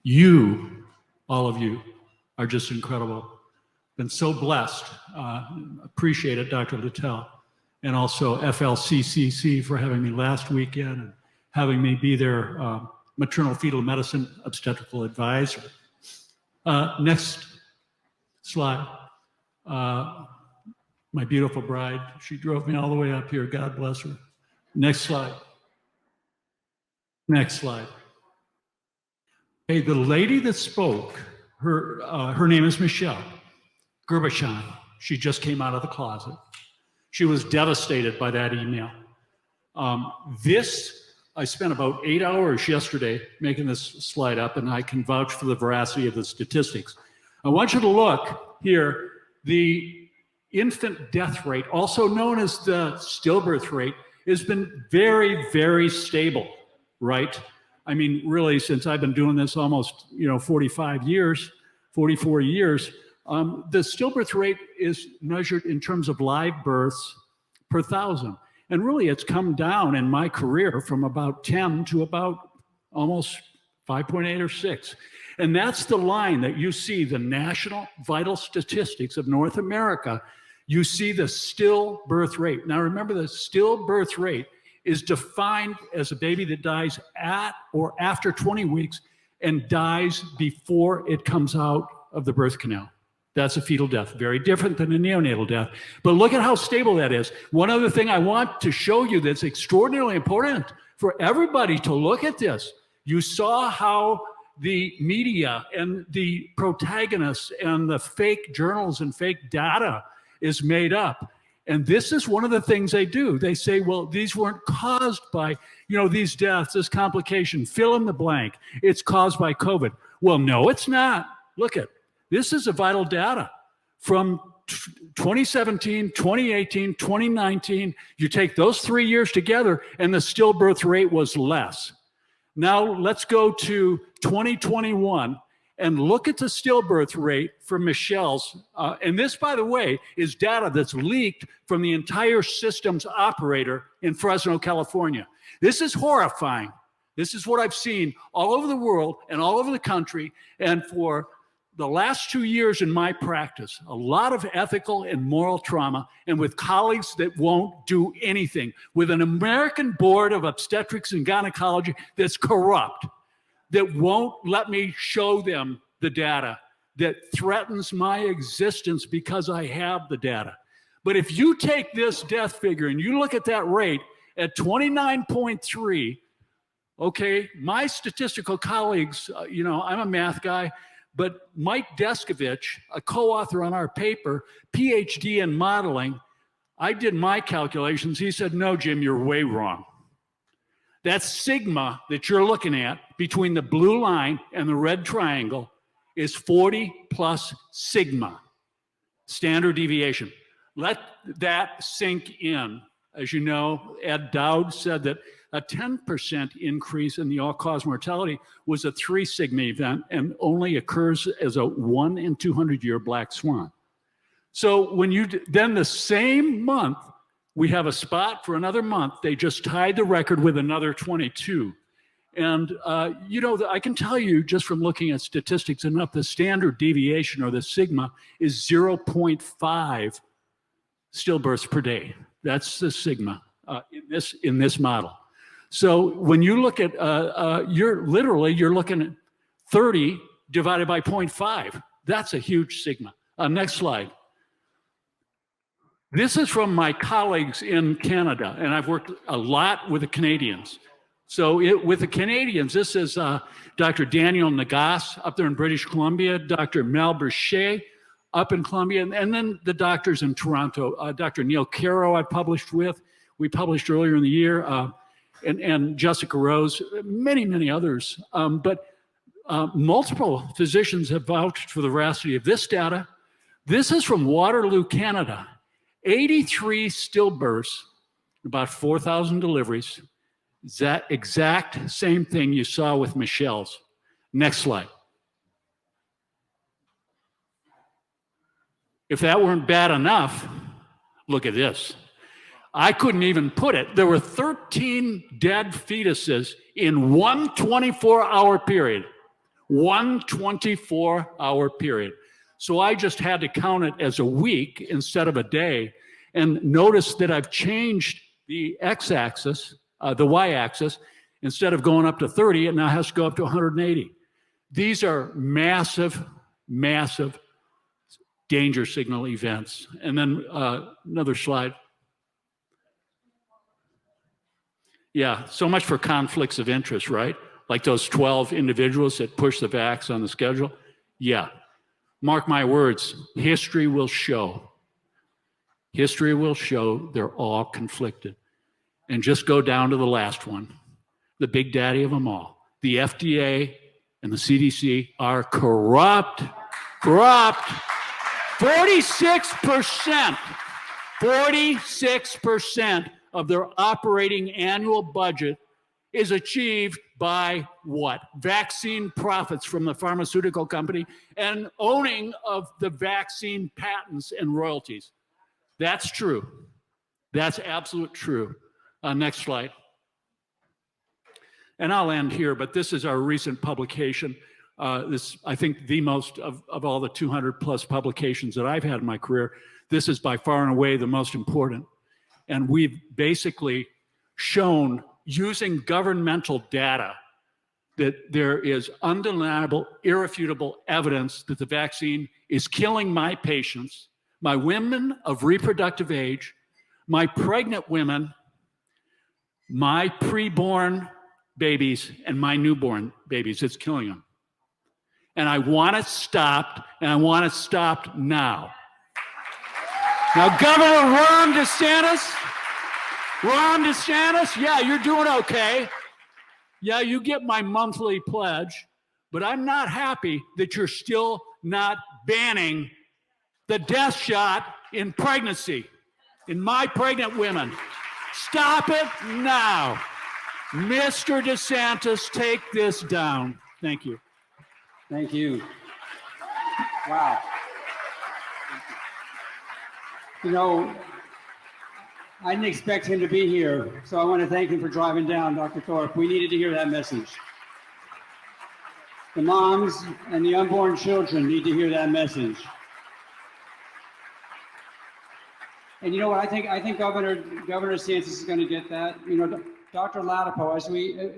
You, all of you, are just incredible. Been so blessed. Appreciate it, Dr. Littell, and also FLCCC for having me last weekend and having me be their maternal fetal medicine obstetrical advisor. Next slide. My beautiful bride, she drove me all the way up here. God bless her. Next slide. Next slide. Hey, the lady that spoke, her name is Michelle Gerbachan. She just came out of the closet. She was devastated by that email. I spent about 8 hours yesterday making this slide up, and I can vouch for the veracity of the statistics. I want you to look here. The infant death rate, also known as the stillbirth rate, has been very, very stable, right? I mean, really, since I've been doing this almost, 45 years, 44 years, the stillbirth rate is measured in terms of live births per 1,000. And really, it's come down in my career from about 10 to about almost 5.8 or 6. And that's the line that you see, the national vital statistics of North America. You see the stillbirth rate. Now remember, the stillbirth rate is defined as a baby that dies at or after 20 weeks and dies before it comes out of the birth canal. That's a fetal death, very different than a neonatal death. But look at how stable that is. One other thing I want to show you that's extraordinarily important for everybody to look at this. You saw how the media and the protagonists and the fake journals and fake data is made up. And this is one of the things they do. They say, well, these weren't caused by, these deaths, this complication, fill in the blank. It's caused by COVID. Well, no, it's not. Look at, this is a vital data from 2017, 2018, 2019. You take those 3 years together and the stillbirth rate was less. Now let's go to 2021 and look at the stillbirth rate for Michelle's. And this, by the way, is data that's leaked from the entire systems operator in Fresno, California. This is horrifying. This is what I've seen all over the world and all over the country. And for the last 2 years in my practice, a lot of ethical and moral trauma, and with colleagues that won't do anything, with an American Board of Obstetrics and Gynecology that's corrupt, that won't let me show them the data, that threatens my existence because I have the data. But if you take this death figure and you look at that rate at 29.3, okay, my statistical colleagues, I'm a math guy, but Mike Deskovich, a co-author on our paper, PhD in modeling, I did my calculations. He said, no, Jim, you're way wrong. That sigma that you're looking at between the blue line and the red triangle is 40 plus sigma, standard deviation. Let that sink in. As you know, Ed Dowd said that a 10% increase in the all-cause mortality was a 3 sigma event and only occurs as a 1 in 200 year black swan. So when then the same month, we have a spot for another month. They just tied the record with another 22. And, I can tell you just from looking at statistics enough, the standard deviation or the sigma is 0.5 stillbirths per day. That's the sigma in this model. So when you look at, you're looking at 30 divided by 0.5. That's a huge sigma. Next slide. This is from my colleagues in Canada, and I've worked a lot with the Canadians. So with the Canadians, this is Dr. Daniel Nagas up there in British Columbia, Dr. Mel Berchet up in Columbia, and then the doctors in Toronto. Dr. Neil Caro I published with. We published earlier in the year, and Jessica Rose, many, many others. But multiple physicians have vouched for the veracity of this data. This is from Waterloo, Canada. 83 stillbirths, about 4,000 deliveries. That exact same thing you saw with Michelle's. Next slide. If that weren't bad enough, look at this. I couldn't even put it. There were 13 dead fetuses in one 24-hour period. One 24-hour period. So I just had to count it as a week instead of a day. And notice that I've changed the x-axis, the y-axis. Instead of going up to 30, it now has to go up to 180. These are massive, massive danger signal events. And then another slide. Yeah, so much for conflicts of interest, right? Like those 12 individuals that push the vax on the schedule. Yeah. Mark my words, history will show. History will show they're all conflicted. And just go down to the last one, the big daddy of them all. The FDA and the CDC are corrupt, 46%, 46% of their operating annual budget is achieved by what? Vaccine profits from the pharmaceutical company and owning of the vaccine patents and royalties. That's true. That's absolute true. Next slide. And I'll end here, but this is our recent publication. This, I think, the most of all the 200 plus publications that I've had in my career. This is by far and away the most important. And we've basically shown, using governmental data, that there is undeniable, irrefutable evidence that the vaccine is killing my patients, my women of reproductive age, my pregnant women, my preborn babies, and my newborn babies. It's killing them. And I want it stopped, and I want it stopped now. Now, Governor Ron DeSantis, yeah, you're doing okay. Yeah, you get my monthly pledge, but I'm not happy that you're still not banning the death shot in pregnancy, in my pregnant women. Stop it now. Mr. DeSantis, take this down. Thank you. Thank you. Wow. You know, I didn't expect him to be here, so I want to thank him for driving down, Dr. Thorpe. We needed to hear that message. The moms and the unborn children need to hear that message. And you know what? I think Governor DeSantis is going to get that. You know, Dr. Latipo,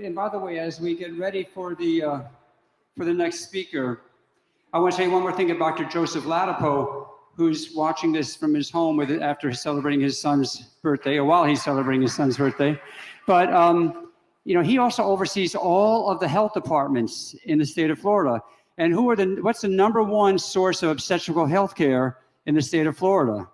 and by the way, as we get ready for the next speaker, I want to say one more thing about Dr. Joseph Latipo, who's watching this from his home after celebrating his son's birthday, or while he's celebrating his son's birthday. But you know, he also oversees all of the health departments in the state of Florida. And what's the #1 source of obstetrical health care in the state of Florida?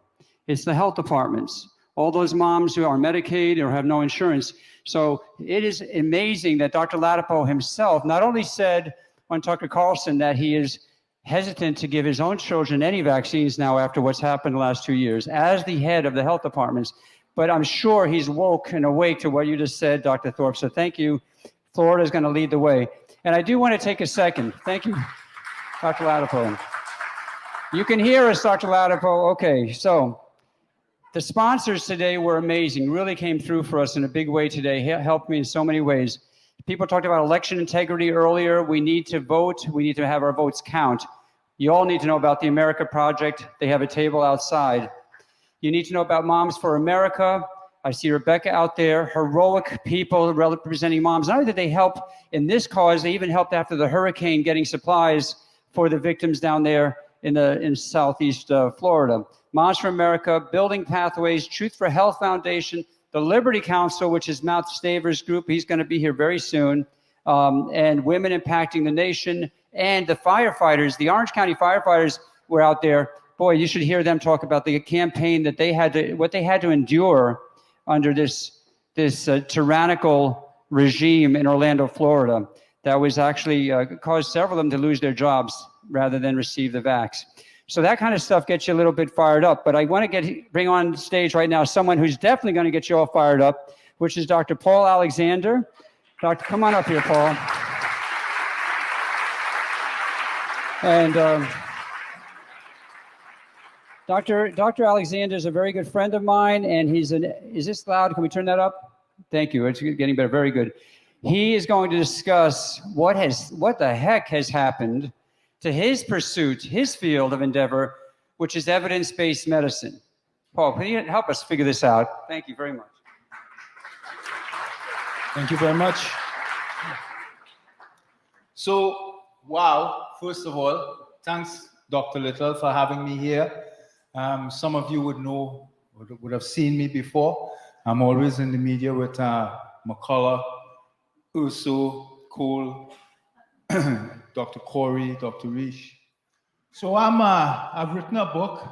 It's the health departments. All those moms who are Medicaid or have no insurance. So it is amazing that Dr. Latipo himself not only said on Tucker Carlson that he is hesitant to give his own children any vaccines now after what's happened the last 2 years as the head of the health departments, but I'm sure he's woke and awake to what you just said, Dr. Thorpe. So thank you. Florida is going to lead the way. And I do want to take a second. Thank you, Dr. Latipo. You can hear us, Dr. Latipo. Okay, so the sponsors today were amazing, really came through for us in a big way today, helped me in so many ways. People talked about election integrity earlier. We need to vote. We need to have our votes count. You all need to know about the America Project. They have a table outside. You need to know about Moms for America. I see Rebecca out there, heroic people representing moms. Not only did they help in this cause, they even helped after the hurricane getting supplies for the victims down there in southeast Florida. Moms for America, Building Pathways, Truth for Health Foundation, the Liberty Council, which is Matt Staver's group. He's going to be here very soon. And Women Impacting the Nation, and the firefighters, the Orange County firefighters were out there. Boy, you should hear them talk about the campaign that they had to, what they had to endure under this tyrannical regime in Orlando, Florida, that was actually caused several of them to lose their jobs rather than receive the vax. So that kind of stuff gets you a little bit fired up. But I want to bring on stage right now someone who's definitely going to get you all fired up, which is Dr. Paul Alexander. Doctor, come on up here, Paul. And Dr. Alexander is a very good friend of mine, and is this loud? Can we turn that up? Thank you. It's getting better. Very good. He is going to discuss what the heck has happened to his pursuit, his field of endeavor, which is evidence-based medicine. Paul, can you help us figure this out? Thank you very much. Thank you very much. So, wow, first of all, thanks, Dr. Little, for having me here. Some of you would know, would have seen me before. I'm always in the media with McCullough, Urso, Cole, Dr. Corey, Dr. Reish. So I've written a book,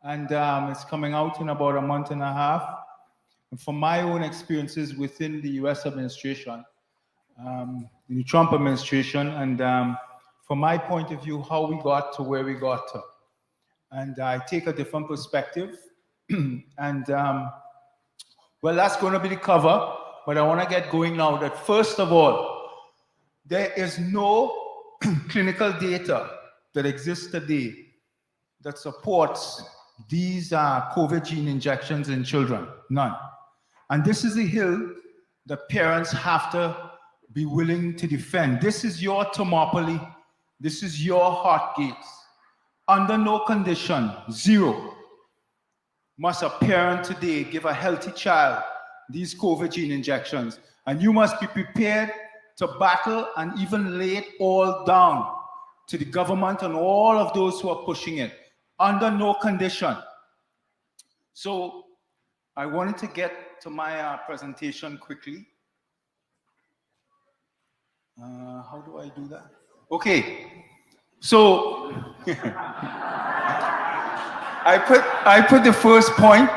and it's coming out in about a month and a half. And from my own experiences within the US administration, the Trump administration, and from my point of view, how we got to where we got to. and I take a different perspective. And well, that's going to be the cover, but I want to get going now that first of all, there is no clinical data that exists today that supports these COVID gene injections in children, none. And this is a hill that parents have to be willing to defend. This is your Thermopylae, this is your heart gates. Under no condition, zero, must a parent today give a healthy child these COVID gene injections. And you must be prepared to battle and even lay it all down to the government and all of those who are pushing it. Under no condition. So I wanted to get to my presentation quickly. How do I do that? Okay, so I put the first point.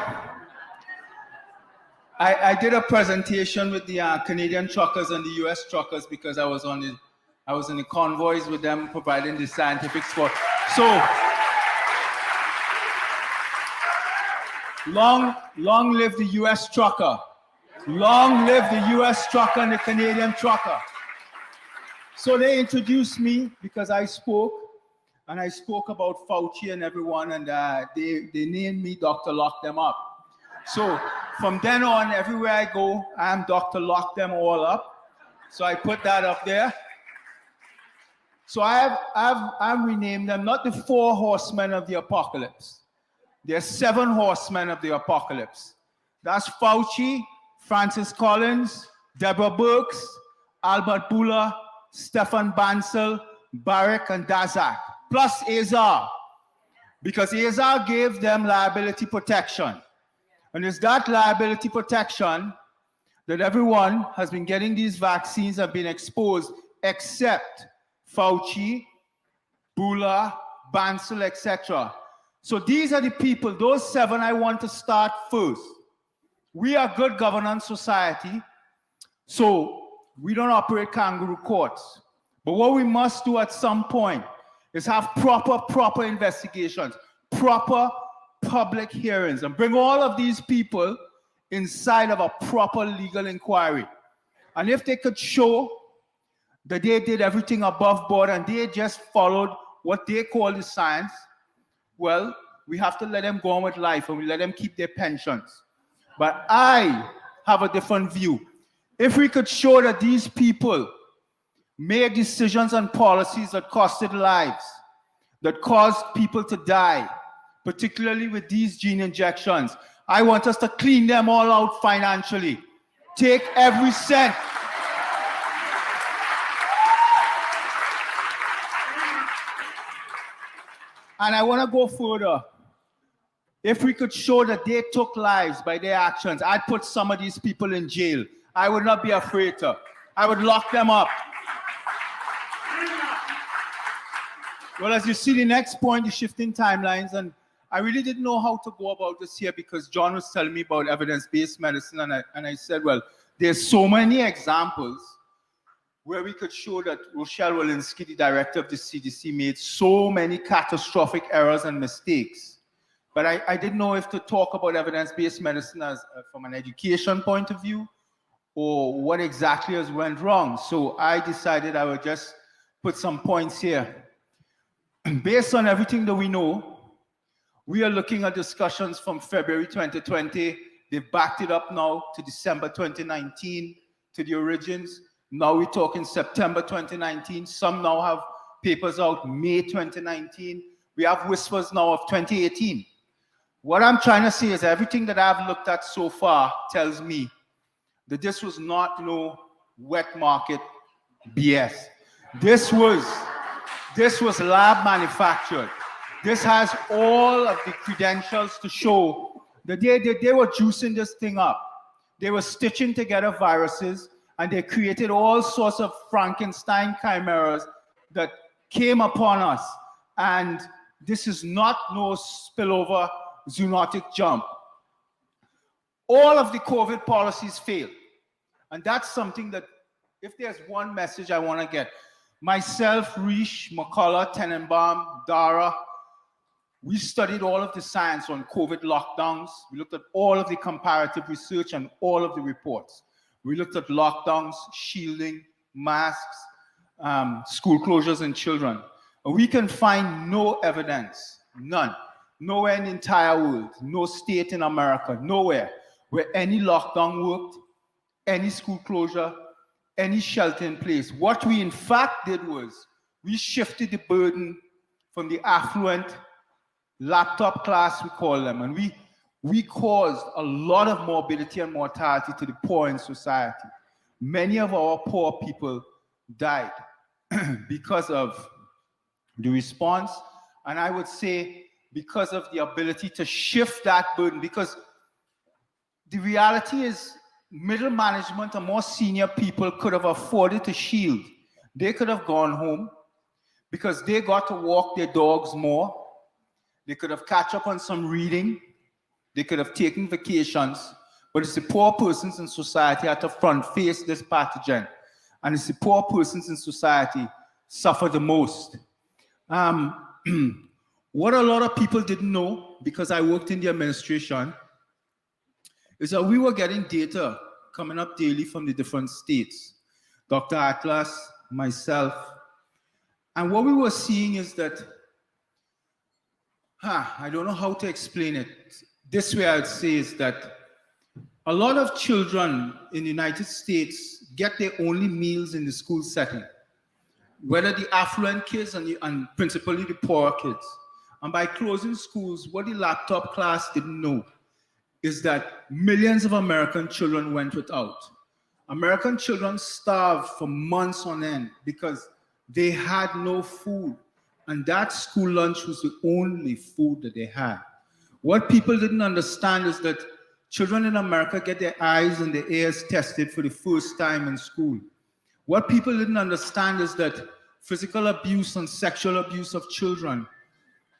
I did a presentation with the Canadian truckers and the US truckers because I was in the convoys with them providing the scientific support. So long live the US trucker. Long live the US trucker and the Canadian trucker. So they introduced me because I spoke, and I spoke about Fauci and everyone, and they named me Dr. Lock Them Up. So from then on, everywhere I go, I'm Dr. Lock Them All Up. So I put that up there. So I've renamed them, not the 4 horsemen of the apocalypse. There's 7 horsemen of the apocalypse. That's Fauci, Francis Collins, Deborah Birx, Albert Bourla, Stefan Bancel, Barak, and Daszak, plus Azar, because Azar gave them liability protection. And it's that liability protection that everyone has been getting these vaccines have been exposed, except Fauci, Bourla, Bancel, etc. So these are the people, those 7 I want to start first. We are good governance society, so we don't operate kangaroo courts. But what we must do at some point is have proper investigations, proper public hearings, and bring all of these people inside of a proper legal inquiry. And if they could show that they did everything above board and they just followed what they call the science, well, we have to let them go on with life and we let them keep their pensions. But I have a different view. If we could show that these people made decisions and policies that costed lives, that caused people to die, particularly with these gene injections, I want us to clean them all out financially. Take every cent. And I want to go further. If we could show that they took lives by their actions, I'd put some of these people in jail. I would not be afraid to. I would lock them up. Well, as you see, the next point is shifting timelines, and I really didn't know how to go about this here because John was telling me about evidence-based medicine, and I said, well, there's so many examples where we could show that Rochelle Walensky, the director of the CDC, made so many catastrophic errors and mistakes. But I didn't know if to talk about evidence-based medicine as from an education point of view, or what exactly has went wrong. So I decided I would just put some points here. Based on everything that we know, we are looking at discussions from February 2020. They've backed it up now to December 2019 to the origins. Now we're talking September 2019. Some now have papers out May 2019. We have whispers now of 2018. What I'm trying to say is everything that I've looked at so far tells me that this was not no wet market BS. This was lab manufactured. This has all of the credentials to show that they were juicing this thing up. They were stitching together viruses, and they created all sorts of Frankenstein chimeras that came upon us. And this is not no spillover zoonotic jump. All of the COVID policies failed. And that's something that, if there's one message I want to get, myself, Rish, McCullough, Tenenbaum, Dara, We studied all of the science on COVID lockdowns. We looked at all of the comparative research and all of the reports. We looked at lockdowns, shielding, masks, school closures in children. And we can find no evidence, none, nowhere in the entire world, no state in America, nowhere, where any lockdown worked, any school closure, any shelter in place. What we in fact did was we shifted the burden from the affluent laptop class, we call them, and we caused a lot of morbidity and mortality to the poor in society. Many of our poor people died because of the response, and I would say because of the ability to shift that burden, because the reality is middle management and more senior people could have afforded to shield. They could have gone home because they got to walk their dogs more. They could have catch up on some reading. They could have taken vacations. But it's the poor persons in society at the front face this pathogen. And it's the poor persons in society suffer the most. What a lot of people didn't know, because I worked in the administration, is that we were getting data coming up daily from the different states. Dr. Atlas, myself. And what we were seeing is that, I don't know how to explain it. This way I'd say is that a lot of children in the United States get their only meals in the school setting, whether the affluent kids and principally the poorer kids. And by closing schools, what the laptop class didn't know is that millions of American children went without. American children starved for months on end because they had no food. And that school lunch was the only food that they had. What people didn't understand is that children in America get their eyes and their ears tested for the first time in school. What people didn't understand is that physical abuse and sexual abuse of children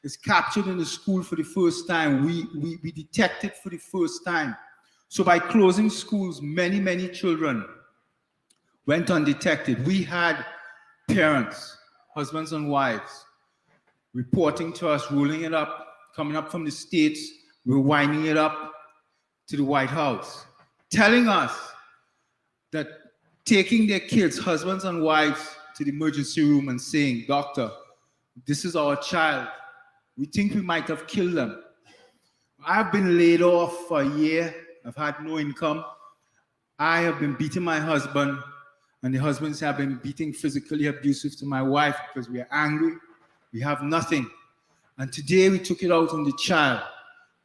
is captured in the school for the first time. We detect it for the first time. So by closing schools, many, many children went undetected. We had parents, husbands and wives, reporting to us, rolling it up, coming up from the States, rewinding it up to the White House, telling us that taking their kids, husbands and wives, to the emergency room and saying, "Doctor, this is our child. We think we might have killed them." I've been laid off for a year. I've had no income. I have been beating my husband, and the husbands have been beating physically abusive to my wife because we are angry. We have nothing. And today we took it out on the child.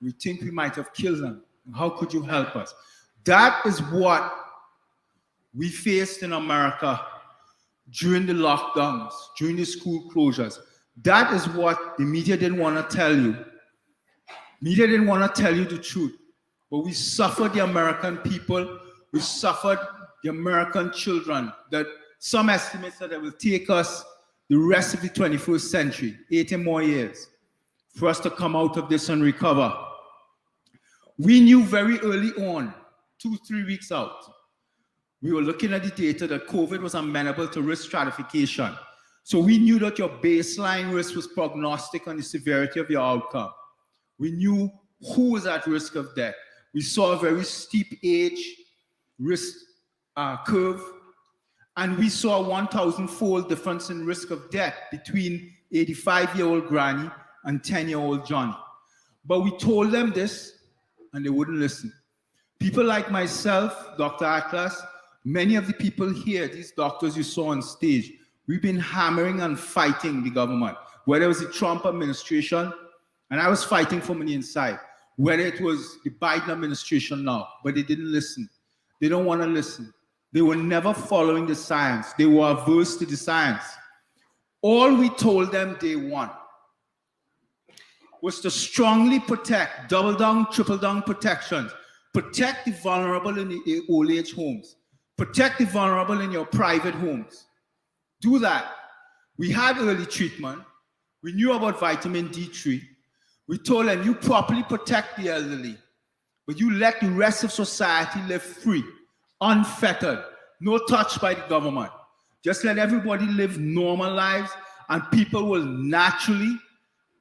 We think we might have killed them. How could you help us? That is what we faced in America during the lockdowns, during the school closures. That is what the media didn't want to tell you. Media didn't want to tell you the truth. But we suffered the American people. We suffered the American children. That some estimates that it will take us the rest of the 21st century, 80 more years, for us to come out of this and recover. We knew very early on, 2-3 weeks out, we were looking at the data that COVID was amenable to risk stratification. So we knew that your baseline risk was prognostic on the severity of your outcome. We knew who was at risk of death. We saw a very steep age risk curve, and we saw a 1,000-fold difference in risk of death between 85-year-old granny and 10-year-old Johnny. But we told them this, and they wouldn't listen. People like myself, Dr. Atlas, many of the people here, these doctors you saw on stage, we've been hammering and fighting the government, whether it was the Trump administration, and I was fighting from the inside, whether it was the Biden administration now, but they didn't listen. They don't want to listen. They were never following the science. They were averse to the science. All we told them day one was to strongly protect, double down, triple down protections. Protect the vulnerable in the old age homes. Protect the vulnerable in your private homes. Do that. We had early treatment. We knew about vitamin D3. We told them, you properly protect the elderly, but you let the rest of society live free, unfettered, no touch by the government. Just let everybody live normal lives, and people will naturally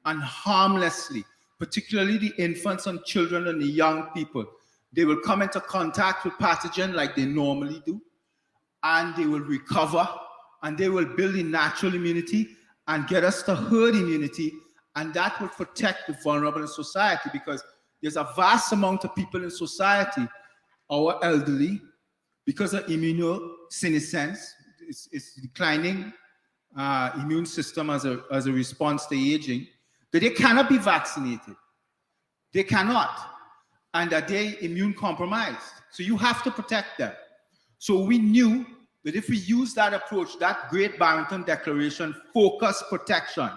and harmlessly, particularly the infants and children and the young people. They will come into contact with pathogen like they normally do, and they will recover, and they will build a natural immunity and get us to herd immunity, and that will protect the vulnerable in society, because there's a vast amount of people in society, our elderly, because of immunosenescence, it's declining immune system as a response to aging, that they cannot be vaccinated. They cannot. And that they're immune compromised. So you have to protect them. So we knew that if we use that approach, that Great Barrington Declaration, focused protection,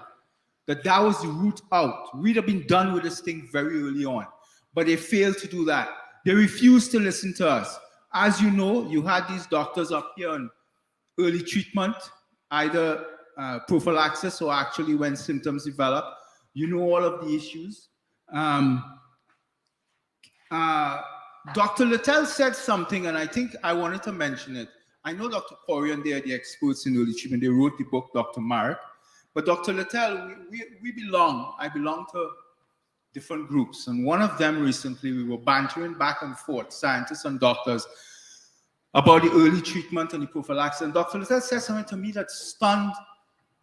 that was the route out. We'd have been done with this thing very early on. But they failed to do that. They refused to listen to us. As you know, you had these doctors up here on early treatment, either prophylaxis or actually when symptoms develop. You know all of the issues. Dr. Littell said something, and I think I wanted to mention it. I know Dr. Corey and they are the experts in early treatment. They wrote the book, Dr. Marek. But Dr. Littell, I belong to different groups. And one of them recently, we were bantering back and forth, scientists and doctors, about the early treatment and the prophylaxis. And Dr. Littell said something to me that stunned,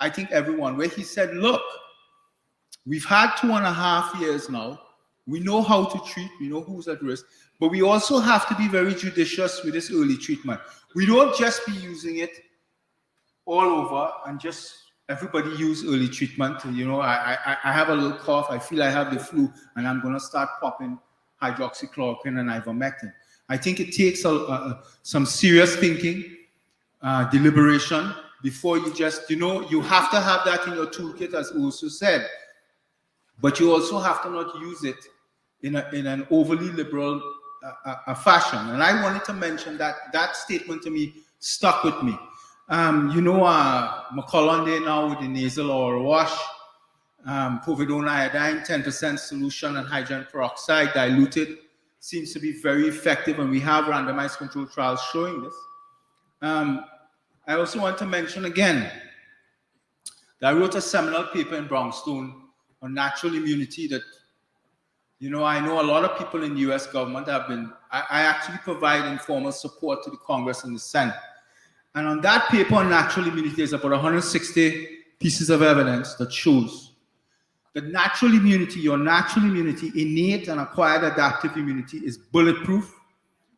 I think, everyone, where he said, look, we've had 2.5 years now. We know how to treat, we know who's at risk, but we also have to be very judicious with this early treatment. We don't just be using it all over and just everybody use early treatment. You know, I have a little cough, I feel I have the flu, and I'm gonna start popping hydroxychloroquine and ivermectin. I think it takes some serious thinking, deliberation, before you just, you have to have that in your toolkit, as Ursu said, but you also have to not use it in an overly liberal fashion. And I wanted to mention that statement to me stuck with me. McCullough there now with the nasal oral wash, povidone iodine, 10% solution and hydrogen peroxide diluted, seems to be very effective, and we have randomized controlled trials showing this. I also want to mention again that I wrote a seminal paper in Brownstone on natural immunity that, I know a lot of people in the US government have been, I actually provide informal support to the Congress and the Senate. And on that paper on natural immunity, there's about 160 pieces of evidence that shows that natural immunity, your natural immunity, innate and acquired adaptive immunity, is bulletproof,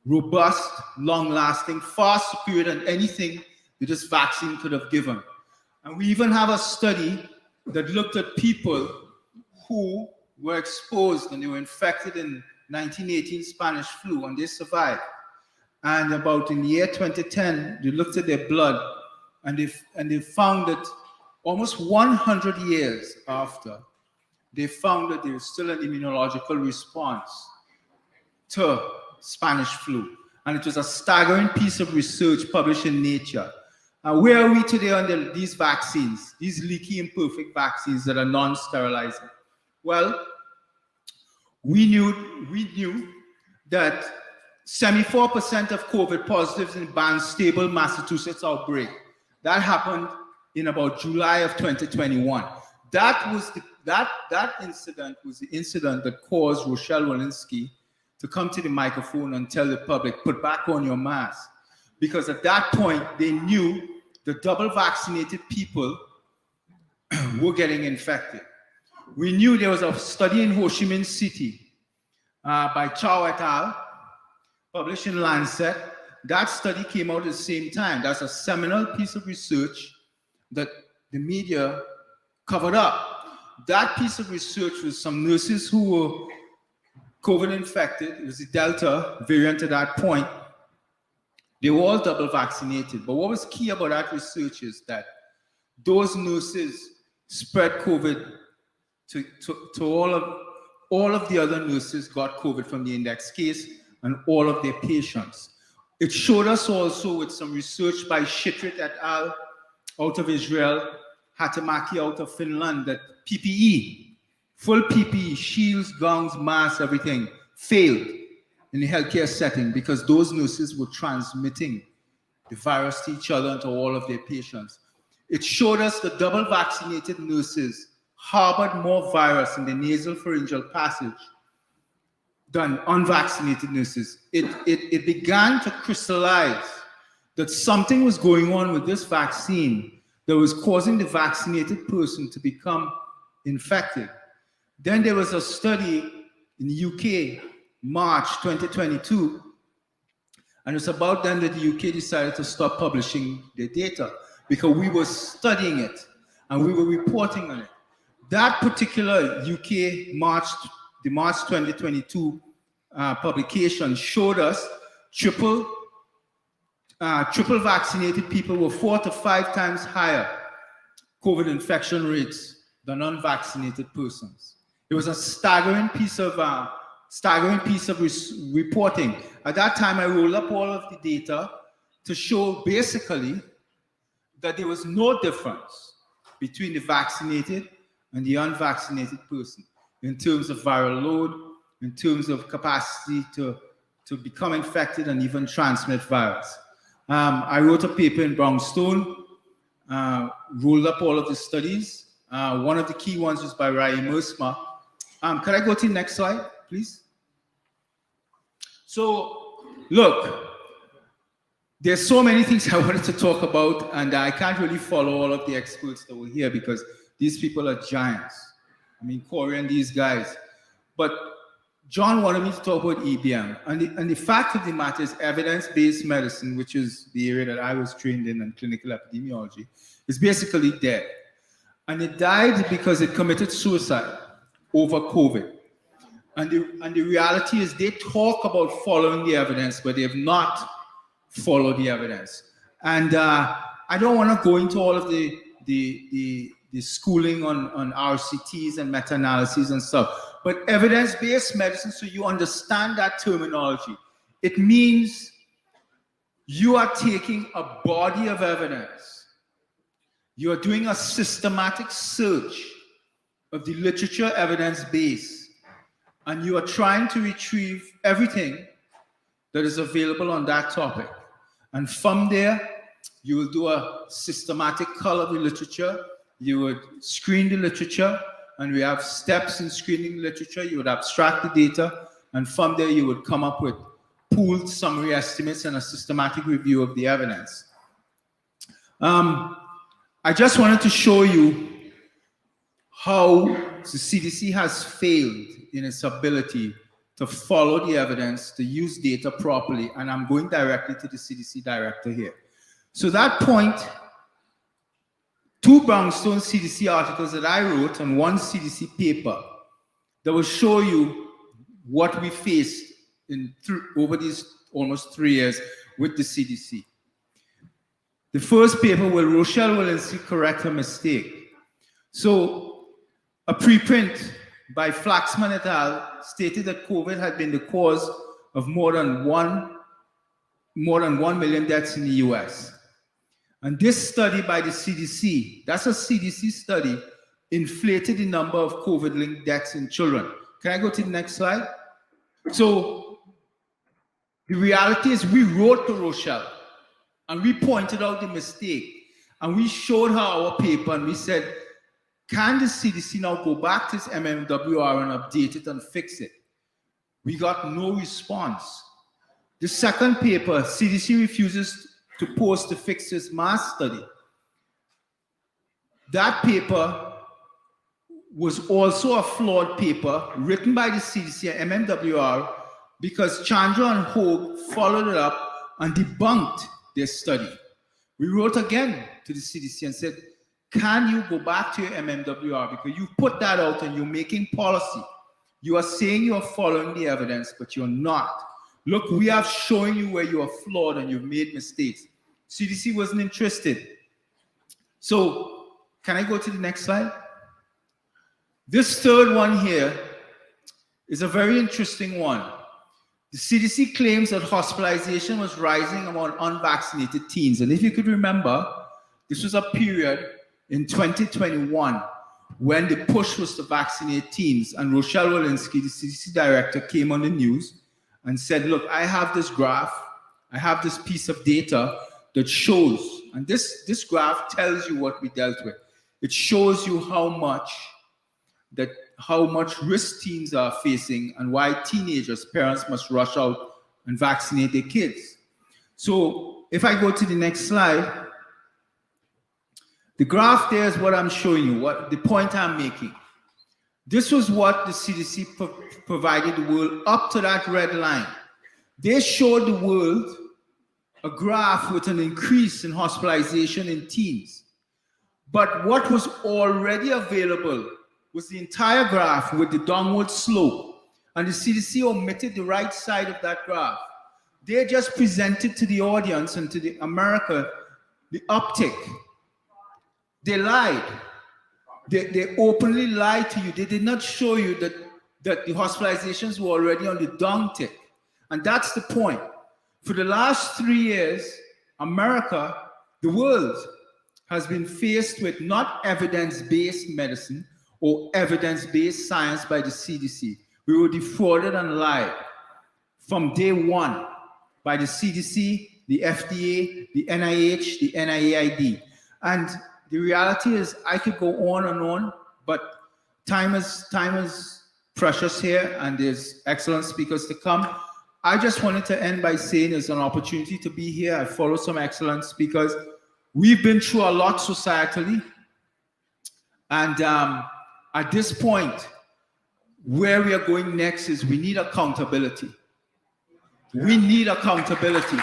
robust, long-lasting, far superior than anything that this vaccine could have given. And we even have a study that looked at people who were exposed and they were infected in 1918 Spanish flu, and they survived. And about in the year 2010, they looked at their blood, and they found that almost 100 years after, they found that there was still an immunological response to Spanish flu. And it was a staggering piece of research published in Nature. Where are we today on these vaccines, these leaky, imperfect vaccines that are non-sterilizing? Well, we knew that 74% of COVID positives in Barnstable, Massachusetts outbreak. That happened in about July of 2021. That incident was the incident that caused Rochelle Walensky to come to the microphone and tell the public, put back on your mask. Because at that point, they knew the double vaccinated people were getting infected. We knew there was a study in Ho Chi Minh City by Chow et al., published in Lancet. That study came out at the same time. That's a seminal piece of research that the media covered up. That piece of research was some nurses who were COVID infected. It was the Delta variant at that point. They were all double vaccinated. But what was key about that research is that those nurses spread COVID to all of the other nurses got COVID from the index case, and all of their patients. It showed us also with some research by Shitrit et al. Out of Israel, Hatamaki out of Finland, that PPE, full PPE, shields, gowns, masks, everything, failed in the healthcare setting because those nurses were transmitting the virus to each other and to all of their patients. It showed us the double vaccinated nurses harbored more virus in the nasal pharyngeal passage than unvaccinated nurses. It began to crystallize that something was going on with this vaccine that was causing the vaccinated person to become infected. Then there was a study in the UK, March 2022, and it's about then that the UK decided to stop publishing their data because we were studying it and we were reporting on it. That particular UK March 2022 publication showed us triple vaccinated people were 4 to 5 times higher COVID infection rates than unvaccinated persons. It was a staggering piece of reporting. At that time, I rolled up all of the data to show basically that there was no difference between the vaccinated and the unvaccinated person in terms of viral load, in terms of capacity to become infected and even transmit virus. I wrote a paper in Brownstone, rolled up all of the studies. One of the key ones was by Rai Mersma. Could I go to the next slide, please? So, look, there's so many things I wanted to talk about, and I can't really follow all of the experts that were here because these people are giants. I mean, Corey and these guys. But John wanted me to talk about EBM. And the fact of the matter is evidence-based medicine, which is the area that I was trained in clinical epidemiology, is basically dead. And it died because it committed suicide over COVID. And the reality is they talk about following the evidence, but they have not followed the evidence. And I don't want to go into all of the schooling on RCTs and meta-analyses and stuff. But evidence-based medicine, so you understand that terminology, it means you are taking a body of evidence. You are doing a systematic search of the literature evidence base, and you are trying to retrieve everything that is available on that topic. And from there, you will do a systematic cull of the literature. You would screen the literature, and we have steps in screening the literature. You would abstract the data, and from there you would come up with pooled summary estimates and a systematic review of the evidence. I just wanted to show you how the CDC has failed in its ability to follow the evidence, to use data properly, and I'm going directly to the CDC director here. So that point, 2 Brownstone CDC articles that I wrote and 1 CDC paper that will show you what we faced over these almost 3 years with the CDC. The first paper, will Rochelle Walensky correct her mistake? So a preprint by Flaxman et al. Stated that COVID had been the cause of more than 1 million deaths in the US. And this study by the CDC, that's a CDC study, inflated the number of COVID-linked deaths in children. Can I go to the next slide? So the reality is we wrote to Rochelle and we pointed out the mistake and we showed her our paper and we said, can the CDC now go back to its MMWR and update it and fix it? We got no response. The second paper, CDC refuses to post the fixes mass study. That paper was also a flawed paper written by the CDC and MMWR because Chandra and Hogue followed it up and debunked their study. We wrote again to the CDC and said, can you go back to your MMWR because you put that out and you're making policy. You are saying you are following the evidence, but you're not. Look, we are showing you where you are flawed and you've made mistakes. CDC wasn't interested. So, can I go to the next slide? This third one here is a very interesting one. The CDC claims that hospitalization was rising among unvaccinated teens. And if you could remember, this was a period in 2021 when the push was to vaccinate teens. And Rochelle Walensky, the CDC director, came on the news and said, look, I have this graph, I have this piece of data that shows, and this graph tells you what we dealt with. It shows you how much that how much risk teens are facing and why teenagers, parents must rush out and vaccinate their kids. So if I go to the next slide, the graph there is what I'm showing you, what the point I'm making. This was what the CDC provided the world up to that red line. They showed the world a graph with an increase in hospitalization in teens. But what was already available was the entire graph with the downward slope. And the CDC omitted the right side of that graph. They just presented to the audience and to the America the uptick. They lied. They openly lied to you. They did not show you that the hospitalizations were already on the downtick. And that's the point. For the last 3 years, America, the world, has been faced with not evidence-based medicine or evidence-based science by the CDC. We were defrauded and lied from day one by the CDC, the FDA, the NIH, the NIAID. And the reality is I could go on, but time is precious here and there's excellent speakers to come. I just wanted to end by saying it's an opportunity to be here. I follow some excellent speakers. We've been through a lot societally. And at this point, where we are going next is we need accountability. We need accountability.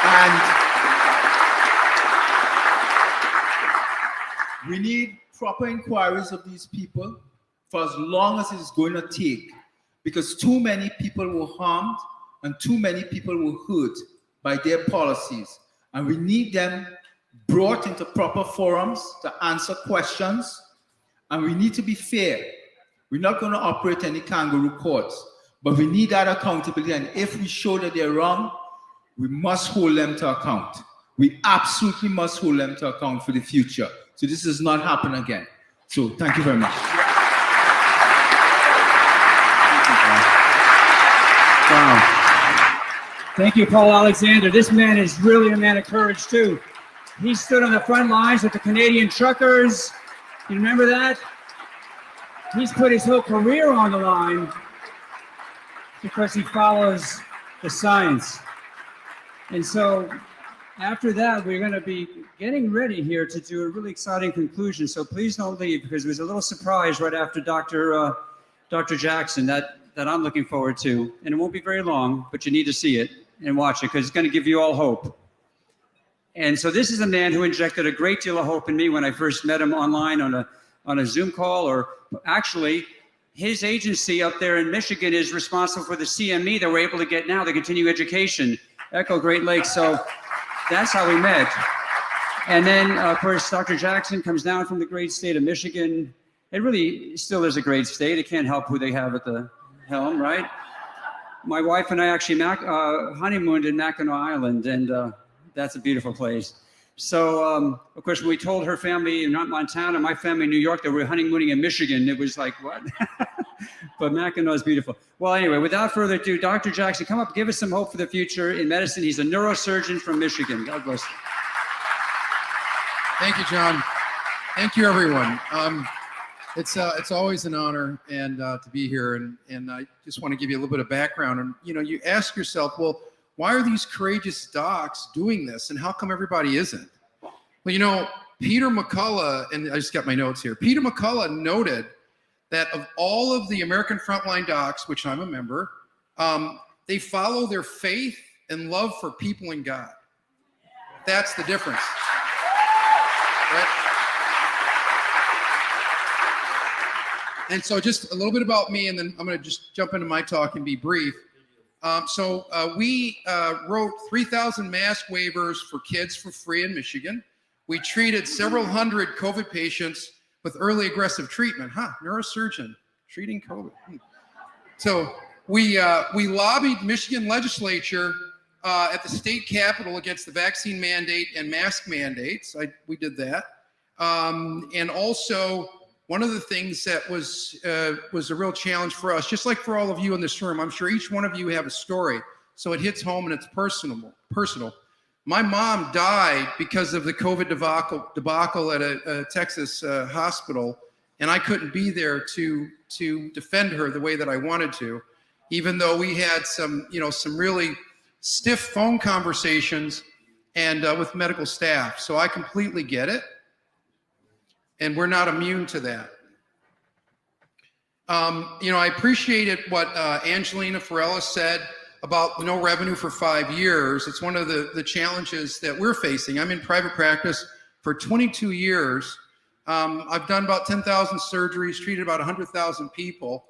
And we need proper inquiries of these people for as long as it's going to take, because too many people were harmed and too many people were hurt by their policies. And we need them brought into proper forums to answer questions. And we need to be fair. We're not going to operate any kangaroo courts, but we need that accountability. And if we show that they're wrong, we must hold them to account. We absolutely must hold them to account for the future. So this does not happen again. So thank you very much. Wow. Thank you, Paul Alexander. This man is really a man of courage, too. He stood on the front lines with the Canadian truckers. You remember that? He's put his whole career on the line because he follows the science. And so after that, we're going to be getting ready here to do a really exciting conclusion. So please don't leave, because there's a little surprise right after Dr. Jackson that I'm looking forward to. And it won't be very long, but you need to see it and watch it because it's going to give you all hope. And so this is a man who injected a great deal of hope in me when I first met him online on a Zoom call, or actually his agency up there in Michigan is responsible for the CME that we're able to get now, the continuing education, Echo Great Lakes. So that's how we met. And then, of course, Dr. Jackson comes down from the great state of Michigan. It really still is a great state. It can't help who they have at the helm, right? My wife and I actually honeymooned in Mackinac Island, and that's a beautiful place. So, of course, when we told her family in Montana, my family in New York, that we were honeymooning in Michigan, it was like, what? But Mackinac is beautiful. Well, anyway, without further ado, Dr. Jackson, come up, give us some hope for the future in medicine. He's a neurosurgeon from Michigan. God bless you. Thank you, John. Thank you, everyone. It's always an honor and to be here, and I just want to give you a little bit of background. And you ask yourself, well, why are these courageous docs doing this, and how come everybody isn't? Well, Peter McCullough, and I just got my notes here. Peter McCullough noted that of all of the American Frontline Docs, which I'm a member, they follow their faith and love for people and God. That's the difference. Right? And so just a little bit about me, and then I'm going to just jump into my talk and be brief. We wrote 3,000 mask waivers for kids for free in Michigan. We treated several hundred COVID patients with early aggressive treatment. Neurosurgeon treating COVID. So we lobbied Michigan legislature at the state capitol against the vaccine mandate and mask mandates. We did that. And also, one of the things that was a real challenge for us, just like for all of you in this room, I'm sure each one of you have a story, so it hits home and it's personal. My mom died because of the COVID debacle at a Texas hospital, and I couldn't be there to defend her the way that I wanted to, even though we had some really stiff phone conversations and with medical staff. So I completely get it, and we're not immune to that. I appreciated what Angelina Farella said about no revenue for 5 years. It's one of the challenges that we're facing. I'm in private practice for 22 years. I've done about 10,000 surgeries, treated about 100,000 people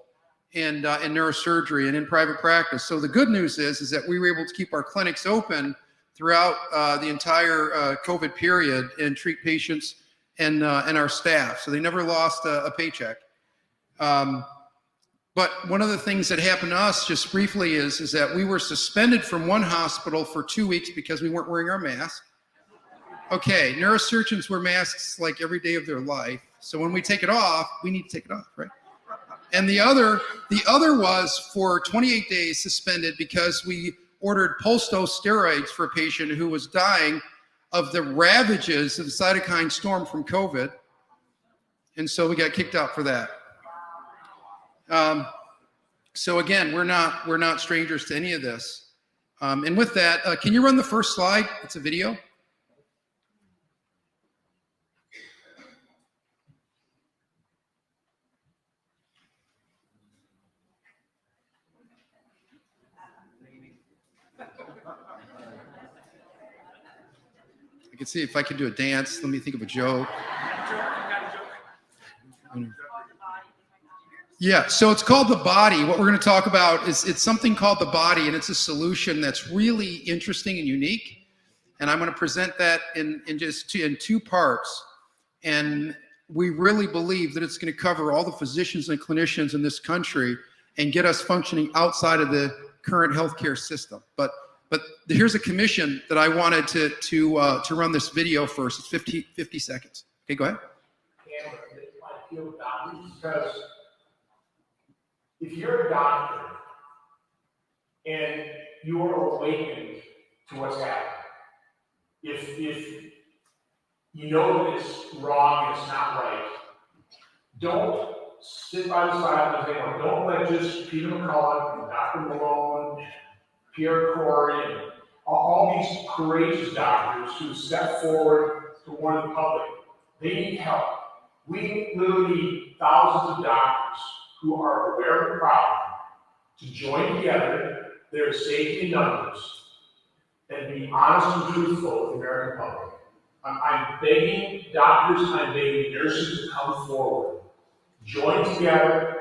in neurosurgery and in private practice. So the good news is that we were able to keep our clinics open throughout the entire COVID period and treat patients and our staff. So they never lost a paycheck. But one of the things that happened to us just briefly is that we were suspended from one hospital for 2 weeks because we weren't wearing our mask. Okay, neurosurgeons wear masks like every day of their life. So when we take it off, we need to take it off, right? And the other was for 28 days suspended because we ordered pulse-dose steroids for a patient who was dying of the ravages of the cytokine storm from COVID. And so we got kicked out for that. So again, we're not strangers to any of this. And with that, can you run the first slide? It's a video. I can see if I could do a dance. Let me think of a joke. Yeah, so it's called The Body. What we're going to talk about is it's something called The Body, and it's a solution that's really interesting and unique. And I'm going to present that in two parts. And we really believe that it's going to cover all the physicians and clinicians in this country and get us functioning outside of the current healthcare system. But here's a commission that I wanted to run this video first. It's 50 seconds. Okay, go ahead. Because if you're a doctor and you're awakened to what's happening, if you know that it's wrong and it's not right, don't sit by the side and say, well, don't let just Peter McCullough and Dr. Malone and Pierre Corey and all these courageous doctors who step forward to warn the public. They need help. We literally need thousands of doctors who are aware of the problem to join together. There's safety in numbers and be honest and truthful with the American public. I'm begging doctors, I'm begging nurses to come forward, join together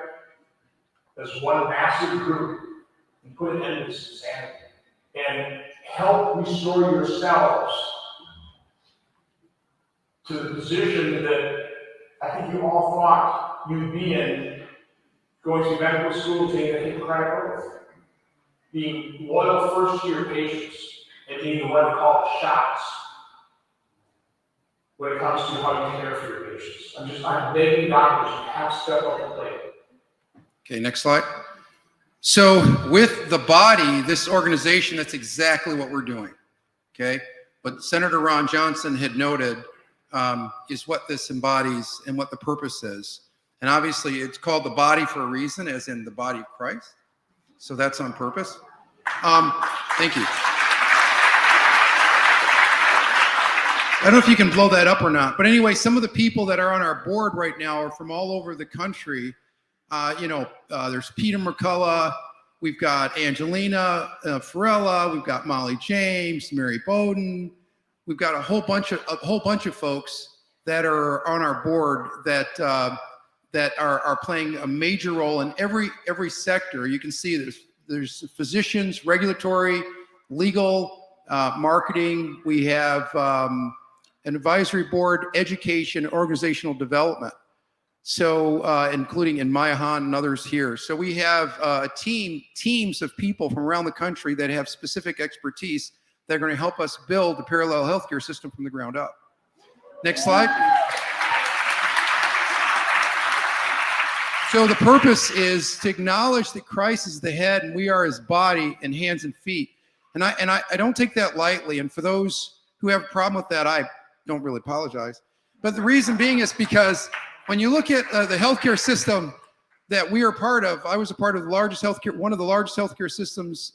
as one massive group and put an end to this insanity and help restore yourselves to the position that I think you all thought you'd be in, going to medical school, taking a Hippocratic oath, being loyal first-year patients, and being the one to call the shots when it comes to how you care for your patients. I'm begging doctors to have to step up and play. Okay, next slide. So with The Body, this organization, that's exactly what we're doing, okay? But Senator Ron Johnson had noted is what this embodies and what the purpose is. And obviously it's called The Body for a reason, as in the body of Christ. So that's on purpose. Thank you. I don't know if you can blow that up or not, but anyway, some of the people that are on our board right now are from all over the country. There's Peter McCullough, we've got Angelina Farella, we've got Molly James, Mary Bowden. We've got a whole bunch of folks that are on our board that are playing a major role in every sector. You can see there's physicians, regulatory, legal, marketing. We have an advisory board, education, organizational development. So including in Maya Han and others here. So we have teams of people from around the country that have specific expertise that are going to help us build a parallel healthcare system from the ground up. Next slide. So the purpose is to acknowledge that Christ is the head and we are his body and hands and feet. And I don't take that lightly. And for those who have a problem with that, I don't really apologize. But the reason being is because when you look at the healthcare system that we are part of, I was a part of the largest healthcare, one of the largest healthcare systems,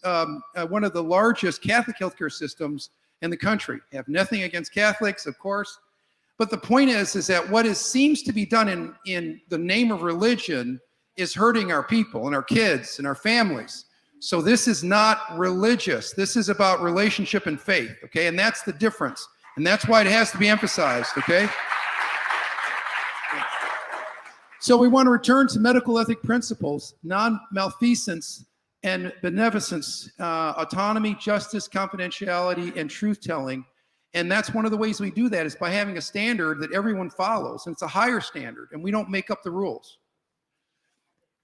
one of the largest Catholic healthcare systems in the country. I have nothing against Catholics, of course, but the point is that what seems to be done in the name of religion is hurting our people and our kids and our families. So this is not religious. This is about relationship and faith, okay? And that's the difference. And that's why it has to be emphasized, okay? So we want to return to medical ethic principles, non-malfeasance and beneficence, autonomy, justice, confidentiality, and truth-telling. And that's one of the ways we do that is by having a standard that everyone follows. And it's a higher standard, and we don't make up the rules.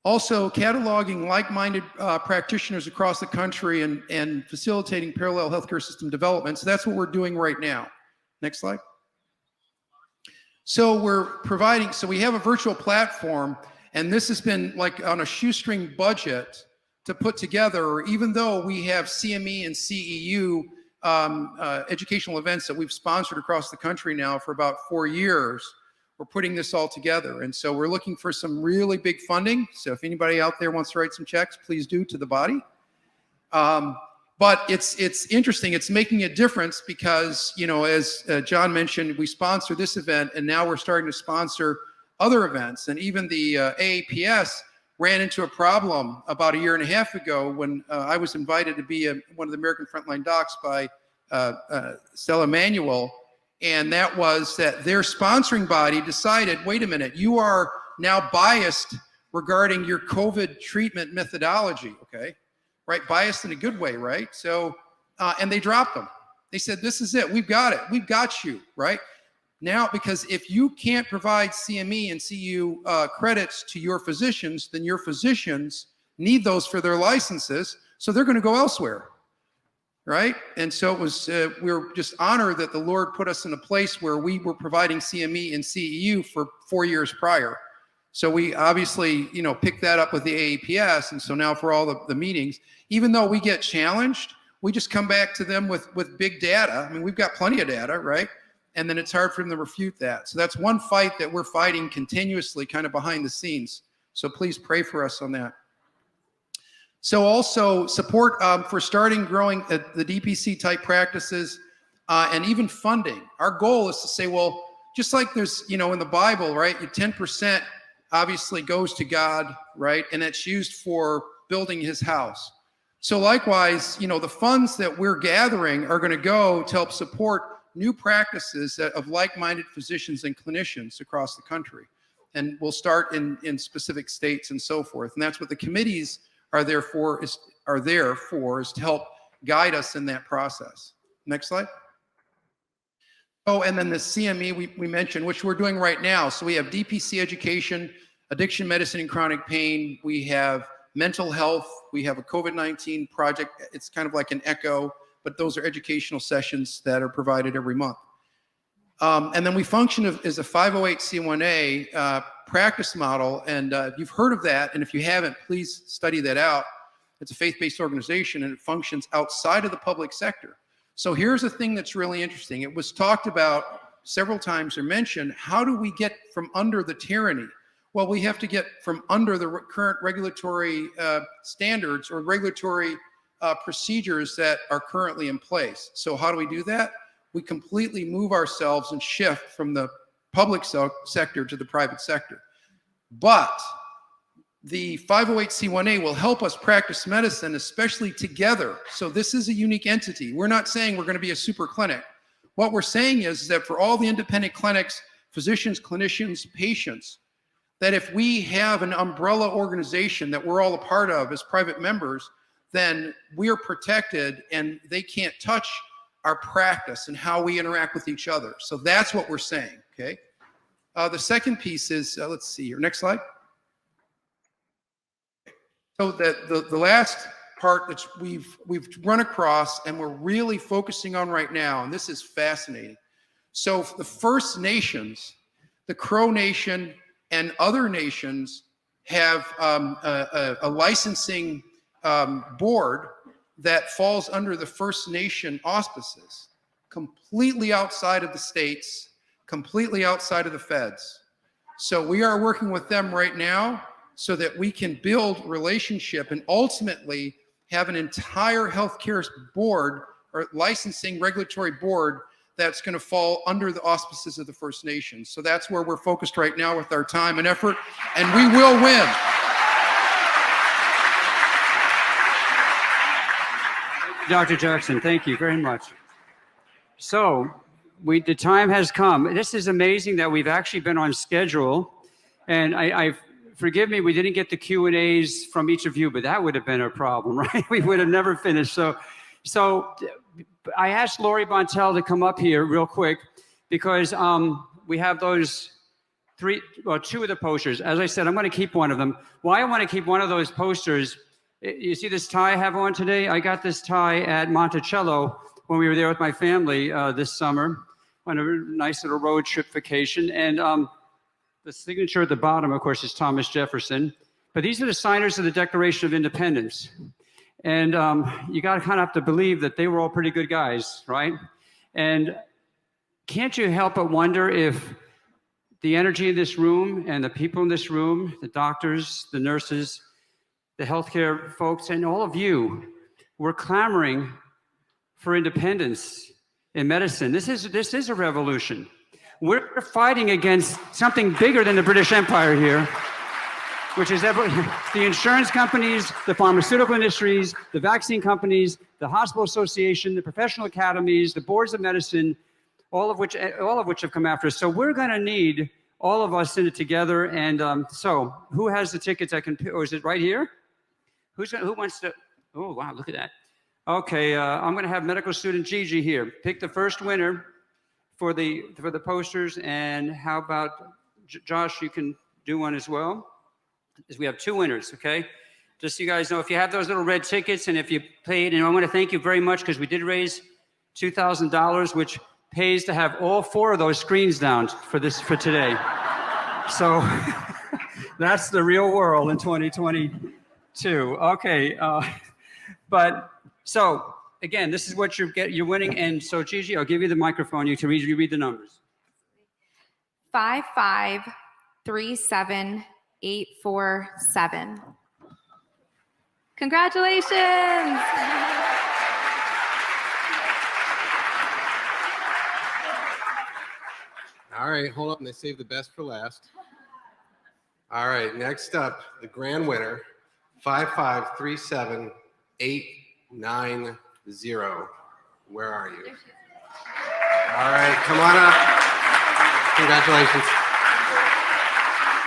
Also, cataloging like-minded practitioners across the country and facilitating parallel healthcare system development. So that's what we're doing right now. Next slide. So we have a virtual platform, and this has been like on a shoestring budget to put together, even though we have CME and CEU educational events that we've sponsored across the country now for about 4 years. We're putting this all together. And so we're looking for some really big funding. So if anybody out there wants to write some checks, please do to the body. But it's interesting. It's making a difference because, you know, as John mentioned, we sponsor this event, and now we're starting to sponsor other events. And even the AAPS ran into a problem about 1.5 years ago when I was invited to be one of the American Frontline Docs by Stella Manuel. And that was that their sponsoring body decided, wait a minute, you are now biased regarding your COVID treatment methodology, okay? Right, biased in a good way, right? So, and they dropped them. They said, this is it, we've got it, we've got you, right? Now, because if you can't provide CME and CU credits to your physicians, then your physicians need those for their licenses, so they're gonna go elsewhere, right? And so it was, we were just honored that the Lord put us in a place where we were providing CME and CEU for 4 years prior. So we obviously, you know, picked that up with the AAPS, and so now for all the meetings, even though we get challenged, we just come back to them with big data. I mean, we've got plenty of data, right? And then it's hard for them to refute that. So that's one fight that we're fighting continuously, kind of behind the scenes. So please pray for us on that. So also support for starting growing the DPC type practices and even funding. Our goal is to say, well, just like there's, you know, in the Bible, right, 10% obviously goes to God, right? And it's used for building his house. So likewise, you know, the funds that we're gathering are going to go to help support new practices of like-minded physicians and clinicians across the country. And we'll start in specific states and so forth. And that's what the committees are there for, is to help guide us in that process. Next slide. Oh, and then the CME we mentioned, which we're doing right now. So we have DPC education, addiction medicine and chronic pain. We have mental health. We have a COVID-19 project. It's kind of like an echo, but those are educational sessions that are provided every month. And then we function as a 508c1a practice model. And you've heard of that. And if you haven't, please study that out. It's a faith-based organization, and it functions outside of the public sector. So here's a thing that's really interesting. It was talked about several times or mentioned, how do we get from under the tyranny? Well, we have to get from under the current regulatory standards or regulatory procedures that are currently in place. So how do we do that? We completely move ourselves and shift from the public sector to the private sector. But the 508c1a will help us practice medicine, especially together. So this is a unique entity. We're not saying we're going to be a super clinic. What we're saying is that for all the independent clinics, physicians, clinicians, patients, that if we have an umbrella organization that we're all a part of as private members, then we're protected and they can't touch our practice and how we interact with each other. So that's what we're saying, okay? The second piece is, let's see here, next slide. So the last part that we've run across and we're really focusing on right now, and this is fascinating. So the First Nations, the Crow Nation, and other nations have a licensing board that falls under the First Nation auspices, completely outside of the states, completely outside of the feds. So we are working with them right now so that we can build relationship and ultimately have an entire healthcare board or licensing regulatory board that's going to fall under the auspices of the First Nations. So that's where we're focused right now with our time and effort, and we will win. Dr. Jackson, thank you very much. So the time has come. This is amazing that we've actually been on schedule. And I forgive me, we didn't get the Q&As from each of you, but that would have been a problem, right? We would have never finished. So I asked Lori Bontel to come up here real quick because we have those two of the posters. As I said, I'm going to keep one of them. Why I want to keep one of those posters, you see this tie I have on today? I got this tie at Monticello when we were there with my family this summer on a nice little road trip vacation. And the signature at the bottom, of course, is Thomas Jefferson. But these are the signers of the Declaration of Independence. And you got to kind of have to believe that they were all pretty good guys, right? And can't you help but wonder if the energy in this room and the people in this room, the doctors, the nurses, the healthcare folks, and all of you were clamoring for independence in medicine. This is a revolution. We're fighting against something bigger than the British Empire here, which is the insurance companies, the pharmaceutical industries, the vaccine companies, the hospital association, the professional academies, the boards of medicine, all of which have come after us. So we're going to need all of us in it together. And so who has the tickets I can pick? Or is it right here? Who wants to? Oh, wow, look at that. Okay, I'm going to have medical student Gigi here. Pick the first winner for the posters. And how about Josh, you can do one as well. We have two winners, okay? Just so you guys know, if you have those little red tickets and if you paid, and I want to thank you very much because we did raise $2,000, which pays to have all four of those screens down for today. So that's the real world in 2022. Okay, but so again, this is what you're winning. And so Gigi, I'll give you the microphone. You can read the numbers. 5537847. Congratulations. All right, hold up, and they saved the best for last. All right, next up, the grand winner, 5537890. Where are you? All right, come on up. Congratulations.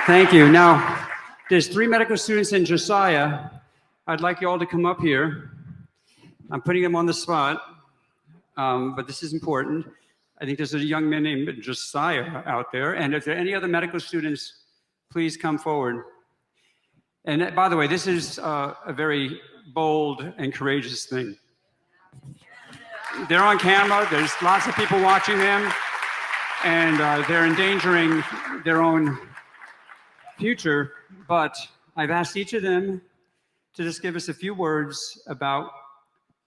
Thank you. Now, there's 3 medical students in Josiah. I'd like you all to come up here. I'm putting them on the spot, but this is important. I think there's a young man named Josiah out there. And if there are any other medical students, please come forward. And by the way, this is a very bold and courageous thing. They're on camera. There's lots of people watching them. And they're endangering their own future. But I've asked each of them to just give us a few words about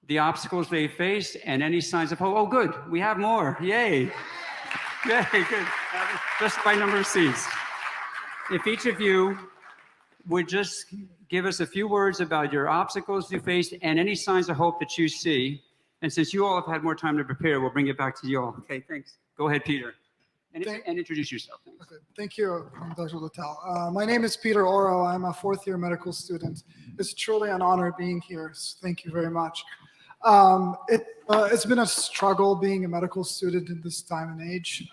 the obstacles they faced and any signs of hope. Oh, good. We have more. Yay. Yay, good. Just by number of seats. If each of you would just give us a few words about your obstacles you faced and any signs of hope that you see. And since you all have had more time to prepare, we'll bring it back to you all. Okay, thanks. Go ahead, Peter. And introduce yourself. Thanks. Okay. Thank you, Dr. Littell. My name is Peter Oro. I'm a 4th-year medical student. It's truly an honor being here. So thank you very much. It's been a struggle being a medical student in this time and age,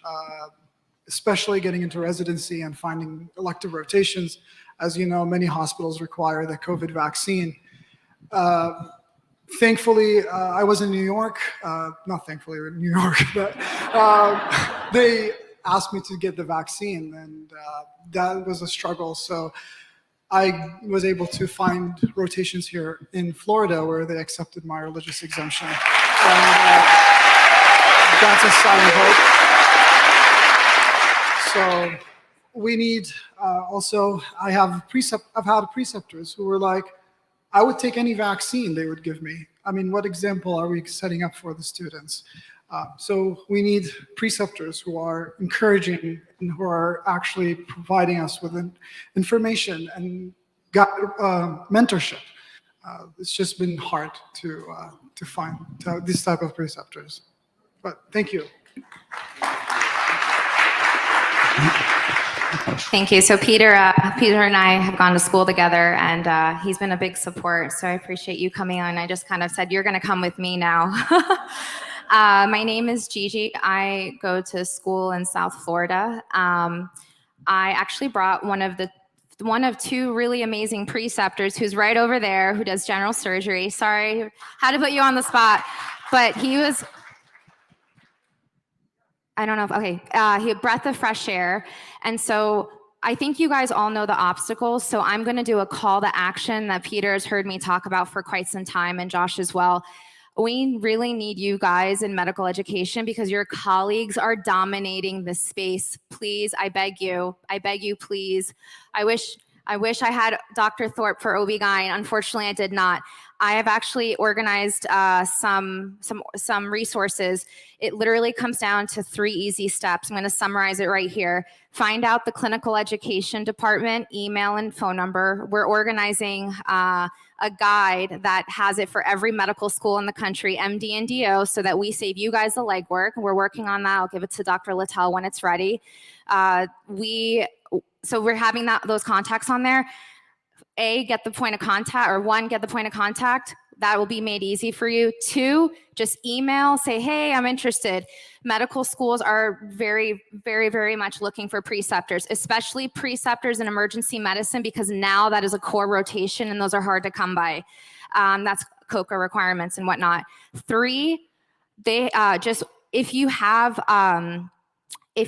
especially getting into residency and finding elective rotations. As you know, many hospitals require the COVID vaccine. Thankfully, I was in New York. Not thankfully, in New York, but they asked me to get the vaccine, and that was a struggle. So I was able to find rotations here in Florida where they accepted my religious exemption. And that's a sign of hope. So we need also, I've had preceptors who were like, I would take any vaccine they would give me. I mean, what example are we setting up for the students? So we need preceptors who are encouraging who are actually providing us with information and mentorship. It's just been hard to find these type of preceptors. But thank you. Thank you. So Peter and I have gone to school together, and he's been a big support. So I appreciate you coming on. I just kind of said, you're going to come with me now. My name is Gigi. I go to school in South Florida. I actually brought one of two really amazing preceptors who's right over there, who does general surgery. Sorry, had to put you on the spot, but he was, I don't know if, okay, he had breath of fresh air. And so I think you guys all know the obstacles. So I'm going to do a call to action that Peter has heard me talk about for quite some time, and Josh as well. We really need you guys in medical education because your colleagues are dominating this space. Please, I beg you, please. I wish I had Dr. Thorpe for OB-GYN. Unfortunately, I did not. I have actually organized some resources. It literally comes down to 3 easy steps. I'm going to summarize it right here. Find out the clinical education department, email and phone number. We're organizing a guide that has it for every medical school in the country, MD and DO, so that we save you guys the legwork. We're working on that. I'll give it to Dr. Littell when it's ready. So we're having those contacts on there. Get the point of contact, or 1, get the point of contact. That will be made easy for you. 2, just email, say, hey, I'm interested. Medical schools are very, very, very much looking for preceptors, especially preceptors in emergency medicine, because now that is a core rotation and those are hard to come by. That's COCA requirements and whatnot. 3, they if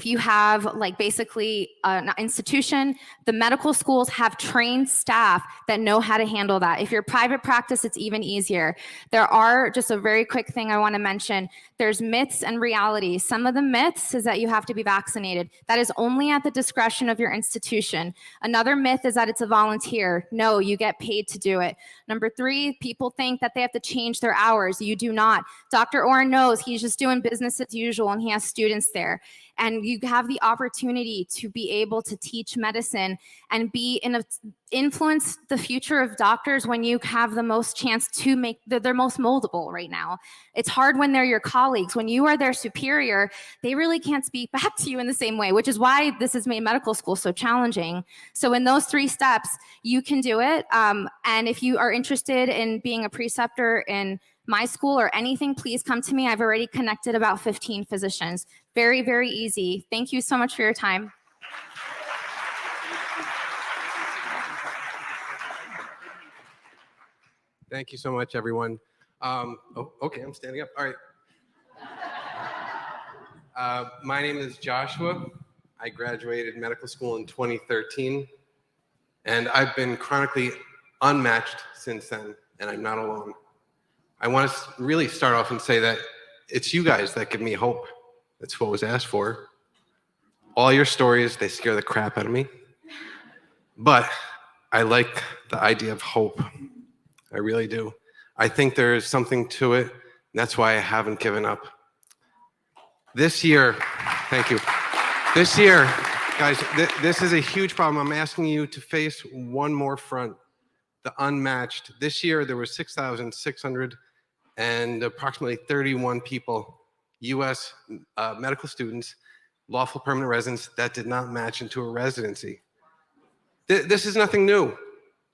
you have like basically an institution, the medical schools have trained staff that know how to handle that. If you're private practice, it's even easier. There are, just a very quick thing I want to mention, there's myths and realities. Some of the myths is that you have to be vaccinated. That is only at the discretion of your institution. Another myth is that it's a volunteer. No, you get paid to do it. Number 3, people think that they have to change their hours. You do not. Dr. Orr knows he's just doing business as usual and he has students there. And you have the opportunity to be able to teach medicine and influence the future of doctors when you have the most chance to make, they're most moldable right now. It's hard when they're your colleagues. When you are their superior, they really can't speak back to you in the same way, which is why this has made medical school so challenging. So in those 3 steps, you can do it. And if you are interested in being a preceptor in my school or anything, please come to me. I've already connected about 15 physicians. Very, very easy. Thank you so much for your time. Thank you so much, everyone. Okay, I'm standing up. All right. My name is Joshua. I graduated medical school in 2013, and I've been chronically unmatched since then, and I'm not alone. I want to really start off and say that it's you guys that give me hope. That's what was asked for. All your stories, they scare the crap out of me. But I like the idea of hope. I really do. I think there is something to it. And that's why I haven't given up. This year, thank you. This year, guys, this is a huge problem. I'm asking you to face one more front, the unmatched. This year, there were 6,600 and approximately 31 people, U.S. Medical students, lawful permanent residents, that did not match into a residency. This is nothing new.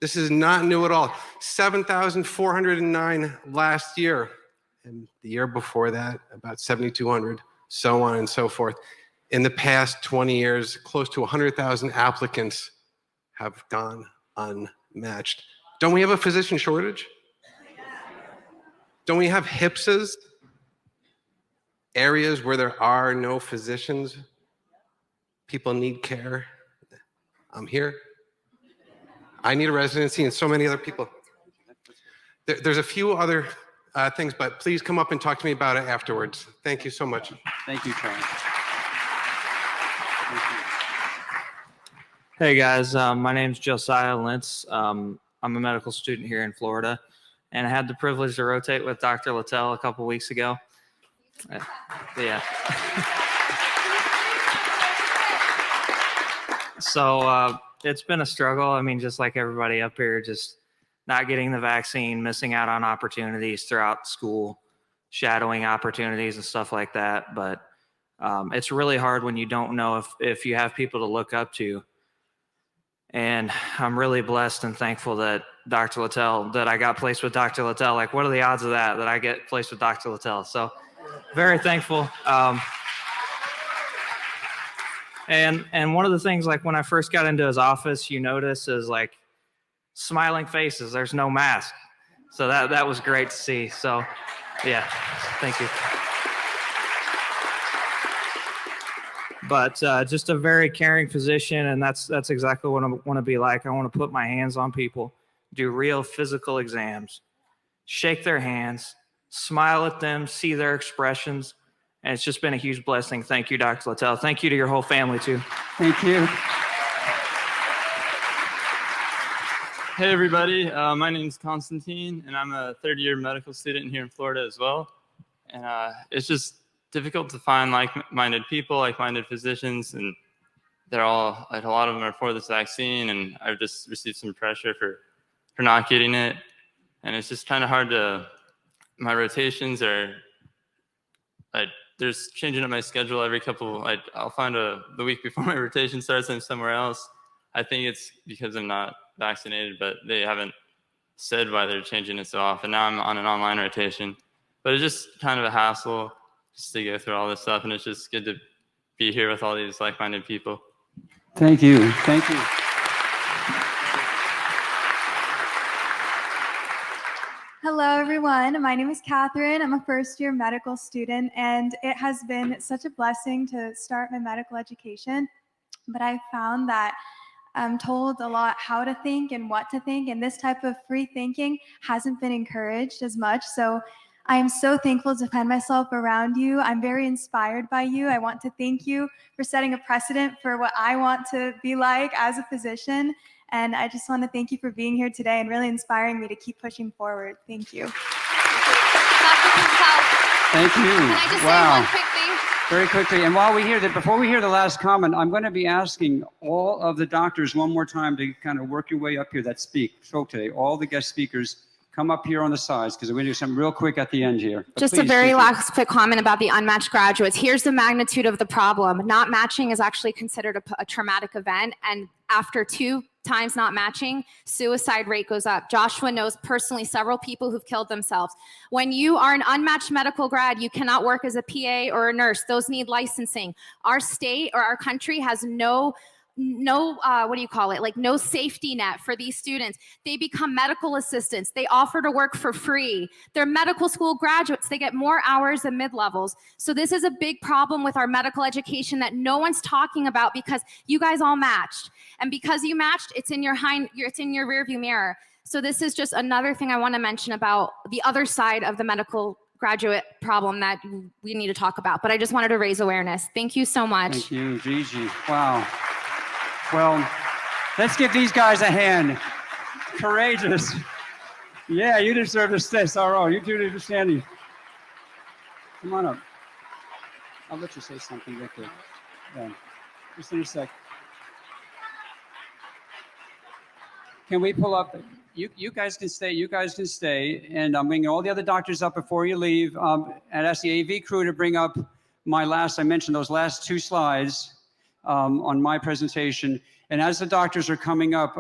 This is not new at all. 7,409 last year, and the year before that, about 7,200, so on and so forth. In the past 20 years, close to 100,000 applicants have gone unmatched. Don't we have a physician shortage? Don't we have HIPSAs? Areas where there are no physicians, people need care. I'm here. I need a residency and so many other people. There's a few other things, but please come up and talk to me about it afterwards. Thank you so much. Thank you, Charlie. Hey guys, my name's Josiah Lentz. I'm a medical student here in Florida, and I had the privilege to rotate with Dr. Littell a couple weeks ago. Yeah. So it's been a struggle. I mean, just like everybody up here, just not getting the vaccine, missing out on opportunities throughout school, shadowing opportunities and stuff like that. But it's really hard when you don't know if you have people to look up to. And I'm really blessed and thankful that Dr. Littell, that I got placed with Dr. Littell. Like, what are the odds of that I get placed with Dr. Littell? So very thankful. And one of the things, like when I first got into his office, you notice is like smiling faces. There's no mask. So that was great to see. So yeah, thank you. But just a very caring physician, and that's exactly what I want to be like. I want to put my hands on people, do real physical exams, shake their hands, smile at them, see their expressions, and it's just been a huge blessing. Thank you, Dr. Littell. Thank you to your whole family, too. Thank you. Hey, everybody. My name is Constantine, and I'm a third-year medical student here in Florida as well. And it's just difficult to find like-minded people, like-minded physicians, and they're all, like, a lot of them are for this vaccine, and I've just received some pressure for not getting it. And it's just kind of hard to, my rotations are, there's changing up my schedule every couple, I'll find the week before my rotation starts, I'm somewhere else. I think it's because I'm not vaccinated, but they haven't said why they're changing it so often. Now I'm on an online rotation, but it's just kind of a hassle just to go through all this stuff, and it's just good to be here with all these like-minded people. Thank you. Thank you. Hello, everyone. My name is Catherine. I'm a first-year medical student, and it has been such a blessing to start my medical education. But I found that I'm told a lot how to think and what to think, and this type of free thinking hasn't been encouraged as much. So I am so thankful to find myself around you. I'm very inspired by you. I want to thank you for setting a precedent for what I want to be like as a physician. And I just want to thank you for being here today and really inspiring me to keep pushing forward. Thank you. Thank you. Can I just say one quick thing? Very quickly, and while we hear that, before we hear the last comment, I'm going to be asking all of the doctors one more time to kind of work your way up here that spoke today. All the guest speakers, come up here on the sides because we're going to do something real quick at the end here. But Just a very last quick comment about the unmatched graduates. Here's the magnitude of the problem. Not matching is actually considered a traumatic event, and after 2 times not matching, suicide rate goes up. Joshua knows personally several people who've killed themselves. When you are an unmatched medical grad, you cannot work as a PA or a nurse. Those need licensing. Our state or our country has no safety net for these students. They become medical assistants. They offer to work for free. They're medical school graduates. They get more hours than mid-levels. So this is a big problem with our medical education that no one's talking about because you guys all matched. And because you matched, it's in your rearview mirror. So this is just another thing I want to mention about the other side of the medical graduate problem that we need to talk about. But I just wanted to raise awareness. Thank you so much. Thank you, Gigi. Wow. Well, let's give these guys a hand. Courageous. Yeah, you deserve to stay. Sorrow, you two deserve standing. Come on up. I'll let you say something real quick. Yeah. Just in a sec. Can we pull up? You guys can stay. You guys can stay. And I'm bringing all the other doctors up before you leave. And ask the AV crew to bring up I mentioned those last 2 slides. On my presentation. And as the doctors are coming up,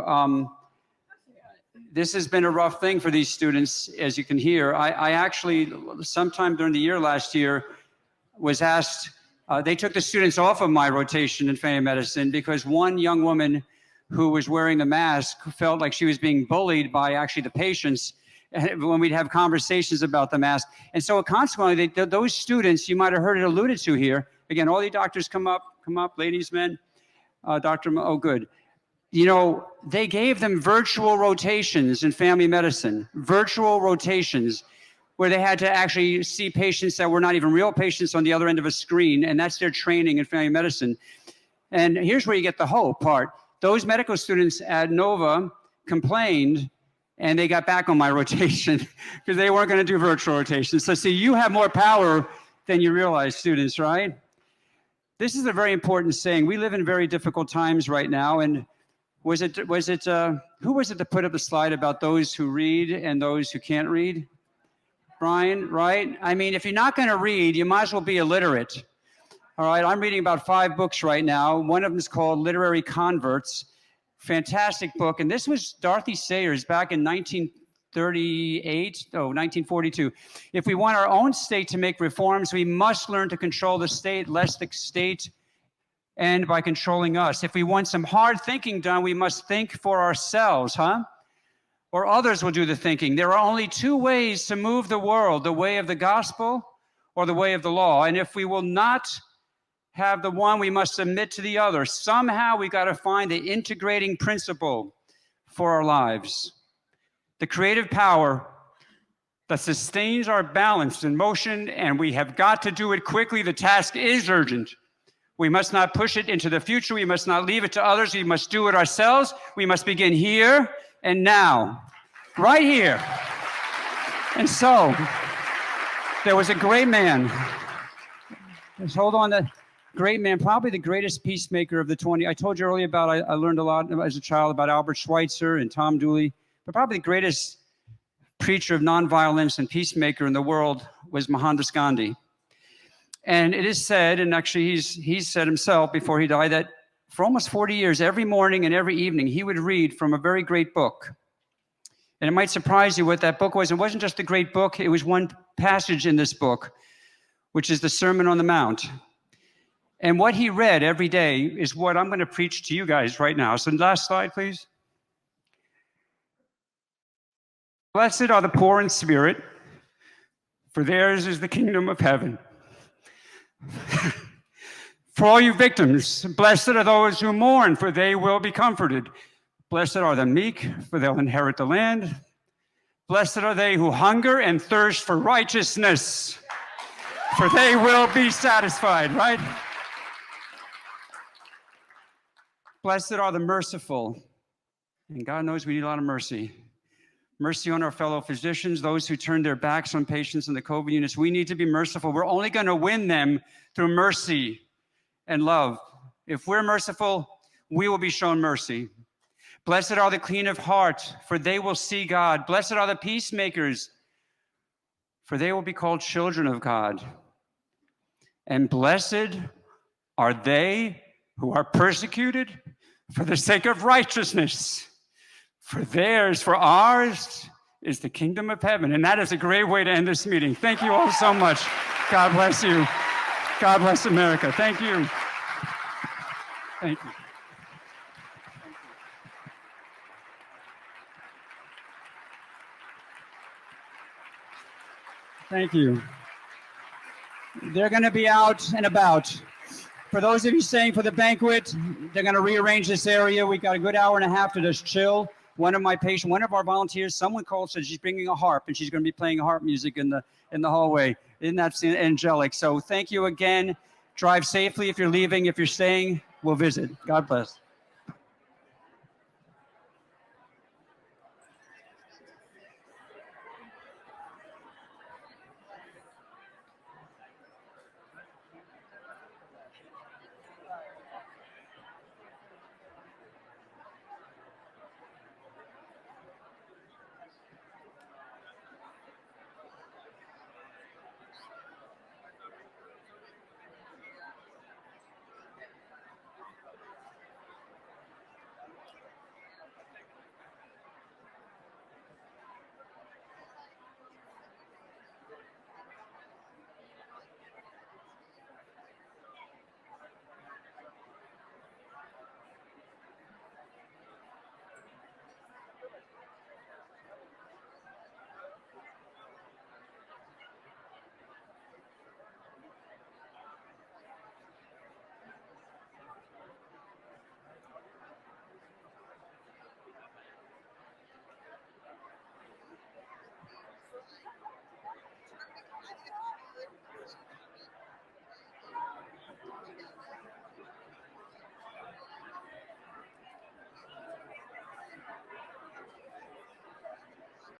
this has been a rough thing for these students, as you can hear. I actually, sometime during the year last year, was asked, they took the students off of my rotation in family medicine because one young woman who was wearing the mask felt like she was being bullied by actually the patients when we'd have conversations about the mask. And so consequently, those students, you might have heard it alluded to here. Again, all the doctors come up, ladies, men. Good. You know, they gave them virtual rotations in family medicine, virtual rotations, where they had to actually see patients that were not even real patients on the other end of a screen, and that's their training in family medicine. And here's where you get the hope part. Those medical students at Nova complained, and they got back on my rotation because they weren't going to do virtual rotations. So see, you have more power than you realize, students, right? This is a very important saying. We live in very difficult times right now. And who was it that put up the slide about those who read and those who can't read? Brian, right? I mean, if you're not going to read, you might as well be illiterate. All right, I'm reading about 5 books right now. One of them is called Literary Converts. Fantastic book. And this was Dorothy Sayers back in 1942. If we want our own state to make reforms, we must learn to control the state, lest the state end by controlling us. If we want some hard thinking done, we must think for ourselves, or others will do the thinking. There are only 2 ways to move the world, the way of the gospel or the way of the law. And if we will not have the one, we must submit to the other. Somehow we got to find the integrating principle for our lives. The creative power that sustains our balance in motion, and we have got to do it quickly. The task is urgent. We must not push it into the future. We must not leave it to others. We must do it ourselves. We must begin here and now, right here. And so, there was a great man. Let's hold on to great man, probably the greatest peacemaker of the 20. I told you earlier about, I learned a lot as a child about Albert Schweitzer and Tom Dooley, but probably the greatest preacher of nonviolence and peacemaker in the world was Mohandas Gandhi. And it is said, and actually he's said himself before he died, that for almost 40 years, every morning and every evening, he would read from a very great book. And it might surprise you what that book was. It wasn't just a great book. It was one passage in this book, which is the Sermon on the Mount. And what he read every day is what I'm going to preach to you guys right now. So last slide, please. Blessed are the poor in spirit, for theirs is the kingdom of heaven. For all you victims, blessed are those who mourn, for they will be comforted. Blessed are the meek, for they'll inherit the land. Blessed are they who hunger and thirst for righteousness, for they will be satisfied, right? Blessed are the merciful, and God knows we need a lot of mercy. Mercy on our fellow physicians, those who turn their backs on patients in the COVID units. We need to be merciful. We're only going to win them through mercy and love. If we're merciful, we will be shown mercy. Blessed are the clean of heart, for they will see God. Blessed are the peacemakers, for they will be called children of God. And blessed are they who are persecuted for the sake of righteousness. For theirs, for ours, is the kingdom of heaven. And that is a great way to end this meeting. Thank you all so much. God bless you. God bless America. Thank you. Thank you. Thank you. They're going to be out and about. For those of you staying for the banquet, they're going to rearrange this area. We got a good hour and a half to just chill. One of our volunteers, someone called, said she's bringing a harp and she's going to be playing harp music in the hallway. Isn't that angelic? So thank you again. Drive safely if you're leaving. If you're staying, we'll visit. God bless.